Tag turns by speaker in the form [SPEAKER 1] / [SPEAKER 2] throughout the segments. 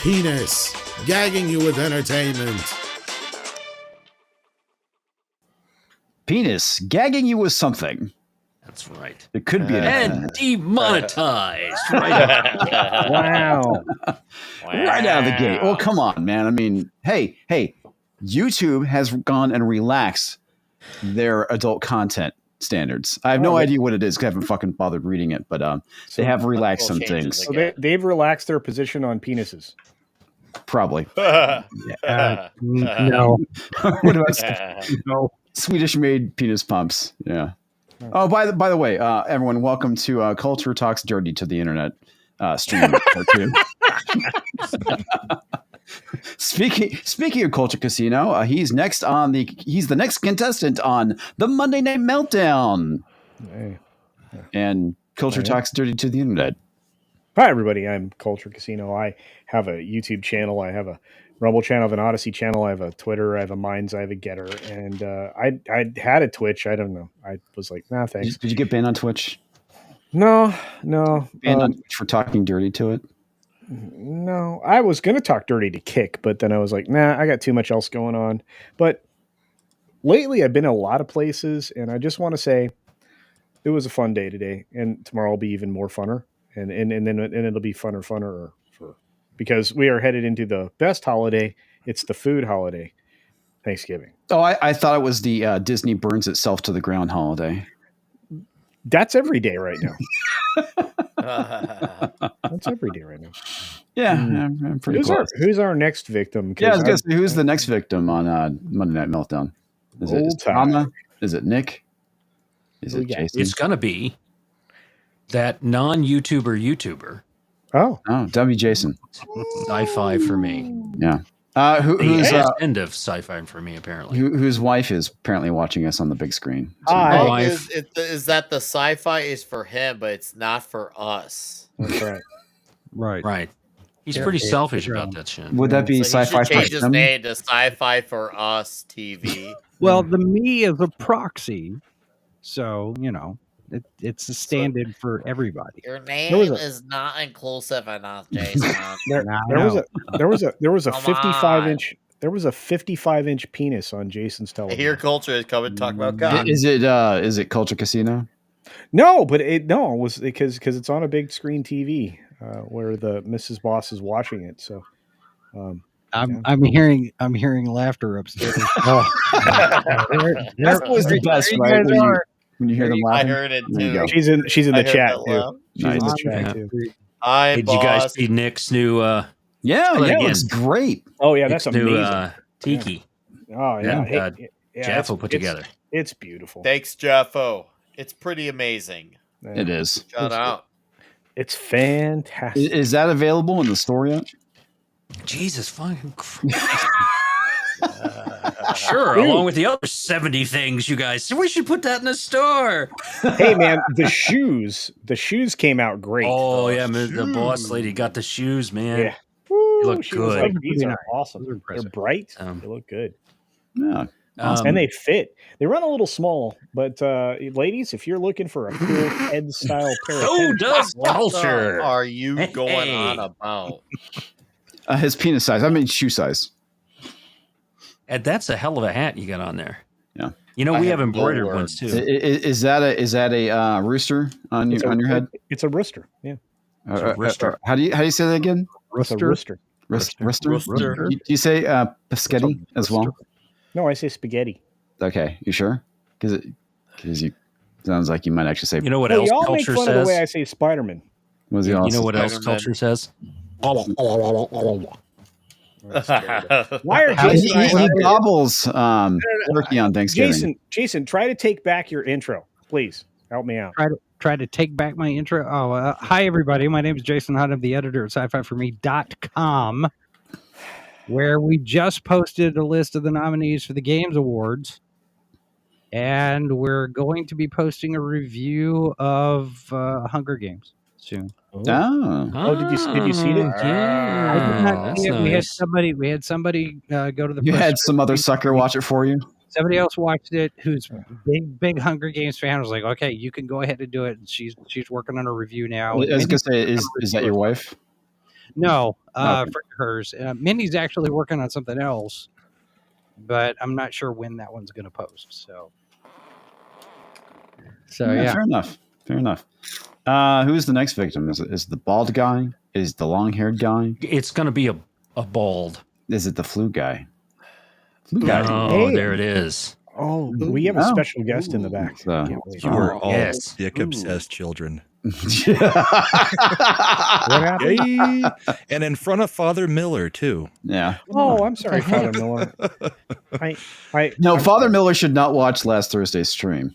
[SPEAKER 1] Penis, gagging you with entertainment.
[SPEAKER 2] Penis, gagging you with something.
[SPEAKER 3] That's right.
[SPEAKER 2] It could be
[SPEAKER 3] and demonetized. Right
[SPEAKER 4] Wow.
[SPEAKER 2] Right out of the gate. Oh, come on, man. I mean, hey, YouTube has gone and relaxed their adult content standards. I have no idea what it is because I haven't fucking bothered reading it, but they have relaxed some things.
[SPEAKER 4] So they've relaxed their position on penises.
[SPEAKER 2] Probably.
[SPEAKER 4] No.
[SPEAKER 2] What about Swedish-made penis pumps? Yeah. Oh, by the way, everyone, welcome to Culture Talks Dirty to the Internet stream. Speaking of Culture Casino, he's the next contestant on the Monday Night Meltdown.
[SPEAKER 4] Hey.
[SPEAKER 2] And Culture Talks Dirty to the Internet.
[SPEAKER 4] Hi, everybody. I'm Culture Casino. I have a YouTube channel. I have a Rumble channel. I have an Odyssey channel. I have a Twitter. I have a Minds. I have a Getter. And I had a Twitch. I don't know. I was like, nah, thanks.
[SPEAKER 2] Did you get banned on Twitch?
[SPEAKER 4] No.
[SPEAKER 2] Banned on Twitch for talking dirty to it?
[SPEAKER 4] No. I was going to talk dirty to Kick, but then I was like, nah, I got too much else going on. But lately, I've been a lot of places, and I just want to say it was a fun day today, and tomorrow will be even more funner. And then it'll be funner because we are headed into the best holiday. It's the food holiday, Thanksgiving.
[SPEAKER 2] Oh, I thought it was the Disney burns itself to the ground holiday.
[SPEAKER 4] That's every day right now. That's every day right now.
[SPEAKER 2] Yeah, I'm pretty close.
[SPEAKER 4] Who's our next victim?
[SPEAKER 2] Yeah, I was going to say, who's the next victim on Monday Night Meltdown? Is it Anna? Is it Nick? Is it Jason?
[SPEAKER 3] It's going to be that non-YouTuber.
[SPEAKER 4] Oh,
[SPEAKER 2] W. Jason.
[SPEAKER 3] Sci-fi for me.
[SPEAKER 2] Yeah. Who's
[SPEAKER 3] end of sci-fi for me, apparently.
[SPEAKER 2] Whose wife is apparently watching us on the big screen. So
[SPEAKER 5] Is that the sci-fi is for him, but it's not for us.
[SPEAKER 4] That's right.
[SPEAKER 3] Right. He's pretty selfish about that shit.
[SPEAKER 2] Would that be
[SPEAKER 5] So
[SPEAKER 2] sci-fi?
[SPEAKER 5] he should change his name to Sci-Fi for Us TV.
[SPEAKER 6] Well, the me is a proxy, so it's a stand-in for everybody.
[SPEAKER 5] Your name is not inclusive enough, Jason.
[SPEAKER 4] There was a 55-inch penis on Jason's television.
[SPEAKER 5] Here, Culture is coming to talk about God.
[SPEAKER 2] Is it Culture Casino?
[SPEAKER 4] No, but it was because it's on a big screen TV where the Mrs. Boss is watching it. So
[SPEAKER 6] I'm hearing laughter upstairs.
[SPEAKER 2] That's always the best, right? When you hear them laughing.
[SPEAKER 5] I heard it too.
[SPEAKER 4] She's in the chat too. She's in the chat too.
[SPEAKER 3] Did you guys see Nick's new?
[SPEAKER 2] Yeah, it looks great.
[SPEAKER 4] Oh yeah, that's
[SPEAKER 3] Nick's
[SPEAKER 4] amazing.
[SPEAKER 3] New, Tiki.
[SPEAKER 4] Yeah. Oh yeah,
[SPEAKER 3] Jeff will put together.
[SPEAKER 4] It's beautiful.
[SPEAKER 5] Thanks, Jeffo. It's pretty amazing.
[SPEAKER 4] Yeah.
[SPEAKER 2] It is.
[SPEAKER 5] Shout out.
[SPEAKER 4] It's fantastic.
[SPEAKER 2] Is that available in the store yet?
[SPEAKER 3] Jesus fucking Christ. Sure, along with the other 70 things, you guys. So we should put that in the store.
[SPEAKER 4] Hey, man, the shoes came out great.
[SPEAKER 3] Oh, yeah, the boss lady got the shoes, man.
[SPEAKER 4] Yeah.
[SPEAKER 3] They look
[SPEAKER 4] She was
[SPEAKER 3] good.
[SPEAKER 4] like, these are awesome. They're bright. They look good.
[SPEAKER 2] Yeah.
[SPEAKER 4] And they fit. They run a little small, but ladies, if you're looking for a cool head style pair of
[SPEAKER 3] so does Culture.
[SPEAKER 5] What are you going on about?
[SPEAKER 2] His penis size. I mean, shoe size.
[SPEAKER 3] And that's a hell of a hat you got on there.
[SPEAKER 2] Yeah.
[SPEAKER 3] We have embroidered ones too.
[SPEAKER 2] Is that a rooster on your head?
[SPEAKER 4] It's a rooster. Yeah.
[SPEAKER 3] Rooster.
[SPEAKER 2] How do you say that again?
[SPEAKER 4] Rooster.
[SPEAKER 2] Rooster. Do you say pescetti as well?
[SPEAKER 4] No, I say spaghetti.
[SPEAKER 2] Okay, you sure? Because you sounds like you might actually say.
[SPEAKER 3] You know what else
[SPEAKER 4] y'all make
[SPEAKER 3] Culture
[SPEAKER 4] fun
[SPEAKER 3] says?
[SPEAKER 4] of the way I say Spider-Man.
[SPEAKER 3] You know what else Culture says?
[SPEAKER 4] Why are
[SPEAKER 2] he gobbles turkey on Thanksgiving?
[SPEAKER 4] Jason, try to take back your intro, please. Help me out.
[SPEAKER 6] Try to take back my intro. Hi everybody. My name is Jason Hunt. I'm the editor at sci-fi4me.com, where we just posted a list of the nominees for the Games Awards, and we're going to be posting a review of Hunger Games soon.
[SPEAKER 4] Did you see it?
[SPEAKER 6] Yeah, I did not see it.
[SPEAKER 3] Nice.
[SPEAKER 6] We had somebody go to the.
[SPEAKER 2] You had some other sucker watch it for you.
[SPEAKER 6] Somebody else watched it who's big Hunger Games fan. Was like, okay, you can go ahead and do it. And she's working on a review now.
[SPEAKER 2] I was gonna say, is that your wife?
[SPEAKER 6] No, for hers. Mindy's actually working on something else, but I'm not sure when that one's going to post. So yeah.
[SPEAKER 2] Fair enough. Who's the next victim? Is it the bald guy? Is the long-haired guy?
[SPEAKER 3] It's going to be a bald.
[SPEAKER 2] Is it the flu guy? Flu guy.
[SPEAKER 3] Oh,
[SPEAKER 4] Hey.
[SPEAKER 3] there it is.
[SPEAKER 4] Oh, we have a special guest in the back.
[SPEAKER 2] It's, uh,
[SPEAKER 4] Can't wait.
[SPEAKER 7] You were all
[SPEAKER 3] yes.
[SPEAKER 7] dick-obsessed children.
[SPEAKER 4] What happened?
[SPEAKER 7] Yay. And in front of Father Miller, too.
[SPEAKER 2] Yeah.
[SPEAKER 4] Oh, I'm sorry, Father Miller.
[SPEAKER 2] No, Father Miller should not watch last Thursday's stream.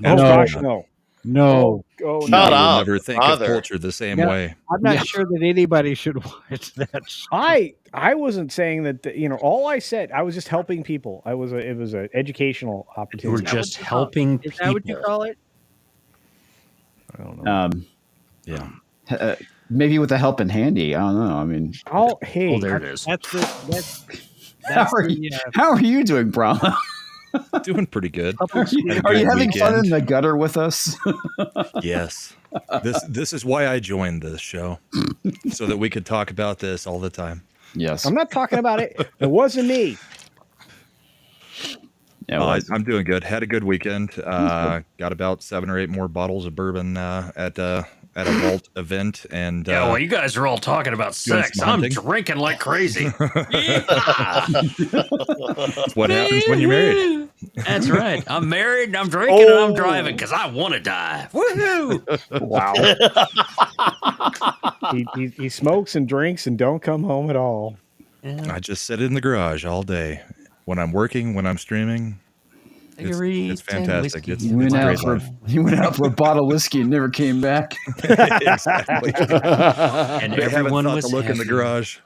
[SPEAKER 4] Oh
[SPEAKER 6] No.
[SPEAKER 4] gosh, no.
[SPEAKER 6] No,
[SPEAKER 4] Oh
[SPEAKER 5] Shut
[SPEAKER 4] no.
[SPEAKER 7] I will
[SPEAKER 5] up,
[SPEAKER 7] never think
[SPEAKER 5] Father.
[SPEAKER 7] of culture the same
[SPEAKER 6] Yeah.
[SPEAKER 7] way.
[SPEAKER 6] I'm not sure that anybody should watch that.
[SPEAKER 4] I wasn't saying that. All I said, I was just helping people. It was an educational
[SPEAKER 3] You were
[SPEAKER 4] opportunity.
[SPEAKER 3] just helping
[SPEAKER 6] Is that what you
[SPEAKER 3] people.
[SPEAKER 6] call it?
[SPEAKER 4] I don't know.
[SPEAKER 7] Yeah.
[SPEAKER 2] Maybe with a helping handy. I don't know. I mean,
[SPEAKER 4] Hey,
[SPEAKER 3] Oh, there it is.
[SPEAKER 6] That's
[SPEAKER 2] how are you doing, Brahma?
[SPEAKER 7] Doing pretty good.
[SPEAKER 2] Are you
[SPEAKER 7] Had a good
[SPEAKER 2] having fun in
[SPEAKER 7] weekend.
[SPEAKER 2] the gutter with us?
[SPEAKER 7] Yes. This is why I joined this show, so that we could talk about this all the time.
[SPEAKER 2] Yes.
[SPEAKER 4] I'm not talking about it. It wasn't me.
[SPEAKER 2] Yeah, well,
[SPEAKER 7] I'm doing good. Had a good weekend. Got about 7 or 8 more bottles of bourbon at a Vault event, and
[SPEAKER 3] Yeah, well, you guys are all talking about
[SPEAKER 7] doing
[SPEAKER 3] sex.
[SPEAKER 7] some
[SPEAKER 3] I'm
[SPEAKER 7] hunting.
[SPEAKER 3] drinking like crazy.
[SPEAKER 7] it's what happens when you're married.
[SPEAKER 3] That's right. I'm married and I'm drinking and I'm driving because I want to die. Woohoo!
[SPEAKER 4] Wow. he smokes and drinks and don't come home at all.
[SPEAKER 7] I just sit in the garage all day when I'm working, when I'm streaming. It's fantastic. It's
[SPEAKER 2] you
[SPEAKER 7] a
[SPEAKER 2] went
[SPEAKER 7] great
[SPEAKER 2] out for
[SPEAKER 7] life.
[SPEAKER 2] a bottle of whiskey and never came back.
[SPEAKER 7] Exactly.
[SPEAKER 3] And
[SPEAKER 7] I haven't
[SPEAKER 3] everyone
[SPEAKER 7] thought
[SPEAKER 3] was
[SPEAKER 7] to look in the
[SPEAKER 3] happy.
[SPEAKER 7] garage.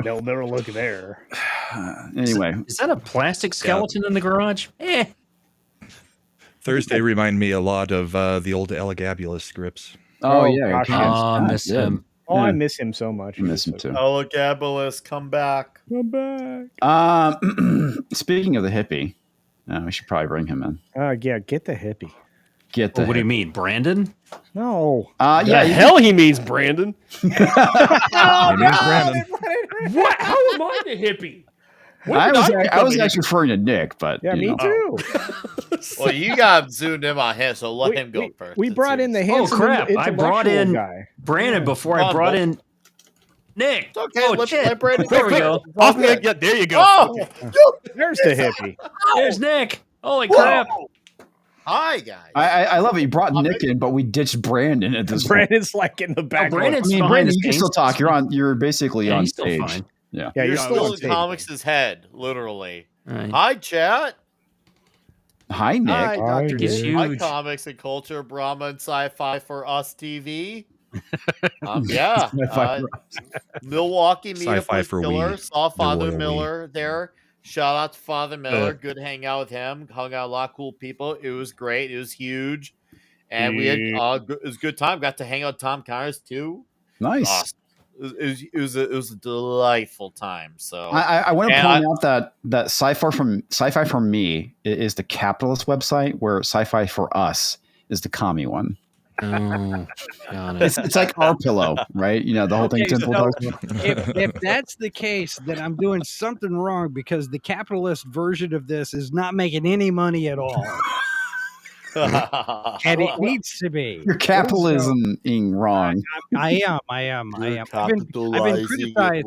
[SPEAKER 4] They'll never look there.
[SPEAKER 2] Anyway,
[SPEAKER 3] Is that a plastic skeleton in the garage?
[SPEAKER 7] Thursday remind me a lot of the old Elagabulus scripts.
[SPEAKER 2] oh yeah,
[SPEAKER 4] gosh,
[SPEAKER 2] yeah,
[SPEAKER 3] I
[SPEAKER 2] it's
[SPEAKER 3] miss
[SPEAKER 2] good.
[SPEAKER 3] him.
[SPEAKER 4] Oh,
[SPEAKER 2] Yeah.
[SPEAKER 4] I miss him so much.
[SPEAKER 2] I miss him too.
[SPEAKER 5] Elagabalus, come back.
[SPEAKER 4] Come back.
[SPEAKER 2] Speaking of the hippie, we should probably bring him in.
[SPEAKER 4] Yeah, get the hippie.
[SPEAKER 2] Get the.
[SPEAKER 3] What do you mean, Brandon?
[SPEAKER 4] No.
[SPEAKER 2] Yeah,
[SPEAKER 8] The hell he means Brandon.
[SPEAKER 7] He means Brandon.
[SPEAKER 8] What? How am I the hippie?
[SPEAKER 2] I was
[SPEAKER 8] become a
[SPEAKER 2] actually referring to Nick, but
[SPEAKER 4] Yeah,
[SPEAKER 2] you
[SPEAKER 4] me
[SPEAKER 2] know.
[SPEAKER 4] too.
[SPEAKER 5] Well, you got zoomed in on him, so let him go first.
[SPEAKER 4] We brought in the handsome
[SPEAKER 3] crap. I brought in-
[SPEAKER 4] guy.
[SPEAKER 3] Brandon before I brought in Nick.
[SPEAKER 5] It's okay.
[SPEAKER 3] Oh,
[SPEAKER 5] let
[SPEAKER 3] shit.
[SPEAKER 5] Brandon
[SPEAKER 3] There we go.
[SPEAKER 8] Off me. Yeah, there you go.
[SPEAKER 5] Oh,
[SPEAKER 4] There's the hippie.
[SPEAKER 3] There's Nick. Holy crap.
[SPEAKER 5] hi guys.
[SPEAKER 2] I love it. You brought Nick in, but we ditched Brandon at this point.
[SPEAKER 4] Brandon's like in the back.
[SPEAKER 3] Brandon's
[SPEAKER 2] I mean,
[SPEAKER 3] behind
[SPEAKER 2] Brandon,
[SPEAKER 3] the
[SPEAKER 2] you can
[SPEAKER 3] scenes.
[SPEAKER 2] still talk. You're basically
[SPEAKER 3] Yeah,
[SPEAKER 2] on
[SPEAKER 3] he's still
[SPEAKER 2] stage.
[SPEAKER 3] fine.
[SPEAKER 2] Yeah.
[SPEAKER 4] Yeah,
[SPEAKER 5] You're
[SPEAKER 4] you're
[SPEAKER 5] still
[SPEAKER 4] on
[SPEAKER 5] in
[SPEAKER 4] stage.
[SPEAKER 5] Comics' head, literally.
[SPEAKER 3] Right.
[SPEAKER 5] Hi, chat.
[SPEAKER 2] Hi, Nick.
[SPEAKER 8] Hi,
[SPEAKER 4] Hi,
[SPEAKER 8] Dr.
[SPEAKER 3] He's
[SPEAKER 8] Nick.
[SPEAKER 5] Hi,
[SPEAKER 3] huge.
[SPEAKER 5] Comics and Culture, Brahma and Sci-Fi for Us TV. Yeah.
[SPEAKER 2] Sci-Fi
[SPEAKER 5] Milwaukee
[SPEAKER 7] Sci-Fi
[SPEAKER 5] Media
[SPEAKER 7] for
[SPEAKER 5] Killer.
[SPEAKER 7] we.
[SPEAKER 5] Saw Father
[SPEAKER 7] royal we.
[SPEAKER 5] Miller there. Shout out to Father Miller. Good hang out with him. Hung out a lot of cool people. It was great. It was huge. And we had it was a good time. Got to hang out with Tom Connors too.
[SPEAKER 2] Nice.
[SPEAKER 5] Awesome. It was a delightful time. So
[SPEAKER 2] I want to
[SPEAKER 5] And
[SPEAKER 2] point out that Sci-Fi for Me is the capitalist website, where Sci-Fi for Us is the commie one.
[SPEAKER 3] Oh, got it.
[SPEAKER 2] It's like our pillow, right? You know, the whole thing.
[SPEAKER 6] Okay,
[SPEAKER 2] Simple
[SPEAKER 6] so-
[SPEAKER 2] talks.
[SPEAKER 6] if that's the case, then I'm doing something wrong because the capitalist version of this is not making any money at all, and it needs to be.
[SPEAKER 2] You're capitalisming wrong.
[SPEAKER 6] I am. I've been criticized.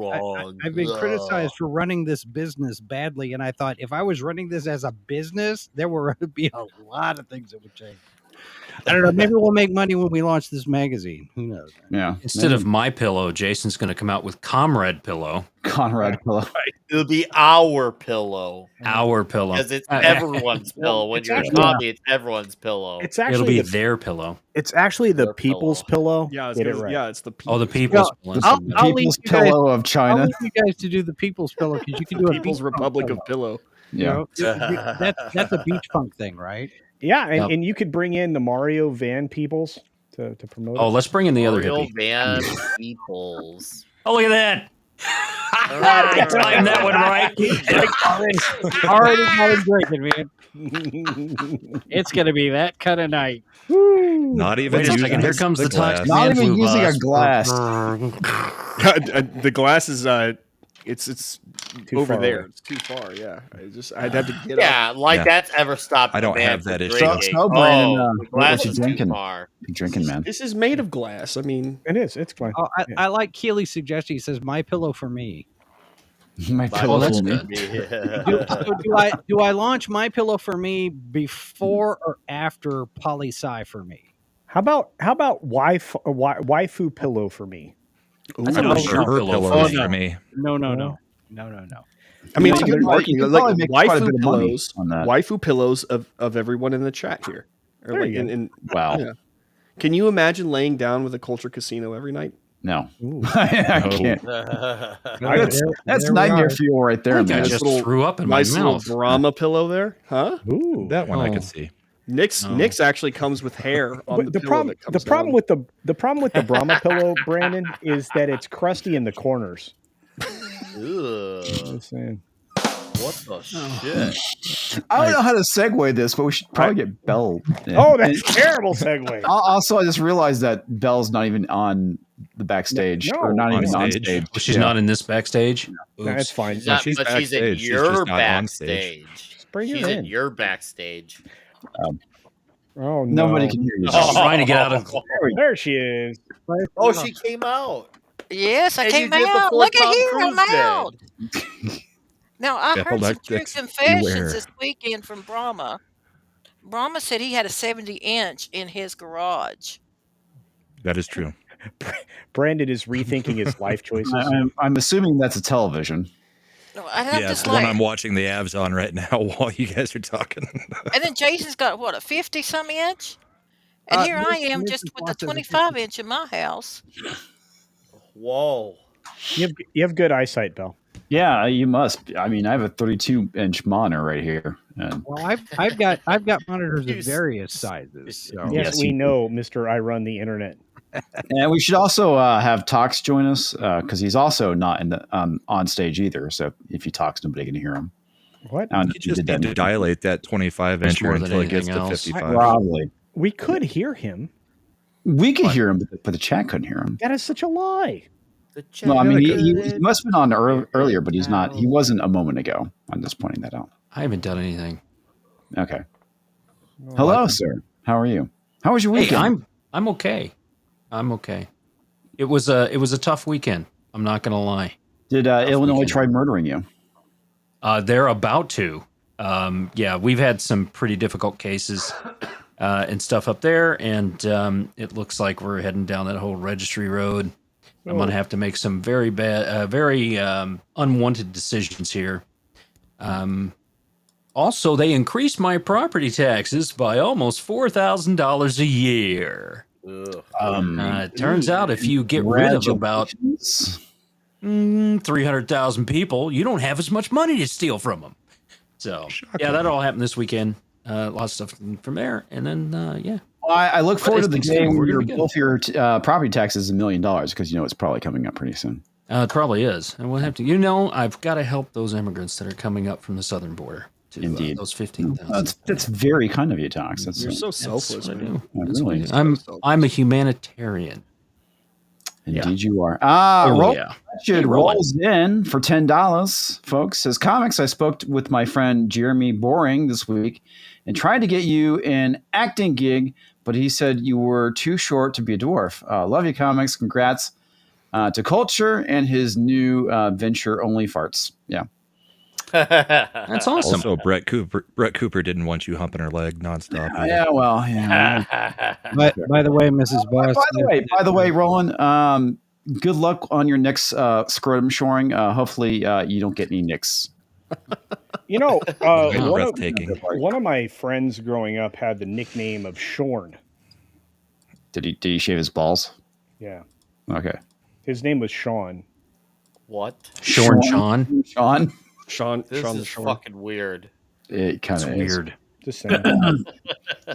[SPEAKER 6] I've been criticized for running this business badly, and I thought if I was running this as a business, there would be a lot of things that would change. I don't know. Maybe we'll make money when we launch this magazine. Who knows?
[SPEAKER 2] Yeah.
[SPEAKER 3] Instead of my pillow, Jason's going to come out with Comrade Pillow,
[SPEAKER 2] Conrad pillow.
[SPEAKER 5] It'll be our pillow
[SPEAKER 3] our pillow.
[SPEAKER 5] because it's everyone's pillow. When
[SPEAKER 4] it's
[SPEAKER 5] you're a
[SPEAKER 4] actually-
[SPEAKER 5] zombie, it's everyone's pillow.
[SPEAKER 4] It's
[SPEAKER 3] It'll
[SPEAKER 4] actually
[SPEAKER 3] be
[SPEAKER 4] the,
[SPEAKER 3] their pillow.
[SPEAKER 4] it's actually the
[SPEAKER 5] Their
[SPEAKER 4] people's pillow.
[SPEAKER 8] Yeah,
[SPEAKER 4] Get it right.
[SPEAKER 8] it's the
[SPEAKER 3] Oh, the people's pillow.
[SPEAKER 6] I'll leave
[SPEAKER 2] People's
[SPEAKER 6] you guys-
[SPEAKER 2] pillow of
[SPEAKER 6] I'll
[SPEAKER 2] China.
[SPEAKER 6] leave you guys to do the people's pillow because you can do a
[SPEAKER 8] People's
[SPEAKER 6] beach
[SPEAKER 8] Republic
[SPEAKER 6] punk
[SPEAKER 8] of Pillow.
[SPEAKER 6] pillow.
[SPEAKER 2] Yeah.
[SPEAKER 6] That's a beach punk thing, right?
[SPEAKER 4] Yeah, and,
[SPEAKER 3] Yep.
[SPEAKER 4] and you could bring in the Mario Van Peoples to promote.
[SPEAKER 3] Oh,
[SPEAKER 4] it.
[SPEAKER 3] let's bring in the other
[SPEAKER 5] Real
[SPEAKER 3] hippie.
[SPEAKER 5] Van Peoples.
[SPEAKER 3] Oh, look at that. I timed that one right.
[SPEAKER 6] Already got him drinking, man. It's gonna be that kind of night.
[SPEAKER 4] Woo.
[SPEAKER 7] Not even
[SPEAKER 3] Wait a second. Here comes the
[SPEAKER 7] glass.
[SPEAKER 3] toxic
[SPEAKER 2] Not
[SPEAKER 3] man
[SPEAKER 2] even
[SPEAKER 3] flu
[SPEAKER 2] using a
[SPEAKER 3] bus.
[SPEAKER 2] glass.
[SPEAKER 8] The glass is it's
[SPEAKER 4] Too
[SPEAKER 8] over
[SPEAKER 4] far
[SPEAKER 8] there.
[SPEAKER 4] away.
[SPEAKER 8] It's too far. Yeah, I'd have to get up.
[SPEAKER 5] Yeah, like
[SPEAKER 7] Yeah.
[SPEAKER 5] that's ever stopped.
[SPEAKER 7] I
[SPEAKER 5] the
[SPEAKER 7] don't
[SPEAKER 5] man
[SPEAKER 7] have that
[SPEAKER 5] from
[SPEAKER 7] issue.
[SPEAKER 5] drinking.
[SPEAKER 2] So, Brandon,
[SPEAKER 5] the glass
[SPEAKER 2] what you
[SPEAKER 5] is too
[SPEAKER 2] drinking?
[SPEAKER 5] far.
[SPEAKER 2] You drinking, man?
[SPEAKER 8] This is made of glass. I mean,
[SPEAKER 4] It is. It's fine.
[SPEAKER 6] Oh,
[SPEAKER 4] Yeah.
[SPEAKER 6] I like Keely's suggestion. He says, "My pillow for me."
[SPEAKER 2] My pillow
[SPEAKER 3] that's
[SPEAKER 2] for me.
[SPEAKER 6] Do I launch My Pillow for me before or after Poli Sci for me?
[SPEAKER 4] How about waifu pillow for me?
[SPEAKER 3] I thought it was your
[SPEAKER 7] Her
[SPEAKER 3] pillow
[SPEAKER 7] pillows
[SPEAKER 3] for
[SPEAKER 7] for
[SPEAKER 3] me.
[SPEAKER 7] me.
[SPEAKER 6] No.
[SPEAKER 8] I mean,
[SPEAKER 2] Yeah,
[SPEAKER 8] you could
[SPEAKER 2] you
[SPEAKER 8] like
[SPEAKER 2] probably make quite a
[SPEAKER 8] waifu
[SPEAKER 2] bit of money
[SPEAKER 8] pillows,
[SPEAKER 2] on that.
[SPEAKER 8] waifu pillows of everyone in the chat here. Or
[SPEAKER 4] There
[SPEAKER 8] like
[SPEAKER 4] you go.
[SPEAKER 2] Wow.
[SPEAKER 8] Yeah. Can you imagine laying down with a culture casino every night?
[SPEAKER 2] No,
[SPEAKER 4] Ooh.
[SPEAKER 2] I
[SPEAKER 7] No.
[SPEAKER 2] can't. That's
[SPEAKER 6] There we
[SPEAKER 2] nightmare
[SPEAKER 6] are.
[SPEAKER 2] fuel right there,
[SPEAKER 3] I
[SPEAKER 2] man.
[SPEAKER 3] just
[SPEAKER 8] little-
[SPEAKER 3] threw up in my
[SPEAKER 8] Nice little
[SPEAKER 3] mouth.
[SPEAKER 8] Brahma pillow there, huh?
[SPEAKER 4] Ooh.
[SPEAKER 7] That one I
[SPEAKER 3] Oh.
[SPEAKER 7] could see.
[SPEAKER 8] Nick's actually comes with hair on
[SPEAKER 4] But
[SPEAKER 8] the pillow that comes down.
[SPEAKER 4] with the problem with the Brahma pillow, Brandon, is that it's crusty in the corners.
[SPEAKER 5] Ugh,
[SPEAKER 4] Just saying.
[SPEAKER 5] what the shit?
[SPEAKER 2] I don't know how to segue this, but we should probably get Belle. in.
[SPEAKER 4] Oh, that's a terrible segue.
[SPEAKER 2] Also, I just realized that Belle's not even on the backstage,
[SPEAKER 4] No,
[SPEAKER 2] or not
[SPEAKER 7] on
[SPEAKER 2] even on
[SPEAKER 7] stage.
[SPEAKER 2] stage.
[SPEAKER 3] Well, she's
[SPEAKER 2] Yeah.
[SPEAKER 3] not in this backstage.
[SPEAKER 4] That's fine.
[SPEAKER 5] She's not,
[SPEAKER 7] she's
[SPEAKER 5] but she's in
[SPEAKER 7] backstage. She's
[SPEAKER 5] your
[SPEAKER 7] just not on stage.
[SPEAKER 5] backstage.
[SPEAKER 4] Bring her
[SPEAKER 5] She's in
[SPEAKER 4] in.
[SPEAKER 5] your backstage.
[SPEAKER 4] Oh no.
[SPEAKER 2] Nobody can hear you.
[SPEAKER 5] Oh.
[SPEAKER 3] Trying to get out of.
[SPEAKER 4] There she is.
[SPEAKER 5] Oh, she came out.
[SPEAKER 9] Yes, I
[SPEAKER 5] And
[SPEAKER 9] came
[SPEAKER 5] you did
[SPEAKER 9] out.
[SPEAKER 5] before
[SPEAKER 9] Look
[SPEAKER 5] Tom
[SPEAKER 9] at here,
[SPEAKER 5] Cruise
[SPEAKER 9] I'm
[SPEAKER 5] did.
[SPEAKER 9] out. Now, I
[SPEAKER 7] Yeah,
[SPEAKER 9] heard some
[SPEAKER 7] like
[SPEAKER 9] true
[SPEAKER 7] this.
[SPEAKER 9] confessions
[SPEAKER 7] Beware.
[SPEAKER 9] this weekend from Brahma. Brahma said he had a 70-inch in his garage.
[SPEAKER 7] That is true.
[SPEAKER 4] Brandon is rethinking his life choices.
[SPEAKER 2] I'm assuming that's a television.
[SPEAKER 9] No, and I'm
[SPEAKER 7] Yeah, it's
[SPEAKER 9] just
[SPEAKER 7] the one
[SPEAKER 9] like,
[SPEAKER 7] I'm watching the abs on right now while you guys are talking.
[SPEAKER 9] and then Jason's got what, a 50-some inch? And here I am just with a 25-inch in my house.
[SPEAKER 5] Whoa.
[SPEAKER 4] You have good eyesight, Belle.
[SPEAKER 2] Yeah, you must. I mean, I have a 32-inch monitor right here. And
[SPEAKER 6] Well, I've got monitors
[SPEAKER 5] You
[SPEAKER 6] of
[SPEAKER 5] s-
[SPEAKER 6] various sizes. So.
[SPEAKER 4] Yes,
[SPEAKER 2] Yes,
[SPEAKER 4] we
[SPEAKER 2] you-
[SPEAKER 4] know, Mister. I run the internet.
[SPEAKER 2] And we should also have Tox join us because he's also not in the on stage either. So if he talks, nobody can hear him.
[SPEAKER 4] What?
[SPEAKER 2] I don't know
[SPEAKER 7] You
[SPEAKER 2] if you
[SPEAKER 7] just
[SPEAKER 2] did
[SPEAKER 7] need to dilate that 25-incher
[SPEAKER 3] more than
[SPEAKER 7] until it gets
[SPEAKER 3] anything
[SPEAKER 7] to
[SPEAKER 3] else.
[SPEAKER 7] 55.
[SPEAKER 2] Probably.
[SPEAKER 4] We could hear him.
[SPEAKER 2] We could hear him, but the chat couldn't hear him.
[SPEAKER 4] That is such a lie.
[SPEAKER 5] The
[SPEAKER 2] No, I mean,
[SPEAKER 5] check
[SPEAKER 2] he
[SPEAKER 5] good.
[SPEAKER 2] must have been on earlier, but he's not. He wasn't a moment ago. I'm just pointing that out.
[SPEAKER 3] I haven't done anything.
[SPEAKER 2] Okay. Hello, sir. How are you? How was your
[SPEAKER 3] Hey,
[SPEAKER 2] weekend?
[SPEAKER 3] I'm okay. I'm okay. It was a tough weekend. I'm not gonna lie.
[SPEAKER 2] Did Illinois
[SPEAKER 3] weekend.
[SPEAKER 2] try murdering you?
[SPEAKER 3] They're about to. Yeah, we've had some pretty difficult cases and stuff up there, and it looks like we're heading down that whole registry road. I'm going to have to make some very bad, very unwanted decisions here. Also, they increased my property taxes by almost $4,000 a year.
[SPEAKER 5] Ugh.
[SPEAKER 3] It turns out if you get rid of about
[SPEAKER 2] Congratulations.
[SPEAKER 3] 300,000 people, you don't have as much money to steal from them. So, yeah, that all happened this weekend. Lots of stuff from there. And then, yeah.
[SPEAKER 2] Well, I look forward to the
[SPEAKER 3] things
[SPEAKER 2] day
[SPEAKER 3] go,
[SPEAKER 2] when
[SPEAKER 3] we're gonna
[SPEAKER 2] your
[SPEAKER 3] be good.
[SPEAKER 2] both your property taxes $1 million because you know it's probably coming up pretty soon.
[SPEAKER 3] It probably is. And we'll have to, I've got to help those immigrants that are coming up from the southern border. To,
[SPEAKER 2] Indeed.
[SPEAKER 3] those 15,000.
[SPEAKER 2] That's very kind of you, Tox. That's
[SPEAKER 8] You're so
[SPEAKER 3] That's
[SPEAKER 8] selfless,
[SPEAKER 3] what I
[SPEAKER 8] man.
[SPEAKER 3] do.
[SPEAKER 2] Oh,
[SPEAKER 3] That's what I
[SPEAKER 2] really?
[SPEAKER 3] do. I'm a humanitarian.
[SPEAKER 2] Indeed, you are.
[SPEAKER 3] Oh,
[SPEAKER 2] Roll
[SPEAKER 3] yeah.
[SPEAKER 2] Should rolls in for $10, folks. Says comics. I spoke with my friend Jeremy Boring this week and tried to get you an acting gig, but he said you were too short to be a dwarf. Love you, comics. Congrats to Culture and his new venture, Only Farts. Yeah.
[SPEAKER 3] That's awesome.
[SPEAKER 7] Also, Brett Cooper didn't want you humping her leg nonstop. either.
[SPEAKER 2] Yeah. Well. Yeah.
[SPEAKER 6] By the way, Mrs. Boss.
[SPEAKER 2] By the way, Roland. Good luck on your next scrotum shoring. Hopefully, you don't get any nicks.
[SPEAKER 7] Breathtaking.
[SPEAKER 4] One of my friends growing up had the nickname of Shorn.
[SPEAKER 2] Did he shave his balls?
[SPEAKER 4] Yeah.
[SPEAKER 2] Okay.
[SPEAKER 4] His name was Sean.
[SPEAKER 5] What?
[SPEAKER 3] Sean. Sean.
[SPEAKER 8] Sean
[SPEAKER 5] This
[SPEAKER 8] the
[SPEAKER 5] is
[SPEAKER 8] Shore.
[SPEAKER 5] fucking weird.
[SPEAKER 2] It kind
[SPEAKER 3] That's
[SPEAKER 2] of
[SPEAKER 3] weird.
[SPEAKER 4] Just saying.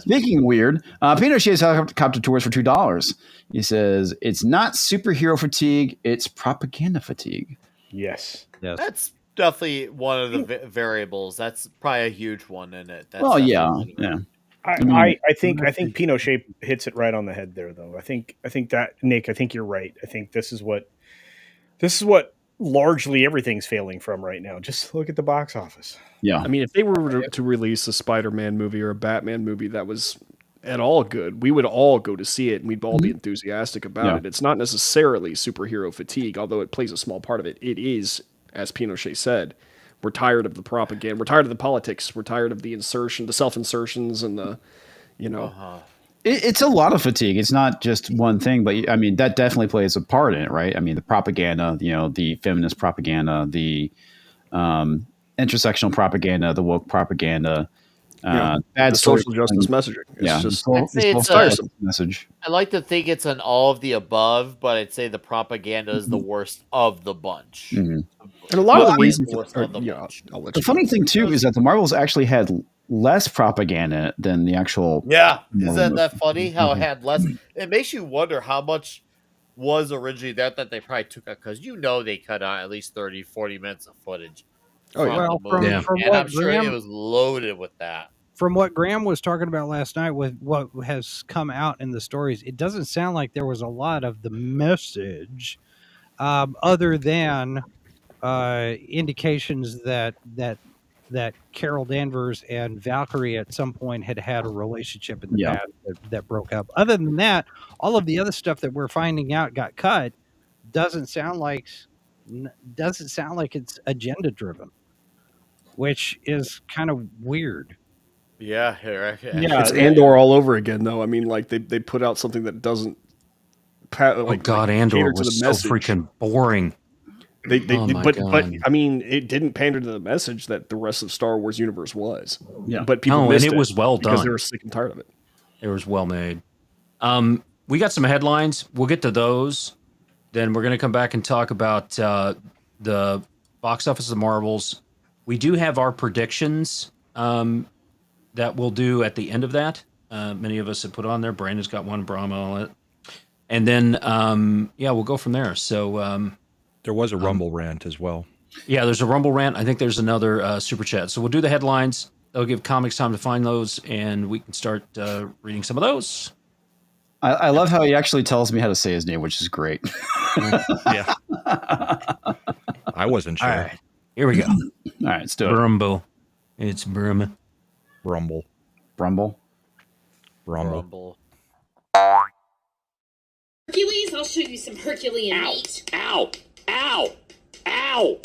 [SPEAKER 2] Speaking of weird, Pino shaves helicopter tours for $2. He says it's not superhero fatigue; it's propaganda fatigue.
[SPEAKER 4] Yes.
[SPEAKER 6] Yes.
[SPEAKER 5] That's definitely one of the variables. That's probably a huge one in it. That's
[SPEAKER 2] Well,
[SPEAKER 5] definitely
[SPEAKER 2] yeah,
[SPEAKER 5] one of them.
[SPEAKER 2] yeah.
[SPEAKER 4] I think Pinochet hits it right on the head there, though. I think that, Nick, I think you're right. I think this is what largely everything's failing from right now. Just look at the box office.
[SPEAKER 2] Yeah.
[SPEAKER 8] I mean, if they were to release a Spider-Man movie or a Batman movie that was at all good, we would all go to see it and we'd all be enthusiastic about it. It's not necessarily superhero fatigue, although it plays a small part of it. It is, as Pinochet said, we're tired of the propaganda. We're tired of the politics. We're tired of the self-insertions and the,
[SPEAKER 2] It's a lot of fatigue. It's not just one thing, but I mean, that definitely plays a part in it, right? I mean, the propaganda, the feminist propaganda, the intersectional propaganda, the woke propaganda, bad
[SPEAKER 8] social justice messaging. It's tiresome
[SPEAKER 2] message.
[SPEAKER 5] I like to think it's an all of the above, but I'd say the propaganda is the worst of the bunch.
[SPEAKER 2] Mm-hmm.
[SPEAKER 8] And a lot of the reasons
[SPEAKER 2] the funny thing too is that the Marvels actually had less propaganda than the actual.
[SPEAKER 5] Yeah, isn't that funny? How it had less. It makes you wonder how much was originally that they probably took out, because they cut out at least 30, 40 minutes of footage.
[SPEAKER 6] Oh, well, from
[SPEAKER 5] and
[SPEAKER 6] what
[SPEAKER 5] I'm sure
[SPEAKER 6] Graham,
[SPEAKER 5] it was loaded with that.
[SPEAKER 6] From what Graham was talking about last night with what has come out in the stories, it doesn't sound like there was a lot of the message, other than indications that Carol Danvers and Valkyrie at some point had a relationship in the past that broke up. Other than that, all of the other stuff that we're finding out got cut doesn't sound like it's agenda driven, which is kind of weird.
[SPEAKER 5] Yeah,
[SPEAKER 8] it's Andor all over again, though. I mean, like they put out something that doesn't.
[SPEAKER 3] Andor was so freaking boring.
[SPEAKER 8] But I mean, it didn't pander to the message that the rest of Star Wars universe was.
[SPEAKER 2] Yeah,
[SPEAKER 8] but people missed
[SPEAKER 3] and it was well done
[SPEAKER 8] because they were sick and tired of it.
[SPEAKER 3] It was well made. We got some headlines. We'll get to those. Then we're going to come back and talk about the box office of the Marvels. We do have our predictions that we'll do at the end of that. Many of us have put on there. Brandon's got one, Brahma on it. And then, we'll go from there. So
[SPEAKER 7] there was a Rumble rant as well.
[SPEAKER 3] Yeah, there's a Rumble rant. I think there's another super chat. So we'll do the headlines. That'll give comics time to find those, and we can start reading some of those.
[SPEAKER 2] I love how he actually tells me how to say his name, which is great.
[SPEAKER 7] Yeah. I wasn't sure.
[SPEAKER 3] All right, here we go.
[SPEAKER 2] All right, let's do it.
[SPEAKER 3] Rumble. It's Burma.
[SPEAKER 7] Rumble.
[SPEAKER 2] Rumble.
[SPEAKER 5] Rumble.
[SPEAKER 10] Hercules, I'll show you some Herculean meat.
[SPEAKER 11] Ow! Ow! Ow!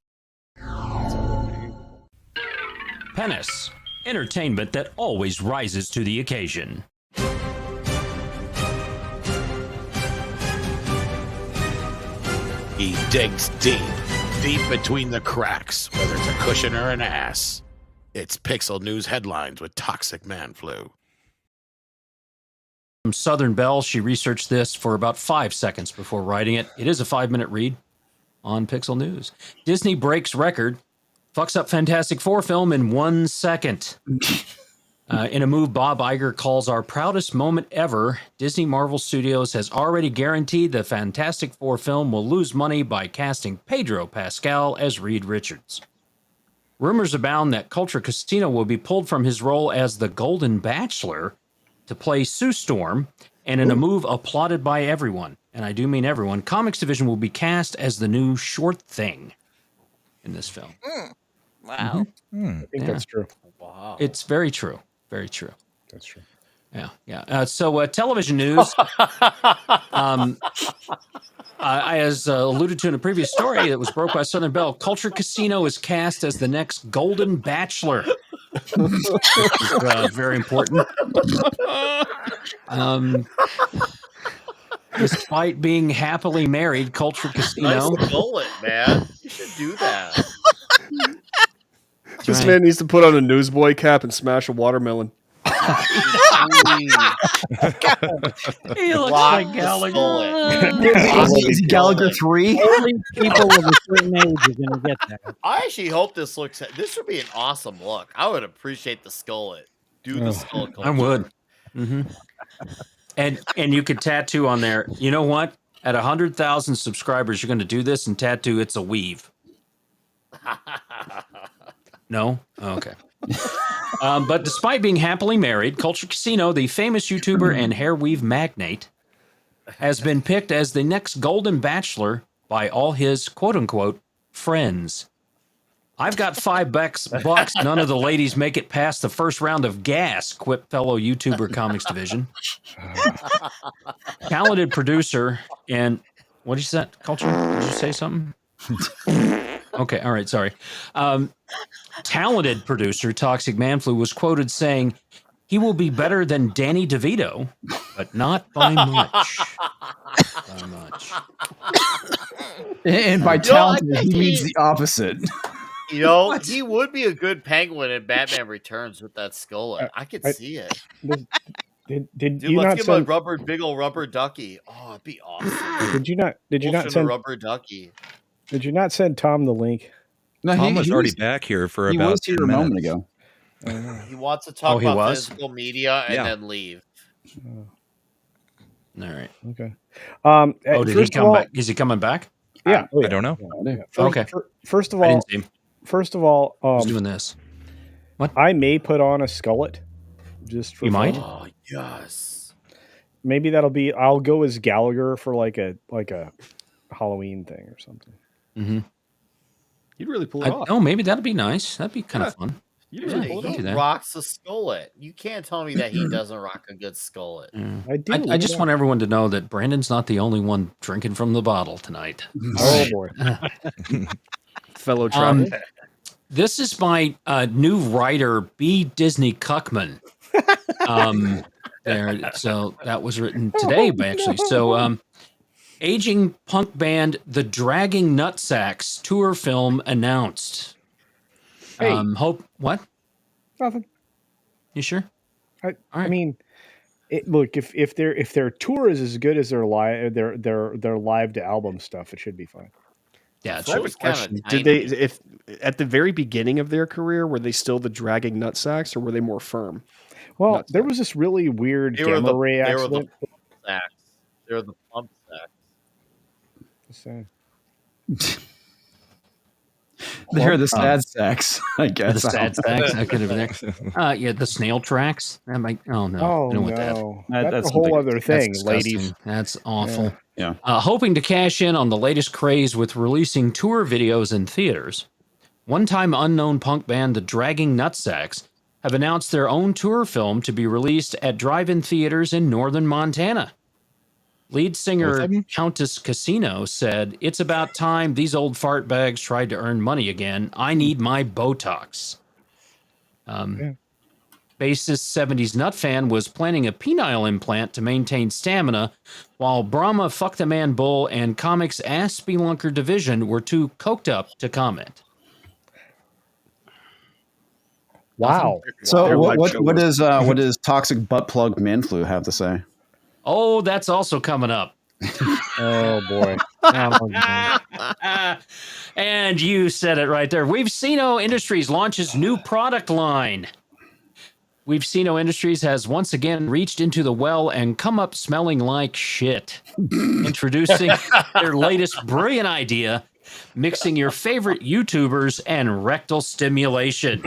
[SPEAKER 3] Penis. Entertainment that always rises to the occasion.
[SPEAKER 11] He digs deep between the cracks, whether it's a cushion or an ass. It's Pixel News headlines with Toxic Man Flu.
[SPEAKER 3] From Southern Belle, she researched this for about 5 seconds before writing it. It is a 5-minute read on Pixel News. Disney breaks record, fucks up Fantastic Four film in 1 second. In a move Bob Iger calls our proudest moment ever, Disney Marvel Studios has already guaranteed the Fantastic Four film will lose money by casting Pedro Pascal as Reed Richards. Rumors abound that Culture Casino will be pulled from his role as the Golden Bachelor to play Sue Storm, and in a move applauded by everyone, and I do mean everyone, Comics Division will be cast as the new Short Thing in this film.
[SPEAKER 9] Wow.
[SPEAKER 4] I think that's true.
[SPEAKER 5] Wow.
[SPEAKER 3] It's very true. Very true.
[SPEAKER 4] That's true.
[SPEAKER 3] Yeah. So television news. I as alluded to in a previous story that was broke by Southern Belle, Culture Casino is cast as the next Golden Bachelor. Very important. Despite being happily married, Culture Casino.
[SPEAKER 5] Nice bullet, man. You should do that.
[SPEAKER 8] This man needs to put on a newsboy cap and smash a watermelon.
[SPEAKER 3] He looks like Gallagher.
[SPEAKER 2] Gallagher 3?
[SPEAKER 6] Only people of a certain age are going to get that.
[SPEAKER 5] I actually hope this would be an awesome look. I would appreciate the skullet. Do the skull.
[SPEAKER 3] I would. Mm-hmm. And you could tattoo on there. You know what? At 100,000 subscribers, you're going to do this and tattoo "It's a weave." No? Oh, okay. But despite being happily married, Culture Casino, the famous YouTuber and hair weave magnate, has been picked as the next Golden Bachelor by all his quote-unquote friends. I've got $5. None of the ladies make it past the first round of gas, quipped fellow YouTuber Comics Division. Talented producer and what did you say, Culture? Did you say something? Okay, all right, sorry. Talented producer Toxic Manflu was quoted saying, "He will be better than Danny DeVito, but not by much." By much.
[SPEAKER 2] And by talented, he means the opposite.
[SPEAKER 5] You know, he would be a good penguin in Batman Returns with that skull. I could see it.
[SPEAKER 4] Did
[SPEAKER 5] Dude,
[SPEAKER 4] you
[SPEAKER 5] let's
[SPEAKER 4] not
[SPEAKER 5] give
[SPEAKER 4] send?
[SPEAKER 5] him a big old rubber ducky. Oh, it'd be awesome.
[SPEAKER 4] Did you not? Did you not
[SPEAKER 5] Wolfson a
[SPEAKER 4] send?
[SPEAKER 5] rubber ducky?
[SPEAKER 4] Did you not send Tom the link?
[SPEAKER 2] No,
[SPEAKER 7] Tom was already back here for
[SPEAKER 2] he
[SPEAKER 7] about
[SPEAKER 2] was here
[SPEAKER 7] 10
[SPEAKER 2] a moment
[SPEAKER 7] minutes.
[SPEAKER 2] ago.
[SPEAKER 5] He wants to talk
[SPEAKER 3] he
[SPEAKER 5] about
[SPEAKER 3] was?
[SPEAKER 5] physical media and
[SPEAKER 7] Yeah.
[SPEAKER 5] then leave.
[SPEAKER 3] All right.
[SPEAKER 4] Okay.
[SPEAKER 3] Oh, did he
[SPEAKER 4] first of
[SPEAKER 3] come
[SPEAKER 4] all,
[SPEAKER 3] back? Is he coming back?
[SPEAKER 4] yeah.
[SPEAKER 7] I don't know.
[SPEAKER 3] Okay.
[SPEAKER 4] First of
[SPEAKER 3] I
[SPEAKER 4] all,
[SPEAKER 3] didn't see him.
[SPEAKER 4] first of all,
[SPEAKER 3] He's doing this.
[SPEAKER 4] I may put on a skullet just for
[SPEAKER 3] You
[SPEAKER 4] fun.
[SPEAKER 3] might?
[SPEAKER 5] Oh yes.
[SPEAKER 4] Maybe that'll be. I'll go as Gallagher for like a Halloween thing or something.
[SPEAKER 3] Mm-hmm.
[SPEAKER 8] You'd really pull it off.
[SPEAKER 3] Oh, maybe that'd be nice. That'd be kind of fun.
[SPEAKER 8] You'd really pull it
[SPEAKER 3] you
[SPEAKER 8] off.
[SPEAKER 3] can do
[SPEAKER 5] He
[SPEAKER 3] that.
[SPEAKER 5] rocks a skullet. You can't tell me that he doesn't rock a good skullet.
[SPEAKER 4] I do.
[SPEAKER 3] I just want everyone to know that Brandon's not the only one drinking from the bottle tonight.
[SPEAKER 4] Oh boy.
[SPEAKER 8] Fellow traveler.
[SPEAKER 3] This is my new writer, B. Disney Cuckman. There, so that was written today, actually. So, aging punk band The Dragging Nutsacks tour film announced.
[SPEAKER 4] Hey.
[SPEAKER 3] What?
[SPEAKER 4] Nothing.
[SPEAKER 3] You sure?
[SPEAKER 4] I mean, look, if their tour is as good as their live to album stuff, it should be fine.
[SPEAKER 3] Yeah, it
[SPEAKER 5] That
[SPEAKER 3] should
[SPEAKER 5] was
[SPEAKER 3] be.
[SPEAKER 5] kind of
[SPEAKER 8] Did they, if at the very beginning of their career, were they still the dragging nutsacks, or were they more firm?
[SPEAKER 4] Well,
[SPEAKER 8] Nuts
[SPEAKER 4] there
[SPEAKER 8] sack.
[SPEAKER 4] was this really weird
[SPEAKER 5] They were
[SPEAKER 4] gamma
[SPEAKER 5] the
[SPEAKER 4] ray
[SPEAKER 5] they were the
[SPEAKER 4] accident.
[SPEAKER 5] pump sacks. They were the pump sacks.
[SPEAKER 4] So,
[SPEAKER 2] They're the sad sacks, I guess.
[SPEAKER 3] The sad sacks. I could have been there. Yeah, the snail tracks. That might. Oh no.
[SPEAKER 4] oh
[SPEAKER 3] I don't want that.
[SPEAKER 4] no,
[SPEAKER 2] That's
[SPEAKER 4] that's a whole
[SPEAKER 2] something-
[SPEAKER 4] other
[SPEAKER 3] That's
[SPEAKER 4] thing,
[SPEAKER 3] disgusting.
[SPEAKER 4] ladies.
[SPEAKER 3] That's awful.
[SPEAKER 2] Yeah.
[SPEAKER 3] Hoping to cash in on the latest craze with releasing tour videos in theaters, one-time unknown punk band The Dragging Nutsacks have announced their own tour film to be released at drive-in theaters in northern Montana. Lead singer Countess Casino said, "It's about time these old fart bags tried to earn money again. I need my Botox." Bassist 70s Nut Fan was planning a penile implant to maintain stamina, while Brahma Fuck the Man Bull and Comics Ass Spelunker Division were too coked up to comment.
[SPEAKER 4] Wow.
[SPEAKER 2] So what does Toxic Butt Plug Manflu have to say?
[SPEAKER 3] Oh, that's also coming up.
[SPEAKER 4] Oh boy. Oh, no.
[SPEAKER 3] And you said it right there. Weavesino Industries launches new product line. Weavesino Industries has once again reached into the well and come up smelling like shit. Introducing their latest brilliant idea, mixing your favorite YouTubers and rectal stimulation.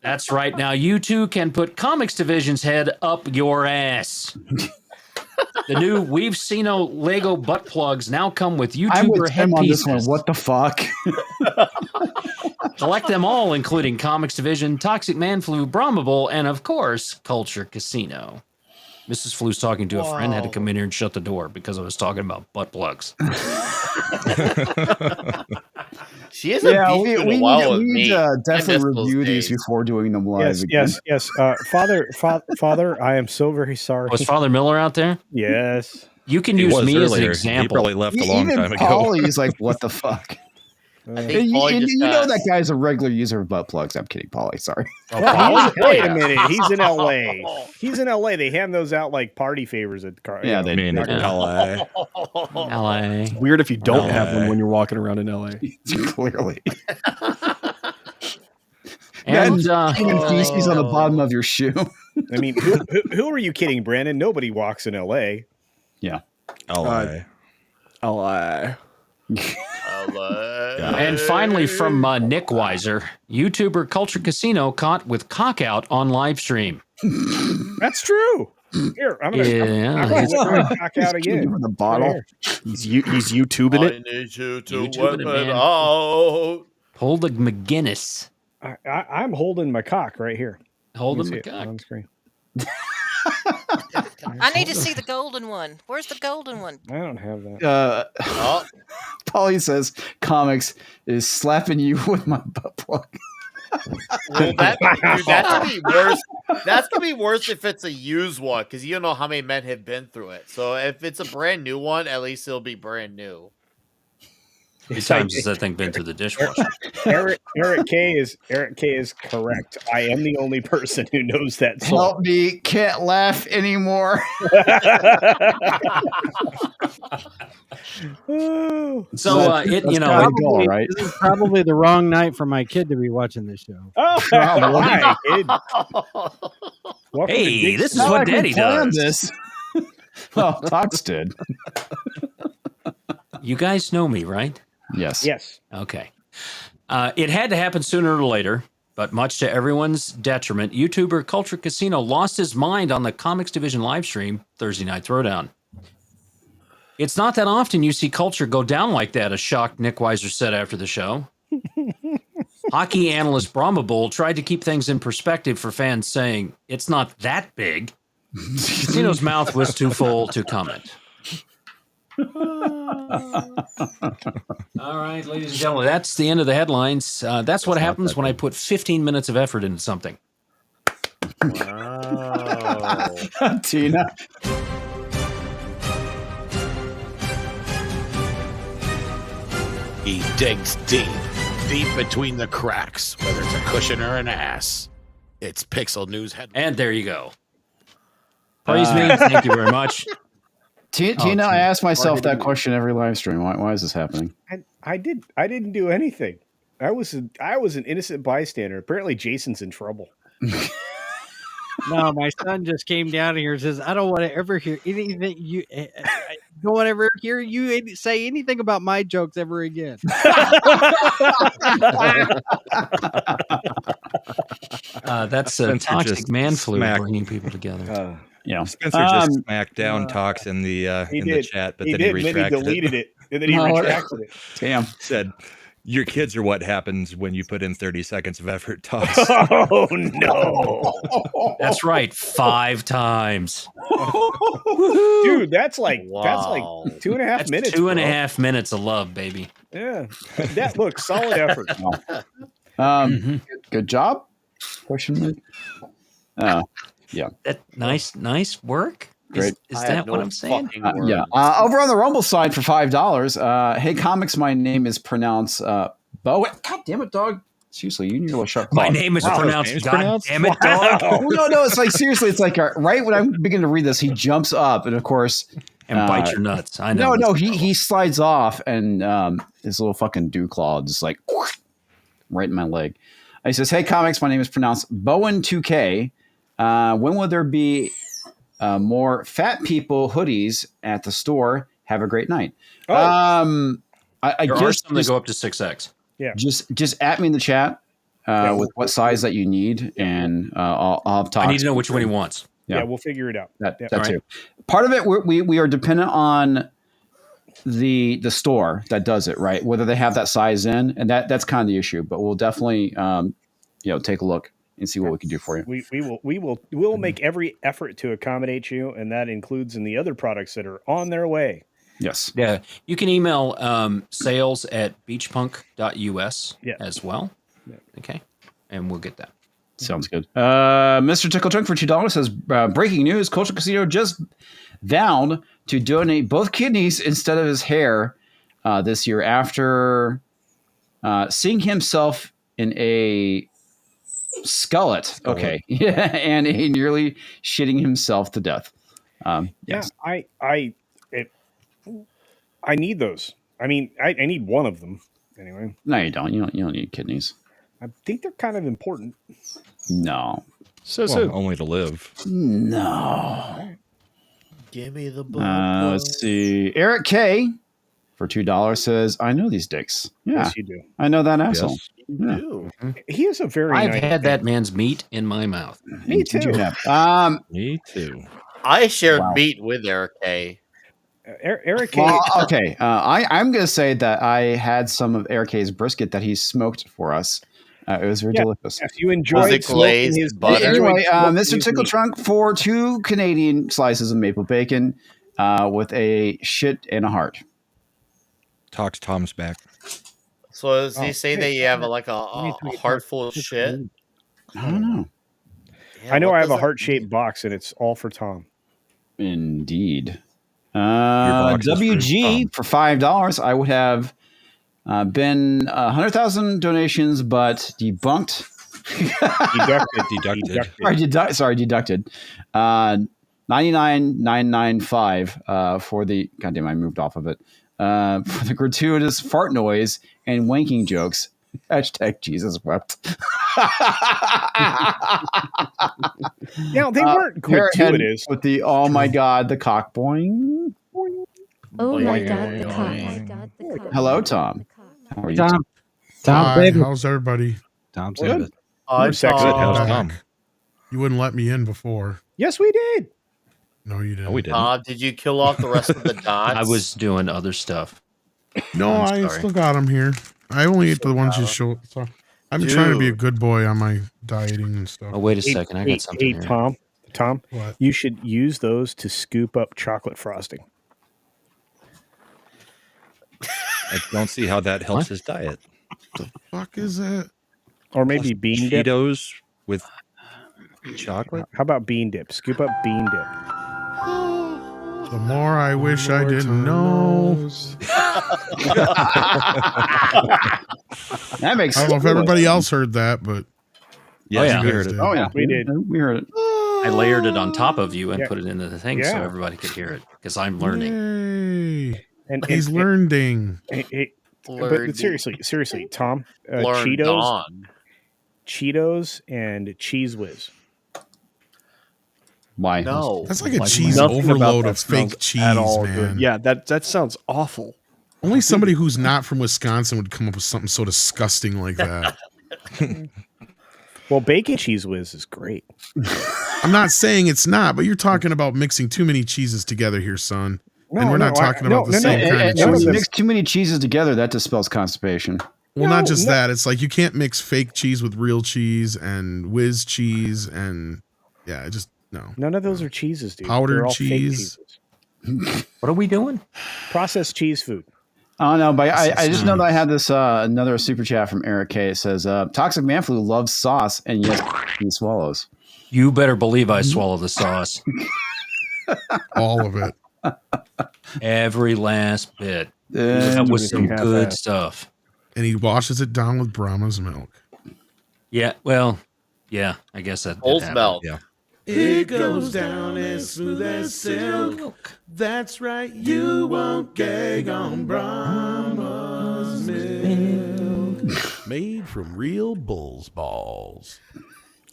[SPEAKER 3] That's right. Now you too can put Comics Division's head up your ass. The new Weavesino Lego butt plugs now come with
[SPEAKER 2] I'm
[SPEAKER 3] YouTuber
[SPEAKER 2] with Tim on this one.
[SPEAKER 3] headpieces.
[SPEAKER 2] What the fuck?
[SPEAKER 3] Collect them all, including Comics Division, Toxic Man Flu, Brahma Bull, and of course, Culture Casino. Mrs. Flu's talking to a friend, had to come in here and shut the door because I was talking about butt plugs.
[SPEAKER 5] She hasn't beefed in a while with
[SPEAKER 2] we
[SPEAKER 5] me.
[SPEAKER 2] need to
[SPEAKER 5] I miss
[SPEAKER 2] definitely
[SPEAKER 5] those
[SPEAKER 2] review these
[SPEAKER 5] days.
[SPEAKER 2] before doing them live
[SPEAKER 4] Yes,
[SPEAKER 2] again.
[SPEAKER 4] yes. Father, I am so very sorry.
[SPEAKER 3] Was Father Miller out there?
[SPEAKER 4] Yes.
[SPEAKER 3] You can
[SPEAKER 7] He
[SPEAKER 3] use
[SPEAKER 7] was
[SPEAKER 3] me as an
[SPEAKER 7] earlier.
[SPEAKER 3] example.
[SPEAKER 7] He probably left a long
[SPEAKER 2] Even
[SPEAKER 7] time ago.
[SPEAKER 2] Polly's like, what the fuck?
[SPEAKER 5] I think
[SPEAKER 2] You,
[SPEAKER 5] Paulie just
[SPEAKER 2] you know
[SPEAKER 5] got-
[SPEAKER 2] that guy's a regular user of butt plugs. I'm kidding, Polly. Sorry.
[SPEAKER 4] Wait a minute. He's in LA. He's in LA. They hand those out like party favors at car.
[SPEAKER 2] Yeah,
[SPEAKER 7] I mean, LA.
[SPEAKER 3] LA.
[SPEAKER 8] Weird if you don't have
[SPEAKER 7] LA.
[SPEAKER 8] them when you're walking around in LA.
[SPEAKER 2] Clearly.
[SPEAKER 3] And
[SPEAKER 2] Even feces on the bottom of your shoe.
[SPEAKER 4] I mean, who are you kidding, Brandon? Nobody walks in LA.
[SPEAKER 2] Yeah.
[SPEAKER 7] LA.
[SPEAKER 8] LA.
[SPEAKER 5] LA.
[SPEAKER 3] And finally, from Nick Weiser, YouTuber Culture Casino caught with cock out on live stream.
[SPEAKER 4] That's true. Here, I'm gonna whip my cock out again.
[SPEAKER 2] The bottle.
[SPEAKER 4] Right
[SPEAKER 8] He's YouTubing it.
[SPEAKER 5] I need you to
[SPEAKER 3] YouTubing
[SPEAKER 5] whip
[SPEAKER 3] it,
[SPEAKER 5] it
[SPEAKER 3] man.
[SPEAKER 5] out.
[SPEAKER 3] Pull the McGinnis.
[SPEAKER 4] I'm holding my cock right here.
[SPEAKER 3] Holding
[SPEAKER 4] You
[SPEAKER 3] the
[SPEAKER 4] can see it
[SPEAKER 3] cock.
[SPEAKER 4] on screen.
[SPEAKER 9] I need to see the golden one. Where's the golden one?
[SPEAKER 4] I don't have that.
[SPEAKER 2] Polly says comics is slapping you with my butt plug.
[SPEAKER 5] Well, that's gonna be worse. That's gonna be worse if it's a used one, because you don't know how many men have been through it. So if it's a brand new one, at least it'll be brand new.
[SPEAKER 3] How many times has that thing been through the dishwasher?
[SPEAKER 4] Eric K is correct. I am the only person who knows that song.
[SPEAKER 2] Help me, can't laugh anymore.
[SPEAKER 3] So
[SPEAKER 6] This is probably the wrong night for my kid to be watching this show.
[SPEAKER 4] Oh, hi, kid.
[SPEAKER 3] Hey, this is what Daddy does.
[SPEAKER 2] This. Well, Tox did.
[SPEAKER 3] You guys know me, right?
[SPEAKER 2] Yes.
[SPEAKER 4] Yes.
[SPEAKER 3] Okay. It had to happen sooner or later, but much to everyone's detriment, YouTuber Culture Casino lost his mind on the Comics Division live stream, Thursday Night Throwdown. It's not that often you see Culture go down like that, a shocked Nick Weiser said after the show. Hockey analyst Brahma Bull tried to keep things in perspective for fans, saying, "It's not that big." Casino's mouth was too full to comment. All right, ladies and gentlemen, that's the end of the headlines. That's what happens when I put 15 minutes of effort into something.
[SPEAKER 5] Wow.
[SPEAKER 2] Tina.
[SPEAKER 11] He digs deep between the cracks, whether it's a cushion or an ass. It's Pixel News headlines.
[SPEAKER 3] And there you go. Praise me. Thank you very much.
[SPEAKER 2] Tina, I ask myself that question every live stream. Why is this happening?
[SPEAKER 4] I didn't do anything. I was an innocent bystander. Apparently, Jason's in trouble.
[SPEAKER 6] No, my son just came down here and says, "I don't want to ever hear anything you. I don't want to ever hear you say anything about my jokes ever again."
[SPEAKER 3] That's a toxic man flu bringing people together.
[SPEAKER 2] Yeah,
[SPEAKER 7] Spencer just smacked down Tox in the chat, but then he retracted
[SPEAKER 4] deleted it. And then he retracted it.
[SPEAKER 2] Damn.
[SPEAKER 7] Said, "Your kids are what happens when you put in 30 seconds of effort, Tox."
[SPEAKER 4] Oh no!
[SPEAKER 3] That's right, 5 times.
[SPEAKER 4] Dude, that's like 2.5 minutes.
[SPEAKER 3] 2.5 minutes of love, baby.
[SPEAKER 4] Yeah, that looks solid effort.
[SPEAKER 2] Good job? Question mark. Yeah.
[SPEAKER 3] That nice work.
[SPEAKER 2] Great.
[SPEAKER 3] Is that what I'm saying?
[SPEAKER 2] Yeah. Over on the Rumble side for $5. Hey, comics, my name is pronounced Bowen. God damn it, dog. Seriously, you need a sharp claw.
[SPEAKER 3] My name is pronounced. God damn it, dog.
[SPEAKER 2] No, it's like seriously, it's like right when I'm beginning to read this, he jumps up and of course
[SPEAKER 3] bite your nuts. I know.
[SPEAKER 2] No, he slides off and his little fucking dew claw just like right in my leg. He says, "Hey, comics, my name is pronounced Bowen 2K. When will there be more fat people hoodies at the store? Have a great night." I
[SPEAKER 3] There are
[SPEAKER 2] guess
[SPEAKER 3] some that go up to 6X.
[SPEAKER 4] Yeah.
[SPEAKER 2] Just at me in the chat with what size that you need, and I'll have talk.
[SPEAKER 3] I need to know which one he wants.
[SPEAKER 4] Yeah, we'll figure it out.
[SPEAKER 2] That
[SPEAKER 4] All
[SPEAKER 2] too. Part of it we are dependent on the store that does it, right? Whether they have that size in, and that's kind of the issue. But we'll definitely take a look and see what we can do for you.
[SPEAKER 4] We will make every effort to accommodate you, and that includes in the other products that are on their way.
[SPEAKER 2] Yes.
[SPEAKER 3] Yeah. You can email sales@beachpunk.us as well.
[SPEAKER 4] Yeah.
[SPEAKER 3] Okay. And we'll get that.
[SPEAKER 2] Sounds good. Mr. Tickle Trunk for $2 says, breaking news, Culture Casino just vowed to donate both kidneys instead of his hair this year after seeing himself in a skullet. Okay. Yeah. And he nearly shitting himself to death. Yes.
[SPEAKER 4] Yeah, I need those. I mean, I need one of them anyway.
[SPEAKER 2] No, you don't. You don't need kidneys.
[SPEAKER 4] I think they're kind of important.
[SPEAKER 2] No.
[SPEAKER 7] Only to live.
[SPEAKER 2] No.
[SPEAKER 5] Give me the blood.
[SPEAKER 2] Let's see. Eric K for $2 says, I know these dicks. Yeah,
[SPEAKER 4] Yes, you do.
[SPEAKER 2] I know that asshole.
[SPEAKER 7] Yes.
[SPEAKER 2] Yeah.
[SPEAKER 4] He is a very
[SPEAKER 3] I've
[SPEAKER 4] nice
[SPEAKER 3] had
[SPEAKER 4] man.
[SPEAKER 3] that man's meat in my mouth.
[SPEAKER 4] Me
[SPEAKER 2] Did you
[SPEAKER 4] too.
[SPEAKER 2] have-
[SPEAKER 7] Me too.
[SPEAKER 5] I shared
[SPEAKER 2] Wow.
[SPEAKER 5] meat with Eric K.
[SPEAKER 4] Eric K.
[SPEAKER 2] Well, okay. I'm going to say that I had some of Eric K's brisket that he smoked for us. It was very delicious.
[SPEAKER 4] If you
[SPEAKER 5] Was
[SPEAKER 4] enjoyed
[SPEAKER 5] it glazed
[SPEAKER 4] his
[SPEAKER 5] butter?
[SPEAKER 2] Anyway,
[SPEAKER 4] smoking
[SPEAKER 2] Mr.
[SPEAKER 4] his
[SPEAKER 2] Tickle
[SPEAKER 4] meat.
[SPEAKER 2] Trunk for 2 Canadian slices of maple bacon with a shit and a heart.
[SPEAKER 7] Talk to Tom's back.
[SPEAKER 5] So does he
[SPEAKER 4] Oh,
[SPEAKER 5] say
[SPEAKER 4] hey,
[SPEAKER 5] that you have like a heart full of shit?
[SPEAKER 2] I don't know.
[SPEAKER 5] Yeah,
[SPEAKER 4] I know
[SPEAKER 5] what
[SPEAKER 4] I have
[SPEAKER 5] does
[SPEAKER 4] a
[SPEAKER 5] that
[SPEAKER 4] heart-shaped box, and it's all for Tom.
[SPEAKER 2] Indeed.
[SPEAKER 7] box is for
[SPEAKER 2] WG
[SPEAKER 7] Tom.
[SPEAKER 2] for $5. I would have been 100,000 donations, but debunked.
[SPEAKER 7] Deducted.
[SPEAKER 2] Deducted. 99,995 for the. Goddamn, I moved off of it. For the gratuitous fart noise and wanking jokes. Hashtag Jesus wept.
[SPEAKER 4] Now, they weren't gratuitous.
[SPEAKER 2] With the, oh my God, the cock boing.
[SPEAKER 12] Oh my
[SPEAKER 5] Boing,
[SPEAKER 12] God, the
[SPEAKER 5] boing,
[SPEAKER 12] cock.
[SPEAKER 2] Hello, Tom. How are you?
[SPEAKER 6] Tom. Tom,
[SPEAKER 1] Hi,
[SPEAKER 6] David.
[SPEAKER 1] how's everybody?
[SPEAKER 6] Tom's
[SPEAKER 4] Good.
[SPEAKER 6] David.
[SPEAKER 5] I'm
[SPEAKER 4] sexy.
[SPEAKER 7] Good.
[SPEAKER 5] Tom.
[SPEAKER 7] How's Tom?
[SPEAKER 1] You wouldn't let me in before.
[SPEAKER 4] Yes, we did.
[SPEAKER 1] No, you didn't.
[SPEAKER 7] No, we didn't.
[SPEAKER 5] Did you kill off the rest of the dots?
[SPEAKER 3] I was doing other stuff.
[SPEAKER 1] No,
[SPEAKER 3] I'm
[SPEAKER 1] I
[SPEAKER 3] sorry.
[SPEAKER 1] still got them here. I only ate the ones you showed. So I'm trying to be a
[SPEAKER 5] Dude.
[SPEAKER 1] good boy on my dieting and stuff.
[SPEAKER 3] Oh, wait a second. I got something here.
[SPEAKER 4] Tom,
[SPEAKER 1] What?
[SPEAKER 4] you should use those to scoop up chocolate frosting.
[SPEAKER 7] I don't see how that helps
[SPEAKER 3] What?
[SPEAKER 7] his diet.
[SPEAKER 1] Fuck is that?
[SPEAKER 4] Or maybe bean dip.
[SPEAKER 7] Cheetos with chocolate.
[SPEAKER 4] How about bean dip? Scoop up bean dip.
[SPEAKER 1] The more I wish I didn't know.
[SPEAKER 2] That makes
[SPEAKER 1] I don't know if everybody else heard that, but
[SPEAKER 7] Yes,
[SPEAKER 3] yeah.
[SPEAKER 7] we heard it.
[SPEAKER 2] Oh, yeah.
[SPEAKER 4] We did.
[SPEAKER 2] We heard it.
[SPEAKER 3] I layered it on top of you and
[SPEAKER 4] Yeah.
[SPEAKER 3] put it into the thing so
[SPEAKER 4] Yeah.
[SPEAKER 3] everybody could hear it because I'm learning.
[SPEAKER 1] Yay.
[SPEAKER 4] And
[SPEAKER 1] He's learning.
[SPEAKER 5] Learned-
[SPEAKER 4] But seriously, Tom,
[SPEAKER 5] learned on.
[SPEAKER 4] Cheetos and Cheese Whiz.
[SPEAKER 2] Why?
[SPEAKER 5] No.
[SPEAKER 1] That's like a
[SPEAKER 8] Like,
[SPEAKER 1] cheese
[SPEAKER 8] nothing about
[SPEAKER 1] overload
[SPEAKER 8] that
[SPEAKER 1] of fake
[SPEAKER 8] smells
[SPEAKER 1] cheese,
[SPEAKER 8] at all
[SPEAKER 1] man.
[SPEAKER 8] good. Yeah, that sounds awful.
[SPEAKER 1] Only somebody who's not from Wisconsin would come up with something so disgusting like that.
[SPEAKER 4] Well, bacon Cheese Whiz is great.
[SPEAKER 1] I'm not saying it's not, but you're talking about mixing too many cheeses together here, son.
[SPEAKER 4] No,
[SPEAKER 1] and we're not
[SPEAKER 4] no,
[SPEAKER 1] talking
[SPEAKER 4] I-
[SPEAKER 1] about
[SPEAKER 4] no,
[SPEAKER 1] the
[SPEAKER 4] no,
[SPEAKER 1] same
[SPEAKER 4] no,
[SPEAKER 1] kind of
[SPEAKER 4] no,
[SPEAKER 2] When
[SPEAKER 1] cheese.
[SPEAKER 2] you mix too many cheeses together, that dispels constipation.
[SPEAKER 1] Well,
[SPEAKER 4] No,
[SPEAKER 1] not just
[SPEAKER 4] no.
[SPEAKER 1] that. It's like you can't mix fake cheese with real cheese and whiz cheese and yeah, just no.
[SPEAKER 4] None of those are cheeses, dude.
[SPEAKER 1] Powdered
[SPEAKER 4] They're all fake
[SPEAKER 1] cheese.
[SPEAKER 4] cheeses.
[SPEAKER 3] What are we doing?
[SPEAKER 4] Processed cheese food.
[SPEAKER 2] Oh no, but I just know that I
[SPEAKER 1] Nice.
[SPEAKER 2] had this another super chat from Eric K. It says Toxic Man Flu loves sauce, and yes, he swallows.
[SPEAKER 3] You better believe I swallow the sauce.
[SPEAKER 1] All of it.
[SPEAKER 3] Every last bit. That was some
[SPEAKER 4] half-assed.
[SPEAKER 3] good stuff.
[SPEAKER 1] And he washes it down with Brahma's milk.
[SPEAKER 3] Yeah, well, yeah, I guess that
[SPEAKER 5] Old
[SPEAKER 3] happened.
[SPEAKER 5] milk.
[SPEAKER 7] Yeah.
[SPEAKER 1] It goes down as smooth as silk. That's right, you won't gag on Brahma's milk. Made from real bull's balls.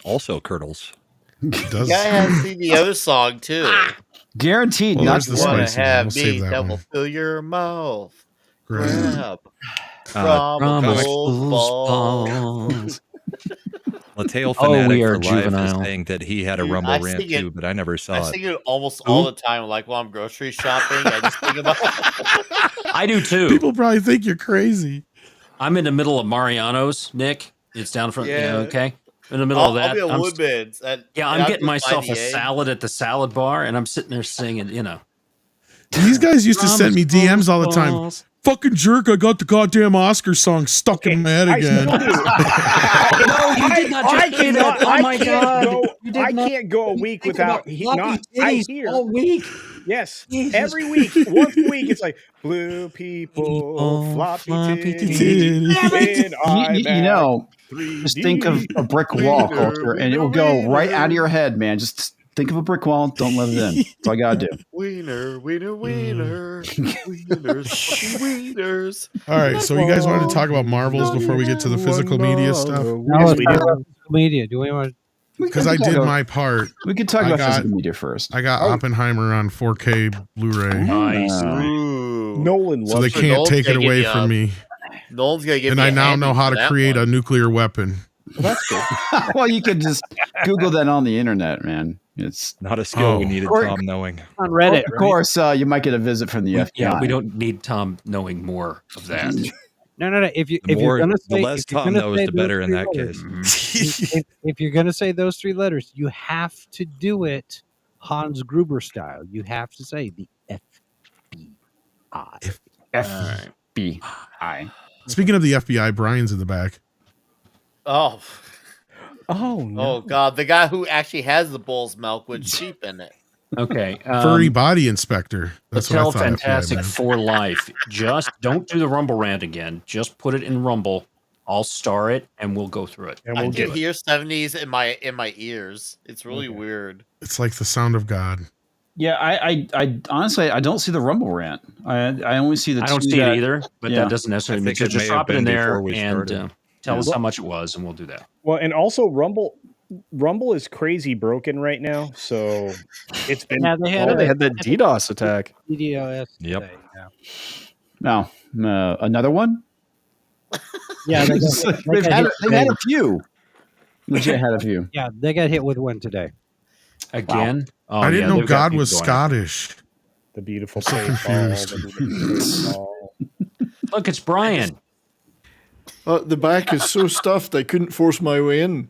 [SPEAKER 7] Also curdles.
[SPEAKER 1] It does.
[SPEAKER 5] Yeah, I have seen the other song too.
[SPEAKER 2] Guaranteed.
[SPEAKER 1] Well,
[SPEAKER 2] not
[SPEAKER 1] there's the
[SPEAKER 5] Wanna
[SPEAKER 1] spicy one.
[SPEAKER 5] have
[SPEAKER 1] We'll save
[SPEAKER 5] meat
[SPEAKER 1] that
[SPEAKER 5] that
[SPEAKER 1] one.
[SPEAKER 5] will fill your mouth.
[SPEAKER 1] Great.
[SPEAKER 5] Grab from
[SPEAKER 3] Brahma's
[SPEAKER 5] a bull's balls.
[SPEAKER 3] balls.
[SPEAKER 7] Lateo
[SPEAKER 3] Oh, we
[SPEAKER 7] Fanatic
[SPEAKER 3] are
[SPEAKER 7] for Life
[SPEAKER 3] juvenile.
[SPEAKER 7] is saying that he had a
[SPEAKER 5] Dude,
[SPEAKER 7] Rumble
[SPEAKER 5] I
[SPEAKER 7] rant
[SPEAKER 5] sing it-
[SPEAKER 7] too, but I never saw
[SPEAKER 5] I
[SPEAKER 7] it.
[SPEAKER 5] sing it almost all the time. Like while I'm grocery shopping, I just think about.
[SPEAKER 3] I do too.
[SPEAKER 1] People probably think you're crazy.
[SPEAKER 3] I'm in the middle of Mariano's, Nick. It's down front. Yeah,
[SPEAKER 5] Yeah.
[SPEAKER 3] okay. In the middle of that.
[SPEAKER 5] I'll be at
[SPEAKER 3] I'm-
[SPEAKER 5] Woodman's.
[SPEAKER 3] I'm getting myself a salad at the salad bar, and I'm sitting there singing,
[SPEAKER 1] These guys used to send me
[SPEAKER 3] Brahma's
[SPEAKER 1] DMs all the time.
[SPEAKER 3] balls.
[SPEAKER 1] Fucking jerk, I got the goddamn Oscar song stuck in my head again.
[SPEAKER 3] No, you did not just say that. Oh my God. You did
[SPEAKER 4] I
[SPEAKER 3] not-
[SPEAKER 4] can't go a week
[SPEAKER 3] Think
[SPEAKER 4] without
[SPEAKER 3] about floppy
[SPEAKER 4] I
[SPEAKER 3] titties
[SPEAKER 4] hear
[SPEAKER 3] all week.
[SPEAKER 4] yes
[SPEAKER 3] Jesus
[SPEAKER 4] every week once a week it's like blue people floppy titties in
[SPEAKER 2] You know,
[SPEAKER 4] IMAX
[SPEAKER 2] just think of a brick wall culture, and it will go right out of your head, man. Just think of a brick wall. Don't let it in. That's all I gotta do.
[SPEAKER 5] Wiener, wiener, wiener, wieners, wieners.
[SPEAKER 1] All right, so you guys wanted to talk about Marvels before we get to the physical media stuff?
[SPEAKER 6] No,
[SPEAKER 4] Yes,
[SPEAKER 6] it's
[SPEAKER 4] we
[SPEAKER 6] not
[SPEAKER 4] did.
[SPEAKER 6] about physical media. Do we want
[SPEAKER 1] Because I did my part.
[SPEAKER 2] We could talk
[SPEAKER 1] I
[SPEAKER 2] about
[SPEAKER 1] got-
[SPEAKER 2] physical media first.
[SPEAKER 1] I got Oppenheimer on 4K Blu-ray.
[SPEAKER 3] Nice.
[SPEAKER 5] Ooh.
[SPEAKER 4] Nolan
[SPEAKER 1] So
[SPEAKER 4] loves
[SPEAKER 1] they
[SPEAKER 4] it.
[SPEAKER 1] can't
[SPEAKER 5] Nolan's
[SPEAKER 1] take it
[SPEAKER 5] gonna give
[SPEAKER 1] away
[SPEAKER 5] you
[SPEAKER 1] from
[SPEAKER 5] a-
[SPEAKER 1] me.
[SPEAKER 5] Nolan's gonna give
[SPEAKER 1] And
[SPEAKER 5] me
[SPEAKER 1] I
[SPEAKER 5] a
[SPEAKER 1] now
[SPEAKER 5] handy
[SPEAKER 1] know how
[SPEAKER 5] for
[SPEAKER 1] to
[SPEAKER 5] that
[SPEAKER 1] create a
[SPEAKER 5] one.
[SPEAKER 1] nuclear weapon.
[SPEAKER 4] Well, that's good.
[SPEAKER 2] Well, you could just Google that on the internet, man. It's
[SPEAKER 7] Not a skill we
[SPEAKER 1] Oh.
[SPEAKER 7] needed
[SPEAKER 2] Or-
[SPEAKER 7] Tom knowing.
[SPEAKER 6] On Reddit,
[SPEAKER 2] of
[SPEAKER 6] right?
[SPEAKER 2] course, you might get a visit from the FBI.
[SPEAKER 3] Yeah, we don't need Tom knowing more of that.
[SPEAKER 6] No. If
[SPEAKER 7] The
[SPEAKER 6] you're gonna
[SPEAKER 7] the
[SPEAKER 6] say,
[SPEAKER 7] less
[SPEAKER 6] if you're
[SPEAKER 7] Tom
[SPEAKER 6] gonna
[SPEAKER 7] knows,
[SPEAKER 6] say
[SPEAKER 7] the
[SPEAKER 6] those
[SPEAKER 7] better in
[SPEAKER 6] three
[SPEAKER 7] that
[SPEAKER 6] letters,
[SPEAKER 7] case.
[SPEAKER 6] if you're gonna say those 3 letters, you have to do it Hans Gruber style. You have to say the FBI.
[SPEAKER 2] FBI.
[SPEAKER 1] Speaking of the FBI, Brian's in the back.
[SPEAKER 5] Oh,
[SPEAKER 4] Oh no.
[SPEAKER 5] oh God! The guy who actually has the bull's milk with sheep in it.
[SPEAKER 3] Okay.
[SPEAKER 1] Furry body inspector. That's what I
[SPEAKER 3] Tell
[SPEAKER 1] thought. FBI
[SPEAKER 3] Fantastic
[SPEAKER 1] meant.
[SPEAKER 3] for life. Just don't do the Rumble rant again. Just put it in Rumble. I'll star it and we'll go through it.
[SPEAKER 4] And
[SPEAKER 5] I
[SPEAKER 4] we'll
[SPEAKER 5] can
[SPEAKER 4] get it.
[SPEAKER 5] hear 70s in my ears. It's really
[SPEAKER 4] Okay.
[SPEAKER 5] weird.
[SPEAKER 1] It's like the sound of God.
[SPEAKER 2] Yeah, I honestly I don't see the Rumble rant. I only see the.
[SPEAKER 3] I don't
[SPEAKER 2] two
[SPEAKER 3] see
[SPEAKER 2] that-
[SPEAKER 3] it either, but
[SPEAKER 2] yeah.
[SPEAKER 3] that doesn't necessarily
[SPEAKER 7] I
[SPEAKER 3] mean
[SPEAKER 7] think
[SPEAKER 3] so.
[SPEAKER 7] it
[SPEAKER 3] Just
[SPEAKER 7] may have
[SPEAKER 3] drop it in
[SPEAKER 7] been
[SPEAKER 3] there
[SPEAKER 7] before we
[SPEAKER 3] and
[SPEAKER 7] started.
[SPEAKER 3] tell us
[SPEAKER 4] Yeah.
[SPEAKER 3] how much it was, and we'll do that.
[SPEAKER 4] Well, and also Rumble is crazy broken right now, so it's been.
[SPEAKER 6] Yeah, they had
[SPEAKER 8] Oh, they had that DDoS attack.
[SPEAKER 6] DDoS.
[SPEAKER 7] Yep.
[SPEAKER 6] Today, yeah.
[SPEAKER 2] Now, another one.
[SPEAKER 6] Yeah, they
[SPEAKER 2] they've
[SPEAKER 6] got
[SPEAKER 2] had
[SPEAKER 6] hit
[SPEAKER 2] they've had
[SPEAKER 6] today.
[SPEAKER 2] a few. Legit had a few.
[SPEAKER 6] Yeah, they got hit with one today.
[SPEAKER 3] Again? Oh,
[SPEAKER 1] I didn't
[SPEAKER 3] yeah,
[SPEAKER 1] know
[SPEAKER 3] they've got
[SPEAKER 1] God
[SPEAKER 3] people
[SPEAKER 1] was
[SPEAKER 3] going.
[SPEAKER 1] Scottish.
[SPEAKER 4] The beautiful
[SPEAKER 1] So
[SPEAKER 4] paintball,
[SPEAKER 1] confused.
[SPEAKER 4] the beautiful paintball.
[SPEAKER 3] Look, it's Brian.
[SPEAKER 13] The back is so stuffed I couldn't force my way in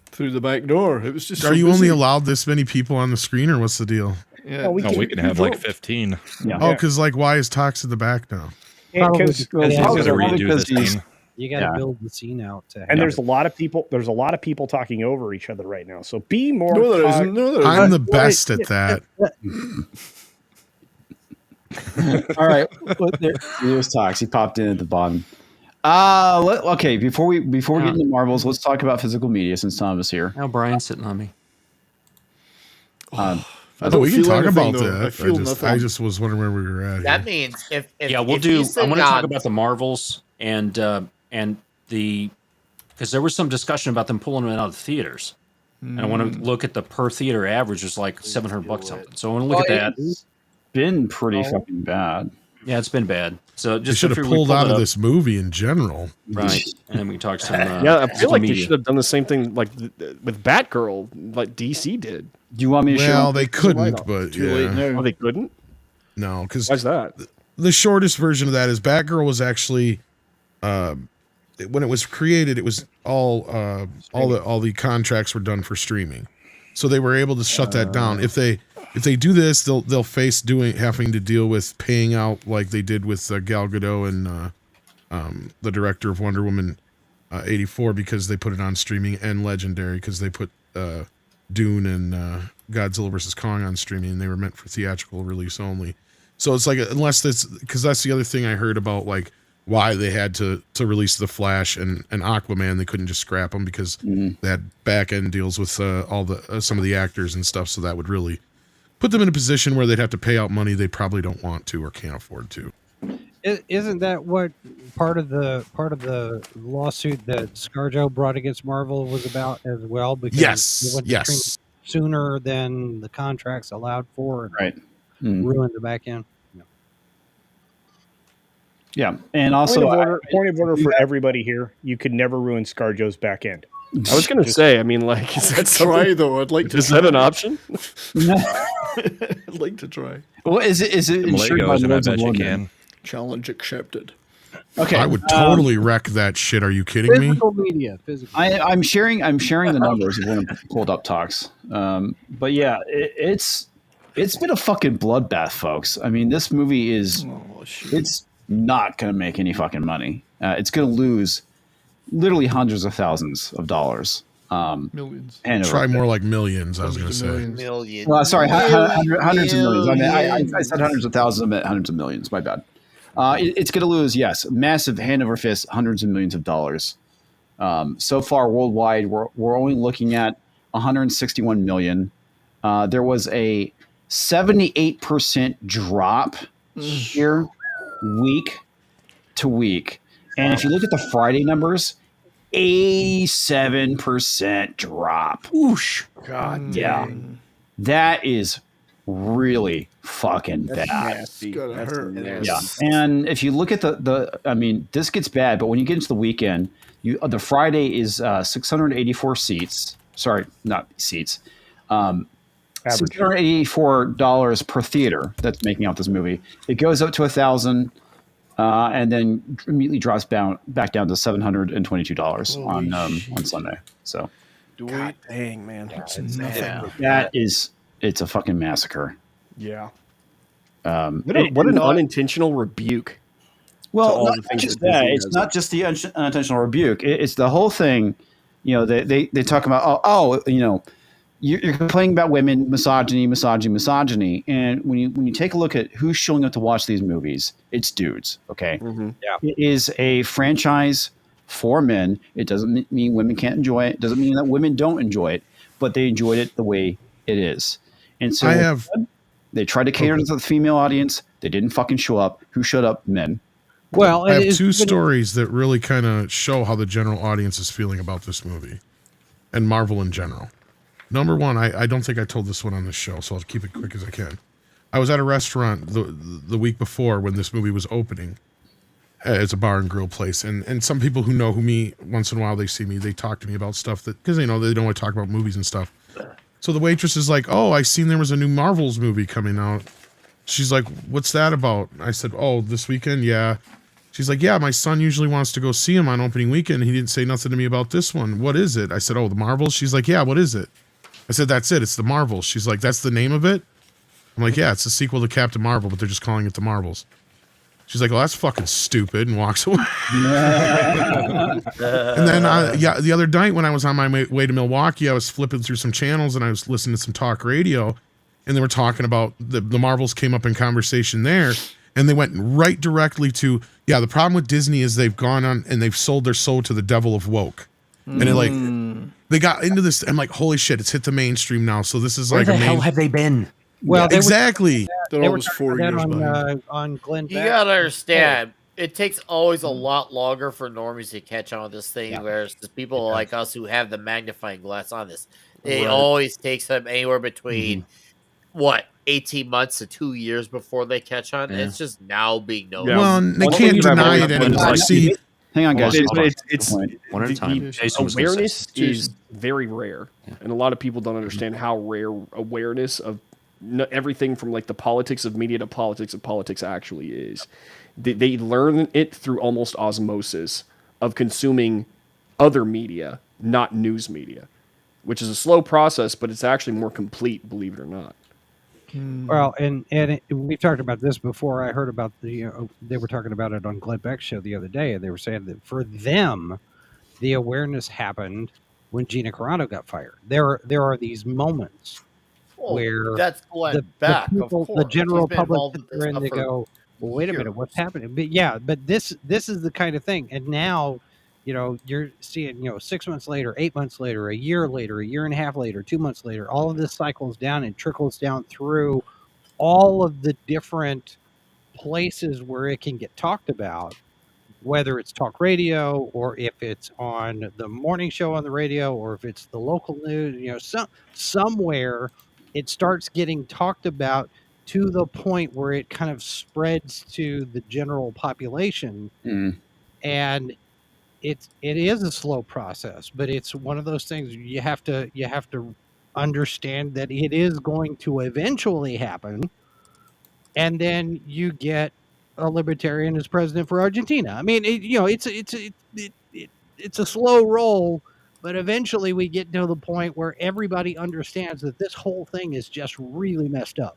[SPEAKER 13] through the back door. It was just.
[SPEAKER 1] Are
[SPEAKER 13] so
[SPEAKER 1] you
[SPEAKER 13] busy.
[SPEAKER 1] only allowed this many people on the screen, or what's the deal?
[SPEAKER 13] Yeah.
[SPEAKER 4] No, we
[SPEAKER 7] can have like
[SPEAKER 4] vote.
[SPEAKER 7] 15.
[SPEAKER 2] Yeah.
[SPEAKER 1] Oh, because like, why is Tox at the back now?
[SPEAKER 6] Probably
[SPEAKER 4] Because
[SPEAKER 6] because
[SPEAKER 2] Yeah,
[SPEAKER 7] He's
[SPEAKER 2] because
[SPEAKER 7] gonna
[SPEAKER 2] probably
[SPEAKER 7] redo
[SPEAKER 2] because
[SPEAKER 7] this
[SPEAKER 2] he's-
[SPEAKER 7] scene.
[SPEAKER 6] you got to
[SPEAKER 2] Yeah.
[SPEAKER 6] build the scene out. To
[SPEAKER 4] and there's a lot of people. There's a lot of people talking over each other right now. So be more.
[SPEAKER 13] No, there
[SPEAKER 4] cog-
[SPEAKER 13] isn't. No, there
[SPEAKER 1] I'm
[SPEAKER 13] isn't.
[SPEAKER 1] the best at that.
[SPEAKER 2] All right, there's Tox. He popped in at the bottom. Okay. Before we get into Marvels, let's talk about physical media since Tom is here.
[SPEAKER 3] Now Brian's sitting on me.
[SPEAKER 13] I
[SPEAKER 1] Oh,
[SPEAKER 13] don't
[SPEAKER 1] we can
[SPEAKER 13] feel
[SPEAKER 1] talk
[SPEAKER 13] anything,
[SPEAKER 1] about
[SPEAKER 13] though.
[SPEAKER 1] that.
[SPEAKER 13] I feel nothing.
[SPEAKER 1] I just was wondering where we were at.
[SPEAKER 5] That
[SPEAKER 1] here.
[SPEAKER 5] means if
[SPEAKER 3] Yeah, we'll
[SPEAKER 5] if
[SPEAKER 3] do.
[SPEAKER 5] he's
[SPEAKER 3] I want to
[SPEAKER 5] sitting
[SPEAKER 3] talk
[SPEAKER 5] on-
[SPEAKER 3] about the Marvels and the because there was some discussion about them pulling them out of the theaters. And I want to look at the per theater average is like $700 something. So I want to look at that.
[SPEAKER 2] It's been pretty fucking bad.
[SPEAKER 3] Yeah, it's been bad. So
[SPEAKER 1] They
[SPEAKER 3] just
[SPEAKER 1] should have
[SPEAKER 3] figure we
[SPEAKER 1] pulled
[SPEAKER 3] pull
[SPEAKER 1] out
[SPEAKER 3] it
[SPEAKER 1] of
[SPEAKER 3] up.
[SPEAKER 1] this movie in general.
[SPEAKER 3] Right, and then we can talk some.
[SPEAKER 8] Yeah, I feel
[SPEAKER 3] physical
[SPEAKER 8] like they
[SPEAKER 3] media.
[SPEAKER 8] should have done the same thing like with Batgirl, like DC did.
[SPEAKER 2] Do you want me to show?
[SPEAKER 1] Well,
[SPEAKER 2] him
[SPEAKER 1] they
[SPEAKER 2] pictures of
[SPEAKER 1] couldn't,
[SPEAKER 2] Light-Up?
[SPEAKER 1] but
[SPEAKER 13] Too late
[SPEAKER 1] yeah,
[SPEAKER 13] now.
[SPEAKER 8] Oh, they couldn't.
[SPEAKER 1] no, because
[SPEAKER 8] Why's that?
[SPEAKER 1] the shortest version of that is Batgirl was actually, when it was created, it was all the contracts were done for streaming, so they were able to shut that down. If they do this, they'll face having to deal with paying out like they did with Gal Gadot and the director of Wonder Woman 84 because they put it on streaming, and Legendary because they put Dune and Godzilla vs. Kong on streaming, and they were meant for theatrical release only. So it's like, unless that's, because that's the other thing I heard about, like why they had to release The Flash and Aquaman. They couldn't just scrap them because they had back end deals with all the some of the actors and stuff. So that would really put them in a position where they'd have to pay out money they probably don't want to or can't afford to.
[SPEAKER 6] Isn't that what part of the lawsuit that ScarJo brought against Marvel was about as well? Because they went to stream sooner than the contracts allowed for, and
[SPEAKER 2] Right.
[SPEAKER 6] ruined the back end.
[SPEAKER 2] Yeah, and also
[SPEAKER 4] point of order for everybody here: you could never ruin ScarJo's back end.
[SPEAKER 8] I was gonna say. I mean, like, is that
[SPEAKER 13] I'd try
[SPEAKER 8] something?
[SPEAKER 13] though. I'd like to.
[SPEAKER 8] Is that an option?
[SPEAKER 13] I'd like to try.
[SPEAKER 2] Well, is it insured by
[SPEAKER 7] Legos, and I
[SPEAKER 2] Lords of
[SPEAKER 7] bet you
[SPEAKER 2] London?
[SPEAKER 7] can.
[SPEAKER 13] Challenge accepted.
[SPEAKER 2] Okay,
[SPEAKER 1] I would totally wreck that shit. Are you kidding me?
[SPEAKER 6] Physical media. Physical.
[SPEAKER 2] I'm sharing the numbers of when I pulled up Talks. But yeah, it's been a fucking bloodbath, folks. I mean, this movie is it's not going to make any fucking money. It's going to lose literally hundreds of thousands of dollars.
[SPEAKER 13] Millions.
[SPEAKER 2] And
[SPEAKER 1] Try more like millions, I was going to say.
[SPEAKER 5] Millions.
[SPEAKER 2] Well, sorry, hundreds of millions. I mean, I said hundreds of thousands. I meant hundreds of millions. My bad. It's going to lose, yes, massive hand over fist, hundreds of millions of dollars. So far, worldwide, we're only looking at 161 million. There was a 78% drop here, week to week, and if you look at the Friday numbers, 87% drop.
[SPEAKER 3] Whoosh.
[SPEAKER 2] God, yeah, that is really fucking bad.
[SPEAKER 8] Nasty.
[SPEAKER 13] Gotta
[SPEAKER 8] That's
[SPEAKER 13] hurt.
[SPEAKER 8] nasty.
[SPEAKER 2] Yeah, and if you look at I mean, this gets bad, but when you get into the weekend, the Friday is 684 seats. Sorry, not seats. $684 per theater that's making out this movie. It goes up to 1,000, and then immediately drops back down to $722 on Sunday. So,
[SPEAKER 8] God dang, man.
[SPEAKER 2] It's a fucking massacre.
[SPEAKER 8] Yeah. What an unintentional rebuke.
[SPEAKER 2] Well, it's not just the unintentional rebuke. It's the whole thing. You know, they talk about you know, you're complaining about women, misogyny, and when you take a look at who's showing up to watch these movies, it's dudes. Okay,
[SPEAKER 8] Yeah.
[SPEAKER 2] It is a franchise for men. It doesn't mean women can't enjoy it. It doesn't mean that women don't enjoy it, but they enjoyed it the way it is. And so they tried to cater to the female audience. They didn't fucking show up. Who showed up? Men.
[SPEAKER 6] Well,
[SPEAKER 1] I have two stories that really kind of show how the general audience is feeling about this movie and Marvel in general. Number one, I don't think I told this one on the show, so I'll keep it quick as I can. I was at a restaurant the week before when this movie was opening. It's a bar and grill place, and some people who know me, once in a while they see me, they talk to me about stuff that, because they know they don't want to talk about movies and stuff. So the waitress is like, "Oh, I seen there was a new Marvels movie coming out." She's like, "What's that about?" I said, "Oh, this weekend, yeah." She's like, "Yeah, my son usually wants to go see him on opening weekend. He didn't say nothing to me about this one. What is it?" I said, "Oh, the Marvels." She's like, "Yeah, what is it?" I said, "That's it. It's the Marvels." She's like, "That's the name of it?" I'm like, "Yeah, it's a sequel to Captain Marvel, but they're just calling it the Marvels." She's like, "Well, that's fucking stupid," and walks away. And then, the other night when I was on my way to Milwaukee, I was flipping through some channels and I was listening to some talk radio, and they were talking about the Marvels came up in conversation there, and they went right directly to, the problem with Disney is they've gone on and they've sold their soul to the devil of woke. And they got into this. I'm like, holy shit, it's hit the mainstream now. So this is
[SPEAKER 3] Where
[SPEAKER 1] like
[SPEAKER 3] the hell have they been?
[SPEAKER 6] Well,
[SPEAKER 1] exactly.
[SPEAKER 13] They're almost 4 years behind.
[SPEAKER 6] On Glenn
[SPEAKER 5] You
[SPEAKER 6] Beck.
[SPEAKER 5] gotta understand, it takes always a lot longer for normies to catch on with this thing, whereas the people like us who have the magnifying glass on this, it always takes them anywhere between 18 months to 2 years before they catch on. It's just now being noticed.
[SPEAKER 1] Yeah. Well, they can't deny it anymore. See,
[SPEAKER 2] hang on, guys.
[SPEAKER 8] It's
[SPEAKER 3] one at a time.
[SPEAKER 8] Awareness is very rare, and a lot of people don't understand how rare awareness of everything from like the politics of media to politics of politics actually is. They learn it through almost osmosis of consuming other media, not news media, which is a slow process, but it's actually more complete, believe it or not.
[SPEAKER 6] Well, and we've talked about this before. I heard about they were talking about it on Glenn Beck's show the other day, and they were saying that for them, the awareness happened when Gina Carano got fired. There are these moments where
[SPEAKER 5] that's Glenn Beck,
[SPEAKER 6] the general public sit there and they go, "Well, wait a minute, what's happening?" But this is the kind of thing, and now, you're seeing, 6 months later, 8 months later, a year later, a year and a half later, 2 months later, all of this cycles down and trickles down through all of the different places where it can get talked about, whether it's talk radio or if it's on the morning show on the radio or if it's the local news, somewhere it starts getting talked about to the point where it kind of spreads to the general population. And it is a slow process, but it's one of those things you have to understand that it is going to eventually happen. And then you get a libertarian as president for Argentina. I mean, it's a slow roll, but eventually we get to the point where everybody understands that this whole thing is just really messed up.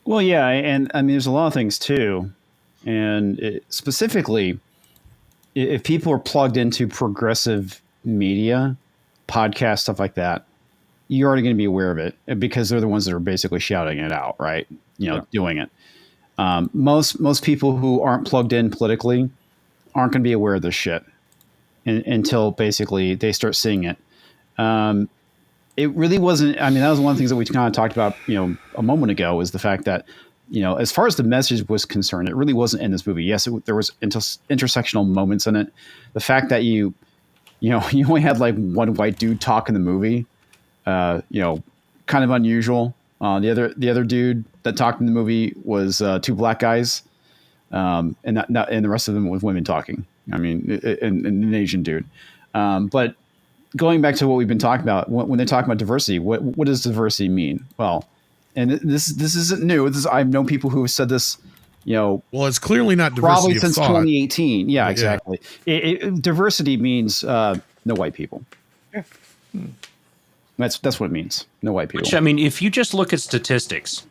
[SPEAKER 2] Well, yeah, and I mean, there's a lot of things too, and specifically, if people are plugged into progressive media, podcasts, stuff like that, you're already going to be aware of it because they're the ones that are basically shouting it out, right? Doing it. Most people who aren't plugged in politically aren't going to be aware of this shit until basically they start seeing it. It really wasn't. I mean, that was one of the things that we kind of talked about, a moment ago, is the fact that, as far as the message was concerned, it really wasn't in this movie. Yes, there was intersectional moments in it. The fact that you only had like one white dude talk in the movie, kind of unusual. The other dude that talked in the movie was 2 black guys, and the rest of them was women talking. I mean, and an Asian dude. But going back to what we've been talking about, when they talk about diversity, what does diversity mean? Well, and this isn't new. I've known people who have said this. Well,
[SPEAKER 1] it's clearly not diversity
[SPEAKER 2] probably
[SPEAKER 1] of
[SPEAKER 2] since
[SPEAKER 1] thought.
[SPEAKER 2] 2018. Yeah, exactly. Diversity means no white people.
[SPEAKER 4] Yeah.
[SPEAKER 2] That's what it means. No white people.
[SPEAKER 3] Which, I mean, if you just look at statistics,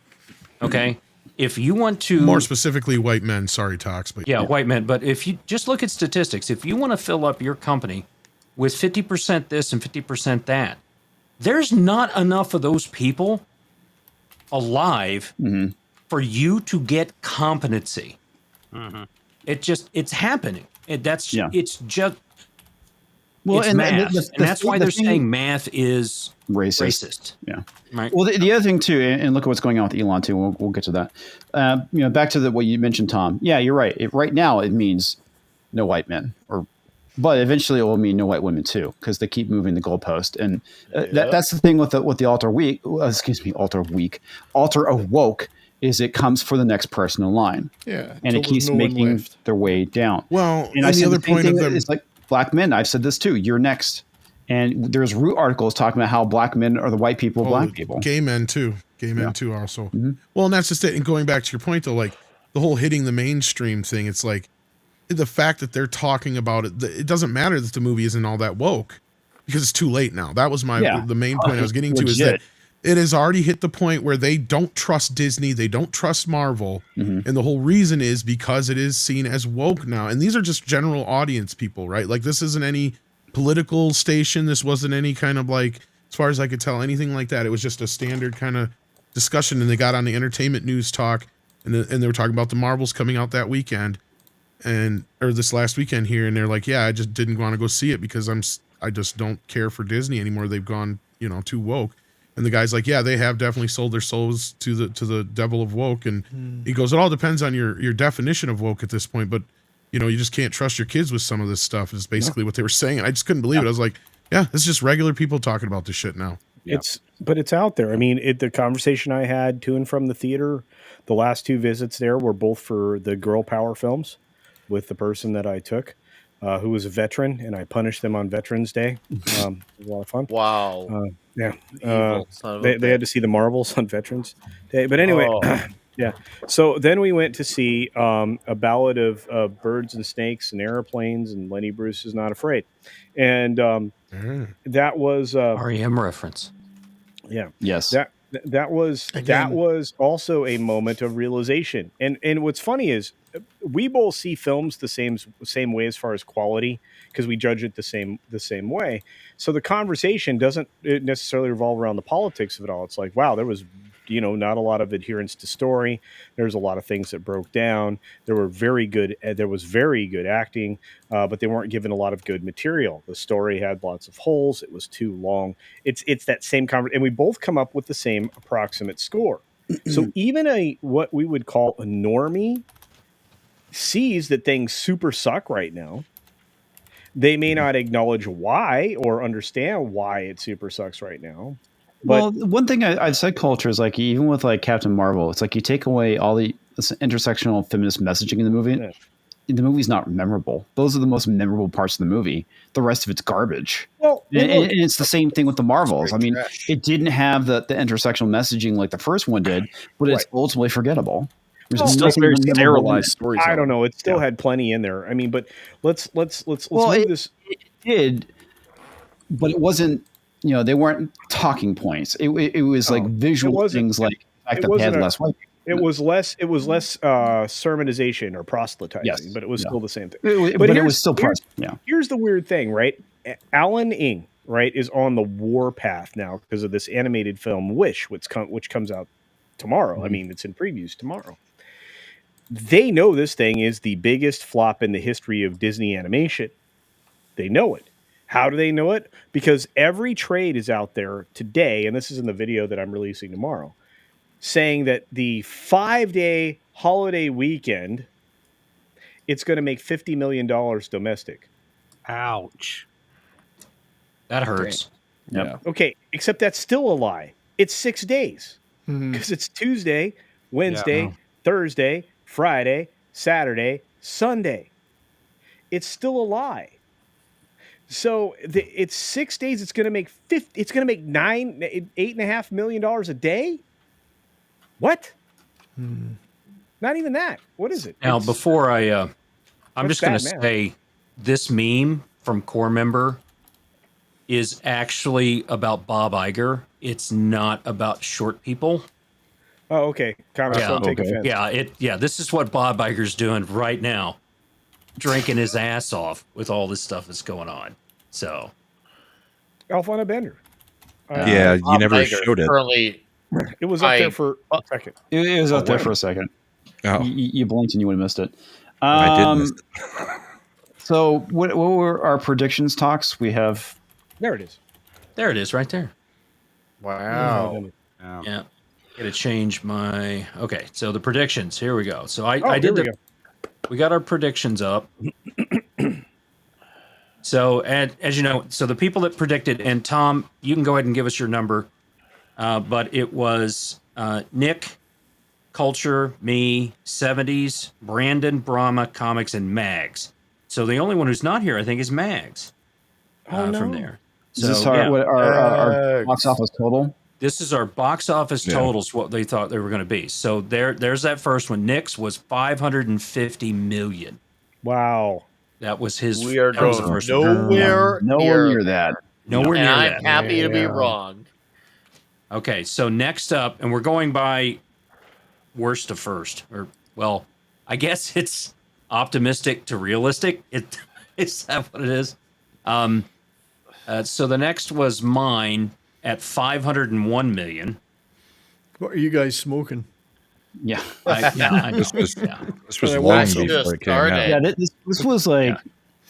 [SPEAKER 3] okay, if you want to
[SPEAKER 1] more specifically white men, sorry, Tox, but
[SPEAKER 3] white men. But if you just look at statistics, if you want to fill up your company with 50% this and 50% that, there's not enough of those people alive for you to get competency. It's happening. It's just it's math. And that's why they're saying math is racist.
[SPEAKER 2] Yeah.
[SPEAKER 3] Right.
[SPEAKER 2] Well, the other thing too, and look at what's going on with Elon too. We'll get to that. Back to what you mentioned, Tom. Yeah, you're right. Right now, it means no white men, but eventually it will mean no white women too, because they keep moving the goalpost. And that's the thing with the altar of woke is it comes for the next person in line.
[SPEAKER 13] Yeah,
[SPEAKER 2] and it keeps making their way down.
[SPEAKER 1] Well,
[SPEAKER 2] and I see the point of them is like black men. I've said this too. You're next. And there's Root articles talking about how black men are the white people, black people.
[SPEAKER 1] Gay men too. Gay men too also. Well, and that's just it. And going back to your point though, like the whole hitting the mainstream thing, it's like the fact that they're talking about it, it doesn't matter that the movie isn't all that woke because it's too late now. That was the main point I was getting to is that it has already hit the point where they don't trust Disney. They don't trust Marvel. And the whole reason is because it is seen as woke now. And these are just general audience people, right? Like this isn't any political station. This wasn't any kind of like, as far as I could tell, anything like that. It was just a standard kind of discussion. And they got on the entertainment news talk and they were talking about the Marvels coming out that weekend or this last weekend here. And they're like, yeah, I just didn't want to go see it because I just don't care for Disney anymore. They've gone, too woke. And the guy's like, yeah, they have definitely sold their souls to the devil of woke. And he goes, it all depends on your definition of woke at this point. But, you just can't trust your kids with some of this stuff is basically what they were saying. And I just couldn't believe it. I was like, yeah, it's just regular people talking about this shit now.
[SPEAKER 4] But it's out there. I mean, the conversation I had to and from the theater, the last 2 visits there were both for the girl power films with the person that I took. Who was a veteran, and I punished them on Veterans Day. It was a lot of fun.
[SPEAKER 5] Wow.
[SPEAKER 4] They had to see the Marvels on Veterans Day. But anyway, yeah. So then we went to see a ballad of birds and snakes and airplanes and Lenny Bruce is Not Afraid. And that was...
[SPEAKER 3] REM reference.
[SPEAKER 4] Yeah.
[SPEAKER 2] Yes.
[SPEAKER 4] That was also a moment of realization. And what's funny is we both see films the same way as far as quality because we judge it the same way. So the conversation doesn't necessarily revolve around the politics of it all. It's like, wow, there was not a lot of adherence to story. There's a lot of things that broke down. There was very good acting, but they weren't given a lot of good material. The story had lots of holes. It was too long. It's that same conversation, and we both come up with the same approximate score. So even what we would call a normie sees that things super suck right now. They may not acknowledge why or understand why it super sucks right now.
[SPEAKER 2] But one thing I've said culture is like, even with like Captain Marvel, it's like you take away all the intersectional feminist messaging in the movie. Yeah. The movie's not memorable. Those are the most memorable parts of the movie. The rest of it's garbage.
[SPEAKER 4] Well,
[SPEAKER 2] and it's the same thing with the Marvels. I mean, it didn't have the intersectional messaging like the first one did, but it's ultimately forgettable.
[SPEAKER 8] There's still very sterilized stories.
[SPEAKER 4] I don't know. It still had plenty in there. I mean, but let's move this.
[SPEAKER 2] It did, but it wasn't. They weren't talking points. It was like visual things, like the fact that they had less white people.
[SPEAKER 4] It was less sermonization or proselytizing, but it was still the same thing.
[SPEAKER 2] But it was still part. Yeah.
[SPEAKER 4] Here's the weird thing, right? Alan Ng, right, is on the war path now because of this animated film Wish, which comes out tomorrow. Mm-hmm. I mean, it's in previews tomorrow. They know this thing is the biggest flop in the history of Disney animation. They know it. How do they know it? Because every trade is out there today, and this is in the video that I'm releasing tomorrow, saying that the 5-day holiday weekend, it's going to make $50 million domestic.
[SPEAKER 6] Ouch.
[SPEAKER 3] That hurts.
[SPEAKER 2] Yep.
[SPEAKER 4] Okay, except that's still a lie. It's 6 days. because it's Tuesday, Wednesday,
[SPEAKER 6] Yeah.
[SPEAKER 4] Thursday, Friday, Saturday, Sunday. It's still a lie. So it's 6 days. It's going to make It's going to make $8.5 million a day. What? Not even that. What is it?
[SPEAKER 3] Now, before I'm
[SPEAKER 4] That's
[SPEAKER 3] just going to
[SPEAKER 4] bad math.
[SPEAKER 3] say this meme from Core Member is actually about Bob Iger. It's not about short people.
[SPEAKER 4] Oh, okay. Comments don't take offense.
[SPEAKER 3] Yeah. This is what Bob Iger's doing right now, drinking his ass off with all this stuff that's going on. So,
[SPEAKER 4] Elf on a Bender.
[SPEAKER 7] Yeah, you never
[SPEAKER 5] Iger
[SPEAKER 7] showed it.
[SPEAKER 5] Currently,
[SPEAKER 4] It was up there for a second.
[SPEAKER 2] It was up there for a second.
[SPEAKER 7] Oh.
[SPEAKER 2] You blinked and you would have missed it.
[SPEAKER 7] I did miss it.
[SPEAKER 2] So what were our predictions talks? We have...
[SPEAKER 4] There it is.
[SPEAKER 3] there it is right there.
[SPEAKER 5] wow.
[SPEAKER 3] Yeah. Gotta change my. Okay, so the predictions. Here we go. So I
[SPEAKER 4] Here
[SPEAKER 3] did
[SPEAKER 4] we
[SPEAKER 3] the.
[SPEAKER 4] go.
[SPEAKER 3] We got our predictions up. So, and as you know, so the people that predicted, and Tom, you can go ahead and give us your number, but it was Nick, Culture, me, 70s, Brandon, Brahma, Comics, and Mags. So the only one who's not here, I think, is Mags from there.
[SPEAKER 2] Is this our box office total?
[SPEAKER 3] This is our box office totals, what they thought they were going to be. So there's that first one. Nick's was 550 million.
[SPEAKER 4] Wow.
[SPEAKER 3] That was his.
[SPEAKER 5] We are
[SPEAKER 3] that was the
[SPEAKER 5] going
[SPEAKER 3] first one.
[SPEAKER 2] Nowhere near that.
[SPEAKER 3] Nowhere
[SPEAKER 5] And
[SPEAKER 3] near
[SPEAKER 5] I'm
[SPEAKER 3] that.
[SPEAKER 5] happy to be wrong.
[SPEAKER 3] Okay, so next up, and we're going by worst to first, or well, I guess it's optimistic to realistic. Is that what it is? So the next was mine at 501 million.
[SPEAKER 13] What are you guys smoking?
[SPEAKER 2] Yeah.
[SPEAKER 3] I know.
[SPEAKER 7] This was
[SPEAKER 13] I
[SPEAKER 7] long
[SPEAKER 13] watched
[SPEAKER 7] before it came out.
[SPEAKER 2] Yeah, this was like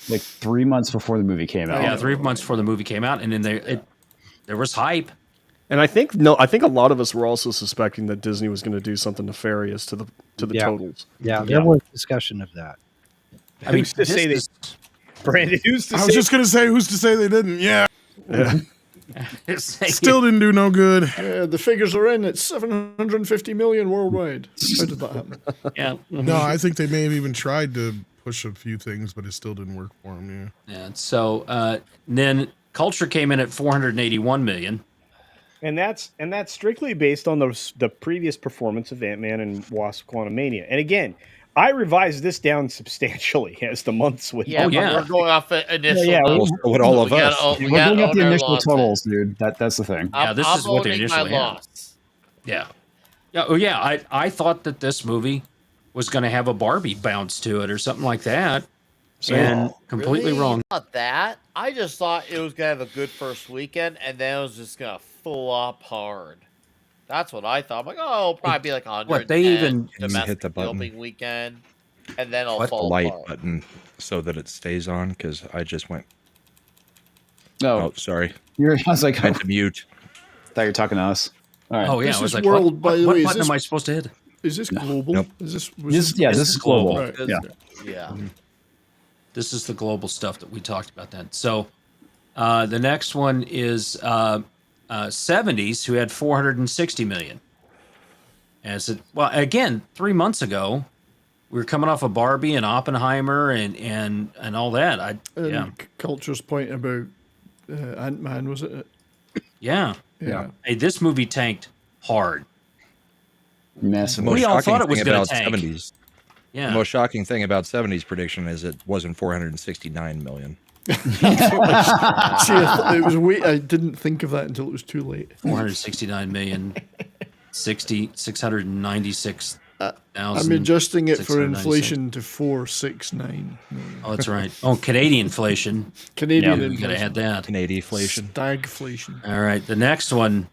[SPEAKER 2] 3 months before the movie came out.
[SPEAKER 3] Yeah, 3 months before the movie came out, and then there was hype.
[SPEAKER 8] And I think a lot of us were also suspecting that Disney was going to do something nefarious to the totals.
[SPEAKER 6] Yeah, there was discussion of that.
[SPEAKER 3] I mean,
[SPEAKER 4] Who's to say
[SPEAKER 3] this
[SPEAKER 4] Brandon, who's to
[SPEAKER 1] I
[SPEAKER 4] say?
[SPEAKER 1] was just gonna say, who's to say they didn't? Yeah,
[SPEAKER 3] is-
[SPEAKER 1] still didn't do no good.
[SPEAKER 13] The figures are in. It's 750 million worldwide. How did that happen?
[SPEAKER 3] yeah.
[SPEAKER 1] No, I think they may have even tried to push a few things, but it still didn't work for them.
[SPEAKER 3] Yeah. So then Culture came in at 481 million.
[SPEAKER 4] And that's strictly based on the previous performance of Ant-Man and Wasp: Quantumania. And again, I revised this down substantially as the months went.
[SPEAKER 5] Yeah,
[SPEAKER 3] Oh,
[SPEAKER 5] but
[SPEAKER 3] yeah.
[SPEAKER 5] we're going off the initial.
[SPEAKER 4] Yeah,
[SPEAKER 5] numbers.
[SPEAKER 7] So would all of
[SPEAKER 5] We
[SPEAKER 7] us.
[SPEAKER 5] gotta- we
[SPEAKER 2] We're
[SPEAKER 5] gotta
[SPEAKER 2] looking at
[SPEAKER 5] own
[SPEAKER 2] the
[SPEAKER 5] our
[SPEAKER 2] initial
[SPEAKER 5] losses.
[SPEAKER 2] totals, dude. That's the thing.
[SPEAKER 3] Yeah, this
[SPEAKER 5] I'm
[SPEAKER 3] is what they
[SPEAKER 5] owning my
[SPEAKER 3] initially had.
[SPEAKER 5] loss.
[SPEAKER 3] Yeah. Yeah. Oh, yeah. I thought that this movie was going to have a Barbie bounce to it or something like that, and completely
[SPEAKER 5] Really?
[SPEAKER 3] wrong.
[SPEAKER 5] Not that. I just thought it was gonna have a good first weekend, and then it was just gonna flop hard. That's what I thought. I'm like, oh, it'll probably be like 100.
[SPEAKER 3] What, they even-
[SPEAKER 5] domestic
[SPEAKER 7] hit the button.
[SPEAKER 5] opening weekend, and then it'll
[SPEAKER 3] What?
[SPEAKER 5] fall
[SPEAKER 7] Light
[SPEAKER 5] apart.
[SPEAKER 7] button so that it stays on because I just went.
[SPEAKER 2] No,
[SPEAKER 7] Oh, sorry.
[SPEAKER 2] I was like,
[SPEAKER 7] I had to mute.
[SPEAKER 2] thought you were talking to us. All right.
[SPEAKER 3] Oh, yeah.
[SPEAKER 13] This
[SPEAKER 3] I was
[SPEAKER 13] is
[SPEAKER 3] like,
[SPEAKER 13] world, by the
[SPEAKER 3] what
[SPEAKER 13] way. Is
[SPEAKER 3] button
[SPEAKER 13] this-
[SPEAKER 3] am I supposed to hit?
[SPEAKER 13] Is this global?
[SPEAKER 7] Nope.
[SPEAKER 13] Is this?
[SPEAKER 2] This is global.
[SPEAKER 13] Right.
[SPEAKER 2] Yeah.
[SPEAKER 5] Yeah.
[SPEAKER 3] This is the global stuff that we talked about then. So the next one is 70s, who had 460 million. Well, again, 3 months ago, we were coming off of Barbie and Oppenheimer and all that.
[SPEAKER 13] Culture's point about Ant-Man, was it?
[SPEAKER 3] Yeah.
[SPEAKER 13] Yeah.
[SPEAKER 3] Hey, this movie tanked hard.
[SPEAKER 7] The
[SPEAKER 2] Massive.
[SPEAKER 7] most
[SPEAKER 3] We all
[SPEAKER 7] shocking
[SPEAKER 3] thought it was
[SPEAKER 7] thing
[SPEAKER 3] gonna
[SPEAKER 7] about
[SPEAKER 3] tank.
[SPEAKER 7] 70s.
[SPEAKER 3] Yeah.
[SPEAKER 7] The most shocking thing about 70s prediction is it wasn't 469 million.
[SPEAKER 13] See, it was I didn't think of that until it was too late.
[SPEAKER 3] 469 million, 696,000.
[SPEAKER 13] I'm adjusting it for inflation to 469 million.
[SPEAKER 3] Oh, that's right. Oh, Canadian inflation.
[SPEAKER 13] Canadian
[SPEAKER 3] We
[SPEAKER 13] inflation.
[SPEAKER 3] gotta add that.
[SPEAKER 7] Canadian inflation.
[SPEAKER 13] Stagflation.
[SPEAKER 3] All right. The next one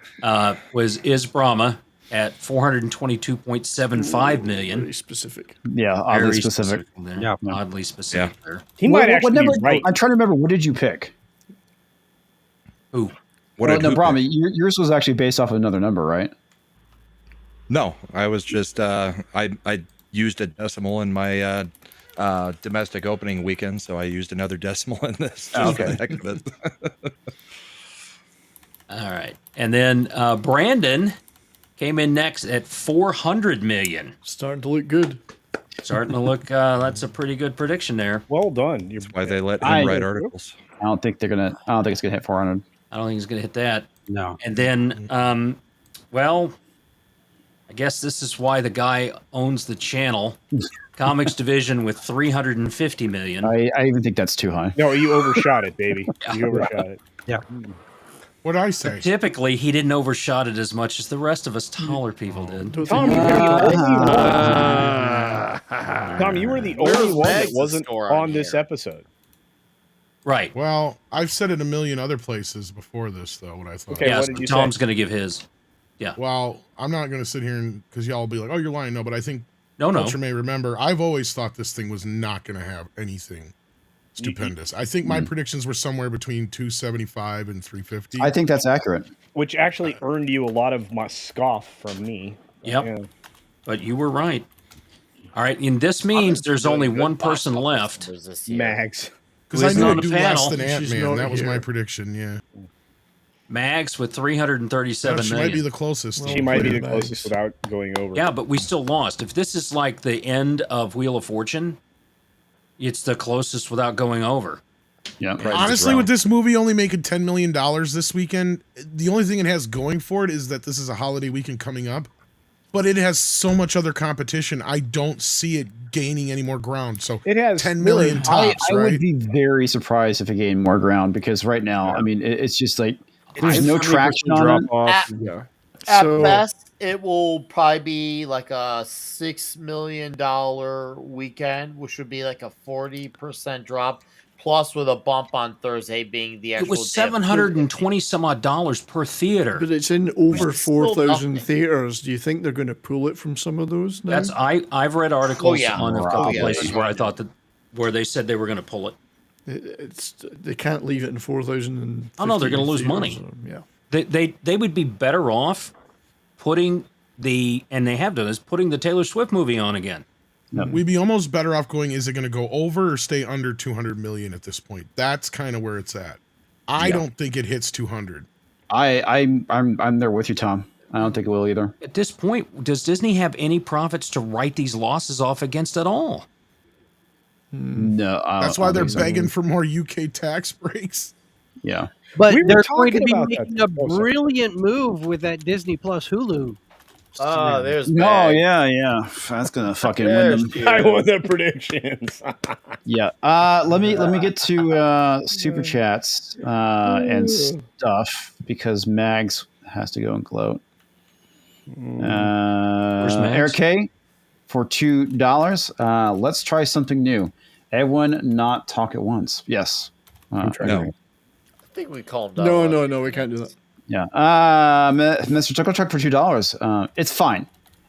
[SPEAKER 3] is Brahma at 422.75 million.
[SPEAKER 13] Very specific.
[SPEAKER 2] Yeah, oddly
[SPEAKER 3] Very
[SPEAKER 2] specific.
[SPEAKER 3] there.
[SPEAKER 6] Yeah.
[SPEAKER 3] Oddly specific there.
[SPEAKER 4] He might actually
[SPEAKER 2] number,
[SPEAKER 4] be right.
[SPEAKER 2] I'm trying to remember. What did you pick?
[SPEAKER 3] Ooh.
[SPEAKER 7] What
[SPEAKER 2] Well,
[SPEAKER 7] did
[SPEAKER 2] no,
[SPEAKER 7] who
[SPEAKER 2] Brahma,
[SPEAKER 7] pick?
[SPEAKER 2] yours was actually based off of another number, right?
[SPEAKER 7] No, I was just I used a decimal in my domestic opening weekend, so I used another decimal in this.
[SPEAKER 2] Oh,
[SPEAKER 7] just for
[SPEAKER 2] okay.
[SPEAKER 7] the heck of it.
[SPEAKER 3] All right. And then Brandon came in next at 400 million.
[SPEAKER 13] Starting to look good.
[SPEAKER 3] Starting to look. That's a pretty good prediction there.
[SPEAKER 4] Well done.
[SPEAKER 7] That's why they let him write articles.
[SPEAKER 2] I don't think it's gonna hit 400.
[SPEAKER 3] I don't think he's going to hit that.
[SPEAKER 6] No.
[SPEAKER 3] And then, well, I guess this is why the guy owns the channel, comics division with 350 million.
[SPEAKER 2] I even think that's too high.
[SPEAKER 4] No, you overshot it, baby. You overshot it.
[SPEAKER 6] Yeah.
[SPEAKER 1] What'd I say?
[SPEAKER 3] Typically, he didn't overshot it as much as the rest of us taller people did.
[SPEAKER 4] Tom, you were the only one that wasn't on this episode.
[SPEAKER 3] Right.
[SPEAKER 1] Well, I've said it a million other places before this, though, what I thought.
[SPEAKER 4] Okay,
[SPEAKER 3] Yes,
[SPEAKER 4] what did you
[SPEAKER 3] Tom's
[SPEAKER 4] say?
[SPEAKER 3] going to give his. Yeah.
[SPEAKER 1] Well, I'm not going to sit here and because y'all will be like, "Oh, you're lying." No, but I think
[SPEAKER 3] No.
[SPEAKER 1] Culture may remember. I've always thought this thing was not going to have anything stupendous. I think my predictions were somewhere between 275 and 350.
[SPEAKER 2] I think that's accurate.
[SPEAKER 4] Which actually earned you a lot of my scoff from me.
[SPEAKER 3] Yep.
[SPEAKER 4] Yeah.
[SPEAKER 3] But you were right. All right. And this means there's only one person left.
[SPEAKER 4] Mags.
[SPEAKER 1] Because I
[SPEAKER 3] isn't
[SPEAKER 1] knew
[SPEAKER 3] on
[SPEAKER 1] it'd
[SPEAKER 3] the
[SPEAKER 1] do less
[SPEAKER 3] panel.
[SPEAKER 1] than
[SPEAKER 13] She's
[SPEAKER 1] Ant-Man.
[SPEAKER 13] not
[SPEAKER 1] That was my
[SPEAKER 13] here.
[SPEAKER 1] prediction, yeah.
[SPEAKER 3] Mags with 337
[SPEAKER 1] She
[SPEAKER 3] million.
[SPEAKER 1] might be the closest.
[SPEAKER 4] She might be the closest without going over.
[SPEAKER 3] Yeah, but we still lost. If this is like the end of Wheel of Fortune, it's the closest without going over.
[SPEAKER 2] Yeah.
[SPEAKER 1] Honestly, with this movie only making $10 million this weekend, the only thing it has going for it is that this is a holiday weekend coming up. But it has so much other competition. I don't see it gaining any more ground. So
[SPEAKER 4] it has
[SPEAKER 1] 10 million tops,
[SPEAKER 2] I
[SPEAKER 1] right?
[SPEAKER 2] would be very surprised if it gained more ground because right now, I mean, it's just like there's no traction on it.
[SPEAKER 8] Off.
[SPEAKER 5] At
[SPEAKER 13] So-
[SPEAKER 5] best, it will probably be like a $6 million weekend, which would be like a 40% drop, plus with a bump on Thursday being the actual.
[SPEAKER 3] It was $720 some odd dollars per theater.
[SPEAKER 13] But it's in over
[SPEAKER 5] Which is still
[SPEAKER 13] 4,000
[SPEAKER 5] nothing.
[SPEAKER 13] theaters. Do you think they're going to pull it from some of those now?
[SPEAKER 3] That's I've read articles
[SPEAKER 5] yeah.
[SPEAKER 3] on a couple
[SPEAKER 5] Oh, yeah,
[SPEAKER 3] places
[SPEAKER 5] they
[SPEAKER 3] where I thought that where they said they were going to pull it.
[SPEAKER 13] It's they can't leave it in 4,000.
[SPEAKER 3] Oh no, they're going to lose money.
[SPEAKER 13] Yeah.
[SPEAKER 3] They would be better off putting and they have done this, putting the Taylor Swift movie on again.
[SPEAKER 1] We'd be almost better off going, is it going to go over or stay under 200 million at this point? That's kind of where it's at. I don't think it hits 200.
[SPEAKER 2] I'm there with you, Tom. I don't think it will either.
[SPEAKER 3] At this point, does Disney have any profits to write these losses off against at all?
[SPEAKER 2] No.
[SPEAKER 1] That's why they're begging for more UK tax breaks.
[SPEAKER 2] Yeah.
[SPEAKER 6] But
[SPEAKER 4] We were
[SPEAKER 6] they're going to
[SPEAKER 4] talking
[SPEAKER 6] be
[SPEAKER 4] about
[SPEAKER 6] making
[SPEAKER 4] that.
[SPEAKER 6] a brilliant move with that Disney Plus Hulu.
[SPEAKER 5] Oh, there's.
[SPEAKER 2] No,
[SPEAKER 5] Mags.
[SPEAKER 2] yeah. That's gonna fucking win
[SPEAKER 5] There's
[SPEAKER 2] them.
[SPEAKER 5] you.
[SPEAKER 4] I won the predictions.
[SPEAKER 2] Yeah. Let me get to super chats and stuff because Mags has to go and gloat.
[SPEAKER 3] Mags?
[SPEAKER 2] Eric K for $2. Let's try something new. Everyone not talk at once. Yes.
[SPEAKER 7] No.
[SPEAKER 5] I think we calmed down.
[SPEAKER 13] No, we can't do that.
[SPEAKER 2] Yeah. Mr. Chuckle Truck for $2. It's fine.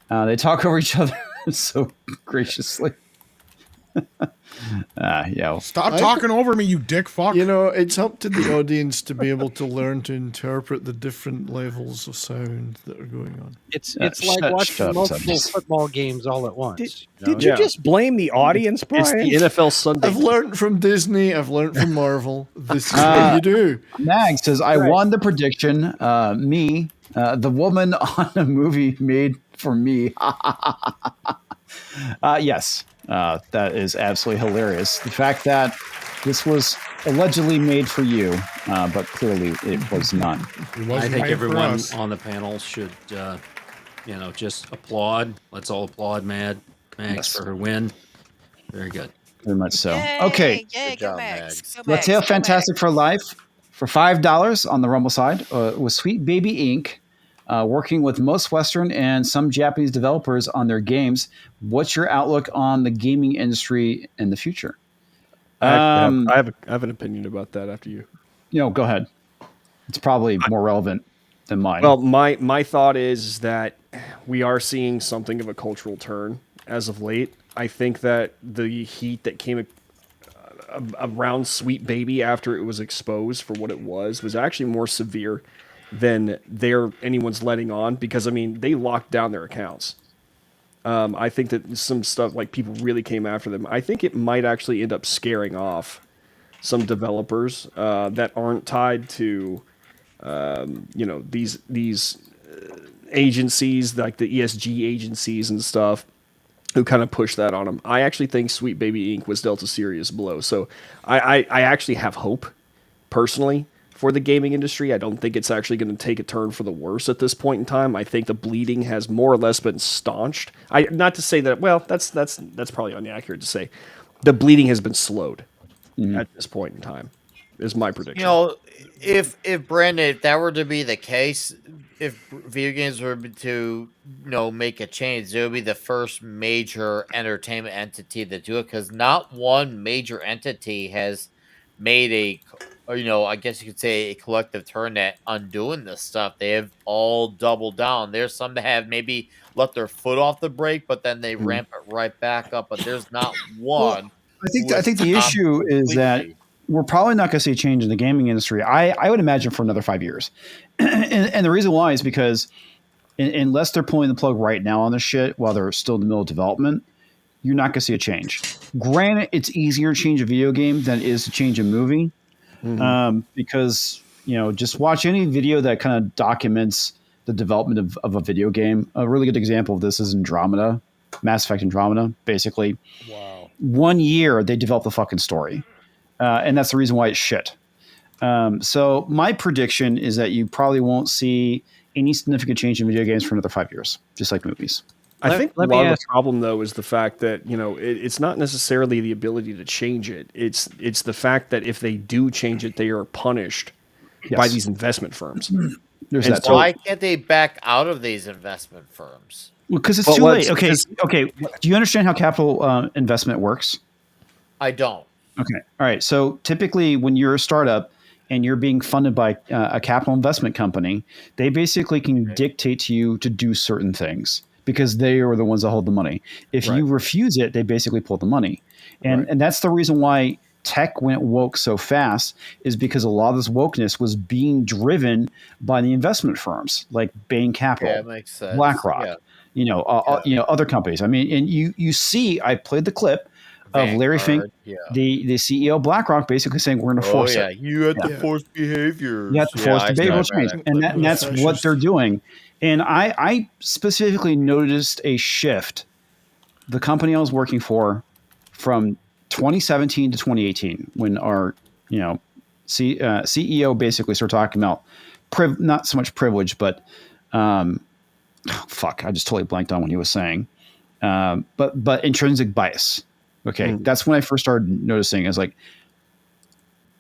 [SPEAKER 2] They talk over each other so graciously. Yeah.
[SPEAKER 1] Stop talking over me, you dick fuck.
[SPEAKER 13] You know, it's up to the audience to be able to learn to interpret the different levels of sound that are going on.
[SPEAKER 6] It's
[SPEAKER 2] shut-
[SPEAKER 6] like watching
[SPEAKER 2] shut up,
[SPEAKER 6] multiple
[SPEAKER 2] Sam.
[SPEAKER 6] football games all at once.
[SPEAKER 4] Did you just blame the audience, Brian?
[SPEAKER 8] It's the NFL Sunday.
[SPEAKER 13] I've learned from Disney. I've learned from Marvel. This is what you do.
[SPEAKER 2] Mag says, I won the prediction. Me, the woman on a movie made for me. Yes, that is absolutely hilarious. The fact that this was allegedly made for you, but clearly it was not.
[SPEAKER 1] It
[SPEAKER 3] I
[SPEAKER 1] wasn't
[SPEAKER 3] think
[SPEAKER 1] made for
[SPEAKER 3] everyone
[SPEAKER 1] us.
[SPEAKER 3] on the panel should, just applaud. Let's all applaud Mags
[SPEAKER 2] Yes.
[SPEAKER 3] for her win. Very good.
[SPEAKER 2] Very much so.
[SPEAKER 9] Yay,
[SPEAKER 2] Okay.
[SPEAKER 9] Yay,
[SPEAKER 5] Good
[SPEAKER 9] go
[SPEAKER 5] job,
[SPEAKER 9] Mags.
[SPEAKER 5] Mags.
[SPEAKER 9] Go
[SPEAKER 2] Let's
[SPEAKER 9] Mags,
[SPEAKER 2] hail
[SPEAKER 9] go
[SPEAKER 2] Fantastic
[SPEAKER 9] Mags.
[SPEAKER 2] for Life for $5 on the Rumble side with Sweet Baby Inc. Working with most Western and some Japanese developers on their games. What's your outlook on the gaming industry in the future?
[SPEAKER 8] I have an opinion about that after you.
[SPEAKER 2] Go ahead. It's probably more relevant than mine.
[SPEAKER 8] Well, my thought is that we are seeing something of a cultural turn as of late. I think that the heat that came around Sweet Baby after it was exposed for what it was actually more severe than anyone's letting on, because I mean they locked down their accounts. I think that some stuff like people really came after them. I think it might actually end up scaring off some developers that aren't tied to these agencies like the ESG agencies and stuff who kind of push that on them. I actually think Sweet Baby Inc. was dealt a serious blow. So I actually have hope, personally, for the gaming industry. I don't think it's actually going to take a turn for the worse at this point in time. I think the bleeding has more or less been staunched. Not to say that, well, that's probably inaccurate to say. The bleeding has been slowed at this point in time, is my prediction.
[SPEAKER 5] You know, if Brandon, if that were to be the case, if video games were to make a change, it would be the first major entertainment entity to do it, because not one major entity has made I guess you could say a collective turn at undoing this stuff. They have all doubled down. There's some that have maybe let their foot off the brake, but then they ramp it right back up. But there's not one.
[SPEAKER 2] Well, I think the issue is that we're probably not going to see a change in the gaming industry. I would imagine for another 5 years. And the reason why is because unless they're pulling the plug right now on this shit while they're still in the middle of development, you're not going to see a change. Granted, it's easier to change a video game than it is to change a movie. Because, just watch any video that kind of documents the development of a video game. A really good example of this is Andromeda, Mass Effect Andromeda. Basically, 1 year they developed the fucking story. And that's the reason why it's shit. So my prediction is that you probably won't see any significant change in video games for another 5 years, just like movies.
[SPEAKER 8] I think a lot of the problem, though, is the fact that it's not necessarily the ability to change it. It's the fact that if they do change it, they are punished by these investment firms.
[SPEAKER 5] Why can't they back out of these investment firms?
[SPEAKER 2] Well, because it's too late. Okay. Do you understand how capital investment works?
[SPEAKER 5] I don't.
[SPEAKER 2] Okay. All right. So typically, when you're a startup and you're being funded by a capital investment company, they basically can dictate to you to do certain things, because they are the ones that hold the money. If you refuse it, they basically pull the money. And that's the reason why tech went woke so fast, is because a lot of this wokeness was being driven by the investment firms like Bain Capital,
[SPEAKER 5] that makes sense.
[SPEAKER 2] BlackRock, other companies. I mean, and you see, I played the clip of Larry Fink, the CEO of BlackRock, basically saying we're going to force it.
[SPEAKER 5] You have to force behavior.
[SPEAKER 2] You have to force behavioral change. And that's what they're doing. And I specifically noticed a shift. The company I was working for from 2017 to 2018, when our CEO basically started talking about not so much privilege, but I just totally blanked on what he was saying. But intrinsic bias. Okay, that's when I first started noticing. I was like,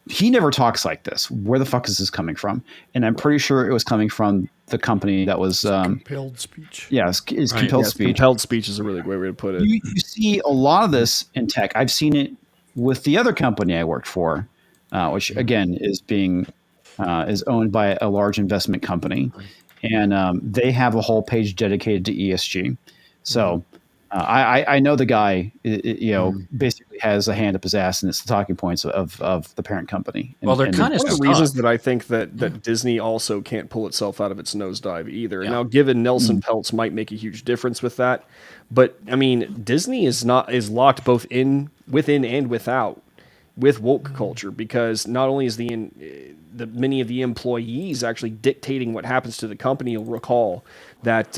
[SPEAKER 2] he never talks like this. Where the fuck is this coming from? And I'm pretty sure it was coming from the company that was
[SPEAKER 13] compelled speech.
[SPEAKER 2] Yeah, it's compelled speech.
[SPEAKER 8] Compelled speech is a really great way to put it.
[SPEAKER 2] You see a lot of this in tech. I've seen it with the other company I worked for, which again is owned by a large investment company, and they have a whole page dedicated to ESG. So. I know the guy, basically has a hand up his ass, and it's the talking points of the parent company.
[SPEAKER 3] Well, they're kind of
[SPEAKER 8] one of the reasons that I think that Disney also can't pull itself out of its nosedive either. And now, given Nelson Peltz might make a huge difference with that, but I mean, Disney is locked both within and without with woke culture, because not only is many of the employees actually dictating what happens to the company. You'll recall that.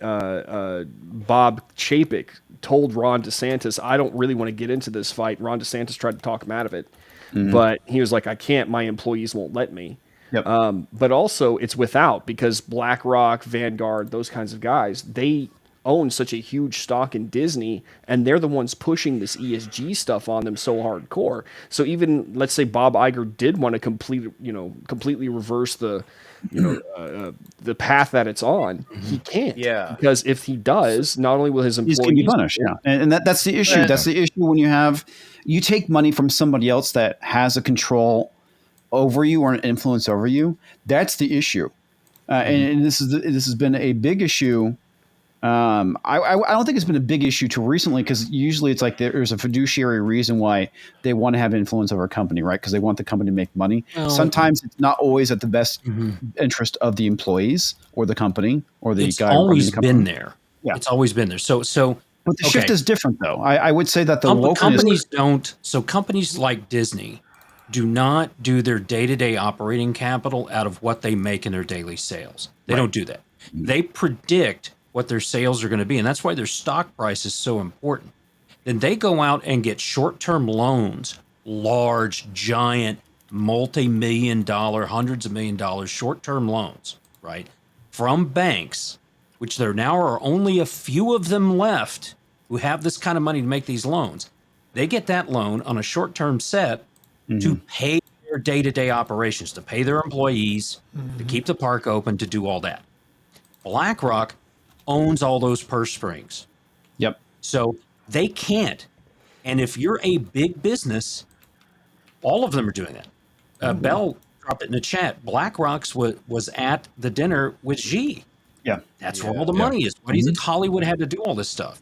[SPEAKER 8] Bob Chapek told Ron DeSantis, I don't really want to get into this fight. Ron DeSantis tried to talk him out of it, but he was like, I can't, my employees won't let me. But also it's without, because BlackRock, Vanguard, those kinds of guys, they own such a huge stock in Disney, and they're the ones pushing this ESG stuff on them so hardcore. So even, let's say Bob Iger did want to completely reverse the path that it's on, he can't. Because if he does, not only will his employees...
[SPEAKER 2] He's going to be punished, And that's the issue. That's the issue when you take money from somebody else that has a control over you or an influence over you. That's the issue. And this has been a big issue. I don't think it's been a big issue till recently, because usually it's like there's a fiduciary reason why they want to have influence over a company, right? Because they want the company to make money. Sometimes it's not always at the best interest of the employees or the company or the guy. It's
[SPEAKER 3] always been there. Yeah, it's always been there. So,
[SPEAKER 2] but the shift is different, though. I would say that the
[SPEAKER 3] companies don't. So companies like Disney do not do their day-to-day operating capital out of what they make in their daily sales. They don't do that. They predict what their sales are going to be, and that's why their stock price is so important. Then they go out and get short-term loans, large, giant, multi-million dollar, hundreds of million dollars short-term loans, right, from banks, which there now are only a few of them left who have this kind of money to make these loans. They get that loan on a short-term set to pay their day-to-day operations, to pay their employees, to keep the park open, to do all that. BlackRock owns all those purse strings.
[SPEAKER 2] Yep.
[SPEAKER 3] So they can't. And if you're a big business, all of them are doing that. Bell dropped it in the chat. BlackRock's was at the dinner with Xi.
[SPEAKER 2] Yeah.
[SPEAKER 3] That's where all the money is. Why do you think Hollywood had to do all this stuff?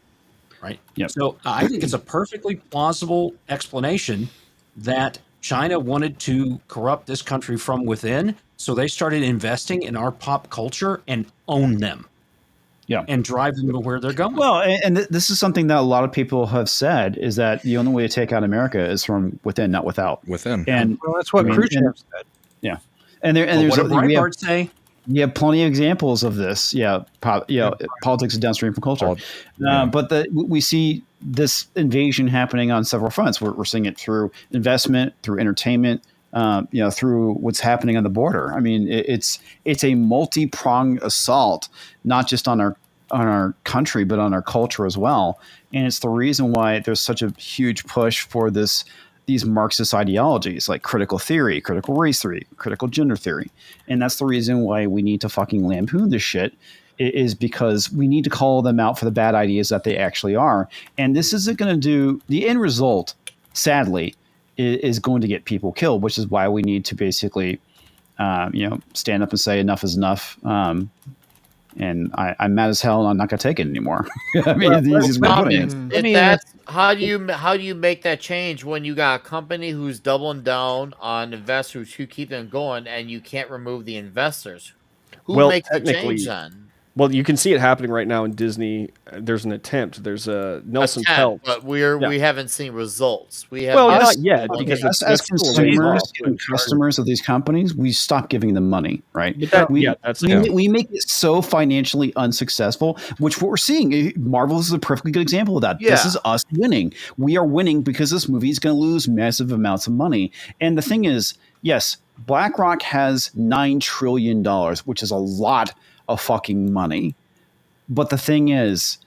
[SPEAKER 3] Right.
[SPEAKER 2] Yep.
[SPEAKER 3] So I think it's a perfectly plausible explanation that China wanted to corrupt this country from within. So they started investing in our pop culture and own them.
[SPEAKER 2] Yeah.
[SPEAKER 3] And drive them to where they're going.
[SPEAKER 2] Well, and this is something that a lot of people have said, is that the only way to take out America is from within, not without.
[SPEAKER 7] Within.
[SPEAKER 2] And
[SPEAKER 6] well, that's what Khrushchev said.
[SPEAKER 2] Yeah. And there's
[SPEAKER 3] what did Breitbart say?
[SPEAKER 2] You have plenty of examples of this. Yeah. Politics is downstream from culture. But we see this invasion happening on several fronts. We're seeing it through investment, through entertainment, through what's happening on the border. I mean, it's a multi-pronged assault, not just on our country, but on our culture as well. And it's the reason why there's such a huge push for these Marxist ideologies like critical theory, critical race theory, critical gender theory. And that's the reason why we need to fucking lampoon this shit, is because we need to call them out for the bad ideas that they actually are. And this isn't going to do the end result, sadly, is going to get people killed, which is why we need to basically, stand up and say enough is enough. And I'm mad as hell, and I'm not going to take it anymore. I mean, the easiest way of putting it.
[SPEAKER 5] How do you make that change when you got a company who's doubling down on investors who keep them going, and you can't remove the investors? Who makes the change then?
[SPEAKER 8] Well, you can see it happening right now in Disney. There's an attempt. There's a Nelson Peltz,
[SPEAKER 5] but we haven't seen results. We have
[SPEAKER 8] not yet, because
[SPEAKER 2] as consumers and customers of these companies, we stop giving them money, right? We make it so financially unsuccessful, which what we're seeing. Marvel is a perfectly good example of that. Yeah. This is us winning. We are winning because this movie is going to lose massive amounts of money. And the thing is, yes, BlackRock has $9 trillion, which is a lot of fucking money. But the thing is,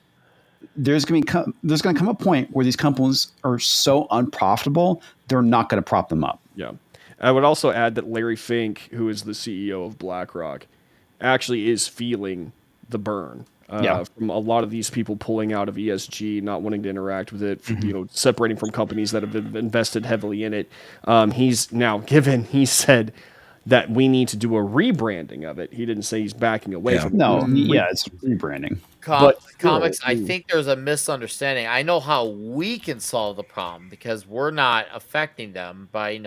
[SPEAKER 2] there's going to come a point where these companies are so unprofitable, they're not going to prop them up.
[SPEAKER 8] Yeah. I would also add that Larry Fink, who is the CEO of BlackRock, actually is feeling the burn from a lot of these people pulling out of ESG, not wanting to interact with it, separating from companies that have invested heavily in it. He said that we need to do a rebranding of it. He didn't say he's backing away from it.
[SPEAKER 2] No, it's rebranding.
[SPEAKER 5] Comics, I think there's a misunderstanding. I know how we can solve the problem because we're not affecting them by,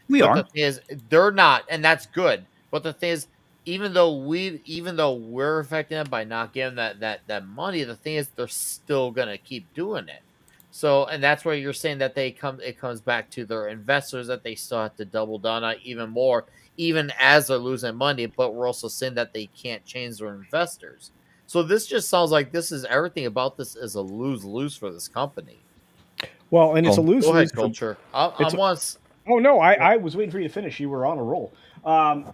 [SPEAKER 2] We are.
[SPEAKER 5] The thing is, they're not, and that's good. But the thing is, even though we're affecting them by not giving that money, the thing is they're still gonna keep doing it. So, and that's where you're saying that it comes back to their investors, that they still have to double down on even more, even as they're losing money. But we're also saying that they can't change their investors. So this just sounds like everything about this is a lose-lose for this company.
[SPEAKER 4] Well, and it's a lose-lose.
[SPEAKER 5] Go ahead, Culture.
[SPEAKER 4] Oh no, I was waiting for you to finish. You were on a roll.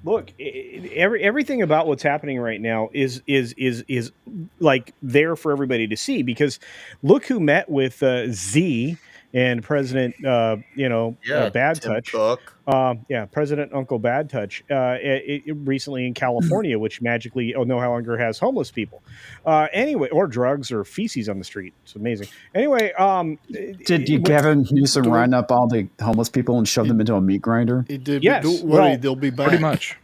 [SPEAKER 4] Look, everything about what's happening right now is like there for everybody to see, because look who met with Z and President, Bad
[SPEAKER 5] Tim
[SPEAKER 4] Touch.
[SPEAKER 5] Cook.
[SPEAKER 4] President Uncle Bad Touch recently in California, which magically no longer has homeless people. Anyway, or drugs or feces on the street. It's amazing. Anyway,
[SPEAKER 2] did Gavin Newsom round up all the homeless people and shove them into a meat grinder?
[SPEAKER 13] He did.
[SPEAKER 4] Yes.
[SPEAKER 13] But don't worry, they'll be back.
[SPEAKER 7] Pretty much.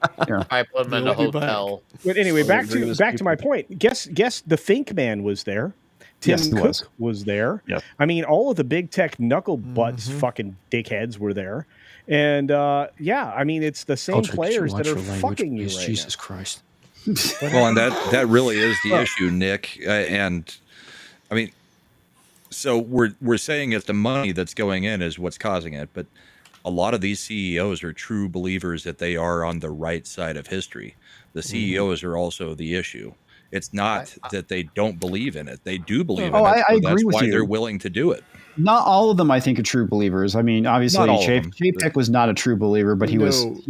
[SPEAKER 5] I put them in a hotel.
[SPEAKER 4] But anyway, back to my point. Guess the Fink Man was there. Tim Cook was there.
[SPEAKER 2] Yep.
[SPEAKER 4] I mean, all of the big tech knuckle butts, fucking dickheads were there. And I mean, it's the same players that are fucking you right
[SPEAKER 3] Jesus Christ.
[SPEAKER 7] Well, and that really is the issue, Nick. And I mean, so we're saying it's the money that's going in is what's causing it, but a lot of these CEOs are true believers that they are on the right side of history. The CEOs are also the issue. It's not that they don't believe in it. They do believe in it.
[SPEAKER 2] I
[SPEAKER 7] So
[SPEAKER 2] agree
[SPEAKER 7] that's
[SPEAKER 2] with
[SPEAKER 7] why
[SPEAKER 2] you.
[SPEAKER 7] they're willing to do it.
[SPEAKER 2] Not all of them, I think, are true believers. I mean, obviously,
[SPEAKER 7] Not all of them,
[SPEAKER 2] Chapek was not a true believer, but he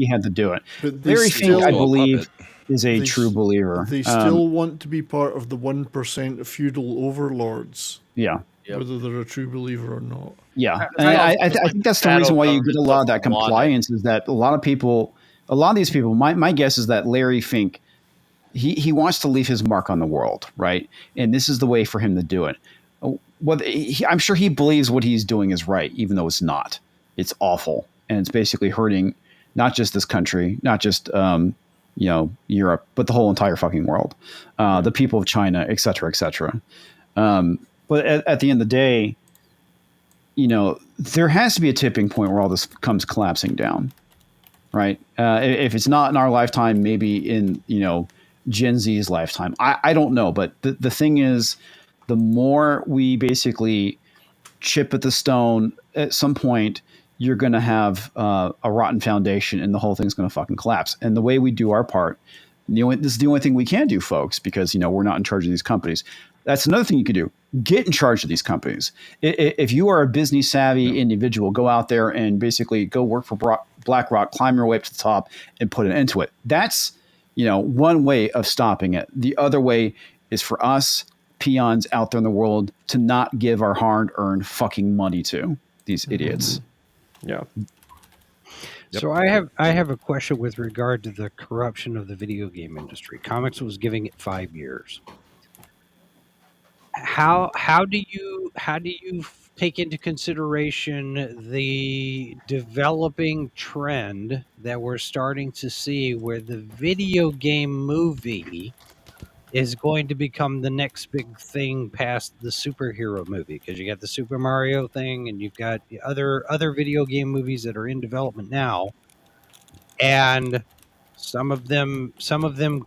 [SPEAKER 2] had to do it.
[SPEAKER 13] But they
[SPEAKER 2] Larry
[SPEAKER 13] still-
[SPEAKER 2] Fink, I
[SPEAKER 7] Also a
[SPEAKER 2] believe,
[SPEAKER 7] puppet.
[SPEAKER 2] is a
[SPEAKER 13] They
[SPEAKER 2] true
[SPEAKER 13] s-
[SPEAKER 2] believer.
[SPEAKER 13] They still want to be part of the 1% of feudal overlords,
[SPEAKER 2] yeah.
[SPEAKER 13] whether they're a true believer or not.
[SPEAKER 2] Yeah, and I think that's the reason why you get a lot of that compliance is that a lot of these people, my guess is that Larry Fink, he wants to leave his mark on the world, right? And this is the way for him to do it. I'm sure he believes what he's doing is right, even though it's not. It's awful, and it's basically hurting not just this country, not just Europe, but the whole entire fucking world, the people of China, et cetera, et cetera. But at the end of the day, there has to be a tipping point where all this comes collapsing down, right? If it's not in our lifetime, maybe in Gen Z's lifetime. I don't know, but the thing is, the more we basically chip at the stone, at some point you're going to have a rotten foundation, and the whole thing's going to fucking collapse. And the way we do our part, this is the only thing we can do, folks, because we're not in charge of these companies. That's another thing you can do. Get in charge of these companies. If you are a business savvy individual, go out there and basically go work for BlackRock, climb your way up to the top, and put an end to it. That's one way of stopping it. The other way is for us peons out there in the world to not give our hard-earned fucking money to these idiots.
[SPEAKER 8] Yeah.
[SPEAKER 6] So I have a question with regard to the corruption of the video game industry. Comics was giving it 5 years. How do you take into consideration the developing trend that we're starting to see, where the video game movie is going to become the next big thing past the superhero movie? Because you got the Super Mario thing, and you've got the other video game movies that are in development now, and some of them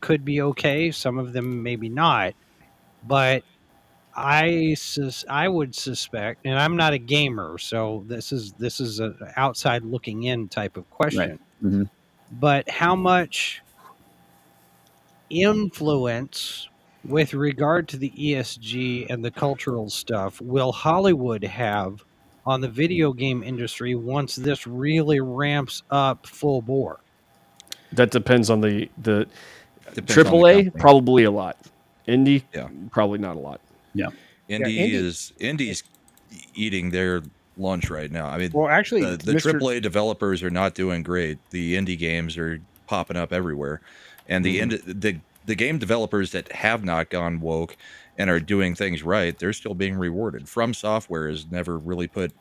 [SPEAKER 6] could be okay, some of them maybe not, but I would suspect, and I'm not a gamer, so this is an outside looking in type of question.
[SPEAKER 2] Right. Mm-hmm.
[SPEAKER 6] But how much influence with regard to the ESG and the cultural stuff will Hollywood have on the video game industry once this really ramps up full bore?
[SPEAKER 8] That depends on the
[SPEAKER 7] Depends on the
[SPEAKER 8] AAA,
[SPEAKER 7] company.
[SPEAKER 8] probably a lot. Indie,
[SPEAKER 7] Yeah.
[SPEAKER 8] probably not a lot.
[SPEAKER 2] Yeah.
[SPEAKER 7] Indie's eating their lunch right now. I mean,
[SPEAKER 4] Well, actually,
[SPEAKER 7] the AAA developers are not doing great. The indie games are popping up everywhere, and the game developers that have not gone woke and are doing things right, they're still being rewarded. From Software has never really put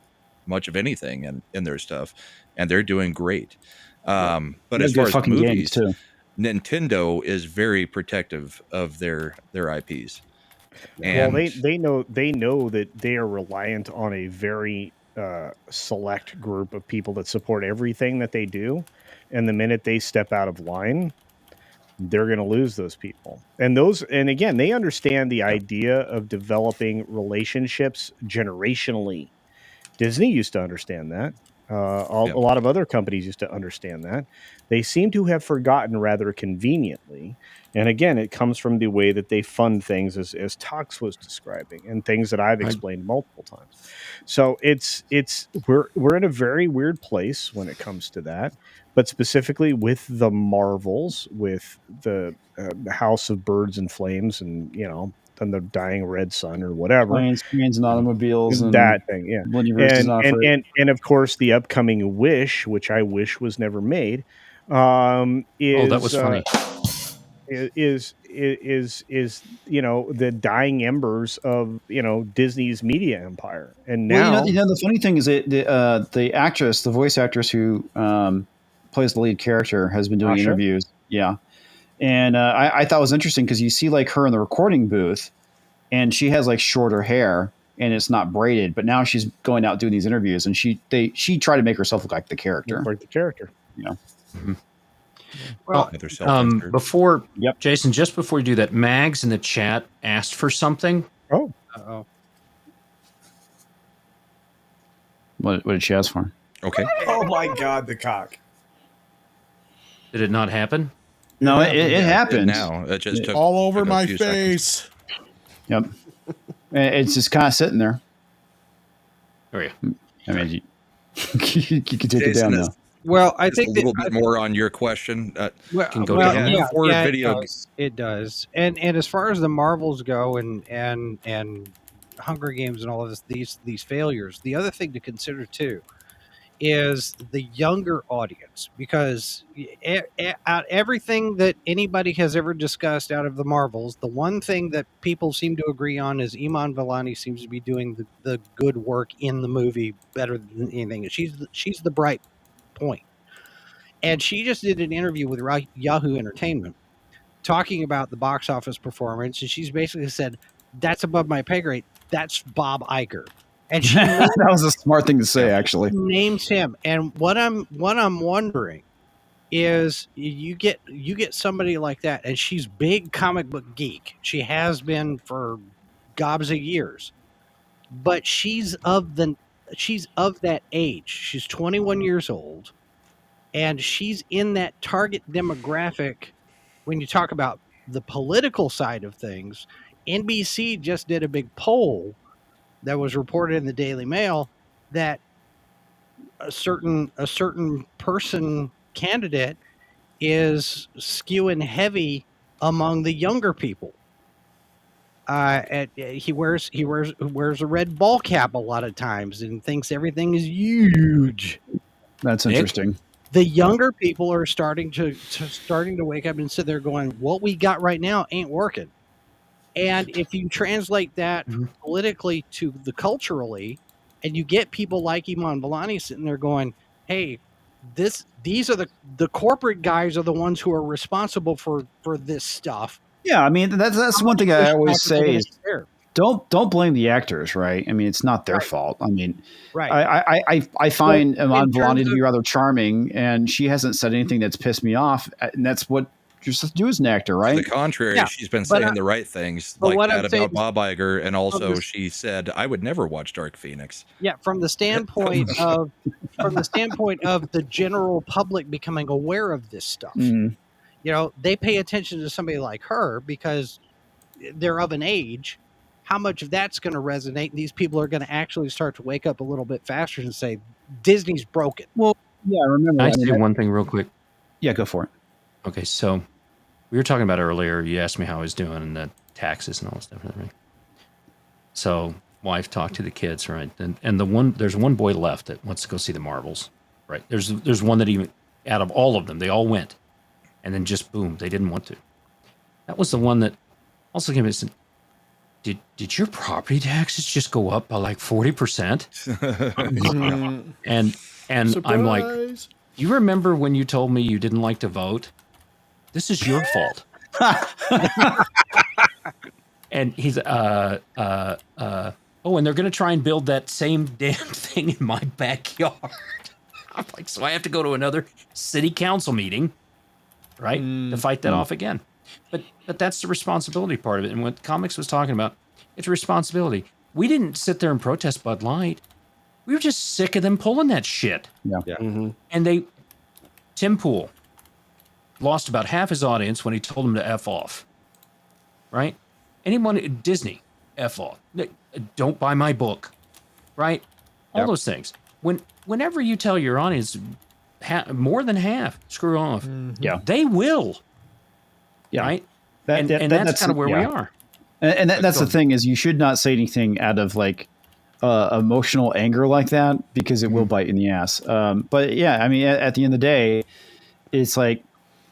[SPEAKER 7] much of anything in their stuff, and they're doing great. But as far as movies,
[SPEAKER 2] too.
[SPEAKER 7] Nintendo is very protective of their IPs.
[SPEAKER 4] Well,
[SPEAKER 7] And
[SPEAKER 4] they know that they are reliant on a very select group of people that support everything that they do, and the minute they step out of line, they're going to lose those people. And again, they understand the idea of developing relationships generationally. Disney used to understand that. A lot of other companies used to understand that. They seem to have forgotten rather conveniently. And again, it comes from the way that they fund things, as Tox was describing, and things that I've explained multiple times. So we're in a very weird place when it comes to that. But specifically with the Marvels, with the House of Birds and Flames, and and the Dying Red Sun or whatever,
[SPEAKER 2] Planes, trains, and automobiles, and
[SPEAKER 4] that thing, yeah.
[SPEAKER 2] And
[SPEAKER 4] of course the upcoming Wish, which I wish was never made, is
[SPEAKER 3] that was funny.
[SPEAKER 4] Is the dying embers of Disney's media empire. And now
[SPEAKER 2] the funny thing is that the voice actress who plays the lead character has been doing interviews. Yeah. And I thought it was interesting because you see like her in the recording booth, and she has like shorter hair and it's not braided, but now she's going out doing these interviews, and she tried to make herself look like the character.
[SPEAKER 4] Like the character.
[SPEAKER 3] Mm-hmm. Well, before Jason, just before you do that, Mags in the chat asked for something.
[SPEAKER 4] Oh.
[SPEAKER 6] Uh-oh.
[SPEAKER 2] What did she ask for?
[SPEAKER 7] Okay.
[SPEAKER 1] Oh my God, the cock.
[SPEAKER 3] Did it not happen?
[SPEAKER 2] No, it happened.
[SPEAKER 7] Now it just took
[SPEAKER 1] all over
[SPEAKER 7] took a
[SPEAKER 1] my
[SPEAKER 7] few seconds.
[SPEAKER 1] face.
[SPEAKER 2] Yep. It's just kind of sitting there.
[SPEAKER 3] Oh yeah.
[SPEAKER 2] I mean, you can take it
[SPEAKER 7] Jason,
[SPEAKER 2] down
[SPEAKER 7] is-
[SPEAKER 2] now.
[SPEAKER 6] Well, I
[SPEAKER 7] Just
[SPEAKER 6] think
[SPEAKER 7] a little bit more on your question.
[SPEAKER 6] Well,
[SPEAKER 3] Can go
[SPEAKER 6] well,
[SPEAKER 3] down.
[SPEAKER 6] yeah,
[SPEAKER 7] For
[SPEAKER 6] yeah,
[SPEAKER 7] video-
[SPEAKER 6] it does. And as far as the Marvels go, and Hunger Games and all of these failures, the other thing to consider too is the younger audience, because out everything that anybody has ever discussed out of the Marvels, the one thing that people seem to agree on is Iman Vellani seems to be doing the good work in the movie better than anything. She's the bright point. And she just did an interview with Yahoo Entertainment talking about the box office performance. And she's basically said, that's above my pay grade. That's Bob Iger. And she
[SPEAKER 2] That was a smart thing to say, actually.
[SPEAKER 6] names him. And what I'm wondering is you get somebody like that, and she's big comic book geek. She has been for gobs of years. But she's of that age. She's 21 years old. And she's in that target demographic. When you talk about the political side of things, NBC just did a big poll that was reported in the Daily Mail that a certain person candidate is skewing heavy among the younger people. He wears a red ball cap a lot of times and thinks everything is huge.
[SPEAKER 2] That's interesting.
[SPEAKER 6] The younger people are starting to wake up and sit there going, what we got right now ain't working. And if you translate that politically to the culturally, and you get people like Iman Vellani sitting there going, hey, these are the corporate guys are the ones who are responsible for this stuff.
[SPEAKER 2] Yeah, I mean, that's one thing I always say is don't blame the actors, right? I mean, it's not their fault. I mean,
[SPEAKER 6] right.
[SPEAKER 2] I find Iman Vellani to be rather charming, and she hasn't said anything that's pissed me off, and that's what you're supposed to do as an actor, right?
[SPEAKER 7] To the contrary,
[SPEAKER 6] Yeah,
[SPEAKER 7] she's been
[SPEAKER 6] but
[SPEAKER 7] saying the right things,
[SPEAKER 6] but
[SPEAKER 7] like
[SPEAKER 6] what
[SPEAKER 7] that
[SPEAKER 6] I'm
[SPEAKER 7] about
[SPEAKER 6] saying
[SPEAKER 7] Bob Iger, and also
[SPEAKER 6] this-
[SPEAKER 7] she said, "I would never watch Dark Phoenix."
[SPEAKER 6] Yeah, from the standpoint of the general public becoming aware of this stuff.
[SPEAKER 2] Mhm.
[SPEAKER 6] You know, they pay attention to somebody like her because they're of an age. How much of that's going to resonate? And these people are going to actually start to wake up a little bit faster and say, Disney's broken.
[SPEAKER 2] Well, yeah, I remember.
[SPEAKER 3] Can I
[SPEAKER 2] I mean,
[SPEAKER 3] say one thing real quick?
[SPEAKER 2] Yeah, go for it.
[SPEAKER 3] Okay, so we were talking about earlier. You asked me how I was doing and the taxes and all this stuff and everything. So, wife talked to the kids, right? And there's one boy left that wants to go see the Marvels, right? There's one that even out of all of them, they all went, and then just boom, they didn't want to. That was the one that also came in and said, Did your property taxes just go up by like 40%? and I'm like, you remember when you told me you didn't like to vote? This is your fault. And he's oh, and they're gonna try and build that same damn thing in my backyard. I'm like, so I have to go to another city council meeting, right, to fight that off again. But that's the responsibility part of it. And what comics was talking about, it's responsibility. We didn't sit there and protest Bud Light. We were just sick of them pulling that shit.
[SPEAKER 2] Yeah.
[SPEAKER 8] Mm-hmm.
[SPEAKER 3] And Tim Pool lost about half his audience when he told them to F off. Right? Anyone at Disney, F off. Don't buy my book. Right? All those things. Whenever you tell your audience more than half, screw off.
[SPEAKER 2] Yeah.
[SPEAKER 3] They will.
[SPEAKER 2] Yeah.
[SPEAKER 3] Right? And that's kind of where we are.
[SPEAKER 2] And that's the thing is you should not say anything out of like emotional anger like that because it will bite in the ass. But yeah, I mean, at the end of the day, it's like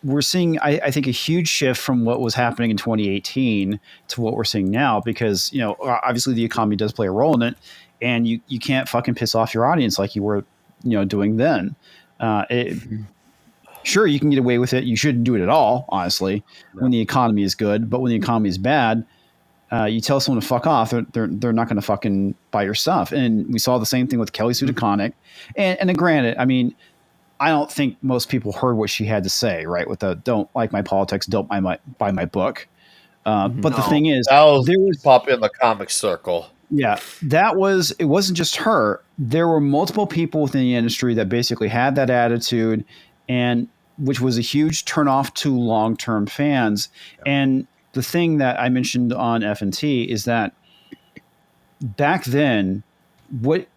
[SPEAKER 2] we're seeing, I think, a huge shift from what was happening in 2018 to what we're seeing now because, you know, obviously the economy does play a role in it and you can't fucking piss off your audience like you were, you know, doing then. Sure, you can get away with it. You shouldn't do it at all, honestly, when the economy is good. But when the economy is bad, you tell someone to fuck off, they're not going to fucking buy your stuff. And we saw the same thing with Kelly Sue DeConnick. And then granted, I mean, I don't think most people heard what she had to say, right? With the don't like my politics, don't buy my book. But the thing is,
[SPEAKER 5] there was pop in the comic circle.
[SPEAKER 2] Yeah, it wasn't just her. There were multiple people within the industry that basically had that attitude. And which was a huge turnoff to long-term fans. And the thing that I mentioned on F&T is that back then, what,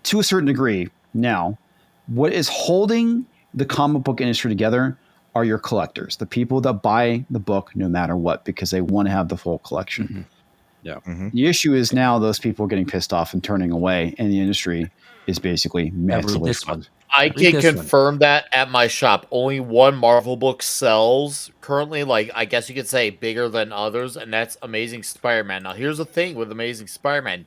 [SPEAKER 2] to a certain degree now, what is holding the comic book industry together are your collectors, the people that buy the book no matter what, because they want to have the full collection.
[SPEAKER 3] Mm-hmm. Yeah.
[SPEAKER 7] Mm-hmm.
[SPEAKER 2] The issue is now those people are getting pissed off and turning away, and the industry is basically mentally.
[SPEAKER 5] I can confirm that at my shop. Only one Marvel book sells currently, like I guess you could say bigger than others, and that's Amazing Spider-Man. Now, here's the thing with Amazing Spider-Man.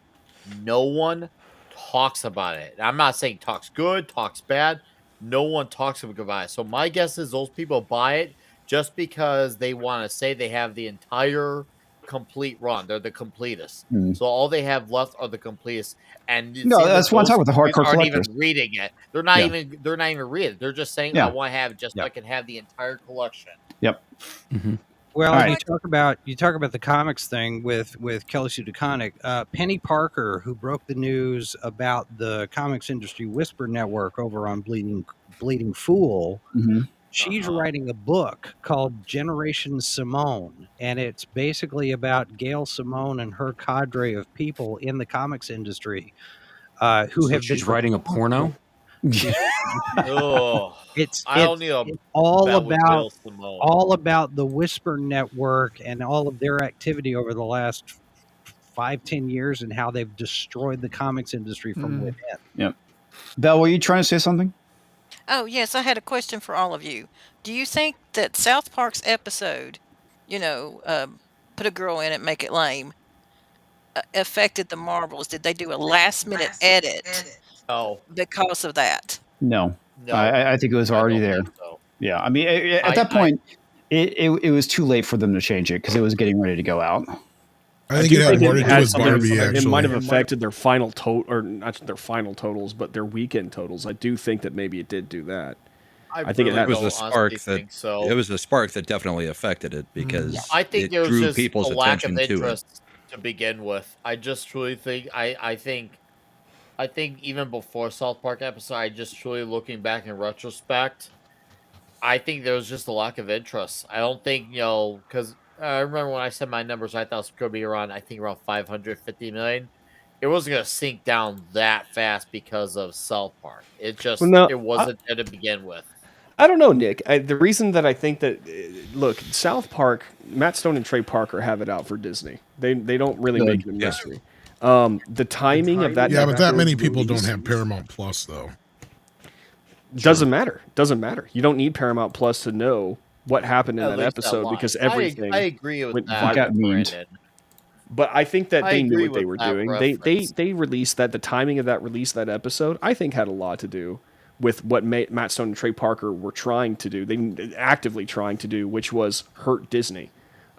[SPEAKER 5] No one talks about it. I'm not saying talks good, talks bad. No one talks about it. So my guess is those people buy it just because they want to say they have the entire complete run. They're the completists.
[SPEAKER 2] Mhm.
[SPEAKER 5] So all they have left are the completists. And it
[SPEAKER 2] No,
[SPEAKER 5] seems
[SPEAKER 2] that's
[SPEAKER 5] like
[SPEAKER 2] what I'm talking
[SPEAKER 5] those
[SPEAKER 2] about, the hardcore
[SPEAKER 5] guys aren't even
[SPEAKER 2] collectors.
[SPEAKER 5] reading it. They're not
[SPEAKER 2] Yeah.
[SPEAKER 5] even reading it. They're just saying
[SPEAKER 2] Yeah.
[SPEAKER 5] I want to have it just so I can have the entire collection.
[SPEAKER 2] Yep.
[SPEAKER 6] Well,
[SPEAKER 2] All
[SPEAKER 6] you
[SPEAKER 2] right.
[SPEAKER 6] talk about the comics thing with Kelly Sue DeConnick. Penny Parker, who broke the news about the comics industry whisper network over on Bleeding Fool,
[SPEAKER 2] Mhm.
[SPEAKER 6] she's writing a book called Generation Simone, and it's basically about Gail Simone and her cadre of people in the comics industry who
[SPEAKER 3] So
[SPEAKER 6] have
[SPEAKER 3] she's
[SPEAKER 6] been
[SPEAKER 3] writing a porno?
[SPEAKER 5] Oh,
[SPEAKER 6] it's
[SPEAKER 5] I don't need a
[SPEAKER 6] it's all
[SPEAKER 5] bet with Gail
[SPEAKER 6] about
[SPEAKER 5] Simone.
[SPEAKER 6] the Whisper Network and all of their activity over the last 5-10 years and how they've destroyed the comics industry from within.
[SPEAKER 2] Yep. Belle, were you trying to say something?
[SPEAKER 9] Oh, yes, I had a question for all of you. Do you think that South Park's episode, put a girl in it, make it lame, affected the Marvels? Did they do a last-minute edit
[SPEAKER 5] Oh,
[SPEAKER 9] because of that?
[SPEAKER 2] No.
[SPEAKER 5] No,
[SPEAKER 2] I think it was already
[SPEAKER 5] don't
[SPEAKER 2] there.
[SPEAKER 5] think so.
[SPEAKER 2] Yeah. I mean, at that point, it was too late for them to change it because it was getting ready to go out.
[SPEAKER 1] I think it had more to do with Barbie,
[SPEAKER 8] It
[SPEAKER 1] actually.
[SPEAKER 8] might have affected their final or not their final totals, but their weekend totals. I do think that maybe it did do that. I think
[SPEAKER 5] really
[SPEAKER 8] it
[SPEAKER 7] was
[SPEAKER 5] don't
[SPEAKER 7] a spark
[SPEAKER 5] honestly
[SPEAKER 7] that
[SPEAKER 5] think so.
[SPEAKER 7] it was a spark that definitely affected it because
[SPEAKER 5] I think
[SPEAKER 7] it
[SPEAKER 5] there was
[SPEAKER 7] drew
[SPEAKER 5] just
[SPEAKER 7] people's
[SPEAKER 5] a lack of
[SPEAKER 7] attention to it.
[SPEAKER 5] interest to begin with. I just truly think I think even before South Park episode, I just truly looking back in retrospect, I think there was just a lack of interest. I don't think because I remember when I said my numbers, I thought it was going to be around 550 million. It wasn't going to sink down that fast because of South Park. It just it wasn't there to begin with.
[SPEAKER 8] I don't know, Nick. The reason that I think that look, South Park, Matt Stone and Trey Parker have it out for Disney. They don't really make it a mystery. The timing of that.
[SPEAKER 1] Yeah, but that many people don't have Paramount Plus, though.
[SPEAKER 8] Doesn't matter. You don't need Paramount Plus to know what happened in
[SPEAKER 5] At
[SPEAKER 8] that
[SPEAKER 5] least
[SPEAKER 8] episode
[SPEAKER 5] line.
[SPEAKER 8] because everything.
[SPEAKER 5] I agree with
[SPEAKER 8] went
[SPEAKER 5] that,
[SPEAKER 8] viral.
[SPEAKER 5] Brandon.
[SPEAKER 8] But I think that
[SPEAKER 5] I
[SPEAKER 8] they knew
[SPEAKER 5] agree
[SPEAKER 8] what they
[SPEAKER 5] with
[SPEAKER 8] were
[SPEAKER 5] that
[SPEAKER 8] doing. They released that. The timing of that release, that episode, I think had a lot to do with what Matt Stone and Trey Parker were trying to do. They actively trying to do, which was hurt Disney.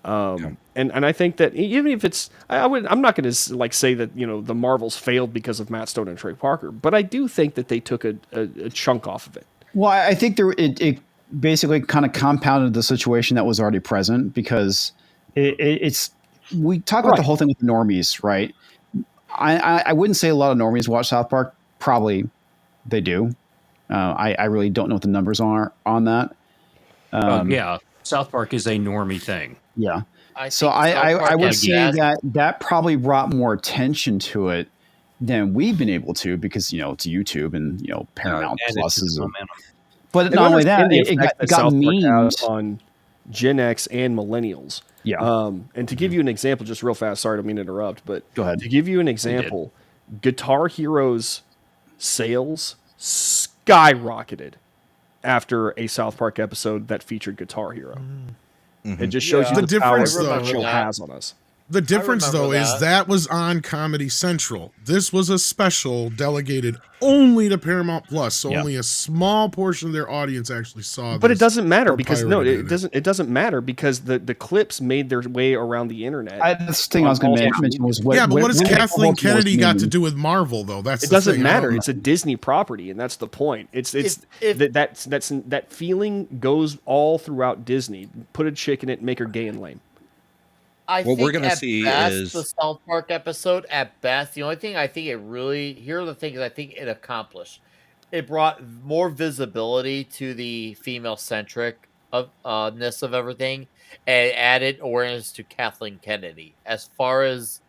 [SPEAKER 8] And I think that even if it's, I'm not going to say that the Marvels failed because of Matt Stone and Trey Parker, but I do think that they took a chunk off of it.
[SPEAKER 2] Well, I think it basically kind of compounded the situation that was already present because it's we talk about the whole thing with the normies, right? I wouldn't say a lot of normies watch South Park. Probably they do. I really don't know what the numbers are on that.
[SPEAKER 3] Yeah, South Park is a normie thing.
[SPEAKER 2] Yeah.
[SPEAKER 5] I
[SPEAKER 2] would say that probably brought more attention to it than we've been able to because it's YouTube and Paramount Plus is but
[SPEAKER 8] And
[SPEAKER 2] not only
[SPEAKER 8] understand
[SPEAKER 2] that,
[SPEAKER 8] the
[SPEAKER 2] it
[SPEAKER 8] effect that
[SPEAKER 2] got
[SPEAKER 8] South Park had
[SPEAKER 2] memed
[SPEAKER 8] on Gen X and millennials.
[SPEAKER 2] Yeah.
[SPEAKER 8] And to give you an example, just real fast, sorry, I don't mean to interrupt, but
[SPEAKER 2] go ahead.
[SPEAKER 8] To give you an example, Guitar Hero's sales skyrocketed after a South Park episode that featured Guitar Hero. It just shows you the power that show has on us.
[SPEAKER 1] The difference, though, is that was on Comedy Central. This was a special delegated only to Paramount Plus, so only a small portion of their audience actually saw.
[SPEAKER 8] But it doesn't matter because
[SPEAKER 1] it
[SPEAKER 8] doesn't matter because the clips made their way around the internet.
[SPEAKER 2] That's the thing I was going to mention was
[SPEAKER 1] what does Kathleen Kennedy got to do with Marvel, though? That's
[SPEAKER 8] it doesn't matter. It's a Disney property, and that's the point. That feeling goes all throughout Disney. Put a chick in it, make her gay and lame.
[SPEAKER 5] I
[SPEAKER 7] What
[SPEAKER 5] think
[SPEAKER 7] we're gonna
[SPEAKER 5] at
[SPEAKER 7] see
[SPEAKER 5] best,
[SPEAKER 7] is-
[SPEAKER 5] the South Park episode. At best, the only thing I think it really here are the things I think it accomplished. it brought more visibility to the female centric of ness of everything, and added awareness to Kathleen Kennedy. As far as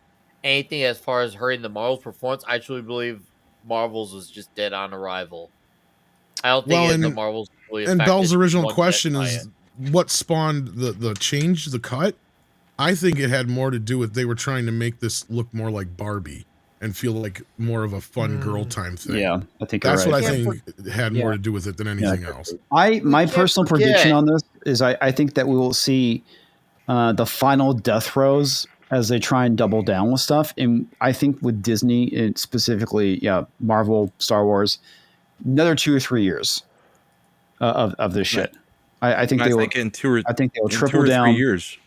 [SPEAKER 5] anything, as far as her in the Marvel's performance, I truly believe Marvel's was just dead on arrival. I don't think
[SPEAKER 1] Well,
[SPEAKER 5] the
[SPEAKER 1] and
[SPEAKER 5] Marvel's really
[SPEAKER 1] and
[SPEAKER 5] affected
[SPEAKER 1] Bell's original
[SPEAKER 5] one bit
[SPEAKER 1] question
[SPEAKER 5] by
[SPEAKER 1] is
[SPEAKER 5] it.
[SPEAKER 1] what spawned the change, the cut. I think it had more to do with they were trying to make this look more like Barbie and feel like more of a fun girl time thing.
[SPEAKER 2] Yeah, I think you're
[SPEAKER 1] That's
[SPEAKER 2] right.
[SPEAKER 1] what I think had more to do with it than anything else.
[SPEAKER 2] My personal prediction
[SPEAKER 5] forget-
[SPEAKER 2] on this is I think that we will see the final death throes as they try and double down with stuff. And I think with Disney, and specifically, Marvel, Star Wars, another 2 or 3 years of this shit. I think they will.
[SPEAKER 7] in 2 or
[SPEAKER 2] I think they'll
[SPEAKER 7] in 2
[SPEAKER 2] triple
[SPEAKER 7] or 3
[SPEAKER 2] down.
[SPEAKER 7] years.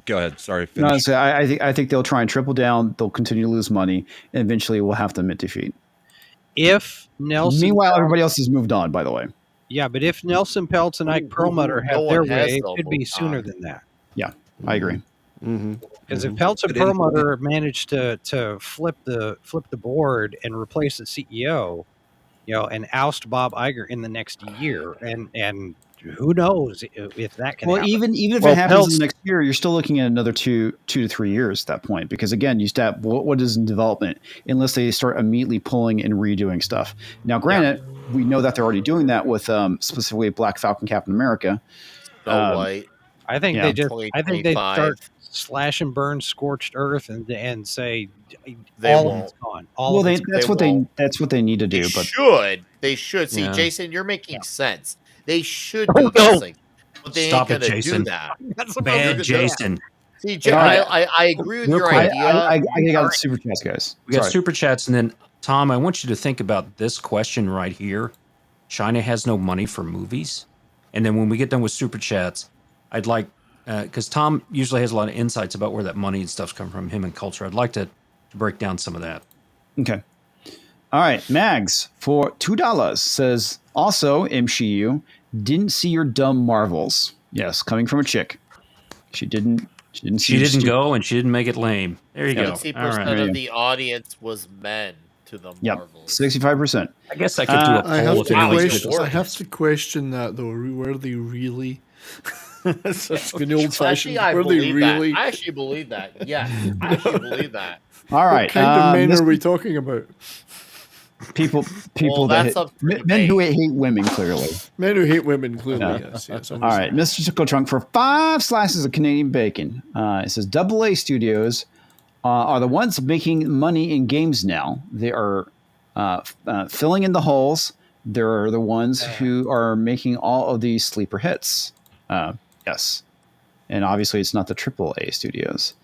[SPEAKER 7] Go ahead. Sorry.
[SPEAKER 2] No,
[SPEAKER 7] Finish.
[SPEAKER 2] so I think they'll try and triple down. They'll continue to lose money, and eventually we'll have to admit defeat.
[SPEAKER 6] If Nelson,
[SPEAKER 2] Meanwhile, everybody else has moved on. By the way,
[SPEAKER 6] yeah, but if Nelson Peltz and Ike Perlmutter
[SPEAKER 5] no
[SPEAKER 6] have their
[SPEAKER 5] one has
[SPEAKER 6] way, it
[SPEAKER 5] though
[SPEAKER 6] could be
[SPEAKER 5] moved
[SPEAKER 6] sooner
[SPEAKER 5] on.
[SPEAKER 6] than that.
[SPEAKER 2] yeah, I agree.
[SPEAKER 6] Because if Peltz and Perlmutter managed to flip the board and replace the CEO, and oust Bob Iger in the next year, and who knows if that can
[SPEAKER 2] Well,
[SPEAKER 6] happen.
[SPEAKER 2] even if
[SPEAKER 6] Well,
[SPEAKER 2] it happens in
[SPEAKER 6] Peltz-
[SPEAKER 2] the next year, you're still looking at another two to 3 years at that point. Because again, you start what is in development unless they start immediately pulling and redoing stuff. Now, granted, we know that they're already doing that with specifically Black Falcon, Captain America.
[SPEAKER 5] Snow White.
[SPEAKER 6] I think
[SPEAKER 2] Yeah.
[SPEAKER 6] I think they
[SPEAKER 5] 2025.
[SPEAKER 6] start slash and burn scorched earth and say
[SPEAKER 5] They
[SPEAKER 6] all of
[SPEAKER 5] won't.
[SPEAKER 6] it's gone. All
[SPEAKER 2] Well,
[SPEAKER 6] of it's
[SPEAKER 2] that's
[SPEAKER 5] they
[SPEAKER 2] what they
[SPEAKER 5] won't.
[SPEAKER 2] that's what they need to do.
[SPEAKER 5] They
[SPEAKER 2] But
[SPEAKER 5] should. They should. See,
[SPEAKER 3] Yeah.
[SPEAKER 5] Jason, you're making sense. They should do those things. But they
[SPEAKER 3] Stop
[SPEAKER 5] ain't
[SPEAKER 3] it,
[SPEAKER 5] gonna
[SPEAKER 3] Jason.
[SPEAKER 5] do that.
[SPEAKER 3] Bad Jason.
[SPEAKER 5] See,
[SPEAKER 2] All right.
[SPEAKER 5] I agree with
[SPEAKER 3] Real
[SPEAKER 5] your
[SPEAKER 3] quick.
[SPEAKER 5] idea.
[SPEAKER 2] I got super chats, guys.
[SPEAKER 3] We got
[SPEAKER 2] Sorry.
[SPEAKER 3] super chats, and then Tom, I want you to think about this question right here. China has no money for movies, and then when we get done with super chats, I'd like because Tom usually has a lot of insights about where that money and stuff's come from, him and culture. I'd like to break down some of that.
[SPEAKER 2] Okay. All right. Mags for $2 says also MCU didn't see your dumb Marvels. Yes, coming from a chick. She didn't. She didn't. See
[SPEAKER 3] She
[SPEAKER 2] your
[SPEAKER 3] didn't
[SPEAKER 2] stu-
[SPEAKER 3] go, and she didn't make it lame. There you go.
[SPEAKER 5] 60%
[SPEAKER 3] All right.
[SPEAKER 5] of the audience was men to the
[SPEAKER 2] Yep.
[SPEAKER 5] Marvels.
[SPEAKER 2] 65%.
[SPEAKER 3] I guess I could do a
[SPEAKER 13] I
[SPEAKER 3] poll
[SPEAKER 13] have
[SPEAKER 3] if
[SPEAKER 13] to
[SPEAKER 3] anybody's
[SPEAKER 13] question.
[SPEAKER 3] good.
[SPEAKER 13] I have to question that though. Were they really? Such good old fashioned.
[SPEAKER 5] Actually, I
[SPEAKER 13] Were they
[SPEAKER 5] believe
[SPEAKER 13] really?
[SPEAKER 5] that. I actually believe that. Yes, I actually believe that.
[SPEAKER 2] All right.
[SPEAKER 13] What kind of men
[SPEAKER 2] this-
[SPEAKER 13] are we talking about?
[SPEAKER 2] people
[SPEAKER 5] Well,
[SPEAKER 2] that
[SPEAKER 5] that's up for
[SPEAKER 2] men who hate women clearly.
[SPEAKER 13] Men who hate women, clearly.
[SPEAKER 2] Yeah.
[SPEAKER 13] Yes.
[SPEAKER 2] All right, Mr. Tickle Trunk for 5 slices of Canadian bacon. It says AA Studios are the ones making money in games now. They are filling in the holes. They're the ones who are making all of these sleeper hits. Yes, and obviously it's not the AAA studios.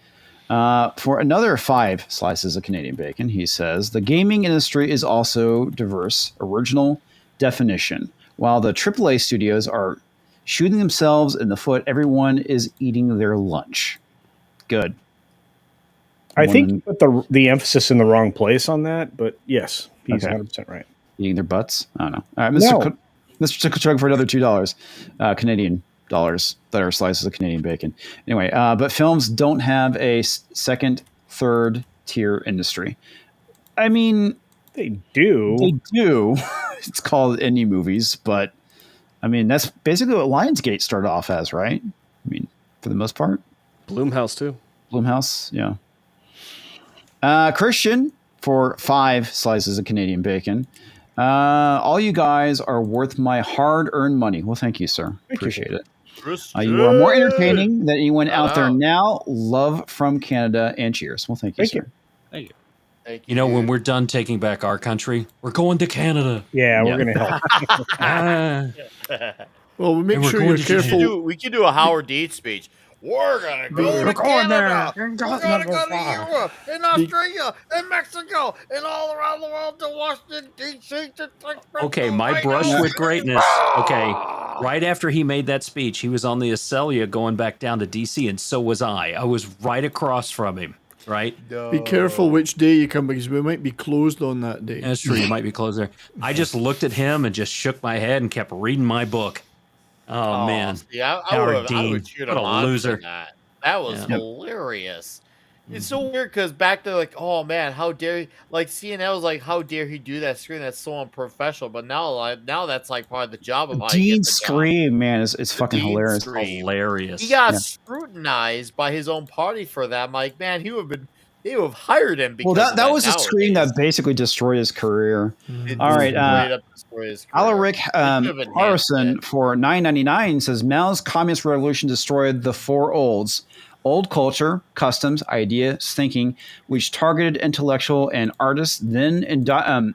[SPEAKER 2] For another 5 slices of Canadian bacon, he says, the gaming industry is also diverse, original definition. While the AAA studios are shooting themselves in the foot, everyone is eating their lunch. Good.
[SPEAKER 4] I think you put the emphasis in the wrong place on that, but yes, he's
[SPEAKER 2] Okay.
[SPEAKER 4] 100% right.
[SPEAKER 2] Eating their butts? I don't know. All right, Mr. Tickle Trunk for another $2 Canadian dollars that are slices of Canadian bacon. Anyway, but films don't have a second, third tier industry. I mean,
[SPEAKER 4] They do.
[SPEAKER 2] they do. It's called indie movies, but I mean, that's basically what Lionsgate started off as, right? I mean, for the most part.
[SPEAKER 8] Bloomhouse too.
[SPEAKER 2] Blumhouse, yeah. Christian for 5 slices of Canadian bacon. All you guys are worth my hard-earned money. Well, thank you, sir. Appreciate it. You are more entertaining than anyone out there now. Love from Canada and cheers. Well, thank you, sir.
[SPEAKER 6] Thank you.
[SPEAKER 3] You know, when we're done taking back our country, we're going to Canada.
[SPEAKER 4] Yeah, we're going to help.
[SPEAKER 3] Ah.
[SPEAKER 13] Well, we make
[SPEAKER 3] And we're
[SPEAKER 13] sure
[SPEAKER 3] going
[SPEAKER 13] you're
[SPEAKER 3] to
[SPEAKER 13] careful.
[SPEAKER 5] We could do a Howard Dean speech. We're gonna go to Canada. We're gonna go to Europe, and Australia, and Mexico, and all around the world to Washington D.C. to
[SPEAKER 3] Okay, my brush with greatness. Okay, right after he made that speech, he was on the Acelia going back down to D.C., and so was I. I was right across from him, right?
[SPEAKER 13] Be careful which day you come because we might be closed on that day.
[SPEAKER 3] That's true, you might be close there. I just looked at him and just shook my head and kept reading my book. Oh, man.
[SPEAKER 5] See, I
[SPEAKER 3] Howard
[SPEAKER 5] would
[SPEAKER 3] Dean.
[SPEAKER 5] cheer
[SPEAKER 3] What
[SPEAKER 5] him
[SPEAKER 3] a
[SPEAKER 5] on for
[SPEAKER 3] loser.
[SPEAKER 5] that. That was
[SPEAKER 3] Yeah.
[SPEAKER 5] hilarious. It's so weird because back there, like, oh man, how dare he? Like CNN was like, how dare he do that screen? That's so unprofessional. But now that's like part of the job of how he
[SPEAKER 2] Dean
[SPEAKER 5] gets the job.
[SPEAKER 2] scream, man, is fucking
[SPEAKER 5] Dean
[SPEAKER 2] hilarious.
[SPEAKER 5] scream.
[SPEAKER 3] Hilarious.
[SPEAKER 5] He got
[SPEAKER 2] Yeah.
[SPEAKER 5] scrutinized by his own party for that. I'm like, man, they would have hired him.
[SPEAKER 2] Well,
[SPEAKER 5] Because
[SPEAKER 2] that was a scream
[SPEAKER 5] nowadays.
[SPEAKER 2] that basically destroyed his career.
[SPEAKER 5] It
[SPEAKER 2] All right,
[SPEAKER 5] straight up destroyed his career.
[SPEAKER 2] Alaric
[SPEAKER 5] It should've enhanced
[SPEAKER 2] Harrison
[SPEAKER 5] it.
[SPEAKER 2] for $9.99 says Mao's communist revolution destroyed the four olds: old culture, customs, ideas, thinking, which targeted intellectual and artists, then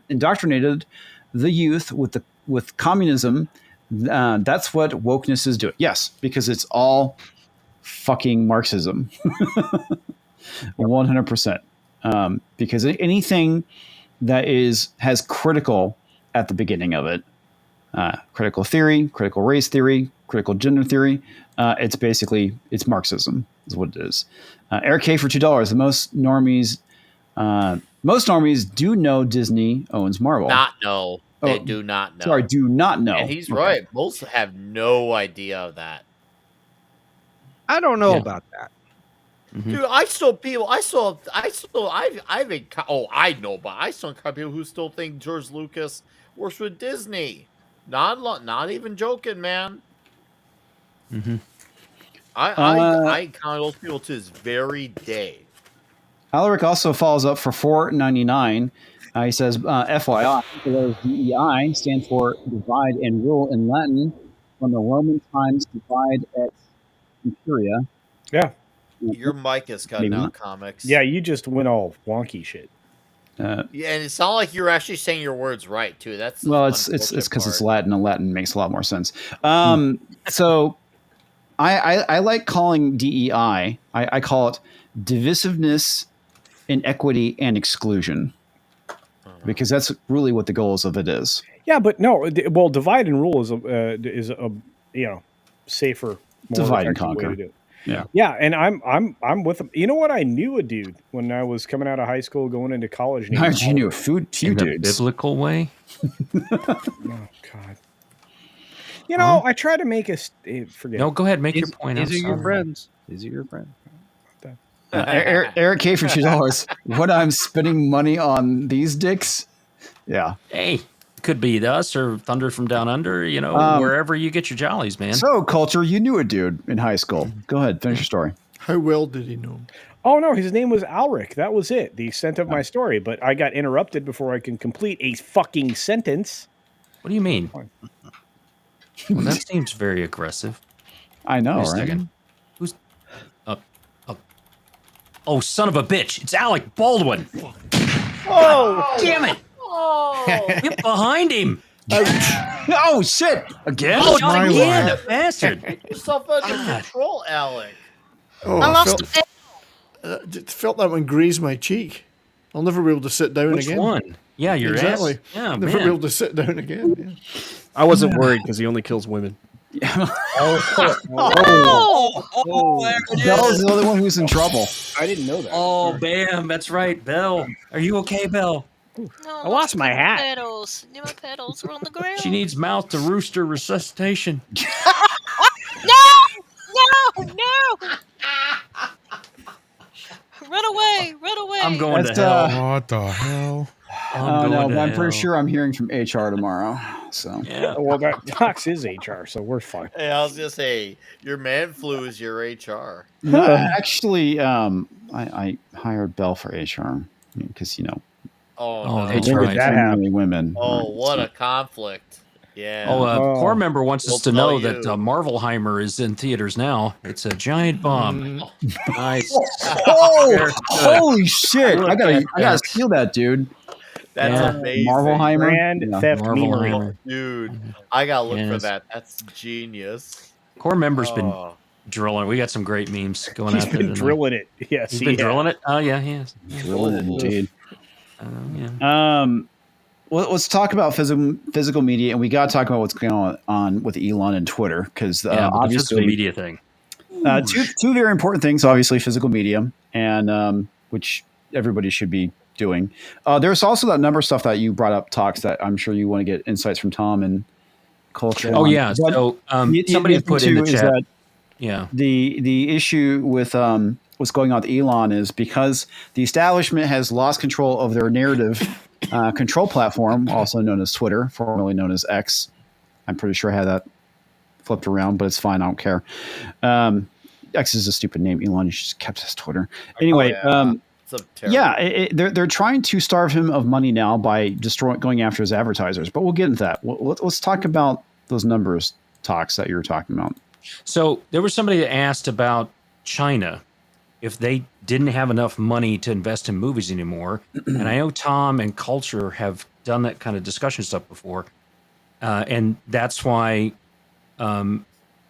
[SPEAKER 2] indoctrinated the youth with communism. That's what wokeness is doing. Yes, because it's all fucking Marxism. 100%. Because anything that has critical at the beginning of it, critical theory, critical race theory, critical gender theory, it's Marxism is what it is. Eric K for $2. Most normies do know Disney owns Marvel.
[SPEAKER 5] Not know. They
[SPEAKER 2] Oh,
[SPEAKER 5] do not know.
[SPEAKER 2] Sorry, do not know.
[SPEAKER 5] And he's
[SPEAKER 2] Okay.
[SPEAKER 5] right. Most have no idea of that.
[SPEAKER 6] I don't know
[SPEAKER 3] Yeah.
[SPEAKER 6] about that.
[SPEAKER 5] Dude, I know, but I still encounter people who still think George Lucas works with Disney. Not even joking, man.
[SPEAKER 3] Mm-hmm.
[SPEAKER 5] I encounter those people to this very day.
[SPEAKER 2] Alaric also follows up for $4.99. He says, FYI, the letters DEI stand for divide and rule in Latin from the Roman times divide et imperia.
[SPEAKER 4] Yeah.
[SPEAKER 5] Your mic is cutting
[SPEAKER 2] Maybe
[SPEAKER 5] out,
[SPEAKER 2] not.
[SPEAKER 5] comics.
[SPEAKER 4] Yeah, you just went all wonky shit.
[SPEAKER 5] Yeah, and it sounded like you're actually saying your words right too. That's the
[SPEAKER 2] Well, it's
[SPEAKER 5] unfortunate
[SPEAKER 2] because it's
[SPEAKER 5] part.
[SPEAKER 2] Latin, and Latin makes a lot more sense. So I like calling DEI. I call it divisiveness, inequity, and exclusion, because that's really what the goals of it is.
[SPEAKER 4] Yeah, but no. Well, divide and rule is a safer, more
[SPEAKER 2] Divide and
[SPEAKER 4] effective way
[SPEAKER 2] conquer.
[SPEAKER 4] to do it.
[SPEAKER 2] Yeah.
[SPEAKER 4] Yeah, and I'm with him. You know what? I knew a dude when I was coming out of high school, going into college. named
[SPEAKER 2] How'd you know
[SPEAKER 4] Oliver.
[SPEAKER 2] few
[SPEAKER 3] In a
[SPEAKER 2] dudes?
[SPEAKER 3] biblical way.
[SPEAKER 4] Oh God. You know, I try to make forget.
[SPEAKER 3] No, go ahead, make your point.
[SPEAKER 6] These
[SPEAKER 3] I'm
[SPEAKER 6] are your
[SPEAKER 3] sorry.
[SPEAKER 6] friends. These are your friends.
[SPEAKER 2] Eric K for $2. When I'm spending money on these dicks, yeah.
[SPEAKER 3] Hey, could be us or Thunder from Down Under. You know, wherever you get your jollies, man.
[SPEAKER 2] So, Culture, you knew a dude in high school. Go ahead, finish your story.
[SPEAKER 13] How well did he know him?
[SPEAKER 4] Oh no, his name was Alric. That was it. The extent of my story. But I got interrupted before I can complete a fucking sentence.
[SPEAKER 3] What do you mean? Well, that seems very aggressive.
[SPEAKER 2] I know,
[SPEAKER 3] Wait a
[SPEAKER 2] right?
[SPEAKER 3] second. Who's? Oh, son of a bitch! It's Alec Baldwin.
[SPEAKER 5] Oh,
[SPEAKER 3] Damn it!
[SPEAKER 5] Oh,
[SPEAKER 3] Get behind him!
[SPEAKER 2] Oh shit! Again?
[SPEAKER 3] Oh,
[SPEAKER 1] my
[SPEAKER 3] not again,
[SPEAKER 1] life.
[SPEAKER 3] the bastard!
[SPEAKER 5] get yourself under control, Alec.
[SPEAKER 13] Oh,
[SPEAKER 9] I lost
[SPEAKER 13] felt,
[SPEAKER 9] a bet.
[SPEAKER 13] felt that one graze my cheek. I'll never be able to sit down
[SPEAKER 3] Which
[SPEAKER 13] again.
[SPEAKER 3] one? Yeah, your
[SPEAKER 13] Exactly.
[SPEAKER 3] ass. Yeah,
[SPEAKER 13] Never be
[SPEAKER 3] man.
[SPEAKER 13] able to sit down again. Yeah.
[SPEAKER 8] I wasn't worried because he only kills women.
[SPEAKER 2] Bell's the only one who's in trouble.
[SPEAKER 4] I didn't know that.
[SPEAKER 3] Oh, bam! That's right, Belle. Are you okay, Belle?
[SPEAKER 9] No,
[SPEAKER 4] I lost my hat.
[SPEAKER 9] Pedals. My pedals were on the ground.
[SPEAKER 3] She needs mouth to rooster resuscitation.
[SPEAKER 9] No! Run away! Run away!
[SPEAKER 3] I'm going
[SPEAKER 2] That's,
[SPEAKER 3] to hell.
[SPEAKER 1] What the hell?
[SPEAKER 2] Oh, no,
[SPEAKER 3] going
[SPEAKER 2] but
[SPEAKER 3] to
[SPEAKER 2] I'm pretty
[SPEAKER 3] hell.
[SPEAKER 2] sure I'm hearing from HR tomorrow. So
[SPEAKER 3] Yeah.
[SPEAKER 4] Well, that Docs is HR, so we're fine.
[SPEAKER 5] Hey, I was gonna say your man flu is your HR.
[SPEAKER 2] no, actually, I hired Belle for HR because
[SPEAKER 5] Oh,
[SPEAKER 3] Oh,
[SPEAKER 5] no.
[SPEAKER 3] that's
[SPEAKER 2] HR
[SPEAKER 3] right.
[SPEAKER 2] is
[SPEAKER 4] That
[SPEAKER 2] primarily women.
[SPEAKER 5] Oh,
[SPEAKER 2] right?
[SPEAKER 5] what
[SPEAKER 2] So-
[SPEAKER 5] a conflict. Yeah.
[SPEAKER 3] Oh,
[SPEAKER 4] Oh.
[SPEAKER 3] core member wants
[SPEAKER 5] We'll
[SPEAKER 3] us to
[SPEAKER 5] tell
[SPEAKER 3] know
[SPEAKER 5] you.
[SPEAKER 3] that Marvelheimer is in theaters now. It's a giant bomb. Nice.
[SPEAKER 2] Oh, holy shit! I gotta steal that, dude.
[SPEAKER 5] That's
[SPEAKER 3] Yeah.
[SPEAKER 5] amazing.
[SPEAKER 2] Marvelheimer.
[SPEAKER 4] Grand
[SPEAKER 2] Yeah.
[SPEAKER 4] theft memory.
[SPEAKER 3] Marvelheimer.
[SPEAKER 5] Dude, I gotta look for
[SPEAKER 3] Yes.
[SPEAKER 5] that. That's genius.
[SPEAKER 3] Core member's been
[SPEAKER 5] Oh.
[SPEAKER 3] drilling. We got some great memes going
[SPEAKER 4] He's
[SPEAKER 3] out there.
[SPEAKER 4] been
[SPEAKER 3] tonight.
[SPEAKER 4] drilling it. Yes,
[SPEAKER 3] He's
[SPEAKER 4] he
[SPEAKER 3] been
[SPEAKER 4] has.
[SPEAKER 3] drilling it. Oh yeah, he has.
[SPEAKER 2] Drilling it, indeed.
[SPEAKER 3] Yeah.
[SPEAKER 2] Well, let's talk about physical media, and we got to talk about what's going on with Elon and Twitter, because
[SPEAKER 3] Yeah, but the physical
[SPEAKER 2] obviously
[SPEAKER 3] media thing.
[SPEAKER 2] two very important things. Obviously, physical media, and which everybody should be doing. There's also that number stuff that you brought up, talks that I'm sure you want to get insights from Tom and Culture.
[SPEAKER 3] Oh
[SPEAKER 2] on.
[SPEAKER 3] yeah.
[SPEAKER 2] But
[SPEAKER 3] So
[SPEAKER 2] the
[SPEAKER 3] somebody
[SPEAKER 2] other
[SPEAKER 3] put
[SPEAKER 2] thing
[SPEAKER 3] in the
[SPEAKER 2] too is
[SPEAKER 3] chat.
[SPEAKER 2] that
[SPEAKER 3] Yeah.
[SPEAKER 2] the issue with what's going on with Elon is because the establishment has lost control of their narrative control platform, also known as Twitter, formerly known as X. I'm pretty sure I had that flipped around, but it's fine. I don't care. X is a stupid name. Elon, you should just kept his Twitter. Anyway, they're trying to starve him of money now by going after his advertisers. But we'll get into that. Let's talk about those numbers talks that you were talking about.
[SPEAKER 3] So there was somebody that asked about China, if they didn't have enough money to invest in movies anymore. And I know Tom and Culture have done that kind of discussion stuff before. And that's why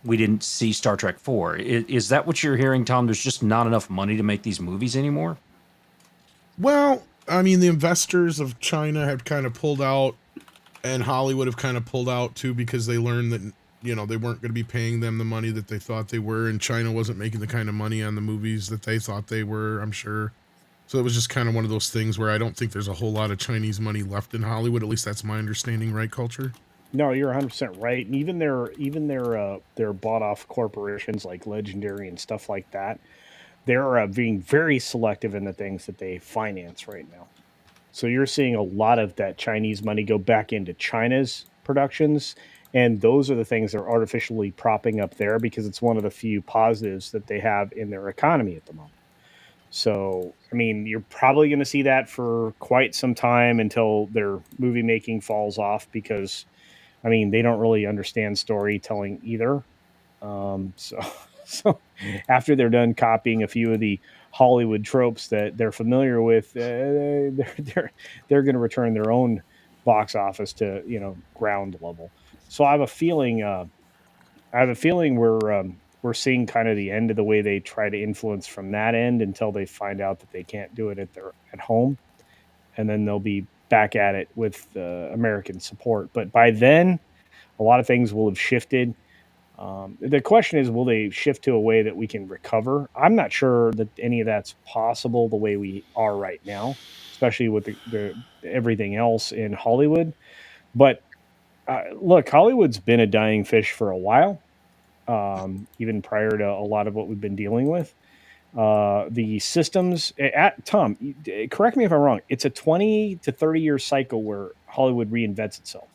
[SPEAKER 3] we didn't see Star Trek 4. Is that what you're hearing, Tom? There's just not enough money to make these movies anymore?
[SPEAKER 1] Well, I mean, the investors of China have kind of pulled out, and Hollywood have kind of pulled out too, because they learned that, you know, they weren't going to be paying them the money that they thought they were, and China wasn't making the kind of money on the movies that they thought they were, I'm sure. So it was just kind of one of those things where I don't think there's a whole lot of Chinese money left in Hollywood. At least that's my understanding, right, Culture?
[SPEAKER 4] No, you're 100% right. And even their bought off corporations like Legendary and stuff like that, they're being very selective in the things that they finance right now. So you're seeing a lot of that Chinese money go back into China's productions, and those are the things that are artificially propping up there because it's one of the few positives that they have in their economy at the moment. So, I mean, you're probably going to see that for quite some time until their movie making falls off because, I mean, they don't really understand storytelling either. So after they're done copying a few of the Hollywood tropes that they're familiar with, they're going to return their own box office to, you know, ground level. So I have a feeling we're seeing kind of the end of the way they try to influence from that end until they find out that they can't do it at home, and then they'll be back at it with American support. But by then, a lot of things will have shifted. The question is, will they shift to a way that we can recover? I'm not sure that any of that's possible the way we are right now, especially with the everything else in Hollywood. But look, Hollywood's been a dying fish for a while, even prior to a lot of what we've been dealing with. The systems, Tom, correct me if I'm wrong, it's a 20 to 30 year cycle where Hollywood reinvents itself.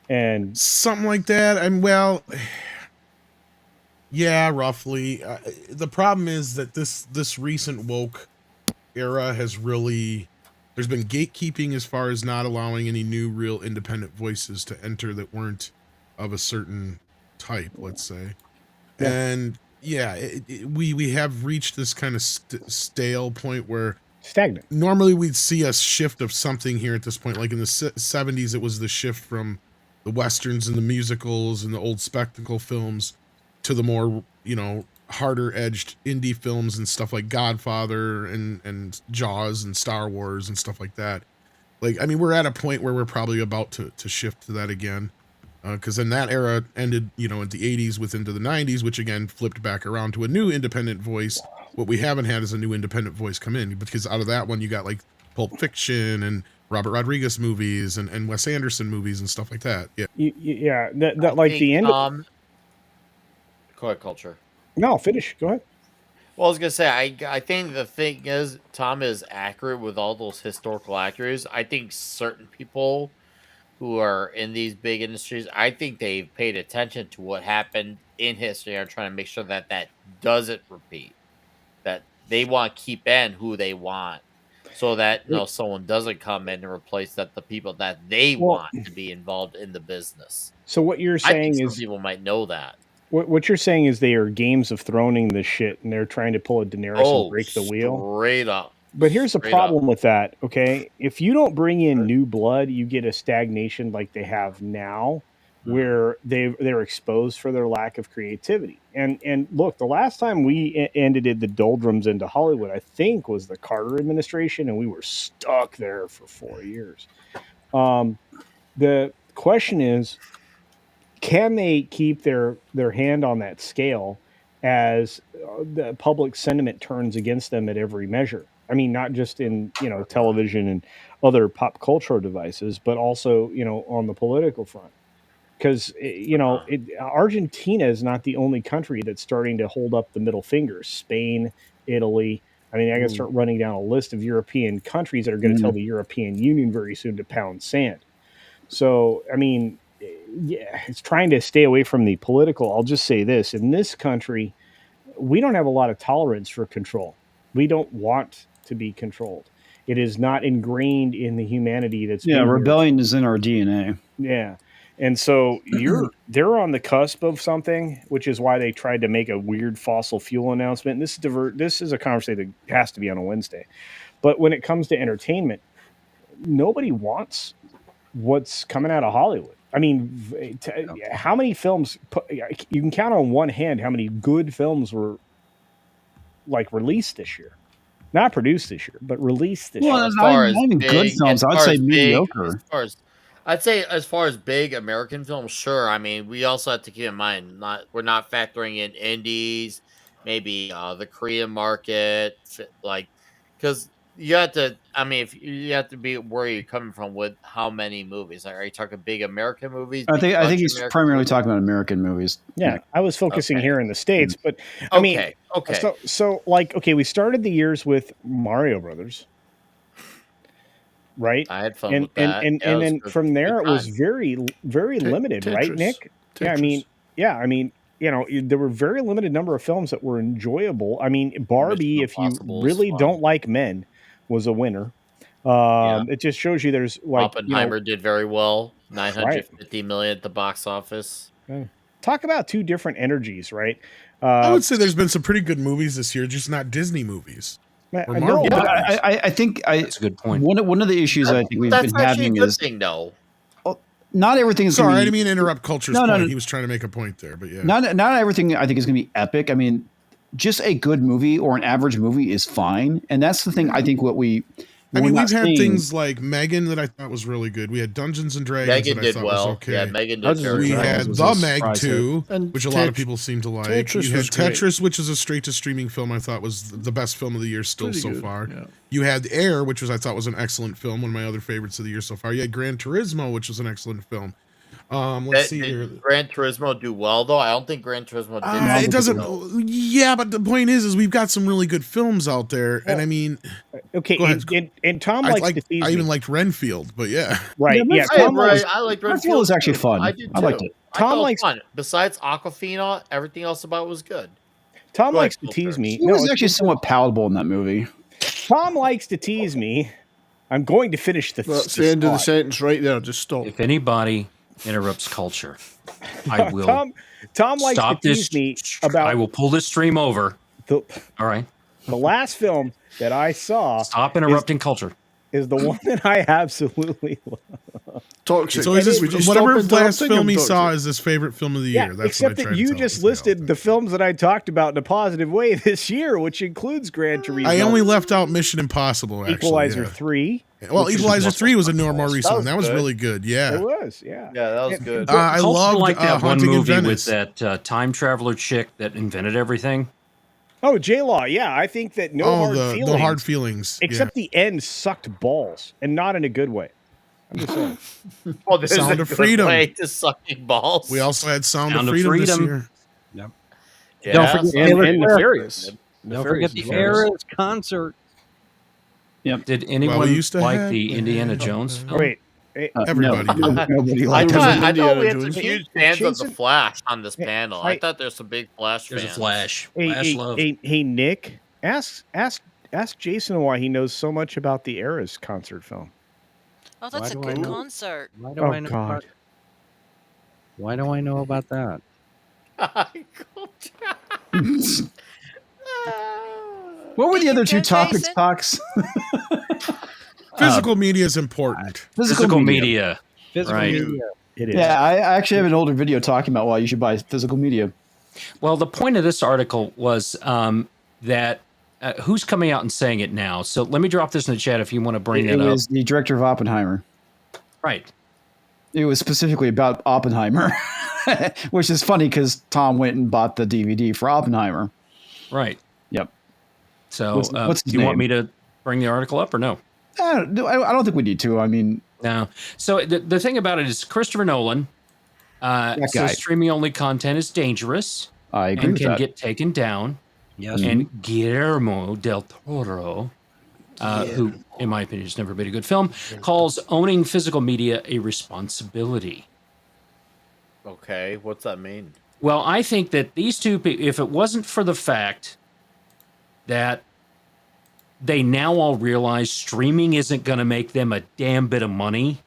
[SPEAKER 4] And
[SPEAKER 1] something like that. Well, yeah, roughly. The problem is that this recent woke era has really, there's been gatekeeping as far as not allowing any new real independent voices to enter that weren't of a certain type, let's say. Yeah. And yeah, we have reached this kind of stale point where
[SPEAKER 4] stagnant.
[SPEAKER 1] Normally we'd see a shift of something here at this point. Like in the 70s, it was the shift from the Westerns and the musicals and the old spectacle films to the more, you know, harder edged indie films and stuff like Godfather and Jaws and Star Wars and stuff like that. Like, I mean, we're at a point where we're probably about to shift to that again. Because then that era ended, you know, in the 80s with into the 90s, which again flipped back around to a new independent voice. What we haven't had is a new independent voice come in, because out of that one, you got like Pulp Fiction and Robert Rodriguez movies and Wes Anderson movies and stuff like that. Yeah.
[SPEAKER 4] Yeah. That like the end.
[SPEAKER 5] Go ahead, Culture.
[SPEAKER 4] No, finish. Go ahead.
[SPEAKER 5] Well, I was going to say, I think the thing is, Tom is accurate with all those historical accuracies. I think certain people who are in these big industries, I think they've paid attention to what happened in history and are trying to make sure that that doesn't repeat. That they want to keep in who they want, so that, you know, someone doesn't come in and replace the people that they want to be involved in the business.
[SPEAKER 4] So what you're saying is
[SPEAKER 5] some people might know that.
[SPEAKER 4] What you're saying is they are Games of Throning this shit, and they're trying to pull a Daenerys and break the wheel.
[SPEAKER 5] Straight up.
[SPEAKER 4] But here's the problem with that, okay? If you don't bring in new blood, you get a stagnation like they have now, where they're exposed for their lack of creativity. And look, the last time we ended the doldrums into Hollywood, I think, was the Carter administration, and we were stuck there for 4 years. The question is, can they keep their hand on that scale as the public sentiment turns against them at every measure? I mean, not just in, you know, television and other pop culture devices, but also, you know, on the political front. because Argentina is not the only country that's starting to hold up the middle finger. Spain, Italy. I mean, I got to start running down a list of European countries that are going to tell the European Union very soon to pound sand. So, I mean, yeah, it's trying to stay away from the political. I'll just say this: in this country, we don't have a lot of tolerance for control. We don't want to be controlled. It is not ingrained in the humanity that's
[SPEAKER 2] rebellion is in our DNA.
[SPEAKER 4] Yeah. And so they're on the cusp of something, which is why they tried to make a weird fossil fuel announcement. And this is a conversation that has to be on a Wednesday. But when it comes to entertainment, nobody wants what's coming out of Hollywood. I mean, how many films you can count on one hand how many good films were like released this year. Not produced this year, but released this year.
[SPEAKER 2] As far as even good films, I'd say mediocre.
[SPEAKER 5] As far as big American films, sure. I mean, we also have to keep in mind we're not factoring in indies, maybe the Korean market, because you have to. I mean, if you have to be where you're coming from with how many movies. Are you talking big American movies?
[SPEAKER 2] I think he's primarily talking about American movies.
[SPEAKER 4] Yeah, I was focusing here in the States, but I mean, so we started the years with Mario Brothers. Right,
[SPEAKER 5] I had fun with
[SPEAKER 4] that. And then from there it was very, very limited, right, Nick?
[SPEAKER 13] Tetris.
[SPEAKER 4] I mean, there were very limited number of films that were enjoyable. I mean, Barbie, if you really don't like men, was a winner. It just shows you there's
[SPEAKER 5] Oppenheimer did very well, $950 million at the box office.
[SPEAKER 4] Talk about two different energies, right?
[SPEAKER 1] I would say there's been some pretty good movies this year, just not Disney movies.
[SPEAKER 2] I think
[SPEAKER 3] that's a good point.
[SPEAKER 2] One of the issues I think we've been having is not everything is.
[SPEAKER 1] Sorry, I didn't mean to interrupt Culture's point. No. He was trying to make a point there, but yeah,
[SPEAKER 2] not everything I think is going to be epic. I mean, just a good movie or an average movie is fine, and that's the thing. I think we've
[SPEAKER 1] had things like Megan that I thought was really good. We had Dungeons and Dragons
[SPEAKER 5] Megan
[SPEAKER 1] that I thought was okay.
[SPEAKER 5] Yeah, Megan did very well.
[SPEAKER 1] We had The Meg 2, which a lot of people seem to like. You had Tetris, which is a straight-to-streaming film I thought was the best film of the year so far. Yeah. You had Air, which I thought was an excellent film, one of my other favorites of the year so far. You had Gran Turismo, which was an excellent film. Let's see here.
[SPEAKER 5] Did Gran Turismo do well though? I don't think Gran Turismo did.
[SPEAKER 1] It doesn't. Yeah, but the point is we've got some really good films out there, and I mean,
[SPEAKER 4] okay. And Tom likes to tease me.
[SPEAKER 1] I even liked Renfield, but yeah,
[SPEAKER 4] right. Yeah,
[SPEAKER 5] I liked
[SPEAKER 2] Renfield. Was actually fun.
[SPEAKER 5] I did too.
[SPEAKER 2] I liked it.
[SPEAKER 4] Tom likes
[SPEAKER 5] fun. Besides Aquafina, everything else about it was good.
[SPEAKER 4] Tom likes to tease me.
[SPEAKER 2] He was actually somewhat palatable in that movie.
[SPEAKER 4] Tom likes to tease me. I'm going to finish
[SPEAKER 13] That's the end of the sentence right there. Just stop.
[SPEAKER 3] If anybody interrupts Culture, I will.
[SPEAKER 4] Tom likes to tease me about.
[SPEAKER 3] I will pull this stream over. All right.
[SPEAKER 4] The last film that I saw.
[SPEAKER 3] Stop interrupting Culture.
[SPEAKER 4] Is the one that I absolutely love.
[SPEAKER 13] Toxic.
[SPEAKER 1] So whatever last film he saw is his favorite film of the year. That's
[SPEAKER 4] except that you just listed the films that I talked about in a positive way this year, which includes Gran Turismo.
[SPEAKER 1] I only left out Mission Impossible. Actually,
[SPEAKER 4] Equalizer 3.
[SPEAKER 1] Well, Equalizer 3 was a more recent one. That was really good. Yeah,
[SPEAKER 4] it was. Yeah,
[SPEAKER 5] that was good.
[SPEAKER 1] I loved
[SPEAKER 3] like that one
[SPEAKER 1] Haunting
[SPEAKER 3] movie
[SPEAKER 1] in
[SPEAKER 3] with that time traveler chick that invented everything.
[SPEAKER 4] Oh, J-Law, yeah. I think that
[SPEAKER 1] No Hard Feelings.
[SPEAKER 4] Except the end sucked balls, and not in a good way. I'm just saying.
[SPEAKER 5] Oh, there's
[SPEAKER 1] Sound of Freedom.
[SPEAKER 5] Way to sucking balls.
[SPEAKER 1] We also had Sound of Freedom this year.
[SPEAKER 3] Yep.
[SPEAKER 5] Yeah,
[SPEAKER 6] Don't forget
[SPEAKER 8] Nefarious.
[SPEAKER 6] Don't forget the Eras concert.
[SPEAKER 3] Yep. Did anyone like the Indiana Jones film?
[SPEAKER 4] Wait.
[SPEAKER 1] Everybody did.
[SPEAKER 2] Nobody
[SPEAKER 5] I
[SPEAKER 2] liked
[SPEAKER 5] thought we had some huge fans of the Flash on this panel. I thought there's some big Flash fans.
[SPEAKER 3] There's a Flash.
[SPEAKER 4] Hey, Nick, ask Jason why he knows so much about the Eras concert film.
[SPEAKER 9] Oh, that's a good concert.
[SPEAKER 6] Why do I know about that?
[SPEAKER 2] What were the other two topics, Fox?
[SPEAKER 1] Physical media is important.
[SPEAKER 3] Physical media.
[SPEAKER 6] Right.
[SPEAKER 4] It is.
[SPEAKER 2] Yeah, I actually have an older video talking about why you should buy physical media.
[SPEAKER 3] Well, the point of this article was that who's coming out and saying it now? So let me drop this in the chat if you want to bring it up.
[SPEAKER 2] It was the director of Oppenheimer.
[SPEAKER 3] Right.
[SPEAKER 2] It was specifically about Oppenheimer, which is funny because Tom went and bought the DVD for Oppenheimer.
[SPEAKER 3] Right.
[SPEAKER 2] Yep.
[SPEAKER 3] So do you want me to bring the article up or no?
[SPEAKER 2] I don't think we need to. I mean,
[SPEAKER 3] no. So the thing about it is Christopher Nolan So streaming only content is dangerous.
[SPEAKER 2] I agree
[SPEAKER 3] and
[SPEAKER 2] with
[SPEAKER 3] can
[SPEAKER 2] that.
[SPEAKER 3] get taken down.
[SPEAKER 6] Yes.
[SPEAKER 3] And Guillermo del Toro, who, in my opinion, has never been a good film, calls owning physical media a responsibility.
[SPEAKER 5] Okay, what's that mean?
[SPEAKER 3] Well, I think that these two people, if it wasn't for the fact that they now all realize streaming isn't going to make them a damn bit of money,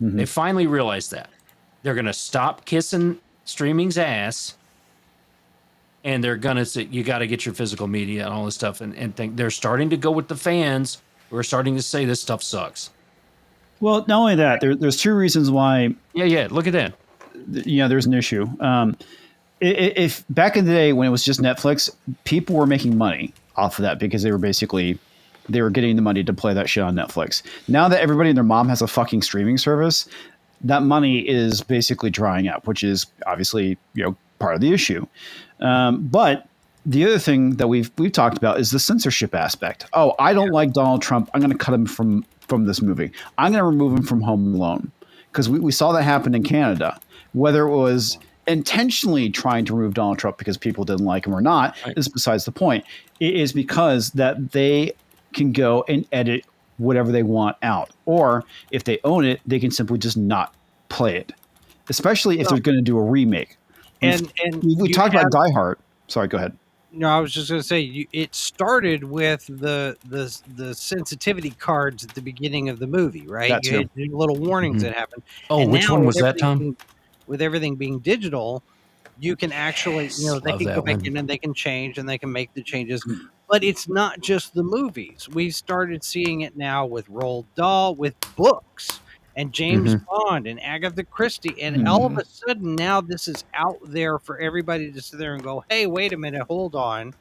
[SPEAKER 3] they finally realized that. They're going to stop kissing streaming's ass, and they're going to say, you got to get your physical media and all this stuff, and think they're starting to go with the fans who are starting to say this stuff sucks.
[SPEAKER 2] Well, not only that, there's two reasons why.
[SPEAKER 3] Yeah, look at that.
[SPEAKER 2] There's an issue. If back in the day when it was just Netflix, people were making money off of that because they were getting the money to play that shit on Netflix. Now that everybody and their mom has a fucking streaming service, that money is basically drying up, which is obviously part of the issue. But the other thing that we've talked about is the censorship aspect. Oh, I don't like Donald Trump. I'm going to cut him from this movie. I'm going to remove him from Home Alone, because we saw that happen in Canada. Whether it was intentionally trying to remove Donald Trump because people didn't like him or not is besides the point. It is because that they can go and edit whatever they want out. Or if they own it, they can simply just not play it, especially if they're going to do a remake.
[SPEAKER 6] And
[SPEAKER 2] we talked about Die Hard. Sorry, go ahead.
[SPEAKER 6] No, I was just going to say it started with the sensitivity cards at the beginning of the movie, right?
[SPEAKER 2] That
[SPEAKER 6] you had little warnings that happened.
[SPEAKER 3] Oh,
[SPEAKER 6] and
[SPEAKER 3] which
[SPEAKER 6] now,
[SPEAKER 3] one was that, Tom?
[SPEAKER 6] With everything being digital, you can actually, they can go back in and they can change and they can make the changes. But it's not just the movies. We started seeing it now with Roald Dahl, with books, and James Bond and Agatha Christie. And all of a sudden now this is out there for everybody to sit there and go, hey, wait a minute, hold on.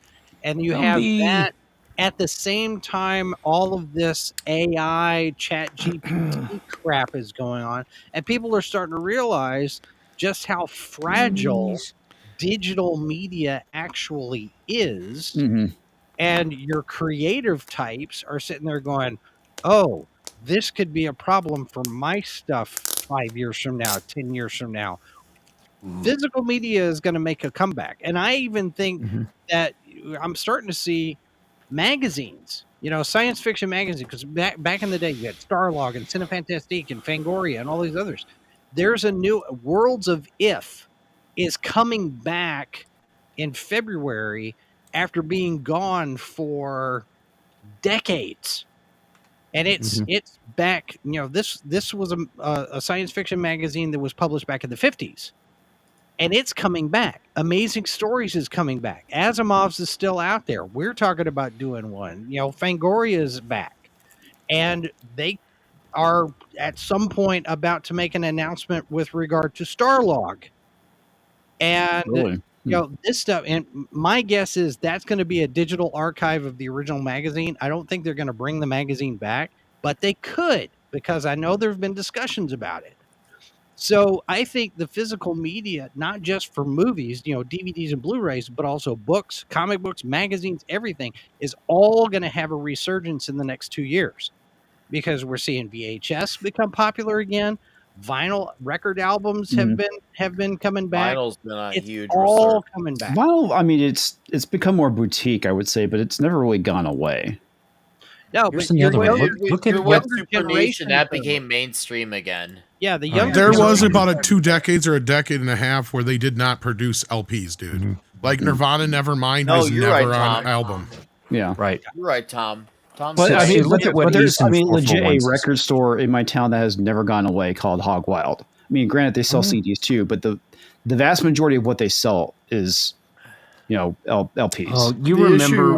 [SPEAKER 6] And you have that at the same time, all of this AI chat GPT crap is going on. And people are starting to realize just how fragile digital media actually is. And your creative types are sitting there going, oh, this could be a problem for my stuff 5 years from now, 10 years from now. Physical media is going to make a comeback. And I even think that I'm starting to see magazines, science fiction magazines, because back in the day, you had Starlog and Cinefantastique and Fangoria and all these others. There's a new Worlds of If is coming back in February after being gone for decades. And it's back, this was a science fiction magazine that was published back in the 50s. And it's coming back. Amazing Stories is coming back. Asimov's is still out there. We're talking about doing one. Fangoria is back. And they are at some point about to make an announcement with regard to Starlog. And this stuff, and my guess is that's going to be a digital archive of the original magazine. I don't think they're going to bring the magazine back, but they could, because I know there've been discussions about it. So I think the physical media, not just for movies, DVDs and Blu-rays, but also books, comic books, magazines, everything is all going to have a resurgence in the next 2 years, because we're seeing VHS become popular again. Vinyl record albums have been coming back.
[SPEAKER 5] Vinyl's been a huge
[SPEAKER 6] all coming back.
[SPEAKER 2] Vinyl, I mean, it's become more boutique, I would say, but it's never really gone away.
[SPEAKER 6] No,
[SPEAKER 3] Here's
[SPEAKER 6] but
[SPEAKER 3] another one. Look at what
[SPEAKER 5] Super Nation that became mainstream again.
[SPEAKER 6] Yeah, the younger
[SPEAKER 1] There was about 2 decades or a decade and a half where they did not produce LPs, dude. Like Nirvana Nevermind was never on album.
[SPEAKER 2] Yeah,
[SPEAKER 3] right.
[SPEAKER 5] You're right, Tom.
[SPEAKER 2] But I mean, there's legit a
[SPEAKER 3] 441.
[SPEAKER 2] record store in my town that has never gone away called Hog Wild. I mean, granted, they sell CDs too, but the vast majority of what they sell is, LPs.
[SPEAKER 3] Oh, you remember?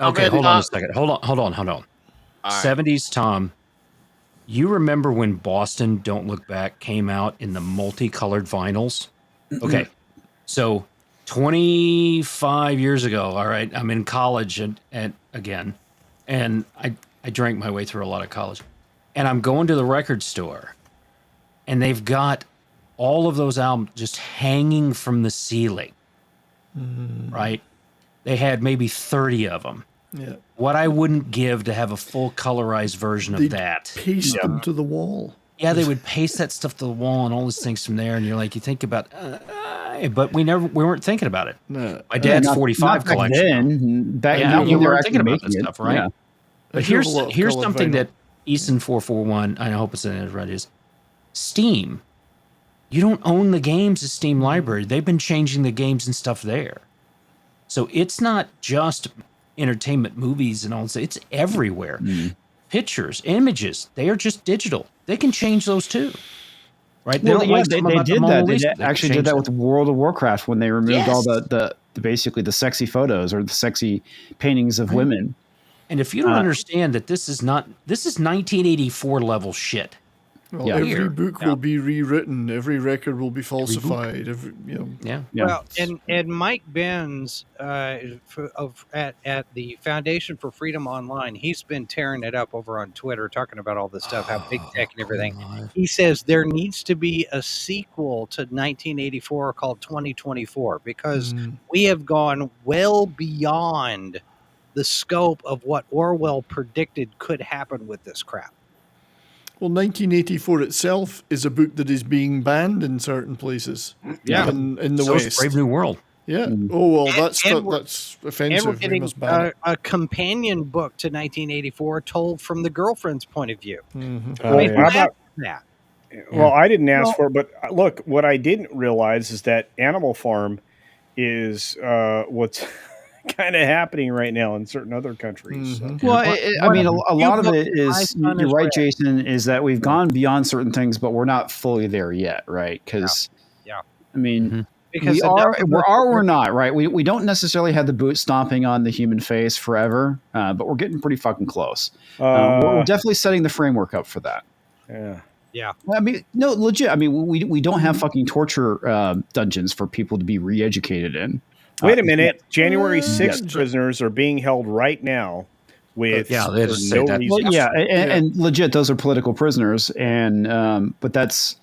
[SPEAKER 3] Okay, hold on a second. Hold on. 70s, Tom. You remember when Boston Don't Look Back came out in the multicolored vinyls? Okay, so 25 years ago. All right, I'm in college and again. And I drank my way through a lot of college. And I'm going to the record store. And they've got all of those albums just hanging from the ceiling. Right? They had maybe 30 of them.
[SPEAKER 13] Yeah.
[SPEAKER 3] What I wouldn't give to have a full colorized version of that.
[SPEAKER 13] Paste them to the wall.
[SPEAKER 3] Yeah, they would paste that stuff to the wall and all these things from there, and you're like, you think about, but we weren't thinking about it.
[SPEAKER 13] No.
[SPEAKER 3] My dad's
[SPEAKER 2] Not
[SPEAKER 3] 45
[SPEAKER 2] back
[SPEAKER 3] collection.
[SPEAKER 2] Then, back
[SPEAKER 3] Yeah,
[SPEAKER 2] now
[SPEAKER 3] you
[SPEAKER 2] they're
[SPEAKER 3] weren't thinking
[SPEAKER 2] actually
[SPEAKER 3] about this
[SPEAKER 2] making it.
[SPEAKER 3] stuff, right?
[SPEAKER 2] Yeah.
[SPEAKER 3] But
[SPEAKER 13] There's a
[SPEAKER 3] here's
[SPEAKER 13] lot of
[SPEAKER 3] here's
[SPEAKER 13] colored
[SPEAKER 3] something
[SPEAKER 13] vinyl.
[SPEAKER 3] that Easton 441, I hope it's in it right, is Steam. You don't own the games as Steam library. They've been changing the games and stuff there. So it's not just entertainment, movies, and all this. It's everywhere. Pictures, images, they are just digital. They can change those too. Right?
[SPEAKER 2] Well,
[SPEAKER 3] don't
[SPEAKER 2] yeah,
[SPEAKER 3] like
[SPEAKER 2] they
[SPEAKER 3] something about the
[SPEAKER 2] did
[SPEAKER 3] Mona
[SPEAKER 2] that. They
[SPEAKER 3] Lisa. They can
[SPEAKER 2] actually did
[SPEAKER 3] change
[SPEAKER 2] that with World of Warcraft when they removed all
[SPEAKER 3] Yes.
[SPEAKER 2] the basically the sexy photos or the sexy paintings of women.
[SPEAKER 3] And if you don't understand that this is 1984 level shit.
[SPEAKER 13] Well,
[SPEAKER 2] Yeah.
[SPEAKER 13] every
[SPEAKER 3] Here.
[SPEAKER 13] book will be rewritten. Every record will be falsified.
[SPEAKER 3] Yeah.
[SPEAKER 6] Well, and Mike Benz at the Foundation for Freedom Online, he's been tearing it up over on Twitter, talking about all this stuff, how big tech and everything. He says there needs to be a sequel to 1984 called 2024 because we have gone well beyond the scope of what Orwell predicted could happen with this crap.
[SPEAKER 13] Well, 1984 itself is a book that is being banned in certain places.
[SPEAKER 6] Yeah.
[SPEAKER 13] in the
[SPEAKER 3] So is
[SPEAKER 13] West.
[SPEAKER 3] Brave New World.
[SPEAKER 13] Yeah. Oh well, that's
[SPEAKER 6] and we're
[SPEAKER 13] offensive. We
[SPEAKER 6] getting
[SPEAKER 13] must ban it.
[SPEAKER 6] a companion book to 1984 told from the girlfriend's point of view.
[SPEAKER 4] How about
[SPEAKER 6] that?
[SPEAKER 4] Well, I didn't ask for it, but look, what I didn't realize is that Animal Farm is what's kind of happening right now in certain other countries. So.
[SPEAKER 2] Well, I mean, a lot of it is, you're right, Jason, is that we've gone beyond certain things, but we're not fully there yet, right? Because, I mean,
[SPEAKER 6] Because
[SPEAKER 2] we're not, right? We don't necessarily have the boot stomping on the human face forever, but we're getting pretty fucking close. We're definitely setting the framework up for that.
[SPEAKER 6] Yeah.
[SPEAKER 2] I mean, no, legit. I mean, we don't have fucking torture dungeons for people to be re-educated in.
[SPEAKER 4] Wait a minute. January 6th prisoners are being held right now with
[SPEAKER 3] they just say
[SPEAKER 4] no
[SPEAKER 3] that.
[SPEAKER 4] reason.
[SPEAKER 2] Well, and legit, those are political prisoners, and but that's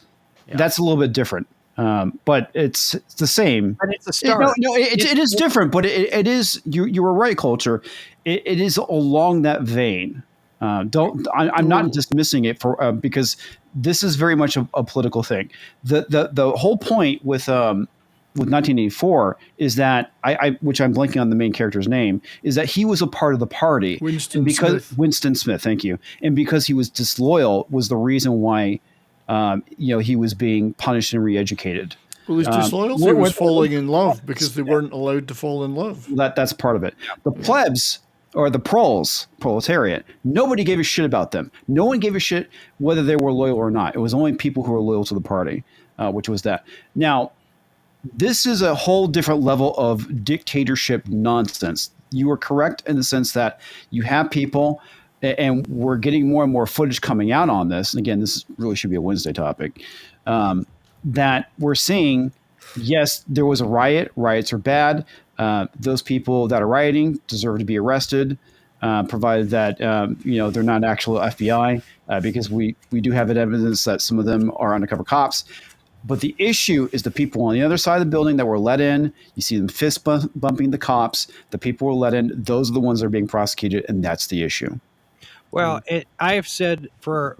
[SPEAKER 2] a little bit different. But it's the same.
[SPEAKER 6] But it's a start.
[SPEAKER 2] It is different, but it is. You were right, culture. It is along that vein. I'm not dismissing it for because this is very much a political thing. The whole point with 1984 is that which I'm blanking on the main character's name, is that he was a part of the party. Winston Smith, thank you. And because he was disloyal was the reason why he was being punished and re-educated.
[SPEAKER 13] Well, his disloyalty was falling in love because they weren't allowed to fall in love.
[SPEAKER 2] That's part of it. The plebs or the proletariat, nobody gave a shit about them. No one gave a shit whether they were loyal or not. It was only people who were loyal to the party, which was that. Now, this is a whole different level of dictatorship nonsense. You are correct in the sense that you have people, and we're getting more and more footage coming out on this. And again, this really should be a Wednesday topic, that we're seeing, yes, there was a riot. Riots are bad. Those people that are rioting deserve to be arrested, provided that they're not actual FBI, because we do have evidence that some of them are undercover cops. But the issue is the people on the other side of the building that were let in. You see them fist bumping the cops. The people were let in. Those are the ones that are being prosecuted, and that's the issue.
[SPEAKER 6] Well, I have said for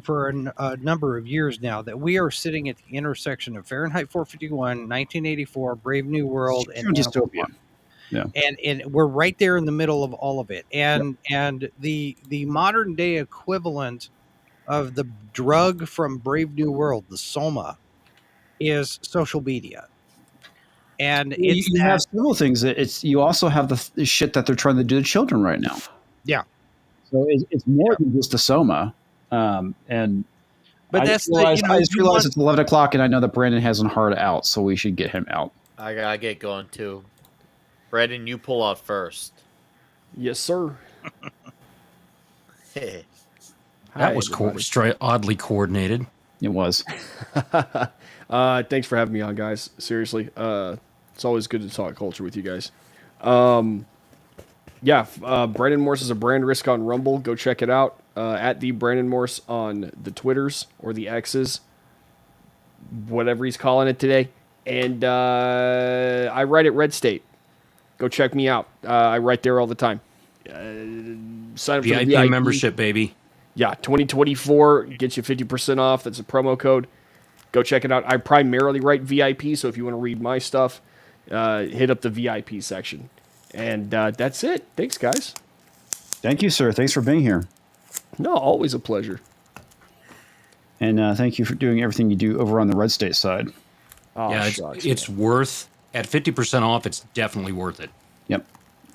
[SPEAKER 6] a number of years now that we are sitting at the intersection of Fahrenheit 451, 1984, Brave New World, and
[SPEAKER 2] dystopia. Yeah,
[SPEAKER 6] and we're right there in the middle of all of it. And the modern day equivalent of the drug from Brave New World, the Soma, is social media. And
[SPEAKER 2] you have several things. You also have the shit that they're trying to do to children right now.
[SPEAKER 6] Yeah.
[SPEAKER 2] So it's more than just the Soma.
[SPEAKER 6] But
[SPEAKER 2] I just realized it's 11 o'clock, and I know that Brandon has a hard out, so we should get him out.
[SPEAKER 5] I gotta get going too. Brandon, you pull out first.
[SPEAKER 8] Yes, sir.
[SPEAKER 3] That was oddly coordinated.
[SPEAKER 2] It was.
[SPEAKER 8] Thanks for having me on, guys. Seriously, it's always good to talk culture with you guys. Brandon Morse is a brand risk on Rumble. Go check it out. At the Brandon Morse on the Twitters or the X's, whatever he's calling it today. And I write at Red State. Go check me out. I write there all the time. Sign up for the
[SPEAKER 3] VIP membership, baby.
[SPEAKER 8] yeah, 2024 gets you 50% off. That's a promo code. Go check it out. I primarily write VIP, so if you want to read my stuff, hit up the VIP section. And that's it. Thanks, guys.
[SPEAKER 2] Thank you, sir. Thanks for being here.
[SPEAKER 8] No, always a pleasure.
[SPEAKER 2] And thank you for doing everything you do over on the Red State side.
[SPEAKER 8] Oh,
[SPEAKER 3] Yeah, it's worth, at 50% off, it's definitely worth it.
[SPEAKER 2] Yep.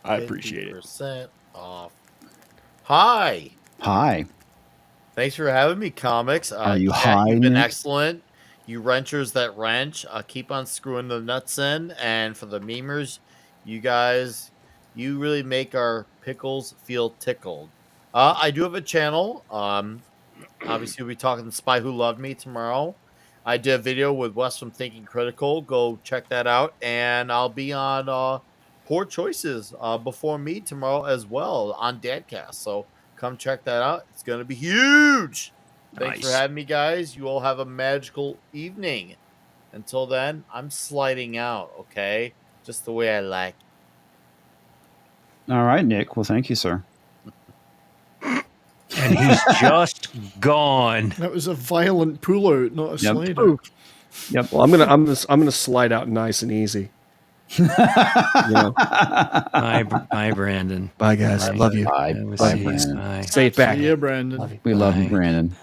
[SPEAKER 8] I appreciate it.
[SPEAKER 5] 50% off. Hi.
[SPEAKER 2] Hi.
[SPEAKER 5] Thanks for having me, comics.
[SPEAKER 2] Are you
[SPEAKER 5] Chat,
[SPEAKER 2] high,
[SPEAKER 5] You've been
[SPEAKER 2] Nick?
[SPEAKER 5] excellent. You wrenchers that wrench, keep on screwing the nuts in. And for the memers, you guys, you really make our pickles feel tickled. I do have a channel. Obviously, we'll be talking The Spy Who Loved Me tomorrow. I did a video with Wes from Thinking Critical. Go check that out. And I'll be on Poor Choices before me tomorrow as well on Dadcast. So come check that out. It's going to be huge. Thanks for having me, guys. You all have a magical evening. Until then, I'm sliding out, okay? Just the way I like it.
[SPEAKER 2] All right, Nick. Well, thank you, sir.
[SPEAKER 3] And he's just gone.
[SPEAKER 13] That was a violent pullout, not a slide.
[SPEAKER 2] Yep.
[SPEAKER 8] Well, I'm gonna slide out nice and easy.
[SPEAKER 3] Bye, Brandon.
[SPEAKER 8] Bye, guys. Love you.
[SPEAKER 2] Bye,
[SPEAKER 8] Brandon.
[SPEAKER 3] Bye.
[SPEAKER 8] Say it back.
[SPEAKER 13] See ya, Brandon.
[SPEAKER 2] We love you, Brandon.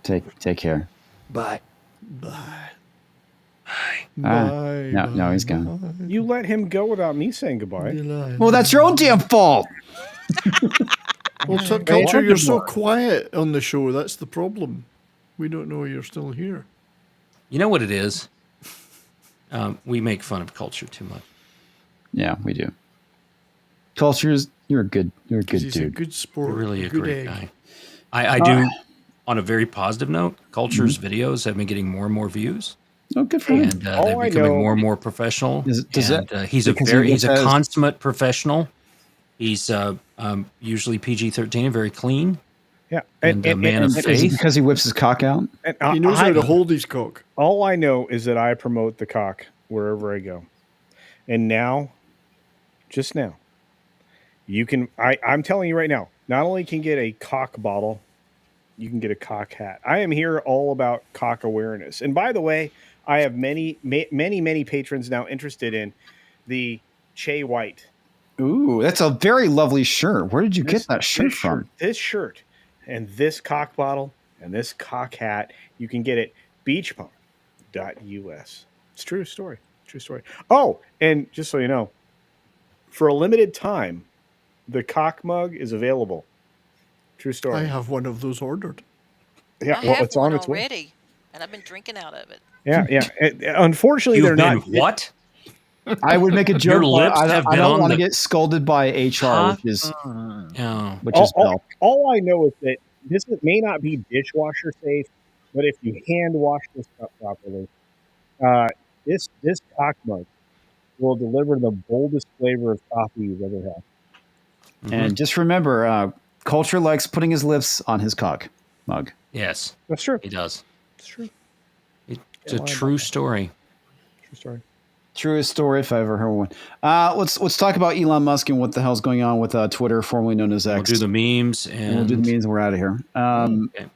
[SPEAKER 2] Take care.
[SPEAKER 8] Bye.
[SPEAKER 13] Bye.
[SPEAKER 2] Bye. No, he's gone.
[SPEAKER 4] You let him go without me saying goodbye.
[SPEAKER 2] Well, that's your own damn fault.
[SPEAKER 13] Well, Culture, you're so quiet on the show. That's the problem. We don't know you're still here.
[SPEAKER 3] You know what it is? We make fun of Culture too much.
[SPEAKER 2] Yeah, we do. Culture's you're a good dude.
[SPEAKER 13] He's a good sport.
[SPEAKER 3] You're really a
[SPEAKER 13] good
[SPEAKER 3] great
[SPEAKER 13] egg.
[SPEAKER 3] guy. I do. On a very positive note, Culture's videos have been getting more and more views.
[SPEAKER 2] Oh, good for him.
[SPEAKER 3] And they're becoming more and more professional. He's a consummate professional. He's usually PG-13 and very clean.
[SPEAKER 4] Yeah,
[SPEAKER 3] and a man of faith.
[SPEAKER 2] Is it because he whips his cock out?
[SPEAKER 13] He knows how to hold his cock.
[SPEAKER 4] All I know is that I promote the cock wherever I go. And now, just now, you can, I'm telling you right now, not only can get a cock bottle, you can get a cock hat. I am here all about cock awareness. And by the way, I have many patrons now interested in the Che White.
[SPEAKER 2] Ooh, that's a very lovely shirt. Where did you get that shirt from?
[SPEAKER 4] This shirt and this cock bottle and this cock hat, you can get it beachpump.us. It's true story. True story. Oh, and just so you know, for a limited time, the cock mug is available. True story.
[SPEAKER 13] I have one of those ordered.
[SPEAKER 4] Yeah,
[SPEAKER 9] I have
[SPEAKER 4] it's on
[SPEAKER 9] one
[SPEAKER 4] its way.
[SPEAKER 9] already, and I've been drinking out of it.
[SPEAKER 4] Yeah. Unfortunately,
[SPEAKER 3] You've
[SPEAKER 4] they're
[SPEAKER 3] been
[SPEAKER 4] not.
[SPEAKER 3] what?
[SPEAKER 2] I would make a joke.
[SPEAKER 3] Your lips
[SPEAKER 2] I
[SPEAKER 3] have been
[SPEAKER 2] don't
[SPEAKER 3] on
[SPEAKER 2] want to
[SPEAKER 3] the-
[SPEAKER 2] get scolded by HR, which is Bell.
[SPEAKER 4] All I know is that this may not be dishwasher safe, but if you hand wash this cup properly, this cock mug will deliver the boldest flavor of coffee you've ever had.
[SPEAKER 2] And just remember, Culture likes putting his lips on his cock mug.
[SPEAKER 3] Yes,
[SPEAKER 4] that's true.
[SPEAKER 3] He does.
[SPEAKER 4] It's true.
[SPEAKER 3] It's a true story.
[SPEAKER 4] True story.
[SPEAKER 2] Truest story if I ever heard one. Let's talk about Elon Musk and what the hell's going on with Twitter, formerly known as X.
[SPEAKER 3] We'll do the memes and
[SPEAKER 2] we'll do the memes and we're out of here.
[SPEAKER 3] Okay.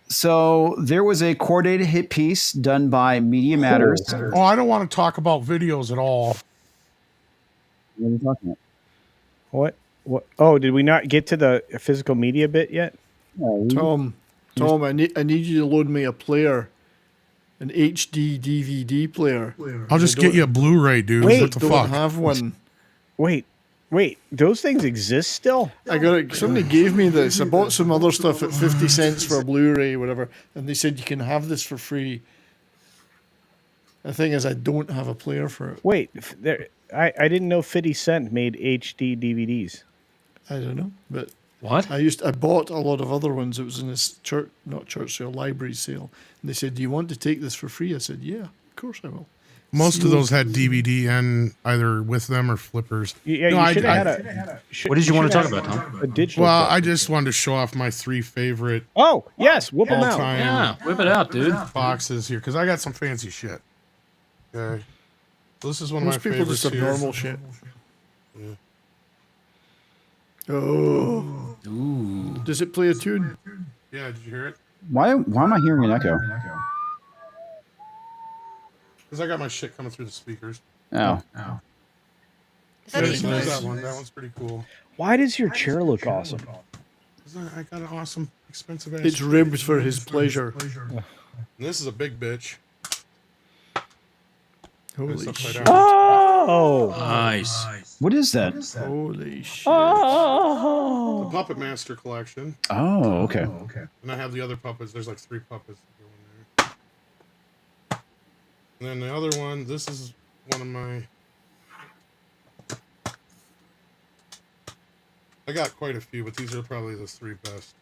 [SPEAKER 2] So there was a coordinated hit piece done by Media Matters.
[SPEAKER 1] Oh, I don't want to talk about videos at all.
[SPEAKER 2] What are you talking about?
[SPEAKER 4] What? Oh, did we not get to the physical media bit yet?
[SPEAKER 13] Tom, I need you to load me a player, an HD DVD player.
[SPEAKER 1] I'll just get you a Blu-ray, dude.
[SPEAKER 4] Wait,
[SPEAKER 1] what the
[SPEAKER 13] don't
[SPEAKER 1] fuck?
[SPEAKER 13] have one.
[SPEAKER 4] Wait. Those things exist still?
[SPEAKER 13] I got it. Somebody gave me this. I bought some other stuff at 50 cents for a Blu-ray, whatever, and they said you can have this for free. The thing is, I don't have a player for it.
[SPEAKER 4] Wait, I didn't know 50 Cent made HD DVDs.
[SPEAKER 13] I don't know, but
[SPEAKER 3] what?
[SPEAKER 13] I bought a lot of other ones. It was in this not church sale, library sale, and they said, "Do you want to take this for free?" I said, "Yeah, of course I will."
[SPEAKER 1] Most of those had DVD and either with them or flippers.
[SPEAKER 4] Yeah,
[SPEAKER 1] No,
[SPEAKER 4] you
[SPEAKER 1] I-
[SPEAKER 4] should
[SPEAKER 1] I-
[SPEAKER 4] have had a.
[SPEAKER 3] What did you want to talk about, Tom?
[SPEAKER 4] A digital.
[SPEAKER 1] Well,
[SPEAKER 4] copy.
[SPEAKER 1] I just wanted to show off my 3 favorite
[SPEAKER 4] Oh yes, whoop them out.
[SPEAKER 1] all-time
[SPEAKER 3] Yeah, whip it out, dude.
[SPEAKER 1] boxes here because I got some fancy shit. Okay, so this is one
[SPEAKER 13] Most
[SPEAKER 1] of my
[SPEAKER 13] people
[SPEAKER 1] favorites
[SPEAKER 13] just have
[SPEAKER 1] here.
[SPEAKER 13] normal shit. Oh,
[SPEAKER 3] Ooh.
[SPEAKER 13] does it play a tune?
[SPEAKER 1] Yeah, did you hear it?
[SPEAKER 2] Why am I hearing an echo?
[SPEAKER 1] Because I got my shit coming through the speakers.
[SPEAKER 2] Oh.
[SPEAKER 9] Is that
[SPEAKER 1] There's
[SPEAKER 9] Easter egg?
[SPEAKER 1] that one. That one's pretty cool.
[SPEAKER 4] Why does your chair look awesome?
[SPEAKER 1] 'Cause I got an awesome, expensive ass.
[SPEAKER 13] It's ribbed for his pleasure.
[SPEAKER 1] And this is a big bitch.
[SPEAKER 13] Holy
[SPEAKER 1] It's upside
[SPEAKER 13] shit.
[SPEAKER 1] down.
[SPEAKER 4] Oh,
[SPEAKER 3] Nice.
[SPEAKER 2] What is that?
[SPEAKER 13] Holy shit.
[SPEAKER 1] The Puppet Master collection.
[SPEAKER 2] Oh, okay.
[SPEAKER 1] And I have the other puppets. There's like 3 puppets that go in there. And then the other one, this is one of my... I got quite a few, but these are probably the 3 best.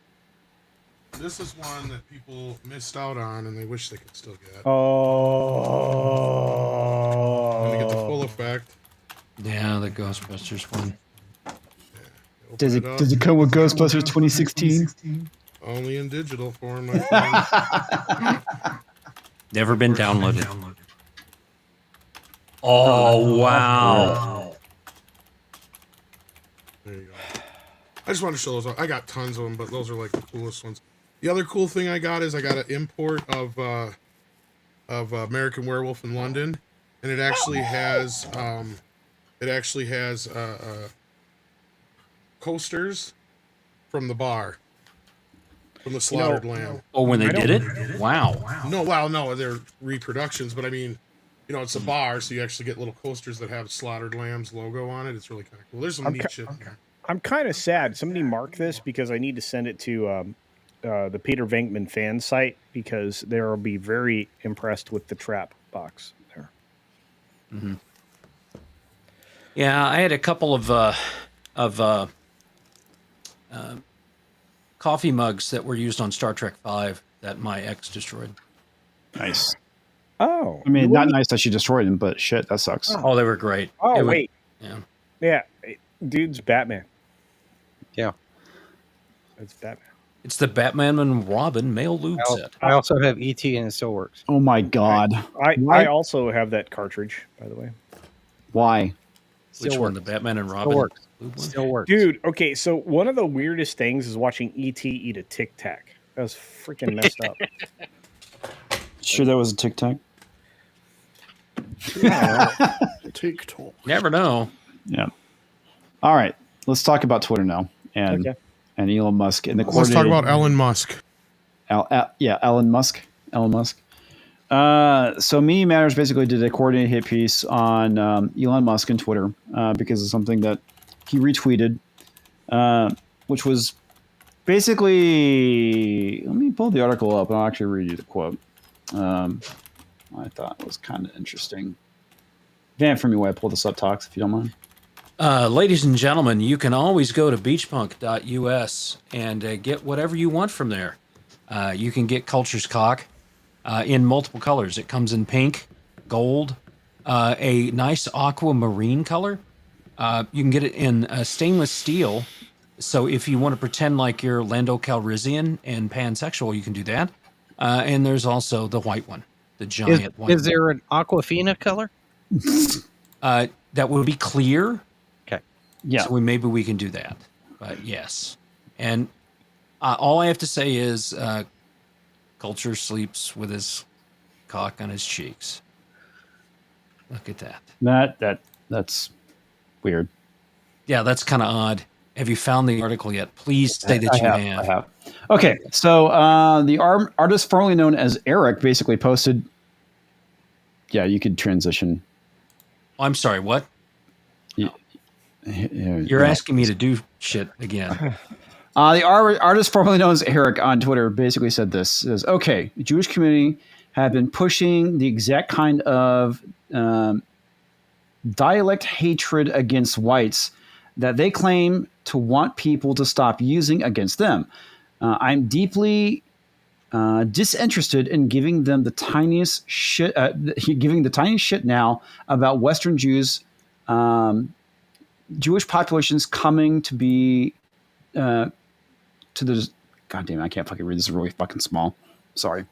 [SPEAKER 1] This is one that people missed out on and they wish they could still get.
[SPEAKER 4] oh.
[SPEAKER 1] And to get the full effect.
[SPEAKER 3] Yeah, the Ghostbusters one.
[SPEAKER 2] Does it come with Ghostbusters 2016?
[SPEAKER 1] Only in digital form, my friend.
[SPEAKER 3] Never been downloaded. Oh, wow.
[SPEAKER 1] There you go. I just wanted to show those. I got tons of them, but those are like the coolest ones. The other cool thing I got is I got an import of American Werewolf in London, and it actually has coasters from the bar, from the Slaughtered Lamb.
[SPEAKER 3] Oh, when they did it? Wow.
[SPEAKER 1] No, they're reproductions, but I mean, it's a bar, so you actually get little coasters that have Slaughtered Lamb's logo on it. It's really kind of cool. There's some neat shit in there.
[SPEAKER 4] I'm kind of sad. Somebody mark this because I need to send it to the Peter Venkman fan site because they will be very impressed with the trap box there.
[SPEAKER 3] Mm-hmm. Yeah, I had a couple of coffee mugs that were used on Star Trek V that my ex destroyed.
[SPEAKER 2] Nice.
[SPEAKER 4] Oh.
[SPEAKER 2] I mean, not nice that she destroyed them, but shit, that sucks.
[SPEAKER 3] Oh, they were great.
[SPEAKER 4] Oh,
[SPEAKER 3] It was-
[SPEAKER 4] wait.
[SPEAKER 3] Yeah.
[SPEAKER 4] Yeah. Dude's Batman.
[SPEAKER 6] Yeah.
[SPEAKER 4] It's Batman.
[SPEAKER 3] It's the Batman and Robin male lube set.
[SPEAKER 6] I also have ET and it still works.
[SPEAKER 2] Oh my god.
[SPEAKER 4] I also have that cartridge, by the way.
[SPEAKER 2] Why?
[SPEAKER 3] Which one? The Batman and Robin?
[SPEAKER 6] Still works.
[SPEAKER 3] lube one?
[SPEAKER 6] Still works.
[SPEAKER 4] Dude, okay, so one of the weirdest things is watching E.T. eat a Tic Tac. That was freaking messed up.
[SPEAKER 2] Sure that was a Tic Tac?
[SPEAKER 13] TikTok.
[SPEAKER 3] Never know.
[SPEAKER 2] Yeah. All right. Let's talk about Twitter now and Elon Musk and the
[SPEAKER 1] Let's talk about Elon Musk.
[SPEAKER 2] Elon Musk. Elon Musk. So Media Matters basically did a coordinated hit piece on Elon Musk and Twitter because of something that he retweeted, which was basically, let me pull the article up and I'll actually read you the quote. I thought it was kind of interesting. Van for me while I pull this up, Talks, if you don't mind.
[SPEAKER 3] Ladies and gentlemen, you can always go to beachpunk.us and get whatever you want from there. You can get Culture's Cock in multiple colors. It comes in pink, gold, a nice aquamarine color. You can get it in stainless steel. So if you want to pretend like you're Lando Calrissian and pansexual, you can do that. And there's also the white one, the giant white one.
[SPEAKER 6] Is there an Aquafina color?
[SPEAKER 3] That would be clear.
[SPEAKER 6] Okay.
[SPEAKER 2] Yeah.
[SPEAKER 3] So maybe we can do that. But yes. And all I have to say is Culture sleeps with his cock on his cheeks. Look at that.
[SPEAKER 2] That's weird.
[SPEAKER 3] Yeah, that's kind of odd. Have you found the article yet? Please say that you have.
[SPEAKER 2] I have. Okay, so the artist formerly known as Eric basically posted. Yeah, you could transition.
[SPEAKER 3] I'm sorry, what? You're asking me to do shit again.
[SPEAKER 2] The artist formerly known as Eric on Twitter basically said this. Says, okay, the Jewish community have been pushing the exact kind of dialect hatred against whites that they claim to want people to stop using against them. I'm deeply disinterested in giving them the tiniest shit, giving the tiniest shit now about Western Jews, Jewish populations coming to be to the. God damn it, I can't fucking read this. Is really fucking small. Sorry.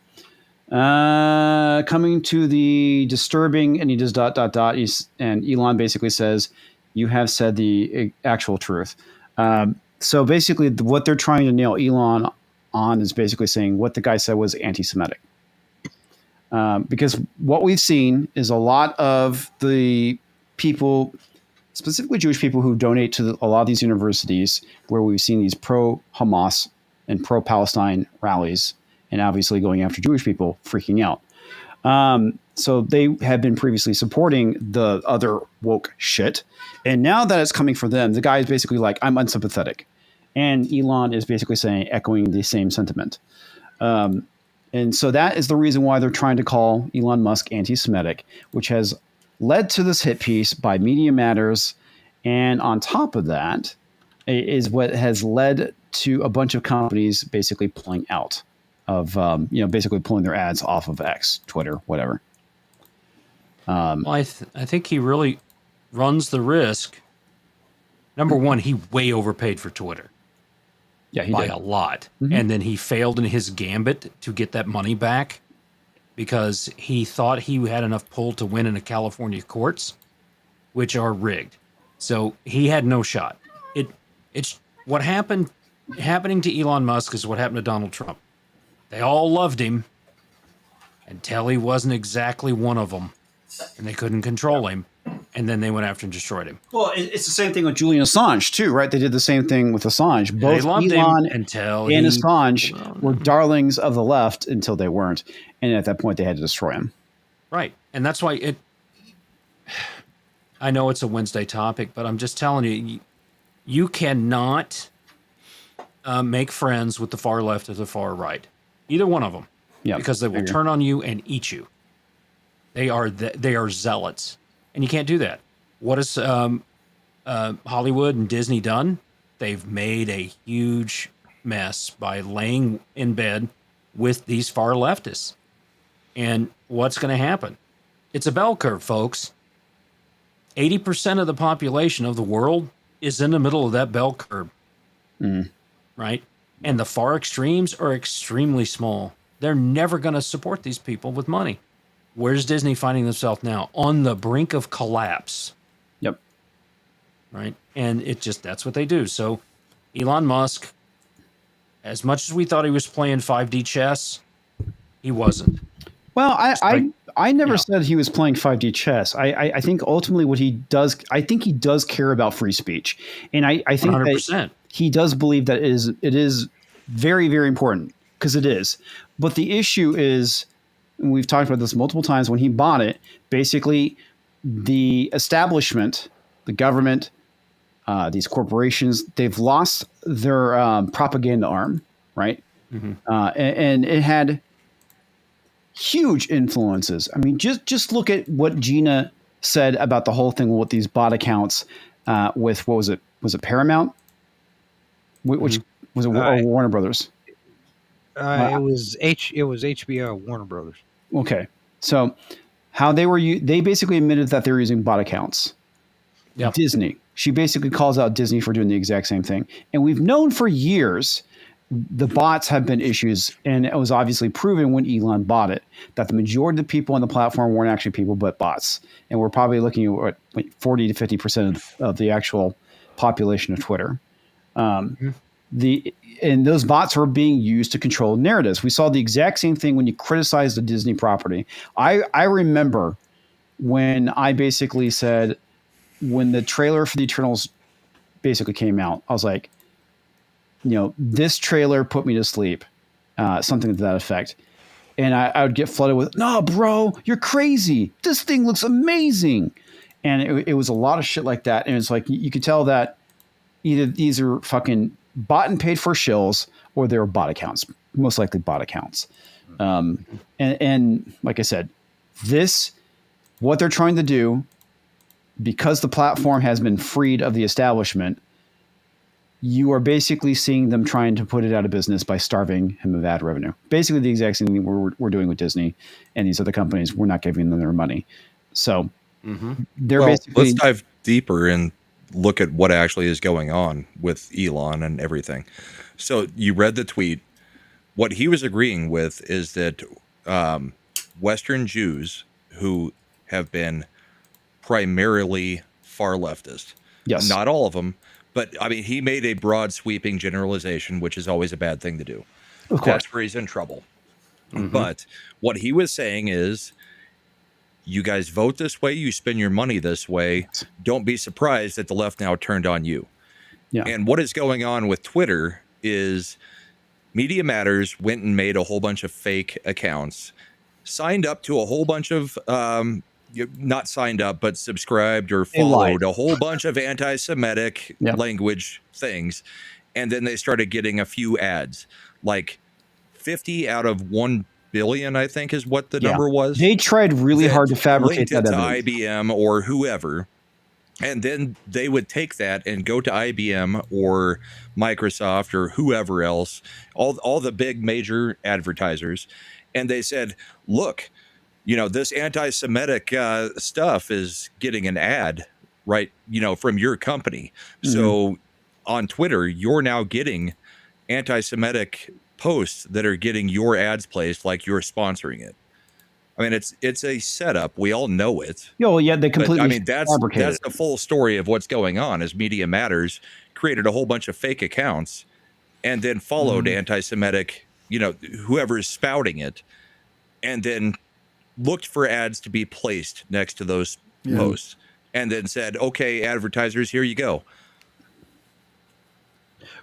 [SPEAKER 2] Coming to the disturbing, and he does ... And Elon basically says, "You have said the actual truth." So basically, what they're trying to nail Elon on is basically saying what the guy said was anti-Semitic. Because what we've seen is a lot of the people, specifically Jewish people, who donate to a lot of these universities where we've seen these pro-Hamas and pro-Palestine rallies, and obviously going after Jewish people, freaking out. So they have been previously supporting the other woke shit. And now that it's coming for them, the guy is basically like, I'm unsympathetic. And Elon is basically saying, echoing the same sentiment. And so that is the reason why they're trying to call Elon Musk anti-Semitic, which has led to this hit piece by Media Matters. And on top of that is what has led to a bunch of companies basically pulling out of, basically pulling their ads off of X, Twitter, whatever.
[SPEAKER 3] Well, I think he really runs the risk. Number one, he way overpaid for Twitter.
[SPEAKER 2] Yeah, he
[SPEAKER 3] by
[SPEAKER 2] did
[SPEAKER 3] a lot.
[SPEAKER 2] Mm-hmm.
[SPEAKER 3] And then he failed in his gambit to get that money back because he thought he had enough pull to win in the California courts, which are rigged. So he had no shot. It's what happening to Elon Musk is what happened to Donald Trump. They all loved him until he wasn't exactly one of them, and they couldn't control him. And then they went after and destroyed him.
[SPEAKER 2] Well, it's the same thing with Julian Assange, too, right? They did the same thing with Assange. Both Elon and Assange were darlings of the left until they weren't. And at that point, they had to destroy him.
[SPEAKER 3] Right. And that's why I know it's a Wednesday topic, but I'm just telling you, you cannot make friends with the far left or the far right. Either one of them.
[SPEAKER 2] Yeah,
[SPEAKER 3] because they will turn on you and eat you. They are zealots. And you can't do that. What has Hollywood and Disney done? They've made a huge mess by laying in bed with these far leftists. And what's going to happen? It's a bell curve, folks. 80% of the population of the world is in the middle of that bell curve. Right? And the far extremes are extremely small. They're never going to support these people with money. Where's Disney finding themselves now? On the brink of collapse.
[SPEAKER 2] Yep.
[SPEAKER 3] Right? And that's what they do. So Elon Musk, as much as we thought he was playing 5D chess, he wasn't.
[SPEAKER 2] Well, I never said he was playing 5D chess. I think ultimately what he does, I think he does care about free speech. And I think 100%. That he does believe that it is very, very important, because it is. But the issue is, and we've talked about this multiple times, when he bought it, basically the establishment, the government, these corporations, they've lost their propaganda arm, right? Mm-hmm. And it had huge influences. I mean, just look at what Gina said about the whole thing with these bot accounts with, what was it? Was it Paramount? Which was it Warner Brothers?
[SPEAKER 6] It was HBO, Warner Brothers.
[SPEAKER 2] Okay, so how they basically admitted that they were using bot accounts. Yep. Disney. She basically calls out Disney for doing the exact same thing. And we've known for years the bots have been issues, and it was obviously proven when Elon bought it that the majority of the people on the platform weren't actually people but bots. And we're probably looking at what, 40 to 50% of the actual population of Twitter. And those bots were being used to control narratives. We saw the exact same thing when you criticized the Disney property. I remember when I basically said, when the trailer for the Eternals basically came out, I was like, this trailer put me to sleep, something to that effect. And I would get flooded with, no, bro, you're crazy. This thing looks amazing. And it was a lot of shit like that. And it's like, you could tell that either these are fucking bought and paid for shills, or they're bot accounts, most likely bot accounts. And like I said, what they're trying to do, because the platform has been freed of the establishment, you are basically seeing them trying to put it out of business by starving him of ad revenue. Basically the exact same thing we're doing with Disney and these other companies. We're not giving them their money. So
[SPEAKER 7] let's dive deeper and look at what actually is going on with Elon and everything. So you read the tweet. What he was agreeing with is that Western Jews who have been primarily far leftist, not all of them, but I mean, he made a broad sweeping generalization, which is always a bad thing to do.
[SPEAKER 2] Of course.
[SPEAKER 7] that's where he's in trouble. But what he was saying is, you guys vote this way, you spend your money this way. Don't be surprised that the left now turned on you.
[SPEAKER 2] Yeah.
[SPEAKER 7] And what is going on with Twitter is Media Matters went and made a whole bunch of fake accounts, signed up to a whole bunch of not signed up, but subscribed or followed a whole bunch of anti-Semitic language things. And then they started getting a few ads, like 50 out of 1 billion, I think is what the number was.
[SPEAKER 2] They tried really hard to fabricate that
[SPEAKER 7] to
[SPEAKER 2] evidence.
[SPEAKER 7] IBM or whoever. And then they would take that and go to IBM or Microsoft or whoever else, all the big major advertisers. And they said, look, this anti-Semitic stuff is getting an ad, right? From your company. So on Twitter, you're now getting anti-Semitic posts that are getting your ads placed like you're sponsoring it. I mean, it's a setup. We all know it.
[SPEAKER 2] They completely.
[SPEAKER 7] But, I mean, that's the full story of what's going on. Is Media Matters created a whole bunch of fake accounts, and then followed anti-Semitic, whoever's spouting it, and then looked for ads to be placed next to those posts, and then said, "Okay, advertisers, here you go."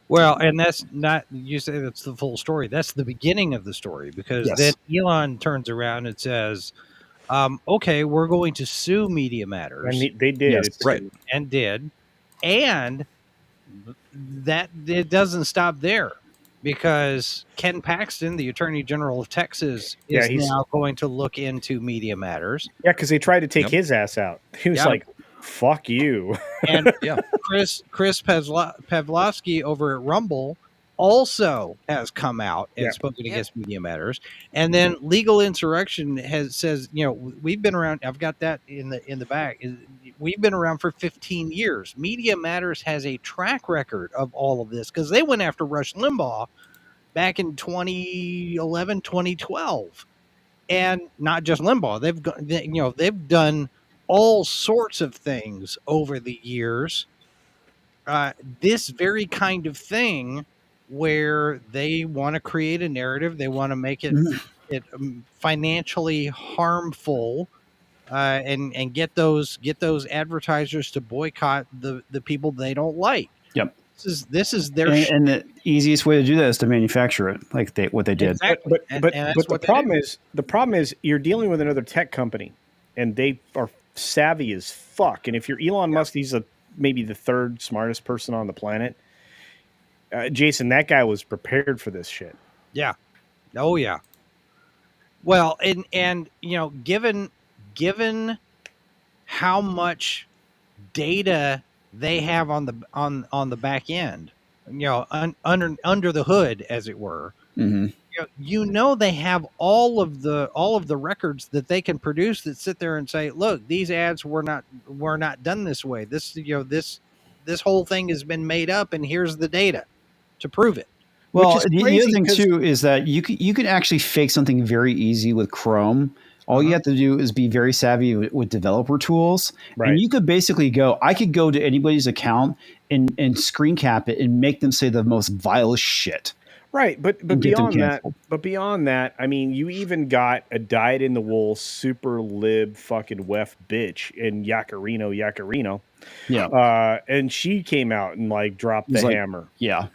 [SPEAKER 6] Well, and that's not, you say that's the full story. That's the beginning of the story, because then Elon turns around and says, okay, we're going to sue Media Matters.
[SPEAKER 4] And they did.
[SPEAKER 2] Yes.
[SPEAKER 7] Right.
[SPEAKER 6] And did. And that it doesn't stop there, because Ken Paxton, the Attorney General of Texas, is now going to look into Media Matters.
[SPEAKER 4] Yeah, because they tried to take his ass out. He was like, fuck you.
[SPEAKER 6] And Chris Pavlovsky over at Rumble also has come out and spoken against Media Matters. And then Legal Insurrection says, we've been around. I've got that in the back. We've been around for 15 years. Media Matters has a track record of all of this, because they went after Rush Limbaugh back in 2011, 2012, and not just Limbaugh. They've done all sorts of things over the years. This very kind of thing, where they want to create a narrative, they want to make it financially harmful, and get those advertisers to boycott the people they don't like.
[SPEAKER 2] Yep.
[SPEAKER 6] This is their
[SPEAKER 2] and the easiest way to do that is to manufacture it, like what they did.
[SPEAKER 6] Exactly.
[SPEAKER 4] But the problem is you're dealing with another tech company, and they are savvy as fuck. And if you're Elon Musk, he's maybe the third smartest person on the planet. Jason, that guy was prepared for this shit.
[SPEAKER 6] Yeah. Oh yeah. Well, and given how much data they have on the back end, under the hood, as it were, they have all of the records that they can produce that sit there and say, look, these ads were not done this way. This whole thing has been made up, and here's the data to prove it.
[SPEAKER 2] Well, the other thing too is that you can actually fake something very easy with Chrome. All you have to do is be very savvy with developer tools. Right. And you could basically I could go to anybody's account and screen cap it and make them say the most vilest shit.
[SPEAKER 4] Right, but beyond that, I mean, you even got a dyed-in-the-wool super lib fucking wef bitch in Yacarino. Yeah. And she came out and dropped the hammer.
[SPEAKER 2] Yeah.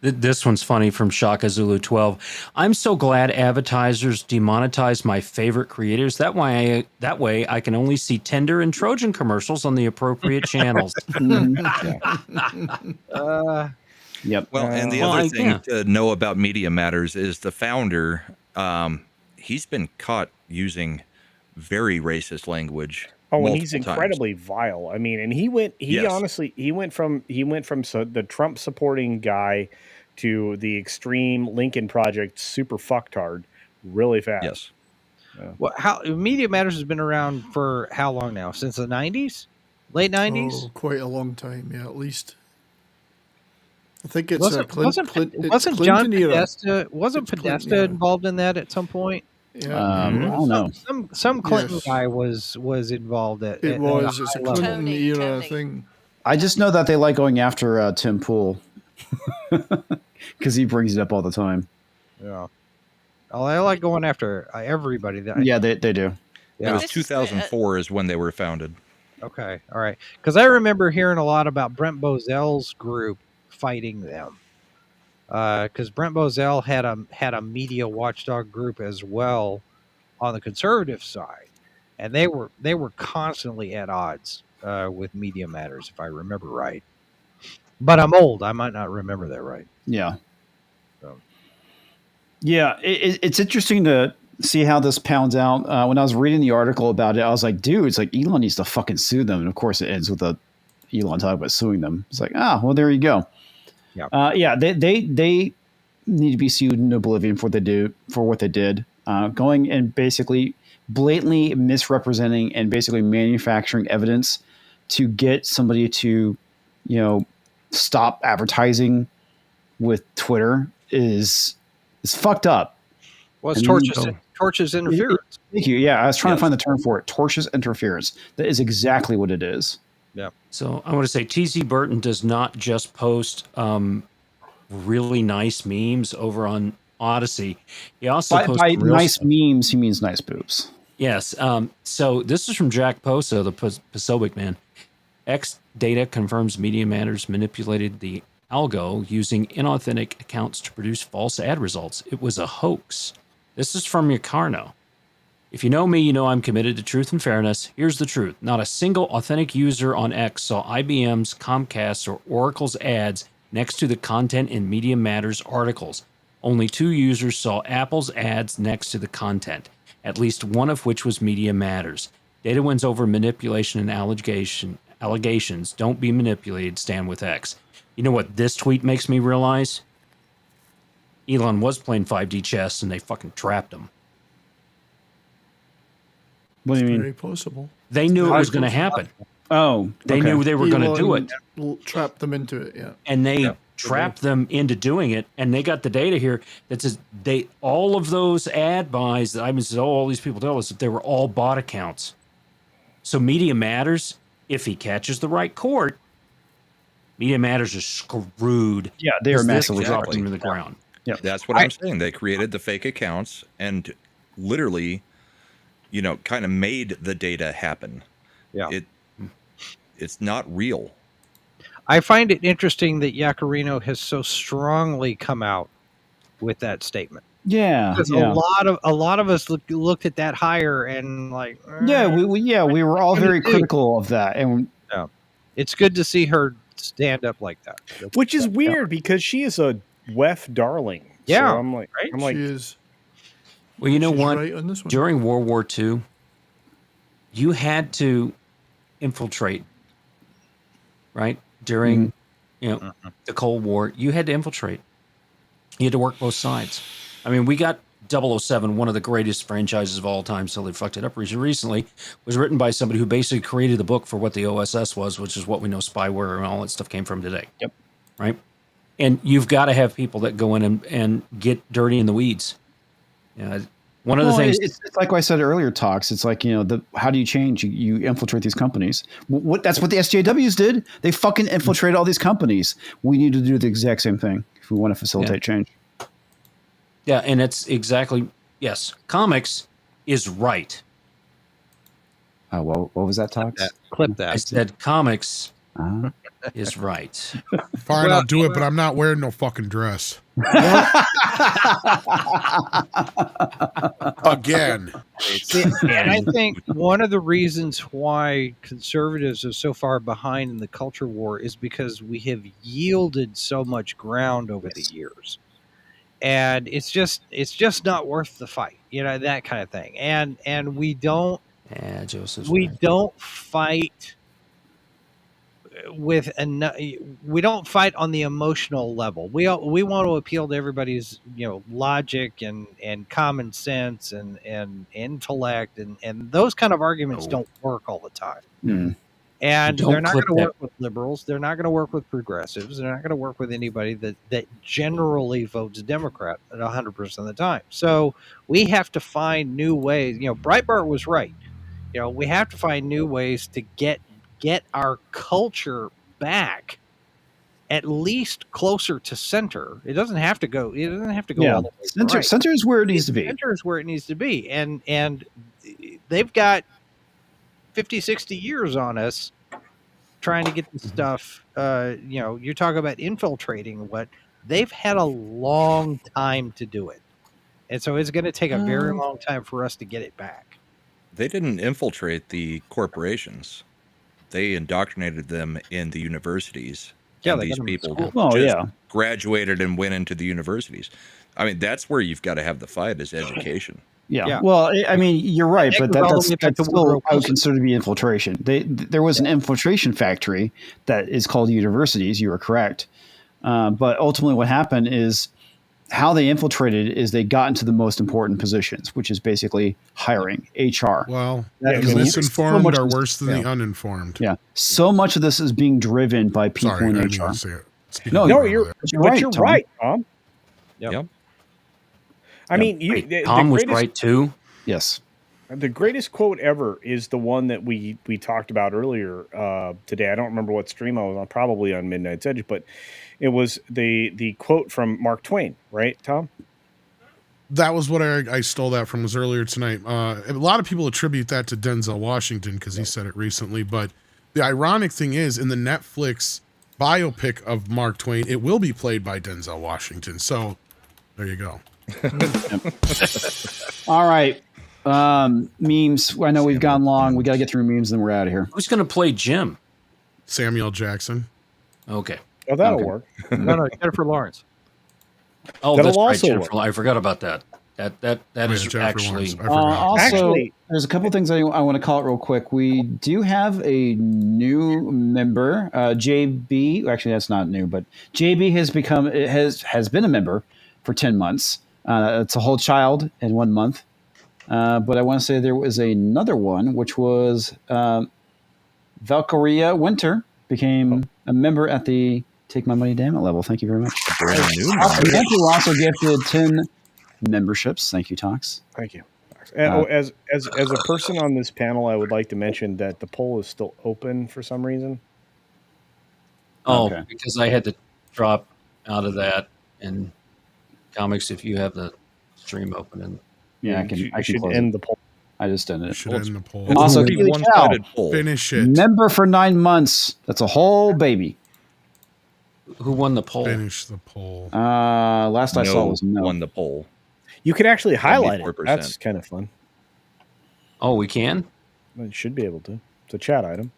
[SPEAKER 3] This one's funny from Shaka Zulu 12. I'm so glad advertisers demonetize my favorite creators. That way I can only see Tinder and Trojan commercials on the appropriate channels.
[SPEAKER 2] Yep.
[SPEAKER 7] Well, and the other thing to know about Media Matters is the founder, he's been caught using very racist language.
[SPEAKER 4] Oh, and he's incredibly vile. I mean, and he went from the Trump supporting guy to the extreme Lincoln Project super fucktard really fast.
[SPEAKER 7] Yes.
[SPEAKER 6] Well, Media Matters has been around for how long now? Since the 90s? Late 90s?
[SPEAKER 13] Oh, quite a long time, yeah, at least. I think it's
[SPEAKER 6] wasn't John Podesta, wasn't Podesta involved in that at some point?
[SPEAKER 13] Yeah.
[SPEAKER 2] I don't know.
[SPEAKER 6] Some Clinton guy was involved at
[SPEAKER 13] it was. It's a Clinton
[SPEAKER 9] Tony.
[SPEAKER 13] era thing.
[SPEAKER 2] I just know that they like going after Tim Pool because he brings it up all the time.
[SPEAKER 6] Yeah. Oh, I like going after everybody.
[SPEAKER 2] Yeah, they do.
[SPEAKER 7] It
[SPEAKER 6] Yeah.
[SPEAKER 7] was
[SPEAKER 9] This is
[SPEAKER 7] 2004 is when they were founded.
[SPEAKER 6] Okay. All right. Because I remember hearing a lot about Brent Bozell's group fighting them. Because Brent Bozell had a media watchdog group as well on the conservative side, and they were constantly at odds with Media Matters, if I remember right. But I'm old; I might not remember that right.
[SPEAKER 2] Yeah.
[SPEAKER 6] So.
[SPEAKER 2] Yeah, it's interesting to see how this pounds out. When I was reading the article about it, I was like, dude, it's like Elon needs to fucking sue them. And of course, it ends with Elon talking about suing them. It's like, well, there you go. Yeah. They need to be sued in oblivion for what they did. Going and basically blatantly misrepresenting and basically manufacturing evidence to get somebody to, stop advertising with Twitter is fucked up.
[SPEAKER 6] Well, it's torches interference.
[SPEAKER 2] Thank you. Yeah, I was trying to find the term for it. Tortious interference. That is exactly what it is.
[SPEAKER 6] Yeah.
[SPEAKER 3] So I want to say TC Burton does not just post really nice memes over on Odyssey. He also posts
[SPEAKER 2] by
[SPEAKER 3] real
[SPEAKER 2] nice
[SPEAKER 3] stuff.
[SPEAKER 2] memes, he means nice boobs.
[SPEAKER 3] Yes. So this is from Jack Poso, the Posobic man. X data confirms Media Matters manipulated the algo using inauthentic accounts to produce false ad results. It was a hoax. This is from Yacarno. If you know me, you know I'm committed to truth and fairness. Here's the truth. Not a single authentic user on X saw IBM's, Comcast's, or Oracle's ads next to the content in Media Matters articles. Only 2 users saw Apple's ads next to the content, at least one of which was Media Matters. Data wins over manipulation and allegations. Don't be manipulated. Stand with X. You know what this tweet makes me realize? Elon was playing 5D chess and they fucking trapped him.
[SPEAKER 2] What do you mean?
[SPEAKER 13] Very possible.
[SPEAKER 3] They knew it was going to happen.
[SPEAKER 2] Oh,
[SPEAKER 3] They knew they were going to do it.
[SPEAKER 13] Trapped them into it, yeah.
[SPEAKER 3] And they trapped them into doing it. And they got the data here that says all of those ad buys that I've been saying, all these people tell us that they were all bot accounts. So Media Matters, if he catches the right court, Media Matters are screwed.
[SPEAKER 2] Yeah, they are massively
[SPEAKER 3] dropped them to the ground.
[SPEAKER 2] Yeah,
[SPEAKER 7] that's what I'm saying. They created the fake accounts and literally, kind of made the data happen.
[SPEAKER 6] Yeah,
[SPEAKER 7] it's not real.
[SPEAKER 6] I find it interesting that Yacarino has so strongly come out with that statement.
[SPEAKER 2] Yeah,
[SPEAKER 6] because a lot of us looked at that higher and like,
[SPEAKER 2] we were all very critical of that, and
[SPEAKER 6] it's good to see her stand up like that.
[SPEAKER 4] Which is weird because she is a WEF darling.
[SPEAKER 6] Yeah,
[SPEAKER 4] so I'm like,
[SPEAKER 13] she is.
[SPEAKER 3] Well, you know
[SPEAKER 13] She's
[SPEAKER 3] what?
[SPEAKER 13] right on this one.
[SPEAKER 3] During World War II, you had to infiltrate, right? During, the Cold War, you had to infiltrate. You had to work both sides. I mean, we got 007, one of the greatest franchises of all time, so they fucked it up recently, was written by somebody who basically created the book for what the OSS was, which is what we know spyware and all that stuff came from today.
[SPEAKER 2] Yep.
[SPEAKER 3] Right? And you've got to have people that go in and get dirty in the weeds. One of the things...
[SPEAKER 2] It's like what I said earlier, Talks. It's like, how do you change? You infiltrate these companies. That's what the SJWs did. They fucking infiltrated all these companies. We need to do the exact same thing if we want to facilitate change.
[SPEAKER 3] Yeah, and it's exactly, yes, comics is right.
[SPEAKER 2] What was that, Talks?
[SPEAKER 6] Clip that.
[SPEAKER 3] I said comics is right.
[SPEAKER 1] Fine, I'll do it, but I'm not wearing no fucking dress. Again.
[SPEAKER 6] And I think one of the reasons why conservatives are so far behind in the culture war is because we have yielded so much ground over the years. And it's just not worth the fight, that kind of thing. And we don't don't fight with we don't fight on the emotional level. We want to appeal to everybody's logic and common sense and intellect and those kind of arguments don't work all the time.
[SPEAKER 2] Mm.
[SPEAKER 6] And they're not going to work with liberals. They're not going to work with progressives. They're not going to work with anybody that generally votes Democrat at 100% of the time. So we have to find new ways. Breitbart was right. We have to find new ways to get our culture back at least closer to center. It doesn't have to go. It doesn't have to go
[SPEAKER 2] Yeah,
[SPEAKER 6] all the way to the right.
[SPEAKER 2] center is where it needs to be.
[SPEAKER 6] Center is where it needs to be, and they've got 50, 60 years on us trying to get this stuff. You talk about infiltrating. What they've had a long time to do it, and so it's going to take a very long time for us to get it back.
[SPEAKER 7] They didn't infiltrate the corporations. They indoctrinated them in the universities.
[SPEAKER 6] Yeah,
[SPEAKER 7] and
[SPEAKER 6] they
[SPEAKER 7] these
[SPEAKER 6] got them in
[SPEAKER 7] people
[SPEAKER 6] school.
[SPEAKER 7] just graduated and went into the universities. I mean, that's where you've got to have the fight is education.
[SPEAKER 2] Yeah. Well, I mean, you're right, but that's still I would consider to be infiltration. There was an infiltration factory that is called universities. You are correct. But ultimately what happened is how they infiltrated is they got into the most important positions, which is basically hiring, HR.
[SPEAKER 1] Well, the misinformed are worse than the uninformed.
[SPEAKER 2] Yeah. So much of this is being driven by people in
[SPEAKER 1] I
[SPEAKER 2] HR.
[SPEAKER 1] didn't say it.
[SPEAKER 2] No,
[SPEAKER 4] you're
[SPEAKER 2] Tom.
[SPEAKER 4] right, Tom.
[SPEAKER 7] Yep.
[SPEAKER 4] I mean,
[SPEAKER 3] Tom was right too.
[SPEAKER 2] Yes.
[SPEAKER 4] The greatest quote ever is the one that we talked about earlier today. I don't remember what stream I was on, probably on Midnight's Edge, but it was the quote from Mark Twain, right, Tom?
[SPEAKER 1] That was what I stole that from was earlier tonight. A lot of people attribute that to Denzel Washington because he said it recently. But the ironic thing is, in the Netflix biopic of Mark Twain, it will be played by Denzel Washington. So there you go.
[SPEAKER 2] All right. Memes. I know we've gone long. We got to get through memes, then we're out of here.
[SPEAKER 3] Who's going to play Jim?
[SPEAKER 1] Samuel Jackson.
[SPEAKER 3] Okay.
[SPEAKER 4] Oh, that'll work.
[SPEAKER 6] No, Jennifer Lawrence.
[SPEAKER 3] Oh,
[SPEAKER 4] That'll
[SPEAKER 3] that's right.
[SPEAKER 4] also
[SPEAKER 3] Jennifer. I forgot about that. That is
[SPEAKER 1] Jennifer
[SPEAKER 3] actually.
[SPEAKER 1] Lawrence.
[SPEAKER 2] Also, there's a couple things I want to call it real quick. We do have a new member, JB. Actually, that's not new, but JB has been a member for 10 months. It's a whole child in 1 month. But I want to say there was another one, which was Valkyria Winter became a member at the Take My Money Damn It level. Thank you very much. You also gifted 10 memberships. Thank you, Tox.
[SPEAKER 4] Thank you. As a person on this panel, I would like to mention that the poll is still open for some reason.
[SPEAKER 3] Oh,
[SPEAKER 2] Okay.
[SPEAKER 3] because I had to drop out of that and comics. If you have the stream open, and
[SPEAKER 2] Yeah, I can close
[SPEAKER 4] end
[SPEAKER 2] it.
[SPEAKER 4] the poll.
[SPEAKER 2] I just ended it.
[SPEAKER 1] Should end the poll.
[SPEAKER 2] Also,
[SPEAKER 7] It's a
[SPEAKER 2] Keely
[SPEAKER 7] one-sided
[SPEAKER 2] Cow,
[SPEAKER 7] poll.
[SPEAKER 1] Finish it.
[SPEAKER 2] member for 9 months. That's a whole baby.
[SPEAKER 3] who won the poll?
[SPEAKER 1] Finish the poll.
[SPEAKER 2] Last I saw was no.
[SPEAKER 7] won the poll.
[SPEAKER 4] You could actually highlight it.
[SPEAKER 7] 74%.
[SPEAKER 4] That's kind of fun.
[SPEAKER 3] Oh, we can.
[SPEAKER 4] You should be able to. It's a chat item.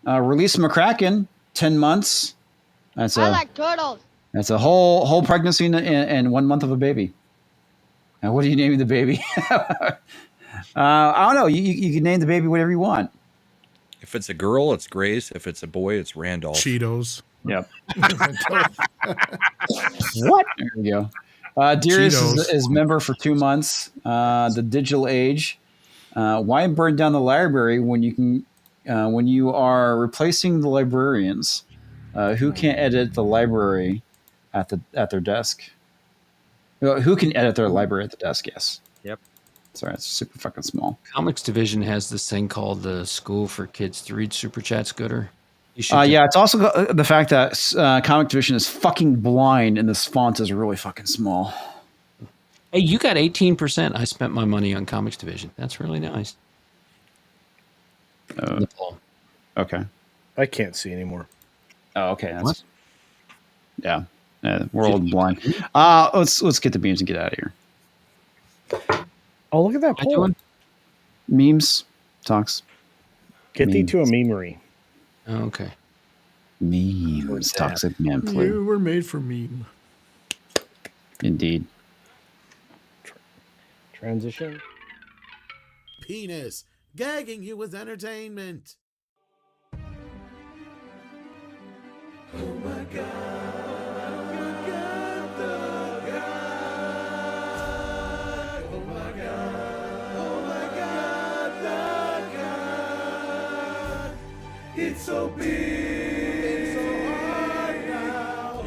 [SPEAKER 2] Release McCracken, 10 months. That's
[SPEAKER 12] I like turtles.
[SPEAKER 2] That's a whole pregnancy and 1 month of a baby. Now, what are you naming the baby? I don't know. You can name the baby whatever you want.
[SPEAKER 7] If it's a girl, it's Grace. If it's a boy, it's Randolph.
[SPEAKER 1] Cheetos.
[SPEAKER 2] Yep. What? There you go. Darius is member for 2 months. The Digital Age. Why burn down the library when you can when you are replacing the librarians? Who can't edit the library at their desk? Who can edit their library at the desk? Yes.
[SPEAKER 6] Yep.
[SPEAKER 2] Sorry, it's super fucking small.
[SPEAKER 3] Comics Division has this thing called the School for Kids to Read Super Chat Scooter. You should
[SPEAKER 2] Yeah, it's also the fact that Comic Division is fucking blind and this font is really fucking small.
[SPEAKER 3] Hey, you got 18%. I spent my money on Comics Division. That's really nice. The poll.
[SPEAKER 2] Okay.
[SPEAKER 4] I can't see anymore.
[SPEAKER 2] Oh, okay. That's,
[SPEAKER 3] What?
[SPEAKER 2] Yeah. We're all blind. Let's get the beams and get out of here.
[SPEAKER 4] Oh, look at that
[SPEAKER 3] What am I
[SPEAKER 4] poll.
[SPEAKER 3] doing?
[SPEAKER 2] Memes, talks,
[SPEAKER 4] Get thee
[SPEAKER 2] Memes.
[SPEAKER 4] to a memery.
[SPEAKER 3] Oh, okay.
[SPEAKER 2] memes, toxic man flu.
[SPEAKER 13] You were made for meme.
[SPEAKER 2] Indeed.
[SPEAKER 4] Transition.
[SPEAKER 1] Penis. Gagging you with entertainment. Oh my God. It's so big, it's so hard now,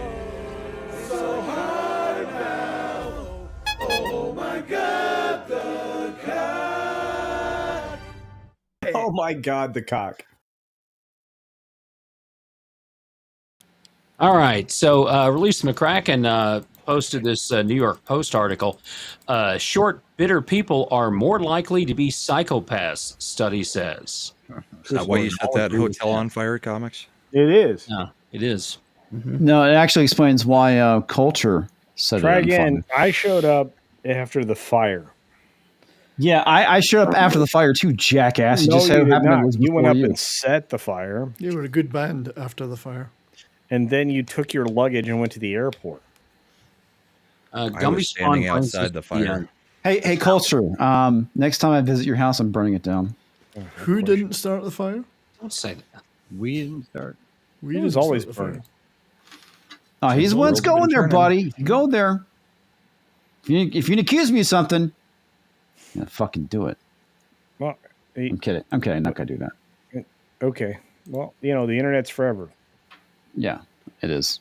[SPEAKER 1] so hard now. Oh my God, the cock.
[SPEAKER 4] Oh my God, the cock.
[SPEAKER 3] All right. So, Release McCracken posted this New York Post article. Short, bitter people are more likely to be psychopaths, study says.
[SPEAKER 7] Is that why you set that hotel on fire, comics?
[SPEAKER 4] It is.
[SPEAKER 3] Yeah, it is.
[SPEAKER 2] No, it actually explains why culture set
[SPEAKER 4] Try
[SPEAKER 2] it on
[SPEAKER 4] again.
[SPEAKER 2] fire.
[SPEAKER 4] I showed up after the fire.
[SPEAKER 2] Yeah, I showed up after the fire too, jackass.
[SPEAKER 4] No,
[SPEAKER 2] just
[SPEAKER 4] you
[SPEAKER 2] so
[SPEAKER 4] did
[SPEAKER 2] happened it
[SPEAKER 4] not.
[SPEAKER 2] was
[SPEAKER 4] You went
[SPEAKER 2] before
[SPEAKER 4] up
[SPEAKER 2] you.
[SPEAKER 4] and set the fire,
[SPEAKER 13] You were a good band after the fire.
[SPEAKER 4] and then you took your luggage and went to the airport.
[SPEAKER 7] I
[SPEAKER 3] Gumby
[SPEAKER 7] was standing
[SPEAKER 3] Spawn brings us
[SPEAKER 7] outside the fire.
[SPEAKER 2] Hey, culture. Next time I visit your house, I'm burning it down.
[SPEAKER 13] Who didn't start the fire?
[SPEAKER 3] Don't say that.
[SPEAKER 6] We didn't start.
[SPEAKER 13] We
[SPEAKER 4] It was
[SPEAKER 13] didn't
[SPEAKER 4] always
[SPEAKER 13] start the fire.
[SPEAKER 4] burning.
[SPEAKER 2] Oh, he's the one's
[SPEAKER 7] world's been
[SPEAKER 2] going there,
[SPEAKER 7] turning.
[SPEAKER 2] buddy. Go there. If you accuse me of something, yeah, fucking do it.
[SPEAKER 4] Well,
[SPEAKER 2] I'm kidding. I'm not gonna do that.
[SPEAKER 4] okay. Well, the internet's forever.
[SPEAKER 2] Yeah, it is.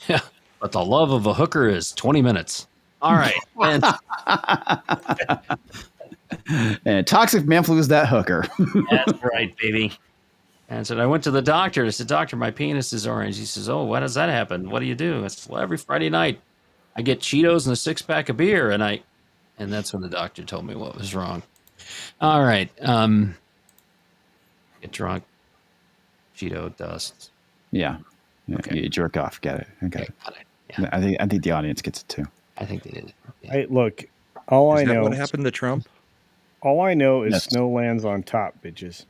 [SPEAKER 3] Yeah, but the love of a hooker is 20 minutes. All right. And
[SPEAKER 2] And toxic man flu is that hooker.
[SPEAKER 3] that's right, baby. And so I went to the doctor. I said, Doctor, my penis is orange. He says, oh, why does that happen? What do you do? I said, well, every Friday night I get Cheetos and a 6-pack of beer. And that's when the doctor told me what was wrong. All right. Get drunk. Cheeto dust.
[SPEAKER 2] Yeah.
[SPEAKER 3] Okay.
[SPEAKER 2] You jerk off. Get it. I got
[SPEAKER 3] Okay,
[SPEAKER 2] it.
[SPEAKER 3] got it. Yeah,
[SPEAKER 2] I think the audience gets it too.
[SPEAKER 3] I think they did. Yeah.
[SPEAKER 4] Hey, look. All
[SPEAKER 7] Is
[SPEAKER 4] I
[SPEAKER 7] that
[SPEAKER 4] know.
[SPEAKER 7] what happened to Trump?
[SPEAKER 4] All I know is
[SPEAKER 2] Yes.
[SPEAKER 4] snow lands on top, bitches.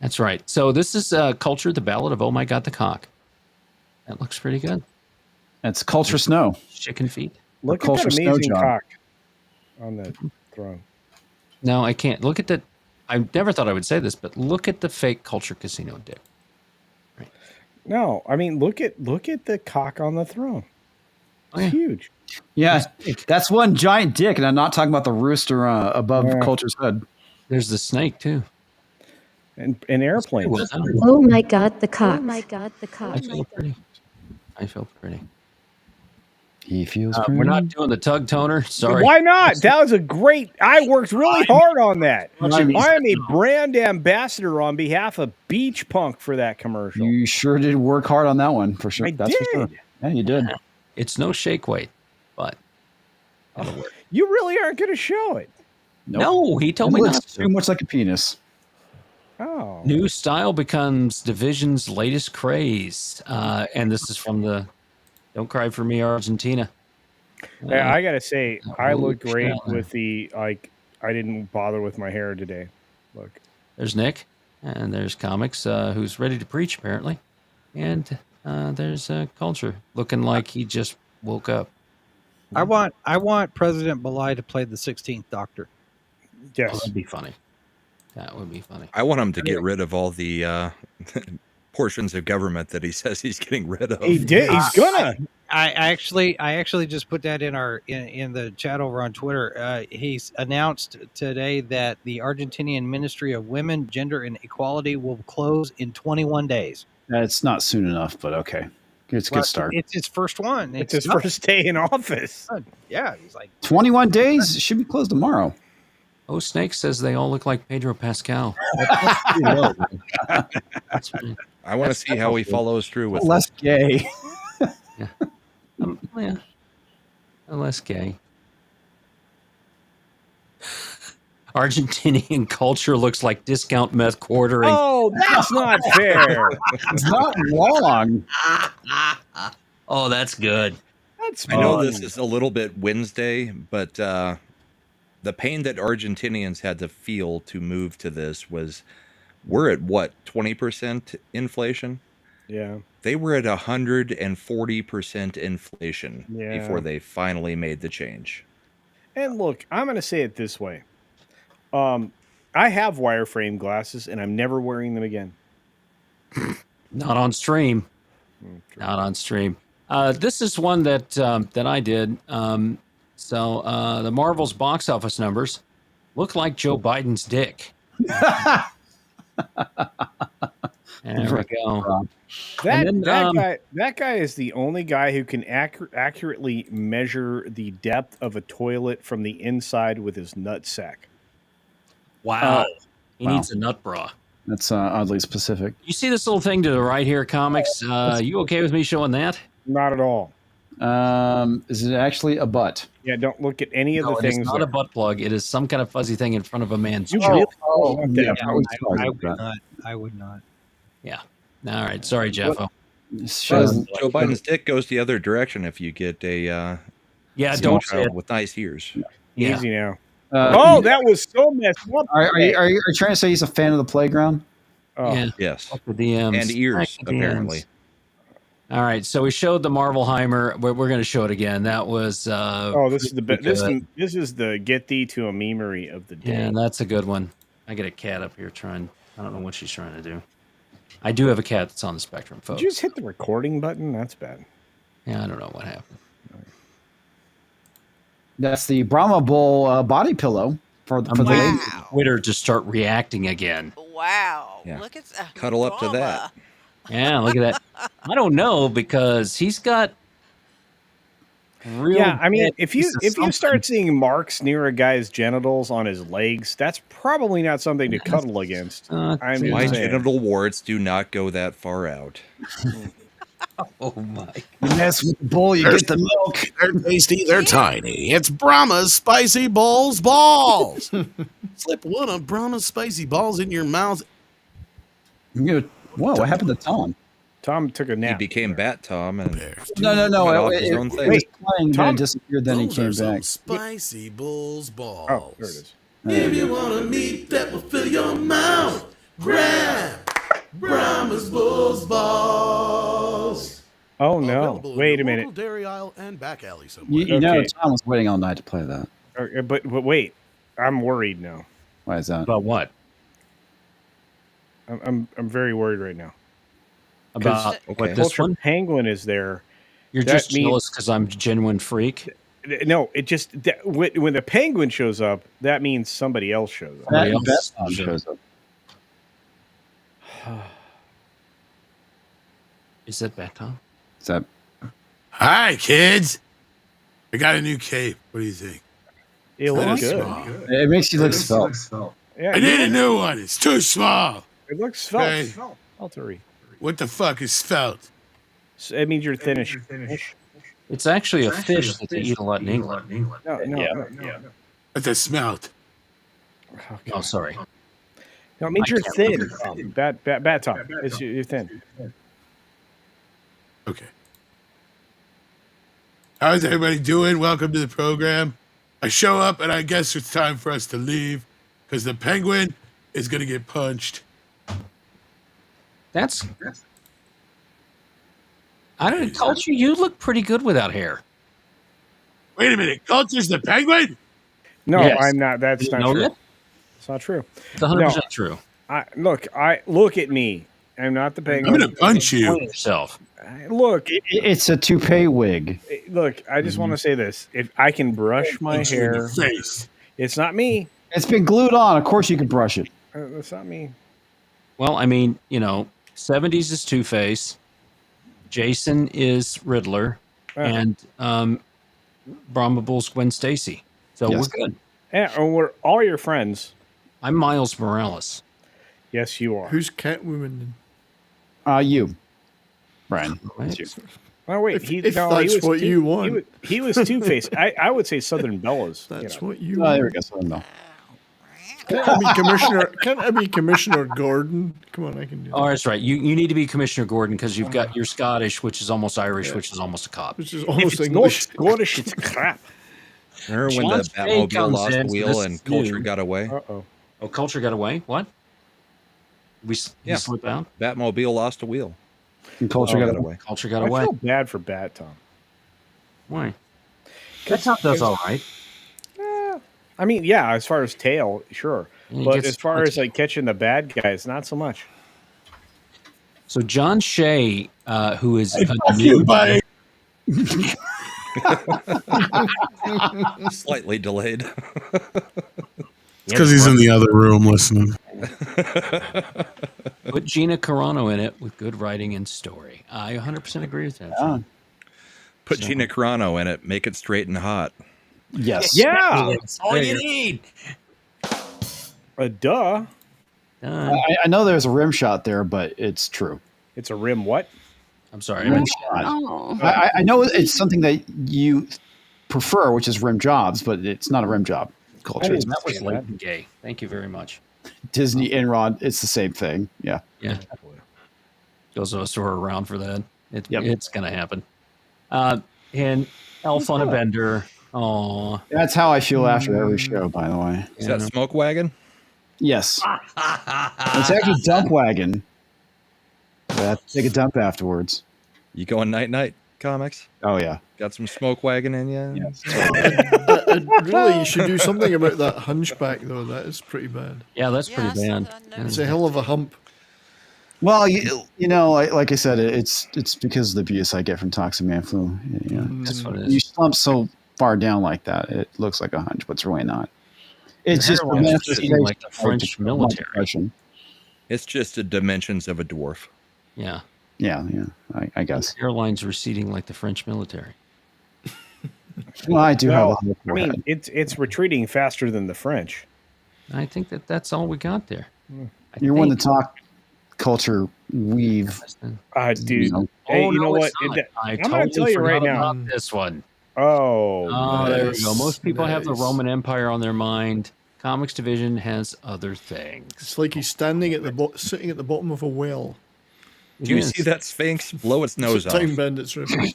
[SPEAKER 3] That's right. So this is Culture, the Ballad of Oh My God, the Cock. That looks pretty good.
[SPEAKER 2] That's culture snow.
[SPEAKER 3] Chicken feet.
[SPEAKER 4] Look at
[SPEAKER 2] culture
[SPEAKER 4] that
[SPEAKER 2] snow
[SPEAKER 4] amazing
[SPEAKER 2] job.
[SPEAKER 4] cock on the throne.
[SPEAKER 3] No, I can't. Look at that. I never thought I would say this, but look at the fake Culture Casino dick.
[SPEAKER 4] No, I mean look at the cock on the throne.
[SPEAKER 3] Oh,
[SPEAKER 4] It's
[SPEAKER 3] yeah.
[SPEAKER 4] huge.
[SPEAKER 2] Yeah, that's one giant dick, and I'm not talking about the rooster above
[SPEAKER 4] Yeah.
[SPEAKER 2] culture's head.
[SPEAKER 3] There's the snake too.
[SPEAKER 4] And airplanes.
[SPEAKER 3] Well done.
[SPEAKER 12] Oh my God, the cock. Oh my God, the cock.
[SPEAKER 3] I feel pretty. I feel pretty.
[SPEAKER 2] He feels.
[SPEAKER 3] We're not doing the tug toner. Sorry.
[SPEAKER 4] Why not? That was a great. I worked really hard on that. I am a brand ambassador on behalf of Beach Punk for that commercial.
[SPEAKER 2] You sure did work hard on that one for sure.
[SPEAKER 4] I
[SPEAKER 2] That's for sure.
[SPEAKER 4] did.
[SPEAKER 2] Yeah, you did.
[SPEAKER 3] It's no shake weight, but it'll work.
[SPEAKER 4] You really aren't going to show it.
[SPEAKER 2] Nope.
[SPEAKER 3] No, he told me
[SPEAKER 2] It
[SPEAKER 3] not
[SPEAKER 2] looks
[SPEAKER 3] to.
[SPEAKER 2] too much like a penis.
[SPEAKER 4] Oh.
[SPEAKER 3] New style becomes Division's latest craze. And this is from the Don't Cry For Me, Argentina.
[SPEAKER 4] Hey, I got to say, I
[SPEAKER 3] holy
[SPEAKER 4] look great
[SPEAKER 3] cow.
[SPEAKER 4] with the, I didn't bother with my hair today. Look.
[SPEAKER 3] There's Nick, and there's Comics, who's ready to preach, apparently. And there's Culture, looking like he just woke up.
[SPEAKER 6] I want President Belay to play the 16th Doctor.
[SPEAKER 3] Oh,
[SPEAKER 4] Yes.
[SPEAKER 3] that'd be funny. That would be funny.
[SPEAKER 7] I want him to get rid of all the portions of government that he says he's getting rid of.
[SPEAKER 4] He did. He's gonna.
[SPEAKER 6] I actually just put that in the chat over on Twitter. He's announced today that the Argentinian Ministry of Women, Gender, and Equality will close in 21 days.
[SPEAKER 2] It's not soon enough, but okay. It's a good start.
[SPEAKER 6] It's his first one.
[SPEAKER 4] It's his
[SPEAKER 6] not
[SPEAKER 4] first day in office.
[SPEAKER 6] good. Yeah, he's like
[SPEAKER 2] 21 days. It should be closed tomorrow.
[SPEAKER 3] Oh, Snake says they all look like Pedro Pascal. That's pretty low, man. That's pretty-
[SPEAKER 7] I want to see how he follows through with
[SPEAKER 2] Less gay.
[SPEAKER 3] yeah. Less gay. Argentinian culture looks like discount meth quartering.
[SPEAKER 4] Oh, that's not fair.
[SPEAKER 2] It's not wrong.
[SPEAKER 3] Oh, that's good.
[SPEAKER 4] That's
[SPEAKER 7] I know
[SPEAKER 4] fun.
[SPEAKER 7] this is a little bit Wednesday, but the pain that Argentinians had to feel to move to this was, we're at what, 20% inflation?
[SPEAKER 4] Yeah.
[SPEAKER 7] They were at 140% inflation
[SPEAKER 4] Yeah.
[SPEAKER 7] before they finally made the change.
[SPEAKER 4] And look, I'm going to say it this way. I have wireframe glasses, and I'm never wearing them again.
[SPEAKER 3] Not on stream. Not on stream. This is one that I did. So the Marvel's box office numbers look like Joe Biden's dick. There we go.
[SPEAKER 4] That guy is the only guy who can accurately measure the depth of a toilet from the inside with his nut sack.
[SPEAKER 3] Wow. He
[SPEAKER 2] Wow.
[SPEAKER 3] needs a nut bra.
[SPEAKER 2] That's oddly specific.
[SPEAKER 3] You see this little thing to the right here, comics? You okay with me showing that?
[SPEAKER 4] Not at all.
[SPEAKER 2] Is it actually a butt?
[SPEAKER 4] Yeah, don't look at any of the
[SPEAKER 3] No, it
[SPEAKER 4] things.
[SPEAKER 3] is not a butt plug. It is some kind of fuzzy thing in front of a man's
[SPEAKER 4] You
[SPEAKER 3] chin.
[SPEAKER 4] really
[SPEAKER 2] Oh, yeah.
[SPEAKER 6] I would not.
[SPEAKER 3] Yeah. All right. Sorry, Jeffo.
[SPEAKER 7] Joe Biden's dick goes the other direction if you get a
[SPEAKER 3] Yeah,
[SPEAKER 7] small
[SPEAKER 3] don't say
[SPEAKER 7] child
[SPEAKER 3] it.
[SPEAKER 7] with nice ears.
[SPEAKER 3] Yeah.
[SPEAKER 4] Easy now. Oh, that was so messed up.
[SPEAKER 2] Are you trying to say he's a fan of the playground?
[SPEAKER 4] Oh.
[SPEAKER 3] Yeah.
[SPEAKER 7] Yes.
[SPEAKER 3] Fuck the DMs.
[SPEAKER 7] And ears,
[SPEAKER 3] Fuck the DMs.
[SPEAKER 7] apparently.
[SPEAKER 3] All right, so we showed the Marvelheimer. We're going to show it again. That was.
[SPEAKER 4] Oh, this is the this is the get thee to a memory of the day.
[SPEAKER 3] Yeah, that's a good one. I got a cat up here trying. I don't know what she's trying to do. I do have a cat that's on the spectrum, folks.
[SPEAKER 4] Did you just hit the recording button? That's bad.
[SPEAKER 3] Yeah, I don't know what happened.
[SPEAKER 2] That's the Brahma Bull body pillow for the ladies.
[SPEAKER 3] Twitter to start reacting again.
[SPEAKER 9] Wow.
[SPEAKER 7] Yeah.
[SPEAKER 9] Look at
[SPEAKER 7] Cuddle up to that.
[SPEAKER 3] Yeah, look at that. I don't know because he's got real.
[SPEAKER 4] Yeah, I mean, if you
[SPEAKER 3] something.
[SPEAKER 4] start seeing marks near a guy's genitals on his legs, that's probably not something to cuddle against. I'm
[SPEAKER 7] My
[SPEAKER 4] just saying.
[SPEAKER 7] genital warts do not go that far out.
[SPEAKER 3] Oh my!
[SPEAKER 2] You mess with the bull, you get the milk.
[SPEAKER 11] They're tasty, they're tiny. It's Brahma's Spicy Balls balls. Slip one of Brahma's spicy balls in your mouth.
[SPEAKER 2] Whoa, what happened to Tom?
[SPEAKER 4] Tom took a
[SPEAKER 7] He
[SPEAKER 4] nap.
[SPEAKER 7] became Bat Tom and
[SPEAKER 2] No.
[SPEAKER 7] cut off his own
[SPEAKER 2] It
[SPEAKER 7] thing.
[SPEAKER 2] was playing, then
[SPEAKER 4] Tom-
[SPEAKER 2] it disappeared, then he
[SPEAKER 11] Those
[SPEAKER 2] came
[SPEAKER 11] are some
[SPEAKER 2] back.
[SPEAKER 11] Spicy Bulls balls.
[SPEAKER 4] Oh, there it is.
[SPEAKER 11] If you want a meat that will fill your mouth, grab Brahma's Bulls balls.
[SPEAKER 4] Oh no!
[SPEAKER 11] Available in
[SPEAKER 4] Wait
[SPEAKER 11] your
[SPEAKER 4] a minute.
[SPEAKER 11] local dairy aisle and back alley somewhere.
[SPEAKER 2] You know,
[SPEAKER 4] Okay.
[SPEAKER 2] Tom was waiting all night to play that.
[SPEAKER 4] But wait, I'm worried now.
[SPEAKER 2] Why is that?
[SPEAKER 3] About what?
[SPEAKER 4] I'm very worried right now.
[SPEAKER 3] About
[SPEAKER 7] Okay.
[SPEAKER 3] what? This
[SPEAKER 4] Culture
[SPEAKER 3] one?
[SPEAKER 4] Penguin is there.
[SPEAKER 3] You're
[SPEAKER 4] that
[SPEAKER 3] just
[SPEAKER 4] means-
[SPEAKER 3] jealous because I'm a genuine freak.
[SPEAKER 4] No, it just when the penguin shows up, that means somebody else shows up.
[SPEAKER 3] Somebody
[SPEAKER 2] That
[SPEAKER 3] else
[SPEAKER 2] Tom shows up.
[SPEAKER 3] Is that Bat Tom?
[SPEAKER 2] Is that
[SPEAKER 11] Hi, kids. I got a new cape. What do you think?
[SPEAKER 4] It looks
[SPEAKER 11] Too
[SPEAKER 4] good.
[SPEAKER 11] small.
[SPEAKER 2] it makes you look svelte.
[SPEAKER 4] Yeah,
[SPEAKER 11] I need a new one. It's too small.
[SPEAKER 4] it looks svelte.
[SPEAKER 11] Hey.
[SPEAKER 4] Feltery.
[SPEAKER 11] What the fuck is felt?
[SPEAKER 4] So it means you're thinnish.
[SPEAKER 3] It's actually a fish that they eat a lot in England.
[SPEAKER 4] No.
[SPEAKER 11] It's a smelt.
[SPEAKER 3] Oh, sorry.
[SPEAKER 4] No, it means
[SPEAKER 3] I
[SPEAKER 4] you're
[SPEAKER 3] can't
[SPEAKER 4] thin.
[SPEAKER 3] remember.
[SPEAKER 4] Bad Tom. You're thin.
[SPEAKER 11] Okay. How's everybody doing? Welcome to the program. I show up and I guess it's time for us to leave because the penguin is going to get punched.
[SPEAKER 3] That's. I don't know. Culture, you look pretty good without hair.
[SPEAKER 11] Wait a minute. Culture's the penguin?
[SPEAKER 4] No,
[SPEAKER 3] Yes.
[SPEAKER 4] I'm not. That's
[SPEAKER 3] You
[SPEAKER 4] not
[SPEAKER 3] know
[SPEAKER 4] true.
[SPEAKER 3] that?
[SPEAKER 4] It's not true.
[SPEAKER 3] It's 100% true.
[SPEAKER 4] Look at me. I'm not the
[SPEAKER 11] I'm
[SPEAKER 4] penguin.
[SPEAKER 11] going to punch you.
[SPEAKER 3] Point yourself.
[SPEAKER 4] Look,
[SPEAKER 2] It's a toupee wig.
[SPEAKER 4] look. I just want to say this: if I can brush my
[SPEAKER 11] Punch you in
[SPEAKER 4] hair,
[SPEAKER 11] the face.
[SPEAKER 4] it's not me.
[SPEAKER 2] It's been glued on. Of course, you can brush it.
[SPEAKER 4] It's not me.
[SPEAKER 3] Well, I mean, 70s is Two-Face. Jason is Riddler. And Brahma Bull's Gwen Stacy. So
[SPEAKER 2] Yes.
[SPEAKER 3] we're good.
[SPEAKER 4] Yeah, and we're all your friends.
[SPEAKER 3] I'm Miles Morales.
[SPEAKER 4] Yes, you are.
[SPEAKER 13] Who's Catwoman?
[SPEAKER 2] You, Brian.
[SPEAKER 3] Right?
[SPEAKER 2] It's you.
[SPEAKER 4] Oh wait,
[SPEAKER 13] If that's what you want.
[SPEAKER 4] He was Two Face. I would say Southern Bellas.
[SPEAKER 13] That's what you
[SPEAKER 2] Oh,
[SPEAKER 13] want.
[SPEAKER 2] there we go. So no.
[SPEAKER 13] Can't I be Commissioner? Can't I be Commissioner Gordon? Come on, I can do that.
[SPEAKER 3] Oh, that's right. You need to be Commissioner Gordon because you've got you're Scottish, which is almost Irish, which is almost a cop.
[SPEAKER 13] Which is
[SPEAKER 4] If
[SPEAKER 13] almost
[SPEAKER 4] it's
[SPEAKER 13] English.
[SPEAKER 4] not Scottish, it's crap.
[SPEAKER 7] Remember when
[SPEAKER 3] John
[SPEAKER 7] the
[SPEAKER 3] Spade
[SPEAKER 7] Batmobile
[SPEAKER 3] comes
[SPEAKER 7] lost
[SPEAKER 3] in,
[SPEAKER 7] the
[SPEAKER 3] so
[SPEAKER 7] wheel
[SPEAKER 3] this
[SPEAKER 7] and
[SPEAKER 3] is
[SPEAKER 7] culture
[SPEAKER 3] new.
[SPEAKER 7] got away?
[SPEAKER 4] Uh-oh.
[SPEAKER 3] Oh, culture got away. What? We
[SPEAKER 7] Yeah.
[SPEAKER 3] slip out.
[SPEAKER 7] Batmobile lost a wheel.
[SPEAKER 2] And culture got
[SPEAKER 7] got
[SPEAKER 2] away.
[SPEAKER 7] away.
[SPEAKER 3] Culture got
[SPEAKER 4] I
[SPEAKER 3] away.
[SPEAKER 4] feel bad for Bat Tom.
[SPEAKER 3] Why? That top does all right.
[SPEAKER 4] I mean, yeah, as far as tail, sure.
[SPEAKER 3] And he
[SPEAKER 4] But
[SPEAKER 3] gets
[SPEAKER 4] as far as like catching the bad guys, not so much.
[SPEAKER 3] So John Shea, who is a
[SPEAKER 11] Fuck
[SPEAKER 3] new
[SPEAKER 11] you, buddy.
[SPEAKER 7] Slightly delayed.
[SPEAKER 11] It's because he's in the other room listening.
[SPEAKER 3] put Gina Carano in it with good writing and story. I 100% agree with that.
[SPEAKER 2] Ah,
[SPEAKER 7] Put Gina Carano in it. Make it straight and hot.
[SPEAKER 2] yes.
[SPEAKER 4] Yeah,
[SPEAKER 3] That's all you need.
[SPEAKER 4] duh.
[SPEAKER 3] done.
[SPEAKER 2] I know there's a rim shot there, but it's true.
[SPEAKER 4] It's a rim what?
[SPEAKER 3] I'm sorry.
[SPEAKER 2] Rim shot.
[SPEAKER 14] Oh.
[SPEAKER 2] I know it's something that you prefer, which is rim jobs, but it's not a rim job culture. It's
[SPEAKER 3] That was late and gay. Thank you very much.
[SPEAKER 2] Disney Enron. It's the same thing. Yeah.
[SPEAKER 3] Yeah. Goes to a store around for that.
[SPEAKER 2] Yep.
[SPEAKER 3] It's going to happen. And Elf on a Bender. Oh,
[SPEAKER 2] That's how I feel after every show, by the way.
[SPEAKER 7] Is that Smoke Wagon?
[SPEAKER 2] Yes. It's actually Dump Wagon. I have to take a dump afterwards.
[SPEAKER 7] You going night comics?
[SPEAKER 2] Oh, yeah.
[SPEAKER 7] Got some Smoke Wagon in you?
[SPEAKER 2] Yes.
[SPEAKER 13] Really, you should do something about that hunchback, though. That is pretty bad.
[SPEAKER 3] yeah, that's pretty bad.
[SPEAKER 13] It's a hell of a hump.
[SPEAKER 2] Well, you know, like I said, it's because of the abuse I get from Toxic Man Flu. You know,
[SPEAKER 3] That's what it is.
[SPEAKER 2] you slump so far down like that, it looks like a hunch, but it's really not. It's just a
[SPEAKER 3] hairline's
[SPEAKER 2] manifestation
[SPEAKER 3] like the French
[SPEAKER 2] of
[SPEAKER 3] military.
[SPEAKER 2] depression.
[SPEAKER 7] It's just the dimensions of a dwarf.
[SPEAKER 3] Yeah.
[SPEAKER 2] Yeah, I guess.
[SPEAKER 3] Airlines receding like the French military.
[SPEAKER 2] Well, I do have a
[SPEAKER 4] Well,
[SPEAKER 2] whole
[SPEAKER 4] I mean, it's retreating faster than the French.
[SPEAKER 3] I think that's all we got there.
[SPEAKER 2] You're one to talk culture weave.
[SPEAKER 4] Dude.
[SPEAKER 2] You know.
[SPEAKER 4] Hey,
[SPEAKER 3] Oh,
[SPEAKER 4] you know
[SPEAKER 3] no,
[SPEAKER 4] what?
[SPEAKER 3] it's not. I
[SPEAKER 4] I'm going to
[SPEAKER 3] totally
[SPEAKER 4] tell you right
[SPEAKER 3] forgot
[SPEAKER 4] now.
[SPEAKER 3] about this one.
[SPEAKER 4] Oh,
[SPEAKER 3] there we go. Most people have the
[SPEAKER 13] nice.
[SPEAKER 3] Roman Empire on their mind. Comics division has other things.
[SPEAKER 13] It's like he's standing at the sitting at the bottom of a well.
[SPEAKER 7] Do you
[SPEAKER 3] Yes.
[SPEAKER 7] see that Sphinx blow its nose
[SPEAKER 13] It's
[SPEAKER 7] off?
[SPEAKER 13] a Time Bandits reference.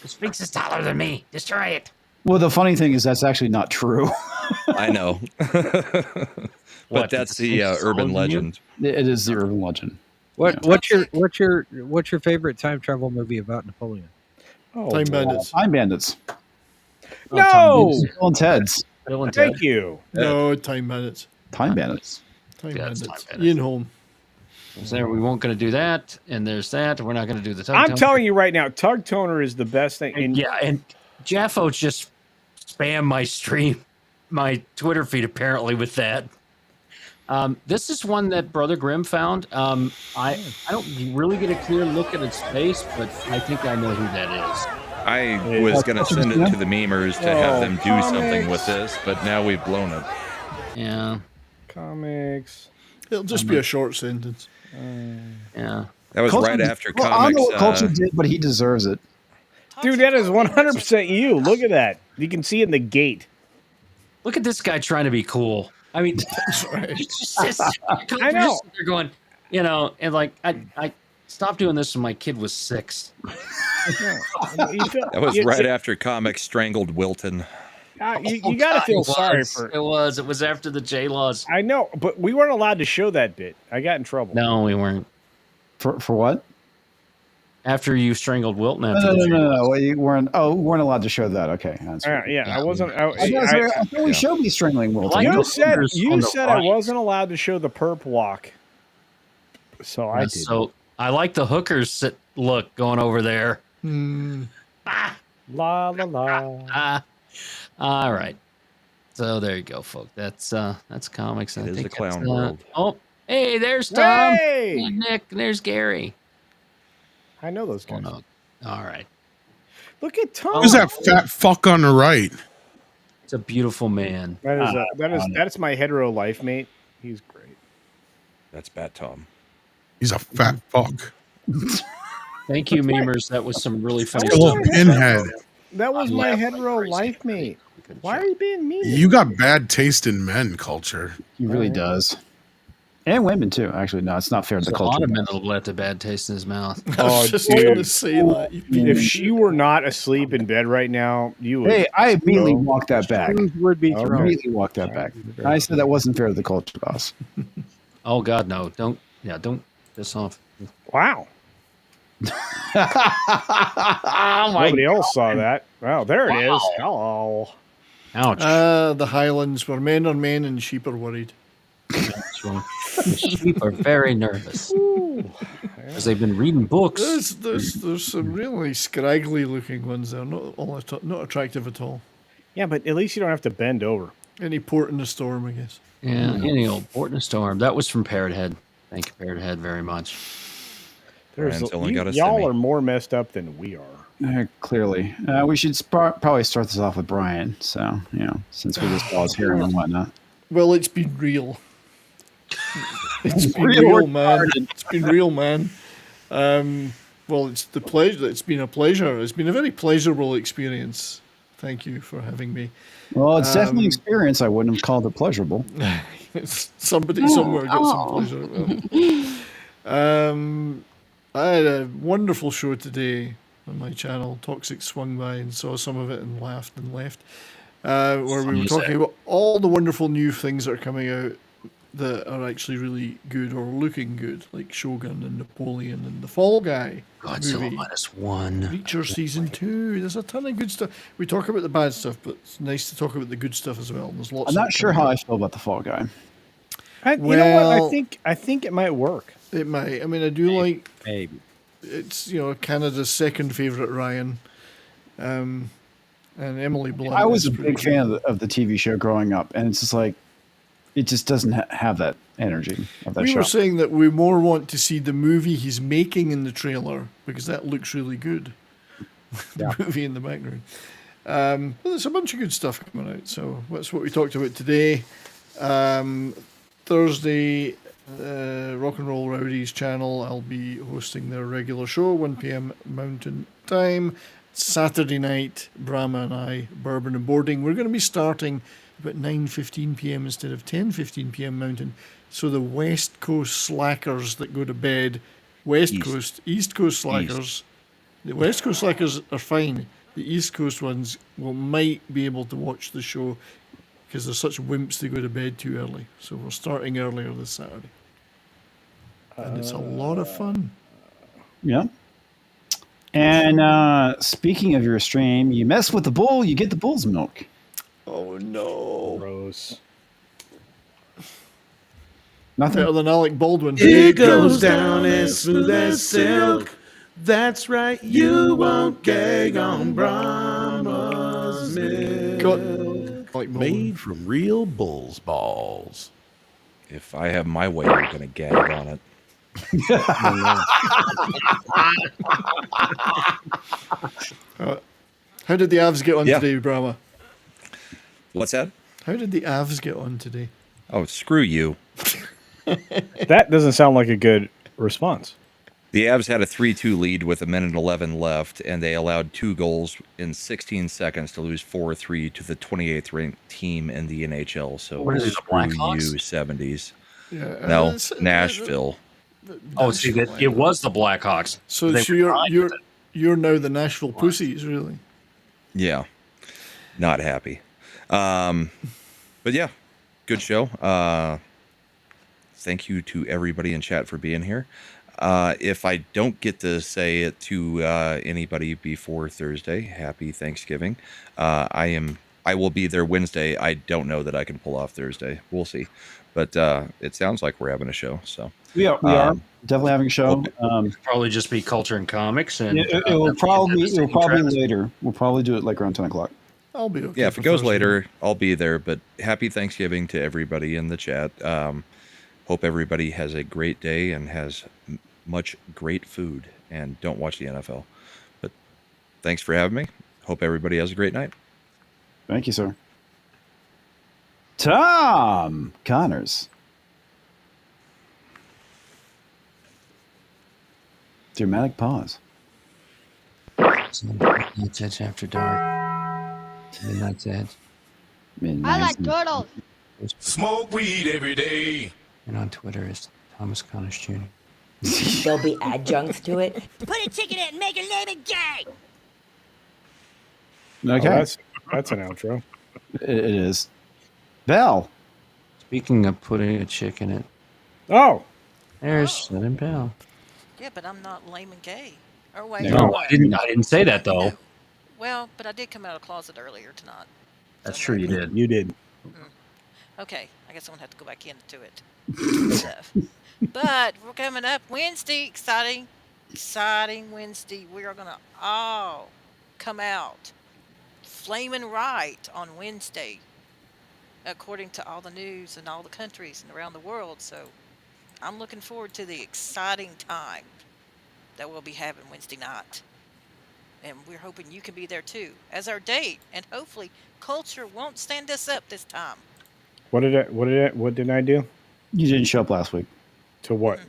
[SPEAKER 11] The Sphinx is taller than me. Destroy it.
[SPEAKER 2] Well, the funny thing is that's actually not true.
[SPEAKER 7] I know. But that's the urban legend.
[SPEAKER 2] It is the urban legend.
[SPEAKER 6] What's your favorite time travel movie about Napoleon?
[SPEAKER 13] Time Bandits.
[SPEAKER 2] Time Bandits.
[SPEAKER 4] No!
[SPEAKER 2] Bill and Ted's.
[SPEAKER 3] Bill and Ted.
[SPEAKER 4] Thank you.
[SPEAKER 13] No, Time Bandits.
[SPEAKER 2] Time Bandits.
[SPEAKER 13] Time
[SPEAKER 3] Yeah, it's
[SPEAKER 13] Bandits.
[SPEAKER 3] Time Bandits.
[SPEAKER 13] Ian Holm.
[SPEAKER 3] So we won't going to do that, and there's that. We're not going to do the tug
[SPEAKER 4] I'm
[SPEAKER 3] toner.
[SPEAKER 4] telling you right now, Tug Toner is the best thing.
[SPEAKER 3] And yeah, and Jaffo just spam my stream, my Twitter feed apparently with that. This is one that Brother Grimm found. I don't really get a clear look at its face, but I think I know who that is.
[SPEAKER 7] I was going to send it to the memers to have them do something with this, but now we've blown it.
[SPEAKER 3] Yeah.
[SPEAKER 4] Comics.
[SPEAKER 13] It'll just be a short sentence.
[SPEAKER 3] Yeah.
[SPEAKER 7] That was
[SPEAKER 2] Culture
[SPEAKER 7] right
[SPEAKER 2] did-
[SPEAKER 7] after
[SPEAKER 2] well, I
[SPEAKER 7] comics.
[SPEAKER 2] don't know what Culture did, but he deserves it.
[SPEAKER 4] Dude, that is 100% you. Look at that. You can see it in the gate.
[SPEAKER 3] Look at this guy trying to be cool. I mean, I
[SPEAKER 4] know.
[SPEAKER 3] They're going, you know, and like I stopped doing this when my kid was 6.
[SPEAKER 7] That was right after comics strangled Wilton.
[SPEAKER 4] You got to feel sorry for
[SPEAKER 3] it. It was after the J laws.
[SPEAKER 4] I know, but we weren't allowed to show that bit. I got in trouble.
[SPEAKER 3] No, we weren't.
[SPEAKER 2] For what?
[SPEAKER 3] After you strangled Wilton.
[SPEAKER 2] No,
[SPEAKER 3] After the J
[SPEAKER 2] no.
[SPEAKER 3] laws.
[SPEAKER 2] Well, you weren't. Oh, we weren't allowed to show that. Okay. That's right.
[SPEAKER 4] Yeah, I wasn't.
[SPEAKER 2] I thought we showed me strangling Wilton.
[SPEAKER 4] You said
[SPEAKER 3] on the
[SPEAKER 4] I
[SPEAKER 3] right.
[SPEAKER 4] wasn't allowed to show the perp walk. So I did.
[SPEAKER 3] So I like the hookers look going over there.
[SPEAKER 4] La la la.
[SPEAKER 3] All right. So there you go, folks. That's comics.
[SPEAKER 7] It
[SPEAKER 3] I
[SPEAKER 7] is
[SPEAKER 3] think
[SPEAKER 7] the clown
[SPEAKER 3] that's,
[SPEAKER 7] world.
[SPEAKER 3] Oh, hey, there's Tom.
[SPEAKER 4] Hey!
[SPEAKER 3] Hey, Nick. There's Gary.
[SPEAKER 4] I know those
[SPEAKER 3] Oh,
[SPEAKER 4] guys.
[SPEAKER 3] no. All right.
[SPEAKER 4] Look at Tom.
[SPEAKER 1] Who's that fat fuck on the right?
[SPEAKER 3] It's a beautiful man.
[SPEAKER 4] That's my hetero life mate. He's great.
[SPEAKER 7] That's Bat Tom.
[SPEAKER 1] He's a fat fuck.
[SPEAKER 3] Thank you, memers. That was some really funny
[SPEAKER 1] Still a
[SPEAKER 3] stuff.
[SPEAKER 1] pinhead.
[SPEAKER 4] That was my hetero life mate. Why are you being mean?
[SPEAKER 1] You got bad taste in men culture.
[SPEAKER 2] He really does. And women too. Actually, no, it's not fair to the
[SPEAKER 3] There's a lot
[SPEAKER 2] culture.
[SPEAKER 3] of men that'll let the bad taste in his mouth.
[SPEAKER 13] I was just going to say that.
[SPEAKER 4] If she were not asleep in bed right now, you would.
[SPEAKER 2] Hey, I immediately walked that back.
[SPEAKER 6] Would be
[SPEAKER 2] I
[SPEAKER 6] thrown.
[SPEAKER 2] immediately walked that back. I said that wasn't fair to the culture, boss.
[SPEAKER 3] Oh God, no! Don't piss off.
[SPEAKER 4] Wow.
[SPEAKER 2] Oh
[SPEAKER 4] Nobody else saw that. Wow, there it is. Hello.
[SPEAKER 3] Ouch!
[SPEAKER 13] The Highlands, where men are men and sheep are worried.
[SPEAKER 3] The sheep are very nervous because they've been reading books.
[SPEAKER 13] There's some really scraggly looking ones there. Not attractive at all.
[SPEAKER 4] Yeah, but at least you don't have to bend over.
[SPEAKER 13] Any port in the storm, I guess.
[SPEAKER 3] Yeah, any old port in a storm. That was from Parrot Head. Thank you, Parrot Head, very much.
[SPEAKER 4] There's
[SPEAKER 7] Brian's only got a
[SPEAKER 4] y'all
[SPEAKER 7] semi.
[SPEAKER 4] are more messed up than we are.
[SPEAKER 2] Clearly. We should probably start this off with Brian. So, since we just all hearing and whatnot.
[SPEAKER 13] Well, it's been real. It's been real, man. It's been real, man. Well, it's the pleasure. It's been a pleasure. It's been a very pleasurable experience. Thank you for having me.
[SPEAKER 2] Well, it's definitely an experience. I wouldn't have called it pleasurable.
[SPEAKER 13] Somebody somewhere got some pleasure. I had a wonderful show today on my channel. Toxic swung by and saw some of it and laughed and left. Where we were talking about all the wonderful new things that are coming out that are actually really good or looking good, like Shogun and Napoleon and the Fall Guy
[SPEAKER 3] Godzilla
[SPEAKER 13] movie.
[SPEAKER 3] -1.
[SPEAKER 13] Reacher season 2. There's a ton of good stuff. We talk about the bad stuff, but it's nice to talk about the good stuff as well. There's lots.
[SPEAKER 2] I'm not sure how I feel about the Fall Guy.
[SPEAKER 4] You know what? I think it might work.
[SPEAKER 13] It might. I mean, I do like.
[SPEAKER 6] Maybe.
[SPEAKER 13] It's Canada's second favorite Ryan, and Emily Blunt.
[SPEAKER 2] I was
[SPEAKER 13] is
[SPEAKER 2] a
[SPEAKER 13] pretty
[SPEAKER 2] big fan of the TV show growing up, and it's just like it just doesn't have that energy of that
[SPEAKER 13] We
[SPEAKER 2] show.
[SPEAKER 13] were saying that we more want to see the movie he's making in the trailer because that looks really good. The movie in the background. But there's a bunch of good stuff coming out, so that's what we talked about today. Thursday, Rock and Roll Rowdies channel, I'll be hosting their regular show, 1 p.m. Mountain Time. Saturday night, Brahma and I, Bourbon and Boarding. We're going to be starting about 9:15 p.m. instead of 10:15 p.m. Mountain. So the West Coast slackers that go to bed, East Coast slackers. The West Coast slackers are fine. The East Coast ones might be able to watch the show because they're such wimps they go to bed too early. So we're starting earlier this Saturday. And it's a lot of fun.
[SPEAKER 2] Yeah. And speaking of your stream, you mess with the bull, you get the bull's milk.
[SPEAKER 13] Oh no.
[SPEAKER 4] Gross.
[SPEAKER 2] Nothing.
[SPEAKER 13] Better than Alec Baldwin.
[SPEAKER 1] It goes down as smooth as silk. That's right, you won't gag on Brahma's milk. Made from real bull's balls.
[SPEAKER 7] If I have my way, you're going to gag on it.
[SPEAKER 13] How did the Avs get on today, Brahma?
[SPEAKER 7] What's that?
[SPEAKER 13] How did the Avs get on today?
[SPEAKER 7] Oh, screw you.
[SPEAKER 4] That doesn't sound like a good response.
[SPEAKER 7] The Avs had a 3-2 lead with 1:11 left, and they allowed 2 goals in 16 seconds to lose 4-3 to the 28th ranked team in the NHL. So
[SPEAKER 3] What is it, the
[SPEAKER 7] screw
[SPEAKER 3] Blackhawks?
[SPEAKER 7] you, 70s.
[SPEAKER 13] Yeah,
[SPEAKER 7] No, Nashville.
[SPEAKER 3] Oh, see, that it was the Blackhawks.
[SPEAKER 13] So,
[SPEAKER 3] They
[SPEAKER 13] so
[SPEAKER 3] were tied with it.
[SPEAKER 13] you're now the Nashville Pussies, really.
[SPEAKER 7] Yeah, not happy. But yeah, good show. Thank you to everybody in chat for being here. If I don't get to say it to anybody before Thursday, happy Thanksgiving. I will be there Wednesday. I don't know that I can pull off Thursday. We'll see. But it sounds like we're having a show. So
[SPEAKER 2] We are definitely having a show.
[SPEAKER 3] Probably just be culture and comics, and
[SPEAKER 2] It will probably later. We'll probably do it like around 10 o'clock.
[SPEAKER 13] I'll be okay.
[SPEAKER 7] yeah, if
[SPEAKER 13] for
[SPEAKER 7] it goes
[SPEAKER 13] Thursday.
[SPEAKER 7] later, I'll be there. But happy Thanksgiving to everybody in the chat. Hope everybody has a great day and has much great food. And don't watch the NFL. But thanks for having me. Hope everybody has a great night.
[SPEAKER 2] Thank you, sir. Tom Connors. Dramatic pause.
[SPEAKER 3] Midnight's Edge After Dark. Midnight's Edge.
[SPEAKER 2] Midnight.
[SPEAKER 14] I like turtles.
[SPEAKER 11] Smoke weed every day.
[SPEAKER 3] And on Twitter is Thomas Connors Jr.
[SPEAKER 14] There'll be adjuncts to it.
[SPEAKER 10] Put a ticket in and make your name a gay.
[SPEAKER 2] Okay.
[SPEAKER 4] Oh, that's an outro.
[SPEAKER 2] It is. Bell.
[SPEAKER 3] Speaking of putting a chick in it,
[SPEAKER 4] Oh,
[SPEAKER 3] there's Southern Bell.
[SPEAKER 9] Yeah, but I'm not lame and gay. Or wait.
[SPEAKER 3] No, I didn't say that though.
[SPEAKER 9] Well, but I did come out of the closet earlier tonight.
[SPEAKER 3] That's true, you did.
[SPEAKER 4] you did.
[SPEAKER 9] Okay, I guess I'm gonna have to go back into it. Stuff. But we're coming up Wednesday, exciting Wednesday. We are gonna all come out flaming right on Wednesday, according to all the news and all the countries and around the world. So I'm looking forward to the exciting time that we'll be having Wednesday night. and we're hoping you can be there too as our date. And hopefully, culture won't stand us up this time.
[SPEAKER 4] What did I do?
[SPEAKER 2] You didn't show up last week.
[SPEAKER 4] To what?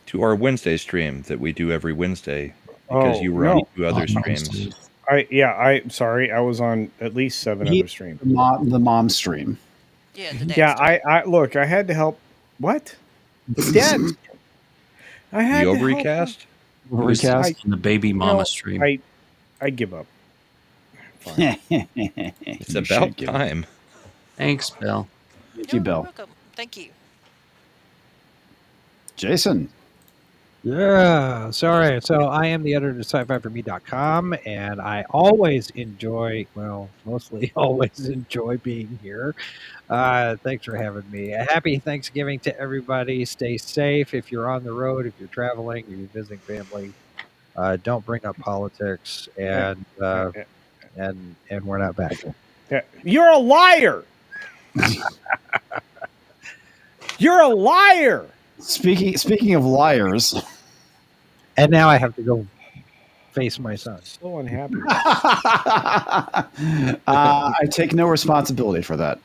[SPEAKER 7] To our Wednesday stream that we do every Wednesday because you were on 2 other streams.
[SPEAKER 4] I'm sorry. I was on at least 7 other streams.
[SPEAKER 2] The mom stream.
[SPEAKER 9] Yeah, the
[SPEAKER 4] Yeah, I look. I had to help. What? Dad. I had
[SPEAKER 7] The
[SPEAKER 4] to help.
[SPEAKER 7] Overcast?
[SPEAKER 2] Recast?
[SPEAKER 3] The baby mama stream.
[SPEAKER 4] I give up. Fine.
[SPEAKER 7] It's about time.
[SPEAKER 3] Thanks, Bill.
[SPEAKER 2] Thank you, Bill.
[SPEAKER 9] Welcome. Thank you.
[SPEAKER 2] Jason.
[SPEAKER 6] Yeah, sorry. So I am the editor of sci-fi4me.com, and I always enjoy, mostly always enjoy being here. Thanks for having me. A happy Thanksgiving to everybody. Stay safe if you're on the road, if you're traveling, if you're visiting family. Don't bring up politics, and we're not back.
[SPEAKER 4] Yeah. You're a liar. You're a liar.
[SPEAKER 2] Speaking of liars,
[SPEAKER 6] and now I have to go face my son.
[SPEAKER 4] So unhappy.
[SPEAKER 2] I take no responsibility for that.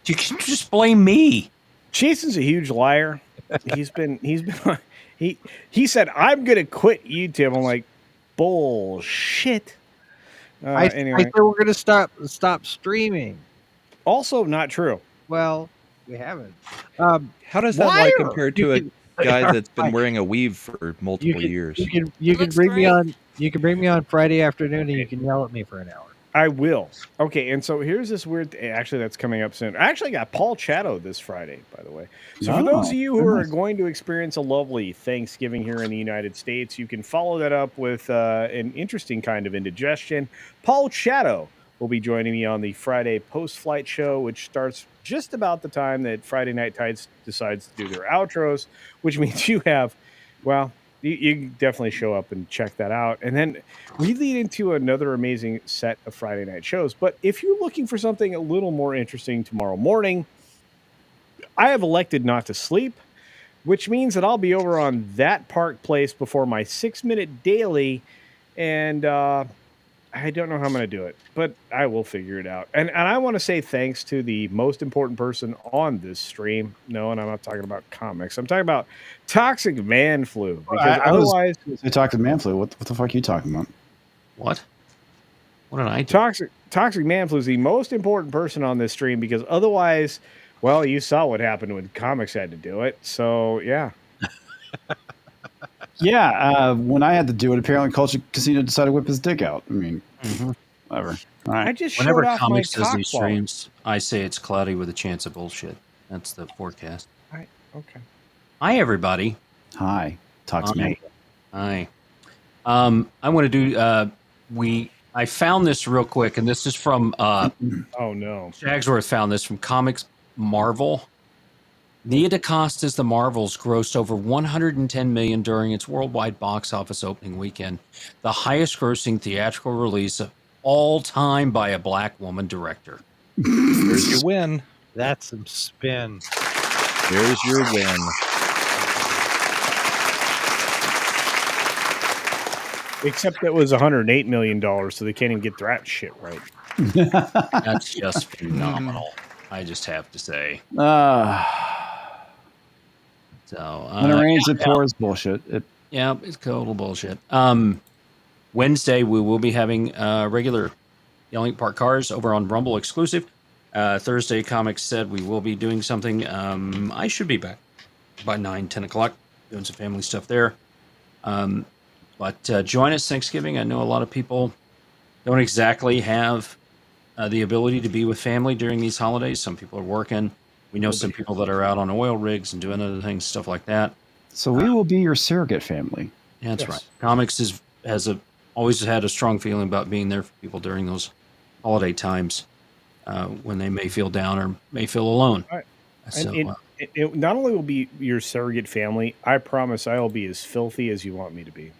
[SPEAKER 3] You can just blame me.
[SPEAKER 4] Jason's a huge liar. He said, "I'm gonna quit YouTube." I'm like, bullshit. Anyway,
[SPEAKER 6] I thought we're gonna stop streaming.
[SPEAKER 4] Also, not true.
[SPEAKER 6] Well, we haven't.
[SPEAKER 7] How does that lie compared to a guy that's been wearing a weave for multiple years?
[SPEAKER 6] You can bring me on. You can bring me on Friday afternoon, and you can yell at me for an hour.
[SPEAKER 4] I will. Okay, and so here's this weird. Actually, that's coming up soon. I actually got Paul Chatto this Friday, by the way. So for those of you who are going to experience a lovely Thanksgiving here in the United States, you can follow that up with an interesting kind of indigestion. Paul Chatto will be joining me on the Friday post-flight show, which starts just about the time that Friday Night Tides decides to do their outros, which means you have, you definitely show up and check that out. And then we lead into another amazing set of Friday night shows. But if you're looking for something a little more interesting tomorrow morning, I have elected not to sleep, which means that I'll be over on that Park Place before my 6-minute daily. And I don't know how I'm going to do it, but I will figure it out. And I want to say thanks to the most important person on this stream. No, and I'm not talking about comics. I'm talking about Toxic Man Flu. Because otherwise,
[SPEAKER 2] Toxic Man Flu. What the fuck are you talking about?
[SPEAKER 3] What? What did I do?
[SPEAKER 4] Toxic Man Flu is the most important person on this stream because otherwise, you saw what happened when comics had to do it. So, yeah.
[SPEAKER 2] Yeah, when I had to do it, apparently Culture Casino decided to whip his dick out. I mean, whatever. All right.
[SPEAKER 4] I just
[SPEAKER 3] Whenever
[SPEAKER 4] showed off
[SPEAKER 3] comics
[SPEAKER 4] my
[SPEAKER 3] does these
[SPEAKER 4] cockball.
[SPEAKER 3] streams, I say it's cloudy with a chance of bullshit. That's the forecast.
[SPEAKER 4] Okay.
[SPEAKER 3] Hi, everybody.
[SPEAKER 2] Hi, Toxic Man.
[SPEAKER 3] Hi. I want to do. I found this real quick, and this is from.
[SPEAKER 4] Oh no.
[SPEAKER 3] Shagsworth found this from Comics Marvel. Nia DaCosta's The Marvels grossed over $110 million during its worldwide box office opening weekend, the highest-grossing theatrical release of all time by a black woman director.
[SPEAKER 7] There's your win.
[SPEAKER 6] That's some spin.
[SPEAKER 7] There's your win.
[SPEAKER 4] Except it was $108 million, so they can't even get that shit right.
[SPEAKER 3] That's just phenomenal. I just have to say. So
[SPEAKER 2] when it rains, it pours. Bullshit.
[SPEAKER 3] Yeah, it's total bullshit. Wednesday, we will be having regular Yelling Park Cars over on Rumble exclusive. Thursday, Comics said we will be doing something. I should be back by 9, 10 o'clock doing some family stuff there. But join us Thanksgiving. I know a lot of people don't exactly have the ability to be with family during these holidays. Some people are working. We know some people that are out on oil rigs and doing other things, stuff like that.
[SPEAKER 2] So we will be your surrogate family.
[SPEAKER 3] Yeah, that's right. Comics has always had a strong feeling about being there for people during those holiday times when they may feel down or may feel alone.
[SPEAKER 4] Right.
[SPEAKER 3] So,
[SPEAKER 4] it not only will be your surrogate family, I promise I will be as filthy as you want me to be.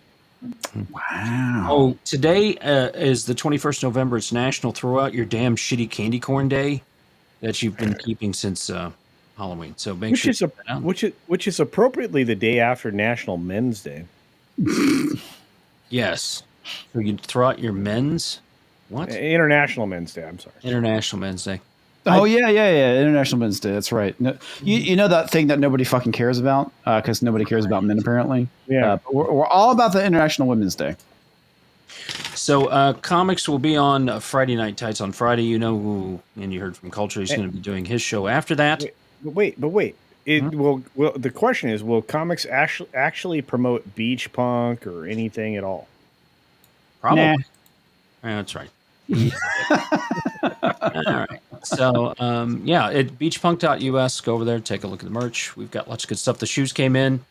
[SPEAKER 2] Wow.
[SPEAKER 3] Oh, today is the 21st November. It's National Throw Out Your Damn Shitty Candy Corn Day that you've been keeping since Halloween. So make sure you check that out.
[SPEAKER 4] Which is appropriately the day after National Men's Day.
[SPEAKER 3] Yes. So you'd throw out your men's what?
[SPEAKER 4] International Men's Day. I'm sorry.
[SPEAKER 3] International Men's Day.
[SPEAKER 2] Oh yeah. International Men's Day. That's right. No, you know that thing that nobody fucking cares about because nobody cares about men apparently.
[SPEAKER 4] Yeah.
[SPEAKER 2] We're all about the International Women's Day.
[SPEAKER 3] So comics will be on Friday Night Tights on Friday. You know who, and you heard from Culture. He's going to be doing his show after that.
[SPEAKER 4] But wait. Will the question is, will comics actually promote beach punk or anything at all?
[SPEAKER 3] Probably.
[SPEAKER 2] Nah.
[SPEAKER 3] Yeah, that's right. All right. So, at beachpunk.us, go over there, take a look at the merch. We've got lots of good stuff. The shoes came in.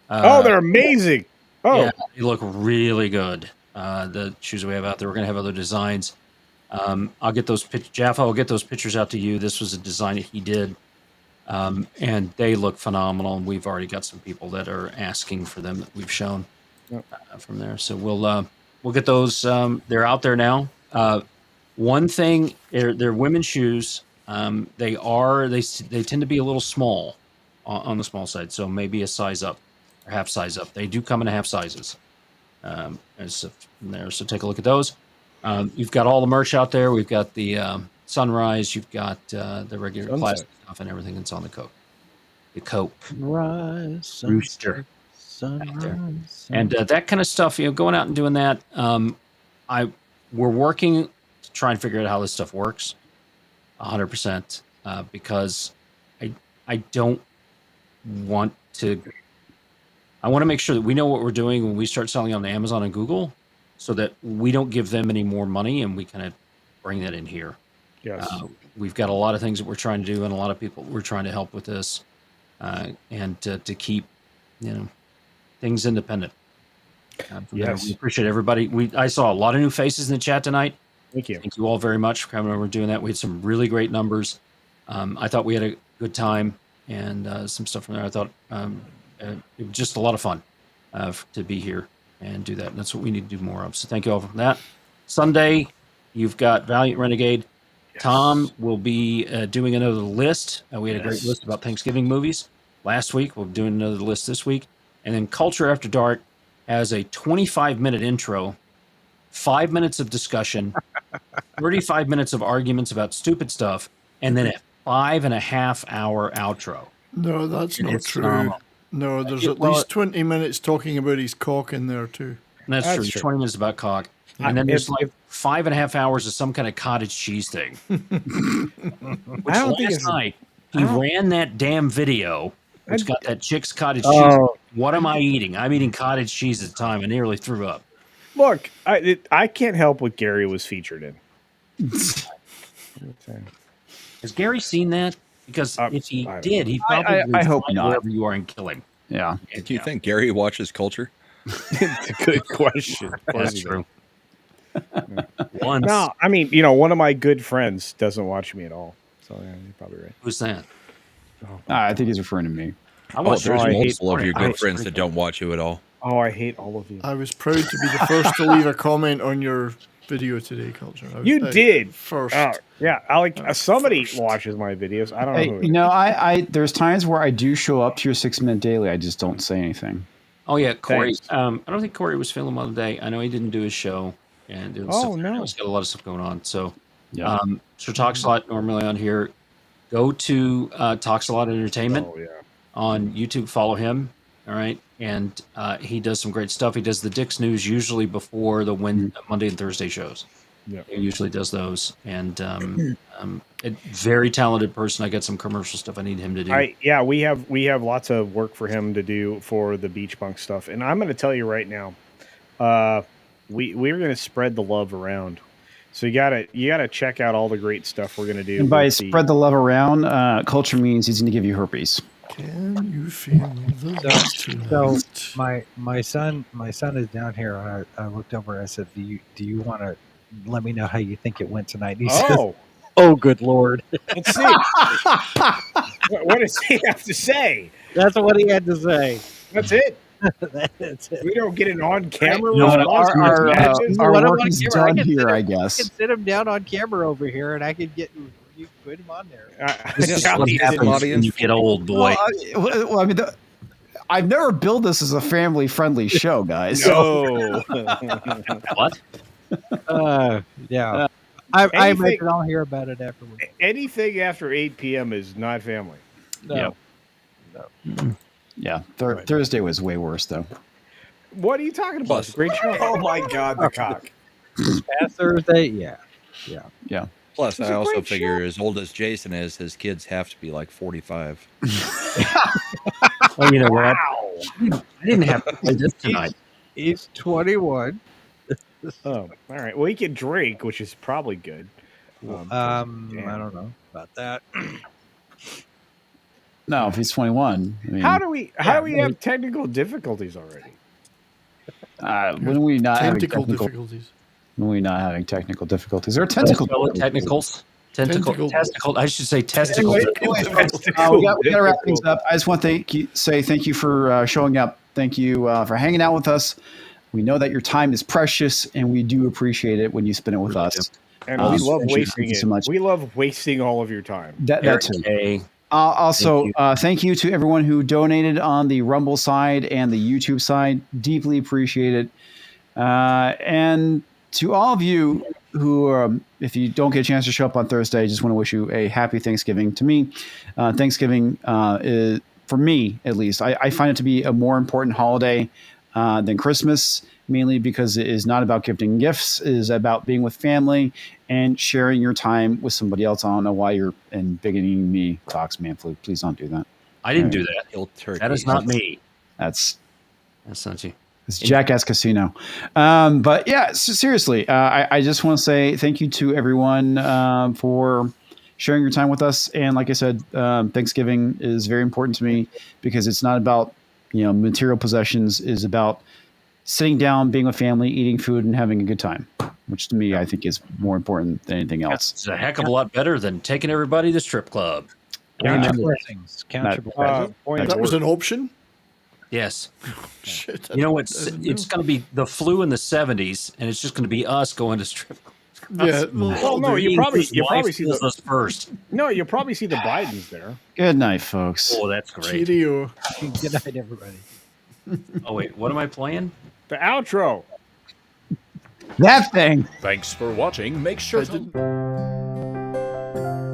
[SPEAKER 4] They're amazing.
[SPEAKER 3] Yeah, they look really good. The shoes we have out there, we're going to have other designs. I'll get those Jaffa, I'll get those pictures out to you. This was a design that he did. And they look phenomenal. And we've already got some people that are asking for them that we've shown from there. So we'll get those. They're out there now. One thing, they're women's shoes. They tend to be a little small on the small side. So maybe a size up or half size up. They do come in half sizes. From there. So take a look at those. You've got all the merch out there. We've got the Sunrise. You've got the regular plastic stuff and everything that's on the coat. The coat.
[SPEAKER 6] Rise,
[SPEAKER 3] Rooster.
[SPEAKER 6] sunrise.
[SPEAKER 3] And that kind of stuff, going out and doing that. We're working to try and figure out how this stuff works 100%, because I don't want to. I want to make sure that we know what we're doing when we start selling on Amazon and Google, so that we don't give them any more money and we kind of bring that in here.
[SPEAKER 4] Yes.
[SPEAKER 3] We've got a lot of things that we're trying to do, and a lot of people we're trying to help with this, and to keep, things independent.
[SPEAKER 4] Yes.
[SPEAKER 3] We appreciate everybody. I saw a lot of new faces in the chat tonight.
[SPEAKER 4] Thank you.
[SPEAKER 3] Thank you all very much for coming over and doing that. We had some really great numbers. I thought we had a good time, and some stuff from there. I thought it was just a lot of fun to be here and do that. And that's what we need to do more of. So thank you all for that. Sunday, you've got Valiant Renegade. Yes. Tom will be doing another list. We had a great list about Thanksgiving movies last week. We'll be doing another list this week. And then Culture After Dark has a 25-minute intro, 5 minutes of discussion, 35 minutes of arguments about stupid stuff, and then a 5.5-hour outro.
[SPEAKER 13] No, that's not true.
[SPEAKER 3] Phenomenal.
[SPEAKER 13] No, there's at least 20 minutes talking about his cock in there, too.
[SPEAKER 3] That's true. 20 minutes about cock. And then there's 5.5 hours of some kind of cottage cheese thing. Which last night, he ran that damn video, which got that chick's cottage cheese. What am I eating? I'm eating cottage cheese at the time. I nearly threw up.
[SPEAKER 4] Look, I can't help what Gary was featured in.
[SPEAKER 3] Has Gary seen that? Because if he did, he probably
[SPEAKER 2] I hope not.
[SPEAKER 3] Wherever you are and kill him.
[SPEAKER 2] Yeah.
[SPEAKER 7] Do you think Gary watches Culture?
[SPEAKER 4] It's a good question.
[SPEAKER 3] That's true.
[SPEAKER 4] No, I mean, one of my good friends doesn't watch me at all. So yeah, you're probably right.
[SPEAKER 3] Who's that?
[SPEAKER 2] I think he's referring to me.
[SPEAKER 7] There's multiple of your good friends that don't watch you at all.
[SPEAKER 4] Oh, I hate all of you.
[SPEAKER 13] I was proud to be the first to leave a comment on your video today, Culture.
[SPEAKER 4] You did
[SPEAKER 13] first.
[SPEAKER 4] Yeah, somebody watches my videos. I don't know.
[SPEAKER 2] I there's times where I do show up to your 6 Minute Daily. I just don't say anything.
[SPEAKER 3] Oh yeah, Corey. I don't think Corey was feeling well today. I know he didn't do his show, and he's got a lot of stuff going on. So, so Talks a Lot normally on here. Go to Talks a Lot Entertainment on YouTube. Follow him. All right, and he does some great stuff. He does the Dick's News usually before the Monday and Thursday shows. Yeah, he usually does those, and a very talented person. I got some commercial stuff I need him to do.
[SPEAKER 4] We have lots of work for him to do for the beach punk stuff, and I'm going to tell you right now, we're going to spread the love around. So you gotta check out all the great stuff we're going to do.
[SPEAKER 2] And by spread the love around, Culture means he's going to give you herpes.
[SPEAKER 13] Can you feel the
[SPEAKER 6] So my son is down here, and I looked over. I said, "Do you want to let me know how you think it went tonight?" And he says, "Oh, good Lord!"
[SPEAKER 4] Let's see. What does he have to say?
[SPEAKER 6] That's what he had to say.
[SPEAKER 4] That's it.
[SPEAKER 6] That's it.
[SPEAKER 4] We don't get it on camera.
[SPEAKER 2] Our work is done here, I guess.
[SPEAKER 6] I can sit him down on camera over here, and I could you put him on there.
[SPEAKER 3] This is what happens when you get old, boy.
[SPEAKER 2] Well, I mean, I've never billed this as a family-friendly show, guys.
[SPEAKER 4] No.
[SPEAKER 3] What?
[SPEAKER 6] Yeah. I
[SPEAKER 4] Anything-
[SPEAKER 6] imagine I'll hear about it afterwards.
[SPEAKER 4] Anything after 8 p.m. is not family.
[SPEAKER 6] No.
[SPEAKER 2] Yeah, Thursday was way worse, though.
[SPEAKER 4] What are you talking about? It's a great show.
[SPEAKER 1] Oh my God, the cock.
[SPEAKER 6] Past Thursday, yeah.
[SPEAKER 7] Plus,
[SPEAKER 4] It's
[SPEAKER 7] I
[SPEAKER 4] a
[SPEAKER 7] also
[SPEAKER 4] great
[SPEAKER 7] figure as old as Jason is, his kids have to be like 45.
[SPEAKER 3] Well, you know what? I didn't have to play this tonight.
[SPEAKER 6] He's 21.
[SPEAKER 4] Oh, all right. Well, he can drink, which is probably good.
[SPEAKER 6] I don't know about that.
[SPEAKER 2] No, if he's 21. I mean,
[SPEAKER 4] How do we have technical difficulties already?
[SPEAKER 2] when are we not having
[SPEAKER 13] Tentacle
[SPEAKER 2] technical
[SPEAKER 13] difficulties.
[SPEAKER 2] When are we not having technical difficulties? Or tentacle
[SPEAKER 3] Technicals.
[SPEAKER 13] Tentacle.
[SPEAKER 3] Testicle. I should say testicle.
[SPEAKER 2] we got to wrap things up. I just want to say thank you for showing up. Thank you for hanging out with us. We know that your time is precious, and we do appreciate it when you spend it with us.
[SPEAKER 4] And we love
[SPEAKER 2] thank you
[SPEAKER 4] wasting it.
[SPEAKER 2] so much.
[SPEAKER 4] We love wasting all of your time.
[SPEAKER 2] That too. Also, thank you to everyone who donated on the Rumble side and the YouTube side. Deeply appreciate it. And to all of you who, if you don't get a chance to show up on Thursday, I just want to wish you a happy Thanksgiving. To me, Thanksgiving is, for me at least, I find it to be a more important holiday than Christmas, mainly because it is not about gifting gifts. It is about being with family and sharing your time with somebody else. I don't know why you're embiggening me, Cox Man Flu. Please don't do that.
[SPEAKER 3] I didn't do that. That is not me.
[SPEAKER 2] That's
[SPEAKER 3] not you.
[SPEAKER 2] It's Jackass Casino. But yeah, seriously, I just want to say thank you to everyone for sharing your time with us. And like I said, Thanksgiving is very important to me because it's not about, material possessions. It's about sitting down, being with family, eating food, and having a good time, which to me, I think is more important than anything else.
[SPEAKER 3] It's a heck of a lot better than taking everybody to the strip club.
[SPEAKER 6] Count your blessings. Count your blessings.
[SPEAKER 13] That was an option?
[SPEAKER 3] Yes.
[SPEAKER 13] Shit.
[SPEAKER 3] You know what? It's going to be the flu in the 70s, and it's just going to be us going to strip clubs.
[SPEAKER 13] Yeah.
[SPEAKER 4] Well, no, you probably see
[SPEAKER 3] us first.
[SPEAKER 4] No, you'll probably see the Bidens there.
[SPEAKER 2] Good night, folks.
[SPEAKER 3] Oh, that's great.
[SPEAKER 13] Cheerio.
[SPEAKER 6] Good night, everybody.
[SPEAKER 3] Oh wait, what am I playing?
[SPEAKER 4] The outro.
[SPEAKER 2] That thing.
[SPEAKER 15] Thanks for watching. Make sure to.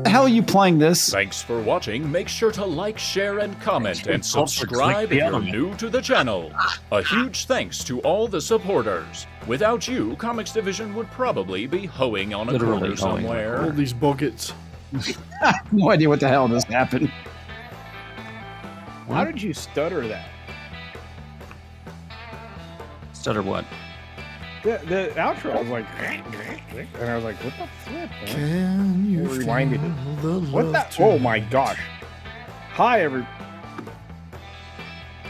[SPEAKER 2] The hell are you playing this?
[SPEAKER 15] Thanks for watching. Make sure to like, share, and comment, and
[SPEAKER 3] Don't
[SPEAKER 15] subscribe if you're new to the channel. A huge thanks to all the supporters. Without you, Comics Division would probably be hoeing on a corner somewhere.
[SPEAKER 13] All these buckets.
[SPEAKER 2] I have no idea what the hell just happened.
[SPEAKER 4] How did you stutter that?
[SPEAKER 3] Stutter what?
[SPEAKER 4] The outro. I was like, and I was like, what the flip? Man?
[SPEAKER 13] Can you
[SPEAKER 4] Rewinded
[SPEAKER 13] feel
[SPEAKER 4] it.
[SPEAKER 13] the
[SPEAKER 4] What
[SPEAKER 13] love
[SPEAKER 4] that?
[SPEAKER 13] tonight?
[SPEAKER 4] Oh my gosh! Hi,
[SPEAKER 2] You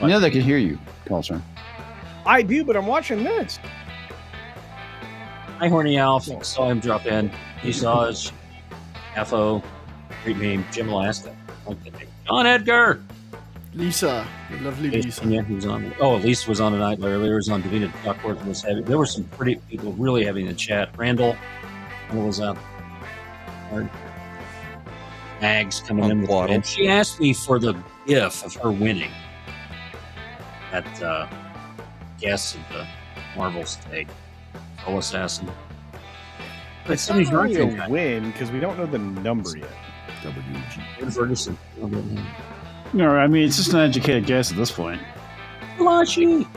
[SPEAKER 2] know they can hear you, Culture.
[SPEAKER 4] I do, but I'm watching this.
[SPEAKER 3] Hi, Horny Alf. Saw him drop in. He saw us. FO. Great name. Jim Alaska. John Edgar.
[SPEAKER 13] Lisa. The lovely Lisa.
[SPEAKER 3] Yeah, he was on. Oh, Lisa was on tonight earlier. He was on Davina Duckworth. Was heavy. There were some pretty people really heavy in the chat. Randall was out. Mags coming in with it. And she asked me for the gif of her winning at guess of the Marvel stake. Soul Assassin. But
[SPEAKER 4] It's not really a win because we don't know the number yet.
[SPEAKER 13] WG.
[SPEAKER 3] Ferguson.
[SPEAKER 2] No, I mean it's just an educated guess at this point.
[SPEAKER 3] Malachi.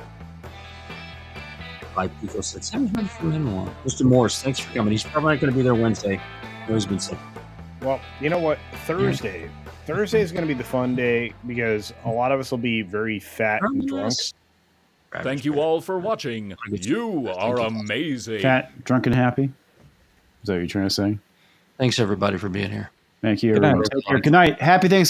[SPEAKER 3] 5 people said, "Sam's ready for one." Mr. Morris, thanks for coming. He's probably not going to be there Wednesday. He's been sick.
[SPEAKER 4] Well, you know what? Thursday. Thursday is going to be the fun day because a lot of us will be very fat and drunk.
[SPEAKER 15] Thank you all for watching. You are amazing.
[SPEAKER 2] Fat, drunk, and happy. Is that what you're trying to say?
[SPEAKER 3] Thanks everybody for being here.
[SPEAKER 2] Thank you,
[SPEAKER 3] Good night,
[SPEAKER 2] everyone. Take care. Good night. Happy Thanksgiving.